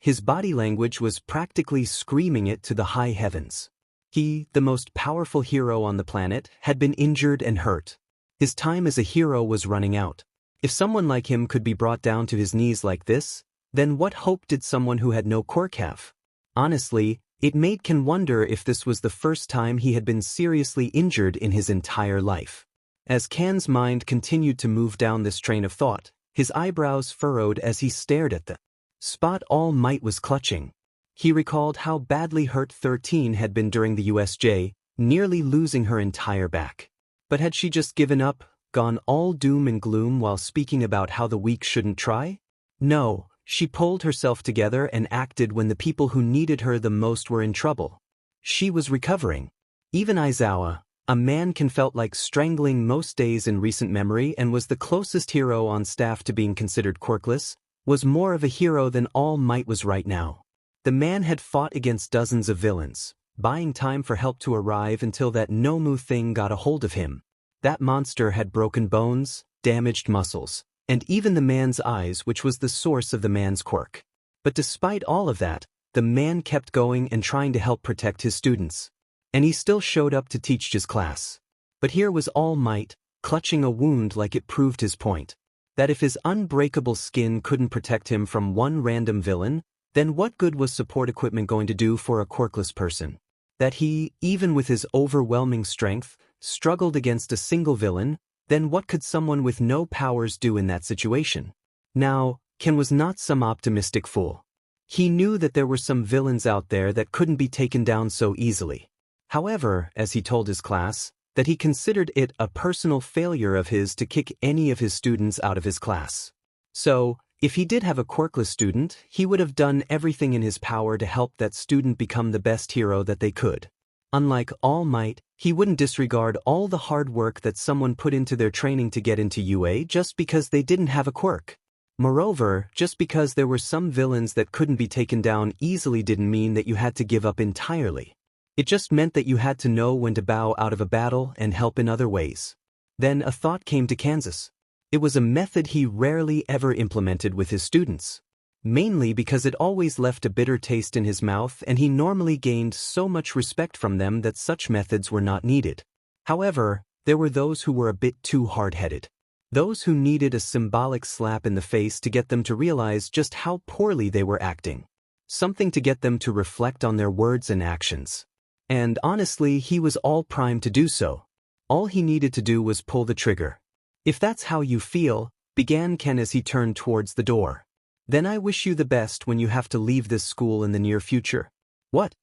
His body language was practically screaming it to the high heavens. He, the most powerful hero on the planet, had been injured and hurt. His time as a hero was running out. If someone like him could be brought down to his knees like this, then what hope did someone who had no quirk have? Honestly, it made Ken wonder if this was the first time he had been seriously injured in his entire life. As Ken's mind continued to move down this train of thought, his eyebrows furrowed as he stared at the spot All Might was clutching. He recalled how badly hurt 13 had been during the USJ, nearly losing her entire back. But had she just given up, gone all doom and gloom while speaking about how the weak shouldn't try? No, she pulled herself together and acted when the people who needed her the most were in trouble. She was recovering. Even Aizawa, a man Ken felt like strangling most days in recent memory and was the closest hero on staff to being considered quirkless, was more of a hero than All Might was right now. The man had fought against dozens of villains, buying time for help to arrive until that Nomu thing got a hold of him. That monster had broken bones, damaged muscles, and even the man's eyes, which was the source of the man's quirk. But despite all of that, the man kept going and trying to help protect his students. And he still showed up to teach his class. But here was All Might, clutching a wound like it proved his point. That if his unbreakable skin couldn't protect him from one random villain, then what good was support equipment going to do for a quirkless person? That he, even with his overwhelming strength, struggled against a single villain, then what could someone with no powers do in that situation? Now, Ken was not some optimistic fool. He knew that there were some villains out there that couldn't be taken down so easily. However, as he told his class, that he considered it a personal failure of his to kick any of his students out of his class. So, if he did have a quirkless student, he would have done everything in his power to help that student become the best hero that they could. Unlike All Might, he wouldn't disregard all the hard work that someone put into their training to get into UA just because they didn't have a quirk. Moreover, just because there were some villains that couldn't be taken down easily didn't mean that you had to give up entirely. It just meant that you had to know when to bow out of a battle and help in other ways. Then a thought came to Kansas. It was a method he rarely ever implemented with his students. Mainly because it always left a bitter taste in his mouth and he normally gained so much respect from them that such methods were not needed. However, there were those who were a bit too hard-headed. Those who needed a symbolic slap in the face to get them to realize just how poorly they were acting. Something to get them to reflect on their words and actions. And honestly, he was all primed to do so. All he needed to do was pull the trigger. "If that's how you feel," began Ken as he turned towards the door, "then I wish you the best when you have to leave this school in the near future." "What?"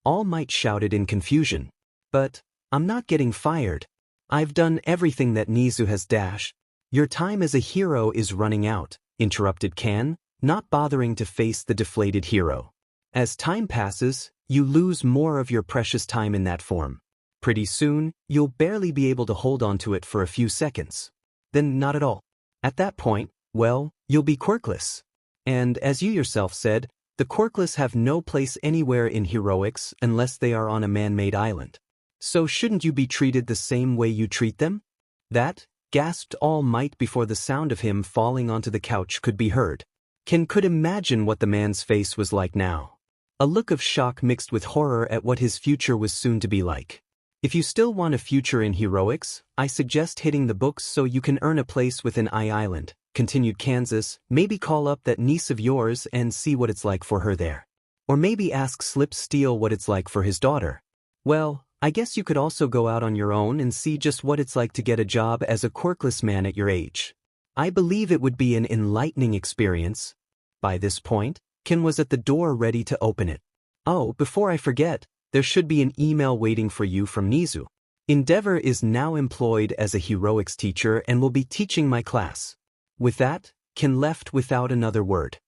All Might shouted in confusion. "But, I'm not getting fired. I've done everything that Nizu has dash." "Your time as a hero is running out," interrupted Ken, not bothering to face the deflated hero. "As time passes, you lose more of your precious time in that form. Pretty soon, you'll barely be able to hold on to it for a few seconds. Then not at all. At that point, well, you'll be quirkless. And as you yourself said, the quirkless have no place anywhere in heroics unless they are on a man-made island. So shouldn't you be treated the same way you treat them?" "That," gasped All Might before the sound of him falling onto the couch could be heard. Ken could imagine what the man's face was like now. A look of shock mixed with horror at what his future was soon to be like. "If you still want a future in heroics, I suggest hitting the books so you can earn a place within Island," continued Kansas. "Maybe call up that niece of yours and see what it's like for her there. Or maybe ask Slip Steel what it's like for his daughter. Well, I guess you could also go out on your own and see just what it's like to get a job as a quirkless man at your age. I believe it would be an enlightening experience." By this point, Ken was at the door ready to open it. "Oh, before I forget, there should be an email waiting for you from Nizu. Endeavor is now employed as a heroics teacher and will be teaching my class." With that, Ken left without another word.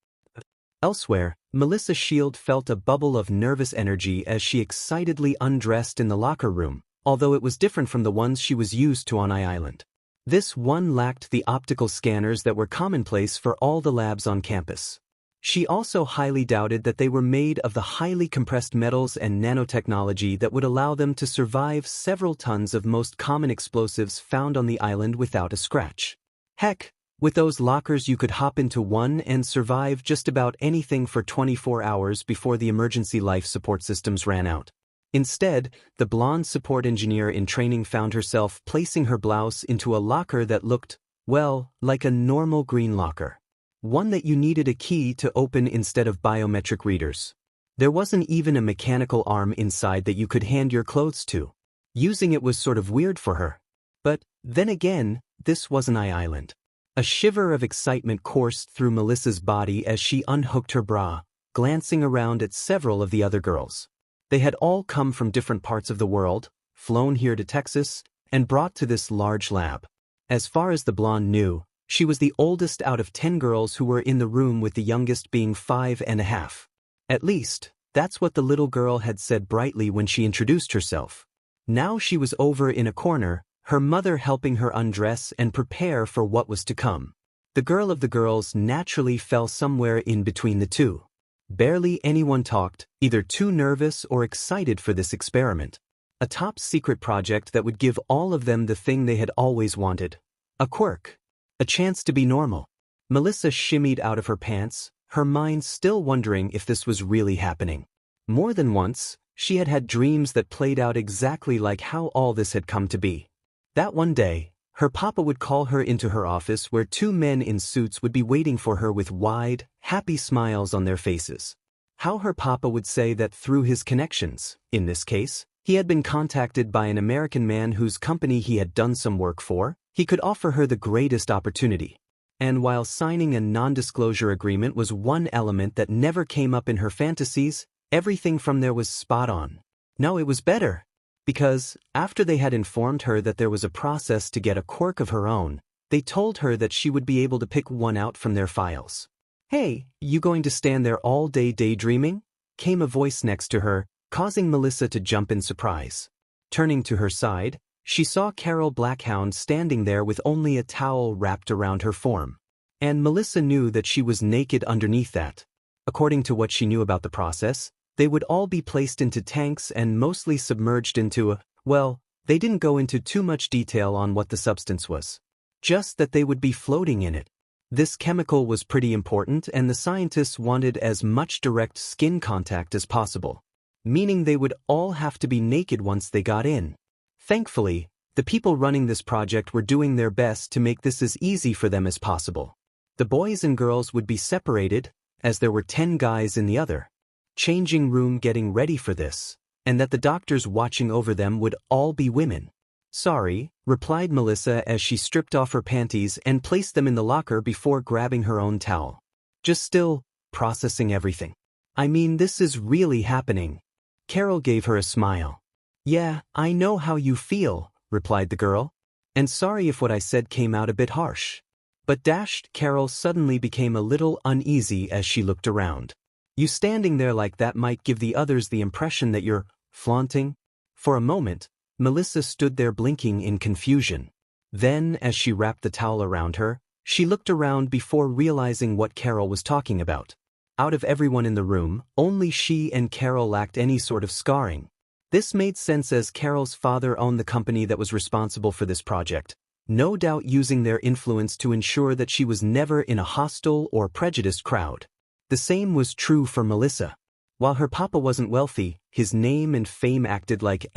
Elsewhere, Melissa Shield felt a bubble of nervous energy as she excitedly undressed in the locker room, although it was different from the ones she was used to on Island. This one lacked the optical scanners that were commonplace for all the labs on campus. She also highly doubted that they were made of the highly compressed metals and nanotechnology that would allow them to survive several tons of most common explosives found on the island without a scratch. Heck, with those lockers you could hop into one and survive just about anything for 24 hours before the emergency life support systems ran out. Instead, the blonde support engineer in training found herself placing her blouse into a locker that looked, well, like a normal green locker. One that you needed a key to open instead of biometric readers. There wasn't even a mechanical arm inside that you could hand your clothes to. Using it was sort of weird for her. But, then again, this wasn't Island. A shiver of excitement coursed through Melissa's body as she unhooked her bra, glancing around at several of the other girls. They had all come from different parts of the world, flown here to Texas, and brought to this large lab. As far as the blonde knew, she was the oldest out of 10 girls who were in the room, with the youngest being 5.5. At least, that's what the little girl had said brightly when she introduced herself. Now she was over in a corner, her mother helping her undress and prepare for what was to come. The girl of the girls naturally fell somewhere in between the two. Barely anyone talked, either too nervous or excited for this experiment. A top-secret project that would give all of them the thing they had always wanted. A quirk. A chance to be normal. Melissa shimmied out of her pants, her mind still wondering if this was really happening. More than once, she had had dreams that played out exactly like how all this had come to be. That one day, her papa would call her into her office where two men in suits would be waiting for her with wide, happy smiles on their faces. How her papa would say that through his connections, in this case, he had been contacted by an American man whose company he had done some work for, he could offer her the greatest opportunity. And while signing a non-disclosure agreement was one element that never came up in her fantasies, everything from there was spot on. No, it was better. Because, after they had informed her that there was a process to get a quirk of her own, they told her that she would be able to pick one out from their files. "Hey, you going to stand there all day daydreaming?" came a voice next to her, causing Melissa to jump in surprise. Turning to her side, she saw Carol Blackhound standing there with only a towel wrapped around her form. And Melissa knew that she was naked underneath that. According to what she knew about the process, they would all be placed into tanks and mostly submerged into well, they didn't go into too much detail on what the substance was. Just that they would be floating in it. This chemical was pretty important, and the scientists wanted as much direct skin contact as possible. Meaning they would all have to be naked once they got in. Thankfully, the people running this project were doing their best to make this as easy for them as possible. The boys and girls would be separated, as there were 10 guys in the other changing room getting ready for this, and that the doctors watching over them would all be women. "Sorry," replied Melissa as she stripped off her panties and placed them in the locker before grabbing her own towel. "Just still processing everything. I mean, this is really happening." Carol gave her a smile. "Yeah, I know how you feel," replied the girl. "And sorry if what I said came out a bit harsh." But Carol suddenly became a little uneasy as she looked around. "You standing there like that might give the others the impression that you're flaunting." For a moment, Melissa stood there blinking in confusion. Then, as she wrapped the towel around her, she looked around before realizing what Carol was talking about. Out of everyone in the room, only she and Carol lacked any sort of scarring. This made sense as Carol's father owned the company that was responsible for this project, no doubt using their influence to ensure that she was never in a hostile or prejudiced crowd. The same was true for Melissa. While her papa wasn't wealthy, his name and fame acted like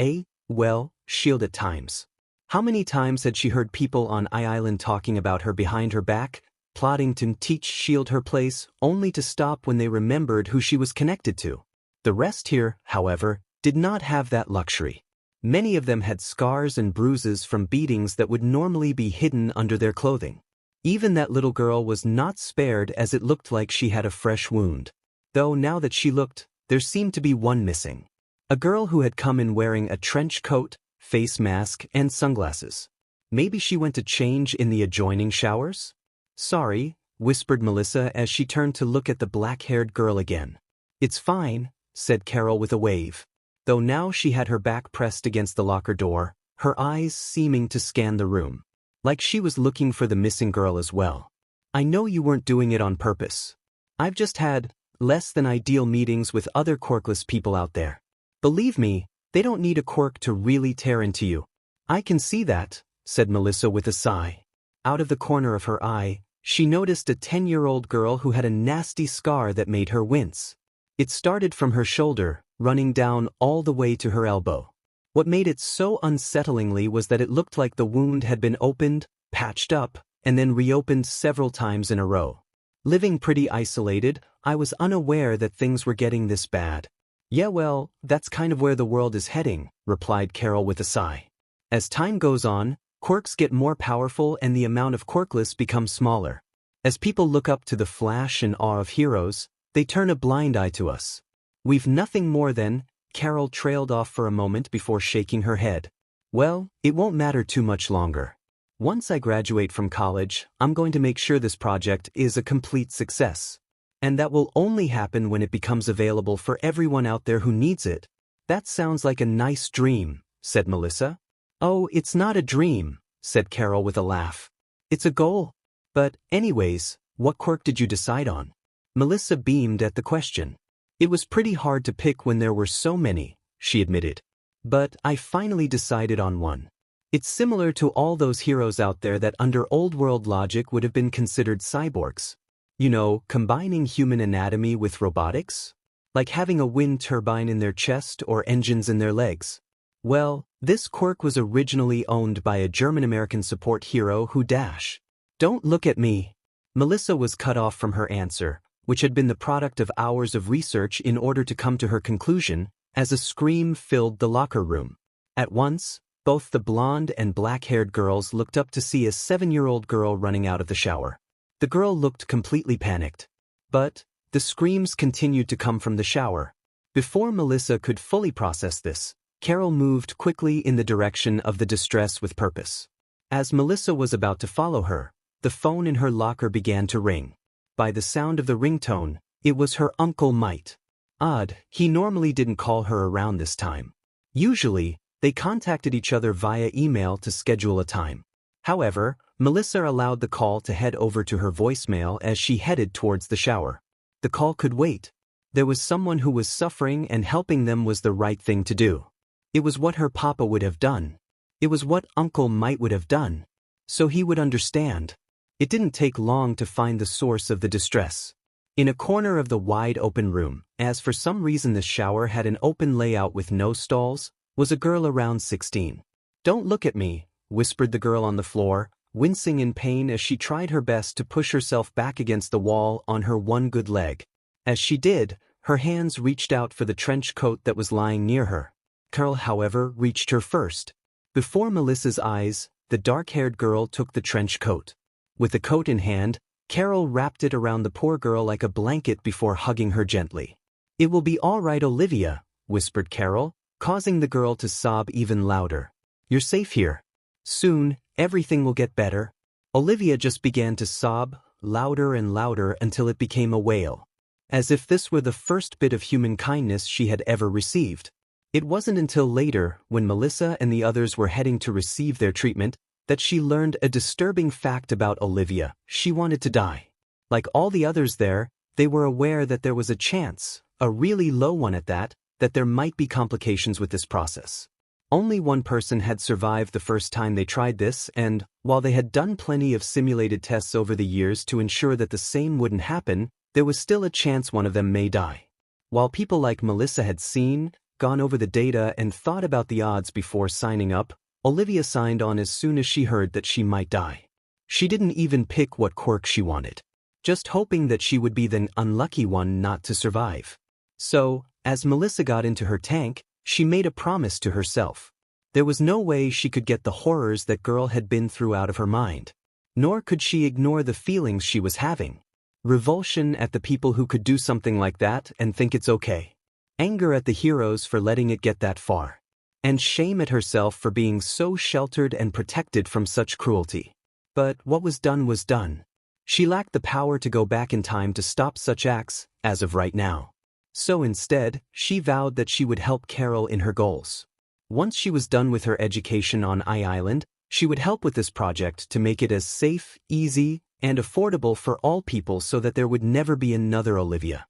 shield at times. How many times had she heard people on Island talking about her behind her back, plotting to shield her place, only to stop when they remembered who she was connected to? The rest here, however, did not have that luxury. Many of them had scars and bruises from beatings that would normally be hidden under their clothing. Even that little girl was not spared, as it looked like she had a fresh wound. Though now that she looked, there seemed to be one missing. A girl who had come in wearing a trench coat, face mask, and sunglasses. Maybe she went to change in the adjoining showers? "Sorry," whispered Melissa as she turned to look at the black-haired girl again. "It's fine," said Carol with a wave. Though now she had her back pressed against the locker door, her eyes seeming to scan the room. Like she was looking for the missing girl as well. "I know you weren't doing it on purpose. I've just had less than ideal meetings with other quirkless people out there. Believe me, they don't need a quirk to really tear into you." "I can see that," said Melissa with a sigh. Out of the corner of her eye, she noticed a 10-year-old girl who had a nasty scar that made her wince. It started from her shoulder, running down all the way to her elbow. What made it so unsettlingly was that it looked like the wound had been opened, patched up, and then reopened several times in a row. Living pretty isolated, I was unaware that things were getting this bad. "Yeah, well, that's kind of where the world is heading," replied Carol with a sigh. "As time goes on, Quirks get more powerful and the amount of quirkless becomes smaller. As people look up to the flash and awe of heroes, they turn a blind eye to us. We've nothing more than, Carol trailed off for a moment before shaking her head. Well, it won't matter too much longer. Once I graduate from college, I'm going to make sure this project is a complete success. And that will only happen when it becomes available for everyone out there who needs it. That sounds like a nice dream, said Melissa. Oh, it's not a dream, said Carol with a laugh. It's a goal. But, anyways, what quirk did you decide on? Melissa beamed at the question. It was pretty hard to pick when there were so many, she admitted. But I finally decided on one. It's similar to all those heroes out there that under old-world logic would have been considered cyborgs. You know, combining human anatomy with robotics? Like having a wind turbine in their chest or engines in their legs. Well, this quirk was originally owned by a German-American support hero who Don't look at me. Melissa was cut off from her answer, which had been the product of hours of research in order to come to her conclusion, as a scream filled the locker room. At once, both the blonde and black-haired girls looked up to see a 7-year-old girl running out of the shower. The girl looked completely panicked. But the screams continued to come from the shower. Before Melissa could fully process this, Carol moved quickly in the direction of the distress with purpose. As Melissa was about to follow her, the phone in her locker began to ring. By the sound of the ringtone, it was her Uncle Mite. Odd, he normally didn't call her around this time. Usually, they contacted each other via email to schedule a time. However, Melissa allowed the call to head over to her voicemail as she headed towards the shower. The call could wait. There was someone who was suffering and helping them was the right thing to do. It was what her papa would have done. It was what Uncle Mite would have done. So he would understand. It didn't take long to find the source of the distress. In a corner of the wide-open room, as for some reason the shower had an open layout with no stalls, was a girl around 16. Don't look at me, whispered the girl on the floor, wincing in pain as she tried her best to push herself back against the wall on her one good leg. As she did, her hands reached out for the trench coat that was lying near her. Carol, however, reached her first. Before Melissa's eyes, the dark-haired girl took the trench coat. With the coat in hand, Carol wrapped it around the poor girl like a blanket before hugging her gently. It will be all right, Olivia, whispered Carol, causing the girl to sob even louder. You're safe here. Soon, everything will get better. Olivia just began to sob, louder and louder until it became a wail. As if this were the first bit of human kindness she had ever received. It wasn't until later, when Melissa and the others were heading to receive their treatment, that she learned a disturbing fact about Olivia. She wanted to die. Like all the others there, they were aware that there was a chance, a really low one at that there might be complications with this process. Only one person had survived the first time they tried this, and, while they had done plenty of simulated tests over the years to ensure that the same wouldn't happen, there was still a chance one of them may die. While people like Melissa had seen, gone over the data and thought about the odds before signing up, Olivia signed on as soon as she heard that she might die. She didn't even pick what quirk she wanted, just hoping that she would be the unlucky one not to survive. So, as Melissa got into her tank, she made a promise to herself. There was no way she could get the horrors that girl had been through out of her mind. Nor could she ignore the feelings she was having. Revulsion at the people who could do something like that and think it's okay. Anger at the heroes for letting it get that far. And shame at herself for being so sheltered and protected from such cruelty. But what was done was done. She lacked the power to go back in time to stop such acts, as of right now. So instead, she vowed that she would help Carol in her goals. Once she was done with her education on Island, she would help with this project to make it as safe, easy, and affordable for all people so that there would never be another Olivia.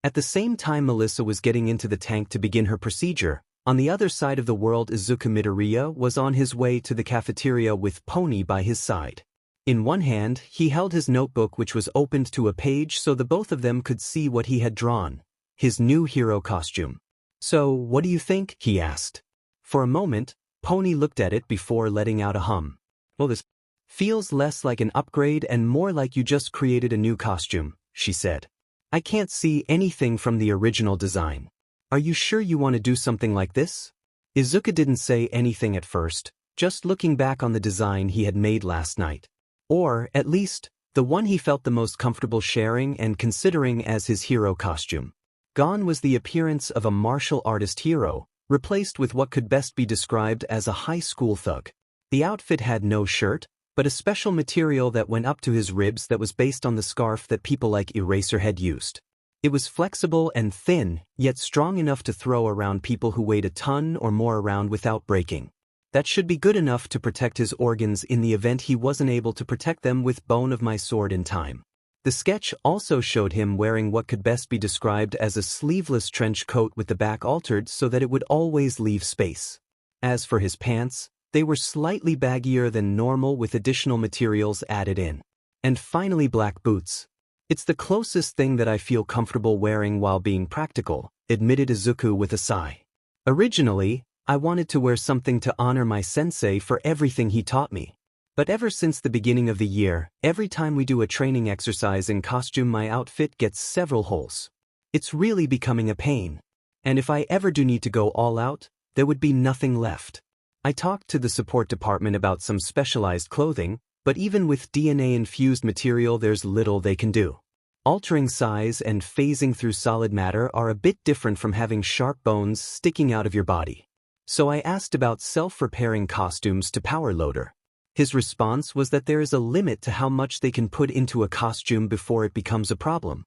At the same time Melissa was getting into the tank to begin her procedure, on the other side of the world Izuku Midoriya was on his way to the cafeteria with Pony by his side. In one hand, he held his notebook which was opened to a page so the both of them could see what he had drawn. His new hero costume. So, what do you think? He asked. For a moment, Pony looked at it before letting out a hum. Well, this feels less like an upgrade and more like you just created a new costume, she said. I can't see anything from the original design. Are you sure you want to do something like this? Izuku didn't say anything at first, just looking back on the design he had made last night. Or, at least, the one he felt the most comfortable sharing and considering as his hero costume. Gone was the appearance of a martial artist hero, replaced with what could best be described as a high school thug. The outfit had no shirt, but a special material that went up to his ribs that was based on the scarf that people like Eraserhead used. It was flexible and thin, yet strong enough to throw around people who weighed a ton or more around without breaking. That should be good enough to protect his organs in the event he wasn't able to protect them with bone of my sword in time. The sketch also showed him wearing what could best be described as a sleeveless trench coat with the back altered so that it would always leave space. As for his pants, they were slightly baggier than normal with additional materials added in. And finally, black boots. It's the closest thing that I feel comfortable wearing while being practical, admitted Izuku with a sigh. Originally, I wanted to wear something to honor my sensei for everything he taught me. But ever since the beginning of the year, every time we do a training exercise in costume, my outfit gets several holes. It's really becoming a pain. And if I ever do need to go all out, there would be nothing left. I talked to the support department about some specialized clothing, but even with DNA-infused material there's little they can do. Altering size and phasing through solid matter are a bit different from having sharp bones sticking out of your body. So I asked about self-repairing costumes to Power Loader. His response was that there is a limit to how much they can put into a costume before it becomes a problem.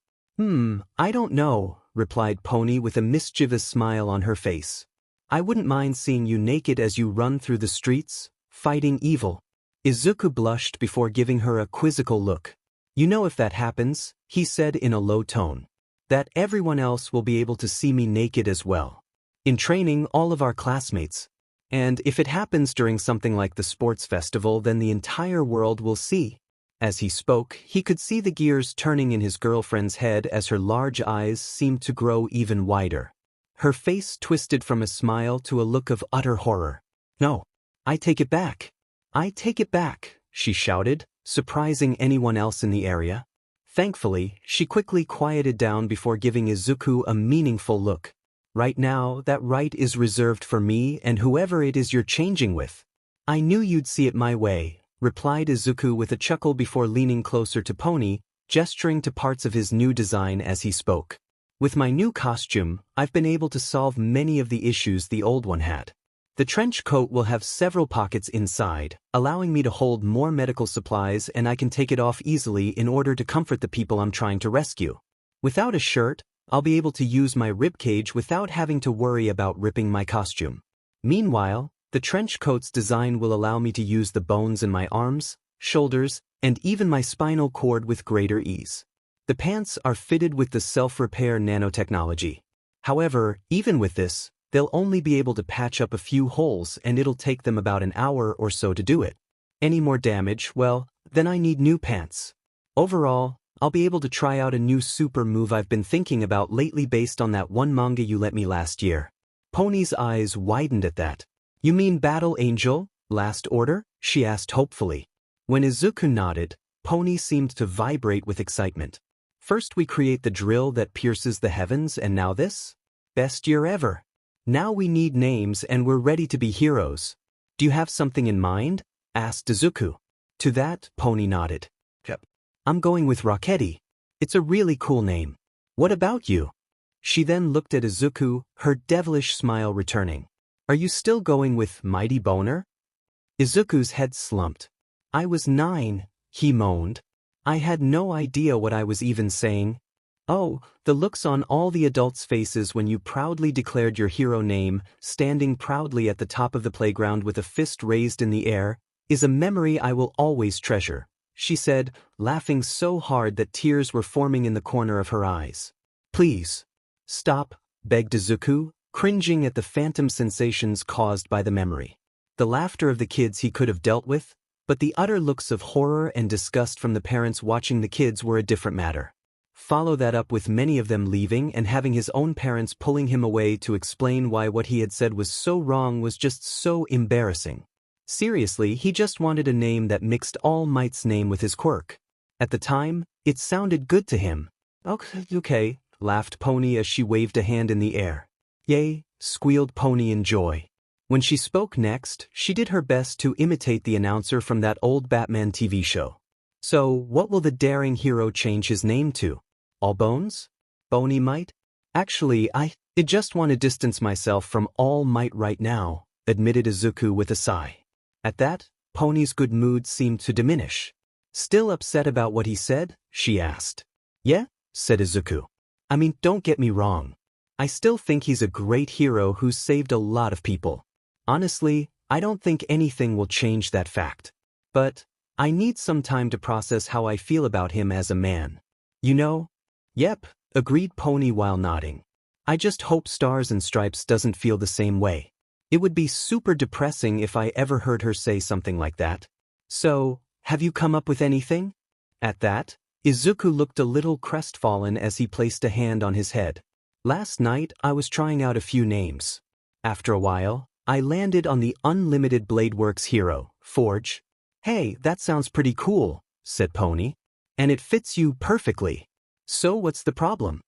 I don't know, replied Pony with a mischievous smile on her face. I wouldn't mind seeing you naked as you run through the streets, fighting evil. Izuku blushed before giving her a quizzical look. You know, if that happens, he said in a low tone, that everyone else will be able to see me naked as well. In training, all of our classmates. And if it happens during something like the sports festival, then the entire world will see. As he spoke, he could see the gears turning in his girlfriend's head as her large eyes seemed to grow even wider. Her face twisted from a smile to a look of utter horror. No, I take it back. I take it back, she shouted, surprising anyone else in the area. Thankfully, she quickly quieted down before giving Izuku a meaningful look. Right now, that right is reserved for me and whoever it is you're changing with. I knew you'd see it my way, replied Izuku with a chuckle before leaning closer to Pony, gesturing to parts of his new design as he spoke. With my new costume, I've been able to solve many of the issues the old one had. The trench coat will have several pockets inside, allowing me to hold more medical supplies, and I can take it off easily in order to comfort the people I'm trying to rescue. Without a shirt, I'll be able to use my ribcage without having to worry about ripping my costume. Meanwhile, the trench coat's design will allow me to use the bones in my arms, shoulders, and even my spinal cord with greater ease. The pants are fitted with the self-repair nanotechnology. However, even with this, they'll only be able to patch up a few holes and it'll take them about an hour or so to do it. Any more damage, well, then I need new pants. Overall, I'll be able to try out a new super move I've been thinking about lately based on that one manga you lent me last year. Pony's eyes widened at that. You mean Battle Angel, Last Order? She asked hopefully. When Izuku nodded, Pony seemed to vibrate with excitement. First we create the drill that pierces the heavens, and now this? Best year ever. Now we need names and we're ready to be heroes. Do you have something in mind? Asked Izuku. To that, Pony nodded. Yep. I'm going with Rocketti. It's a really cool name. What about you? She then looked at Izuku, her devilish smile returning. Are you still going with Mighty Boner? Izuku's head slumped. I was 9, he moaned. I had no idea what I was even saying. Oh, the looks on all the adults' faces when you proudly declared your hero name, standing proudly at the top of the playground with a fist raised in the air, is a memory I will always treasure, she said, laughing so hard that tears were forming in the corner of her eyes. Please. Stop, begged Izuku, cringing at the phantom sensations caused by the memory. The laughter of the kids he could have dealt with, but the utter looks of horror and disgust from the parents watching the kids were a different matter. Follow that up with many of them leaving and having his own parents pulling him away to explain why what he had said was so wrong was just so embarrassing. Seriously, he just wanted a name that mixed All Might's name with his quirk. At the time, it sounded good to him. Okay, laughed Pony as she waved a hand in the air. Yay, squealed Pony in joy. When she spoke next, she did her best to imitate the announcer from that old Batman TV show. So, what will the daring hero change his name to? All Bones? Bony Might? Actually, I just want to distance myself from All Might right now, admitted Izuku with a sigh. At that, Pony's good mood seemed to diminish. Still upset about what he said? She asked. Yeah, said Izuku. I mean, don't get me wrong. I still think he's a great hero who's saved a lot of people. Honestly, I don't think anything will change that fact. But I need some time to process how I feel about him as a man. You know? Yep, agreed Pony while nodding. I just hope Stars and Stripes doesn't feel the same way. It would be super depressing if I ever heard her say something like that. So, have you come up with anything? At that, Izuku looked a little crestfallen as he placed a hand on his head. Last night, I was trying out a few names. After a while, I landed on the Unlimited Bladeworks hero, Forge. Hey, that sounds pretty cool, said Pony. And it fits you perfectly. So what's the problem?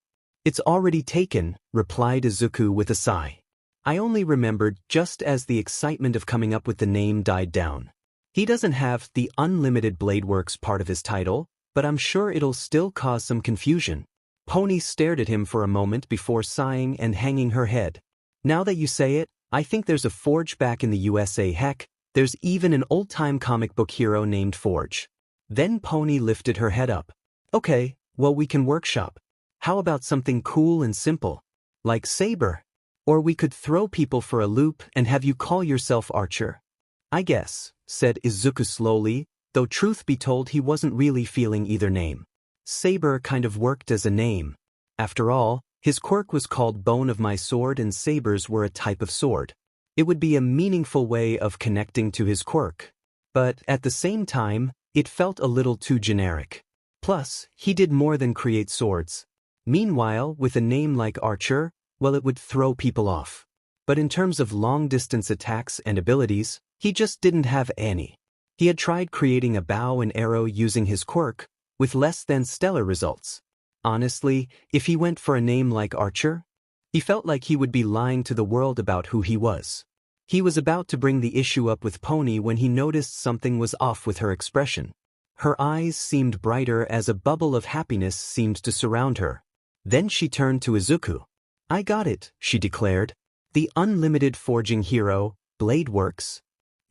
It's already taken, replied Izuku with a sigh. I only remembered just as the excitement of coming up with the name died down. He doesn't have the Unlimited Bladeworks part of his title, but I'm sure it'll still cause some confusion. Pony stared at him for a moment before sighing and hanging her head. Now that you say it, I think there's a Forge back in the USA. Heck, there's even an old-time comic book hero named Forge. Then Pony lifted her head up. Okay, well we can workshop. How about something cool and simple? Like Saber? Or we could throw people for a loop and have you call yourself Archer. I guess, said Izuku slowly, though truth be told he wasn't really feeling either name. Saber kind of worked as a name. After all, his quirk was called Bone of My Sword and sabers were a type of sword. It would be a meaningful way of connecting to his quirk. But at the same time, it felt a little too generic. Plus, he did more than create swords. Meanwhile, with a name like Archer, well, it would throw people off. But in terms of long-distance attacks and abilities, he just didn't have any. He had tried creating a bow and arrow using his quirk, with less than stellar results. Honestly, if he went for a name like Archer, he felt like he would be lying to the world about who he was. He was about to bring the issue up with Pony when he noticed something was off with her expression. Her eyes seemed brighter as a bubble of happiness seemed to surround her. Then she turned to Izuku. I got it, she declared. The Unlimited Forging Hero, Bladeworks.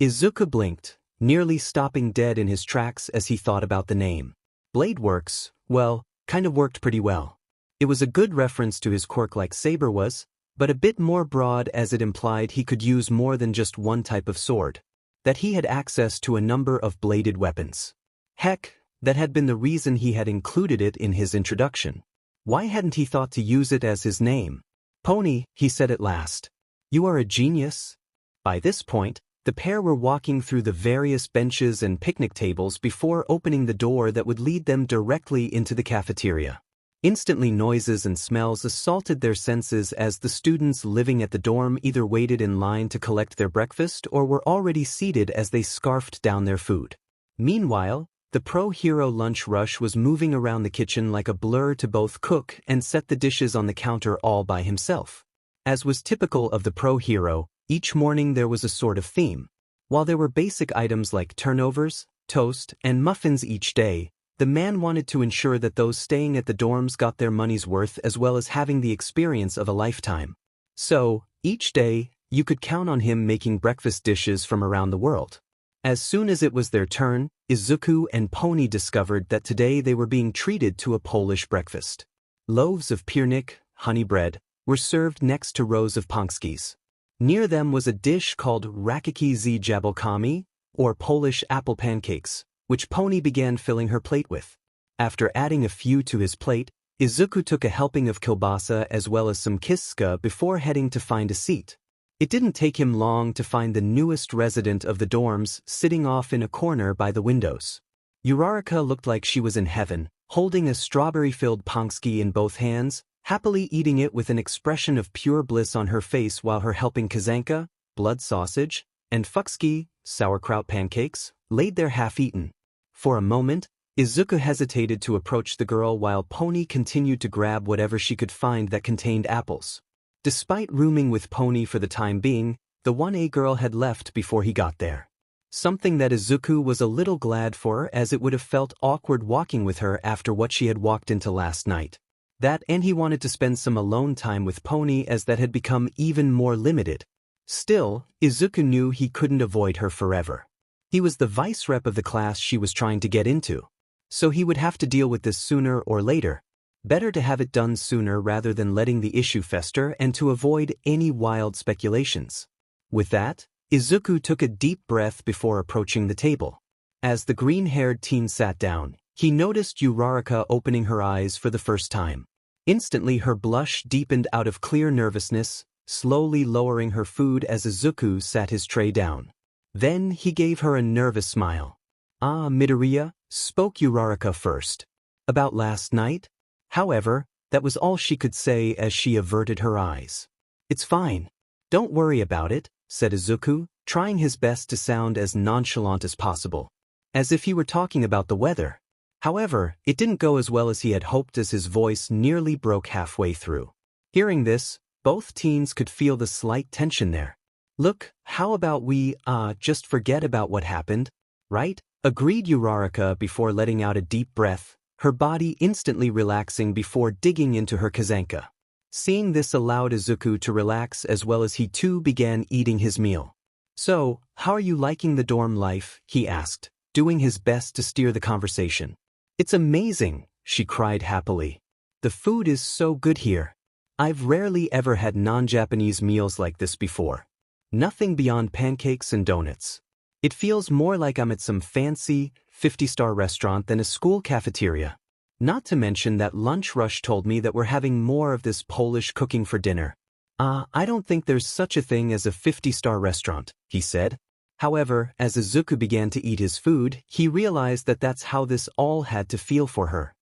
Izuku blinked, nearly stopping dead in his tracks as he thought about the name. Bladeworks, well, kind of worked pretty well. It was a good reference to his quirk like Saber was, but a bit more broad as it implied he could use more than just one type of sword. That he had access to a number of bladed weapons. Heck, that had been the reason he had included it in his introduction. Why hadn't he thought to use it as his name? Pony, he said at last. You are a genius. By this point, the pair were walking through the various benches and picnic tables before opening the door that would lead them directly into the cafeteria. Instantly noises and smells assaulted their senses as the students living at the dorm either waited in line to collect their breakfast or were already seated as they scarfed down their food. Meanwhile, the pro-hero lunch rush was moving around the kitchen like a blur to both cook and set the dishes on the counter all by himself. As was typical of the pro-hero, each morning there was a sort of theme. While there were basic items like turnovers, toast, and muffins each day, the man wanted to ensure that those staying at the dorms got their money's worth as well as having the experience of a lifetime. So, each day, you could count on him making breakfast dishes from around the world. As soon as it was their turn, Izuku and Pony discovered that today they were being treated to a Polish breakfast. Loaves of piernik, honey bread, were served next to rows of pankskis. Near them was a dish called rakiki z jabłkami, or Polish apple pancakes, which Pony began filling her plate with. After adding a few to his plate, Izuku took a helping of kielbasa as well as some kiszka before heading to find a seat. It didn't take him long to find the newest resident of the dorms sitting off in a corner by the windows. Urarika looked like she was in heaven, holding a strawberry-filled pankski in both hands, happily eating it with an expression of pure bliss on her face while her helping kazanka, blood sausage, and fuxki, sauerkraut pancakes, laid there half-eaten. For a moment, Izuku hesitated to approach the girl while Pony continued to grab whatever she could find that contained apples. Despite rooming with Pony for the time being, The 1A girl had left before he got there. Something that Izuku was a little glad for, as it would have felt awkward walking with her after what she had walked into last night. That, and he wanted to spend some alone time with Pony, as that had become even more limited. Still, Izuku knew he couldn't avoid her forever. He was the vice rep of the class she was trying to get into. So he would have to deal with this sooner or later. Better to have it done sooner rather than letting the issue fester, and to avoid any wild speculations. With that, Izuku took a deep breath before approaching the table. As the green-haired teen sat down, he noticed Uraraka opening her eyes for the first time. Instantly her blush deepened out of clear nervousness, slowly lowering her food as Izuku sat his tray down. Then he gave her a nervous smile. "Ah, Midoriya," spoke Uraraka first. "About last night?" However, that was all she could say as she averted her eyes. "It's fine. Don't worry about it," said Izuku, trying his best to sound as nonchalant as possible, as if he were talking about the weather. However, it didn't go as well as he had hoped, as his voice nearly broke halfway through. Hearing this, both teens could feel the slight tension there. "Look, how about we, just forget about what happened, right?" agreed Uraraka before letting out a deep breath, her body instantly relaxing before digging into her kazanka. Seeing this allowed Izuku to relax, as well as he too began eating his meal. "So, how are you liking the dorm life?" he asked, doing his best to steer the conversation. "It's amazing," she cried happily. "The food is so good here. I've rarely ever had non-Japanese meals like this before. Nothing beyond pancakes and donuts. It feels more like I'm at some fancy, 50-star restaurant than a school cafeteria. Not to mention that Lunch Rush told me that we're having more of this Polish cooking for dinner. I don't think there's such a thing as a 50-star restaurant," he said. However, as Izuku began to eat his food, he realized that that's how this all had to feel for her.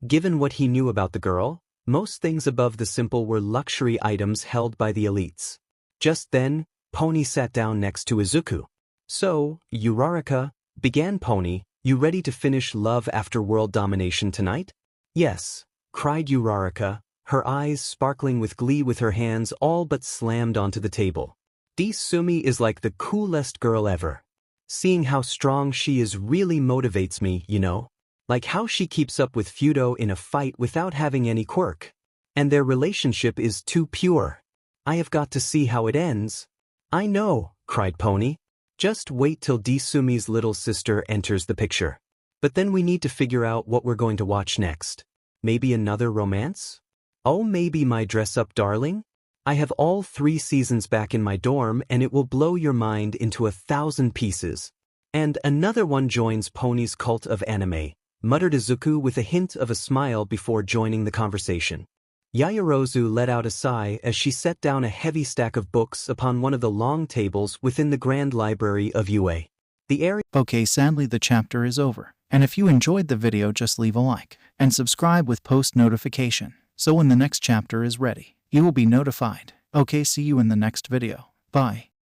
Given what he knew about the girl, most things above the simple were luxury items held by the elites. Just then, Pony sat down next to Izuku. "So, Uraraka," began Pony, "you ready to finish Love After World Domination tonight?" "Yes," cried Uraraka, her eyes sparkling with glee, with her hands all but slammed onto the table. "Sumi is like the coolest girl ever. Seeing how strong she is really motivates me, you know? Like how she keeps up with Fudo in a fight without having any quirk. And their relationship is too pure. I have got to see how it ends." "I know," cried Pony. "Just wait till Sumi's little sister enters the picture. But then we need to figure out what we're going to watch next. Maybe another romance? Oh, maybe My Dress-Up Darling? I have all 3 seasons back in my dorm, and it will blow your mind into 1,000 pieces." "And another one joins Pony's cult of anime," muttered Izuku with a hint of a smile before joining the conversation. Yaoyorozu let out a sigh as she set down a heavy stack of books upon one of the long tables within the Grand Library of UA. The area. Okay, sadly the chapter is over. And if you enjoyed the video, just leave a like and subscribe with post notification, so when the next chapter is ready, you will be notified. Okay, see you in the next video. Bye.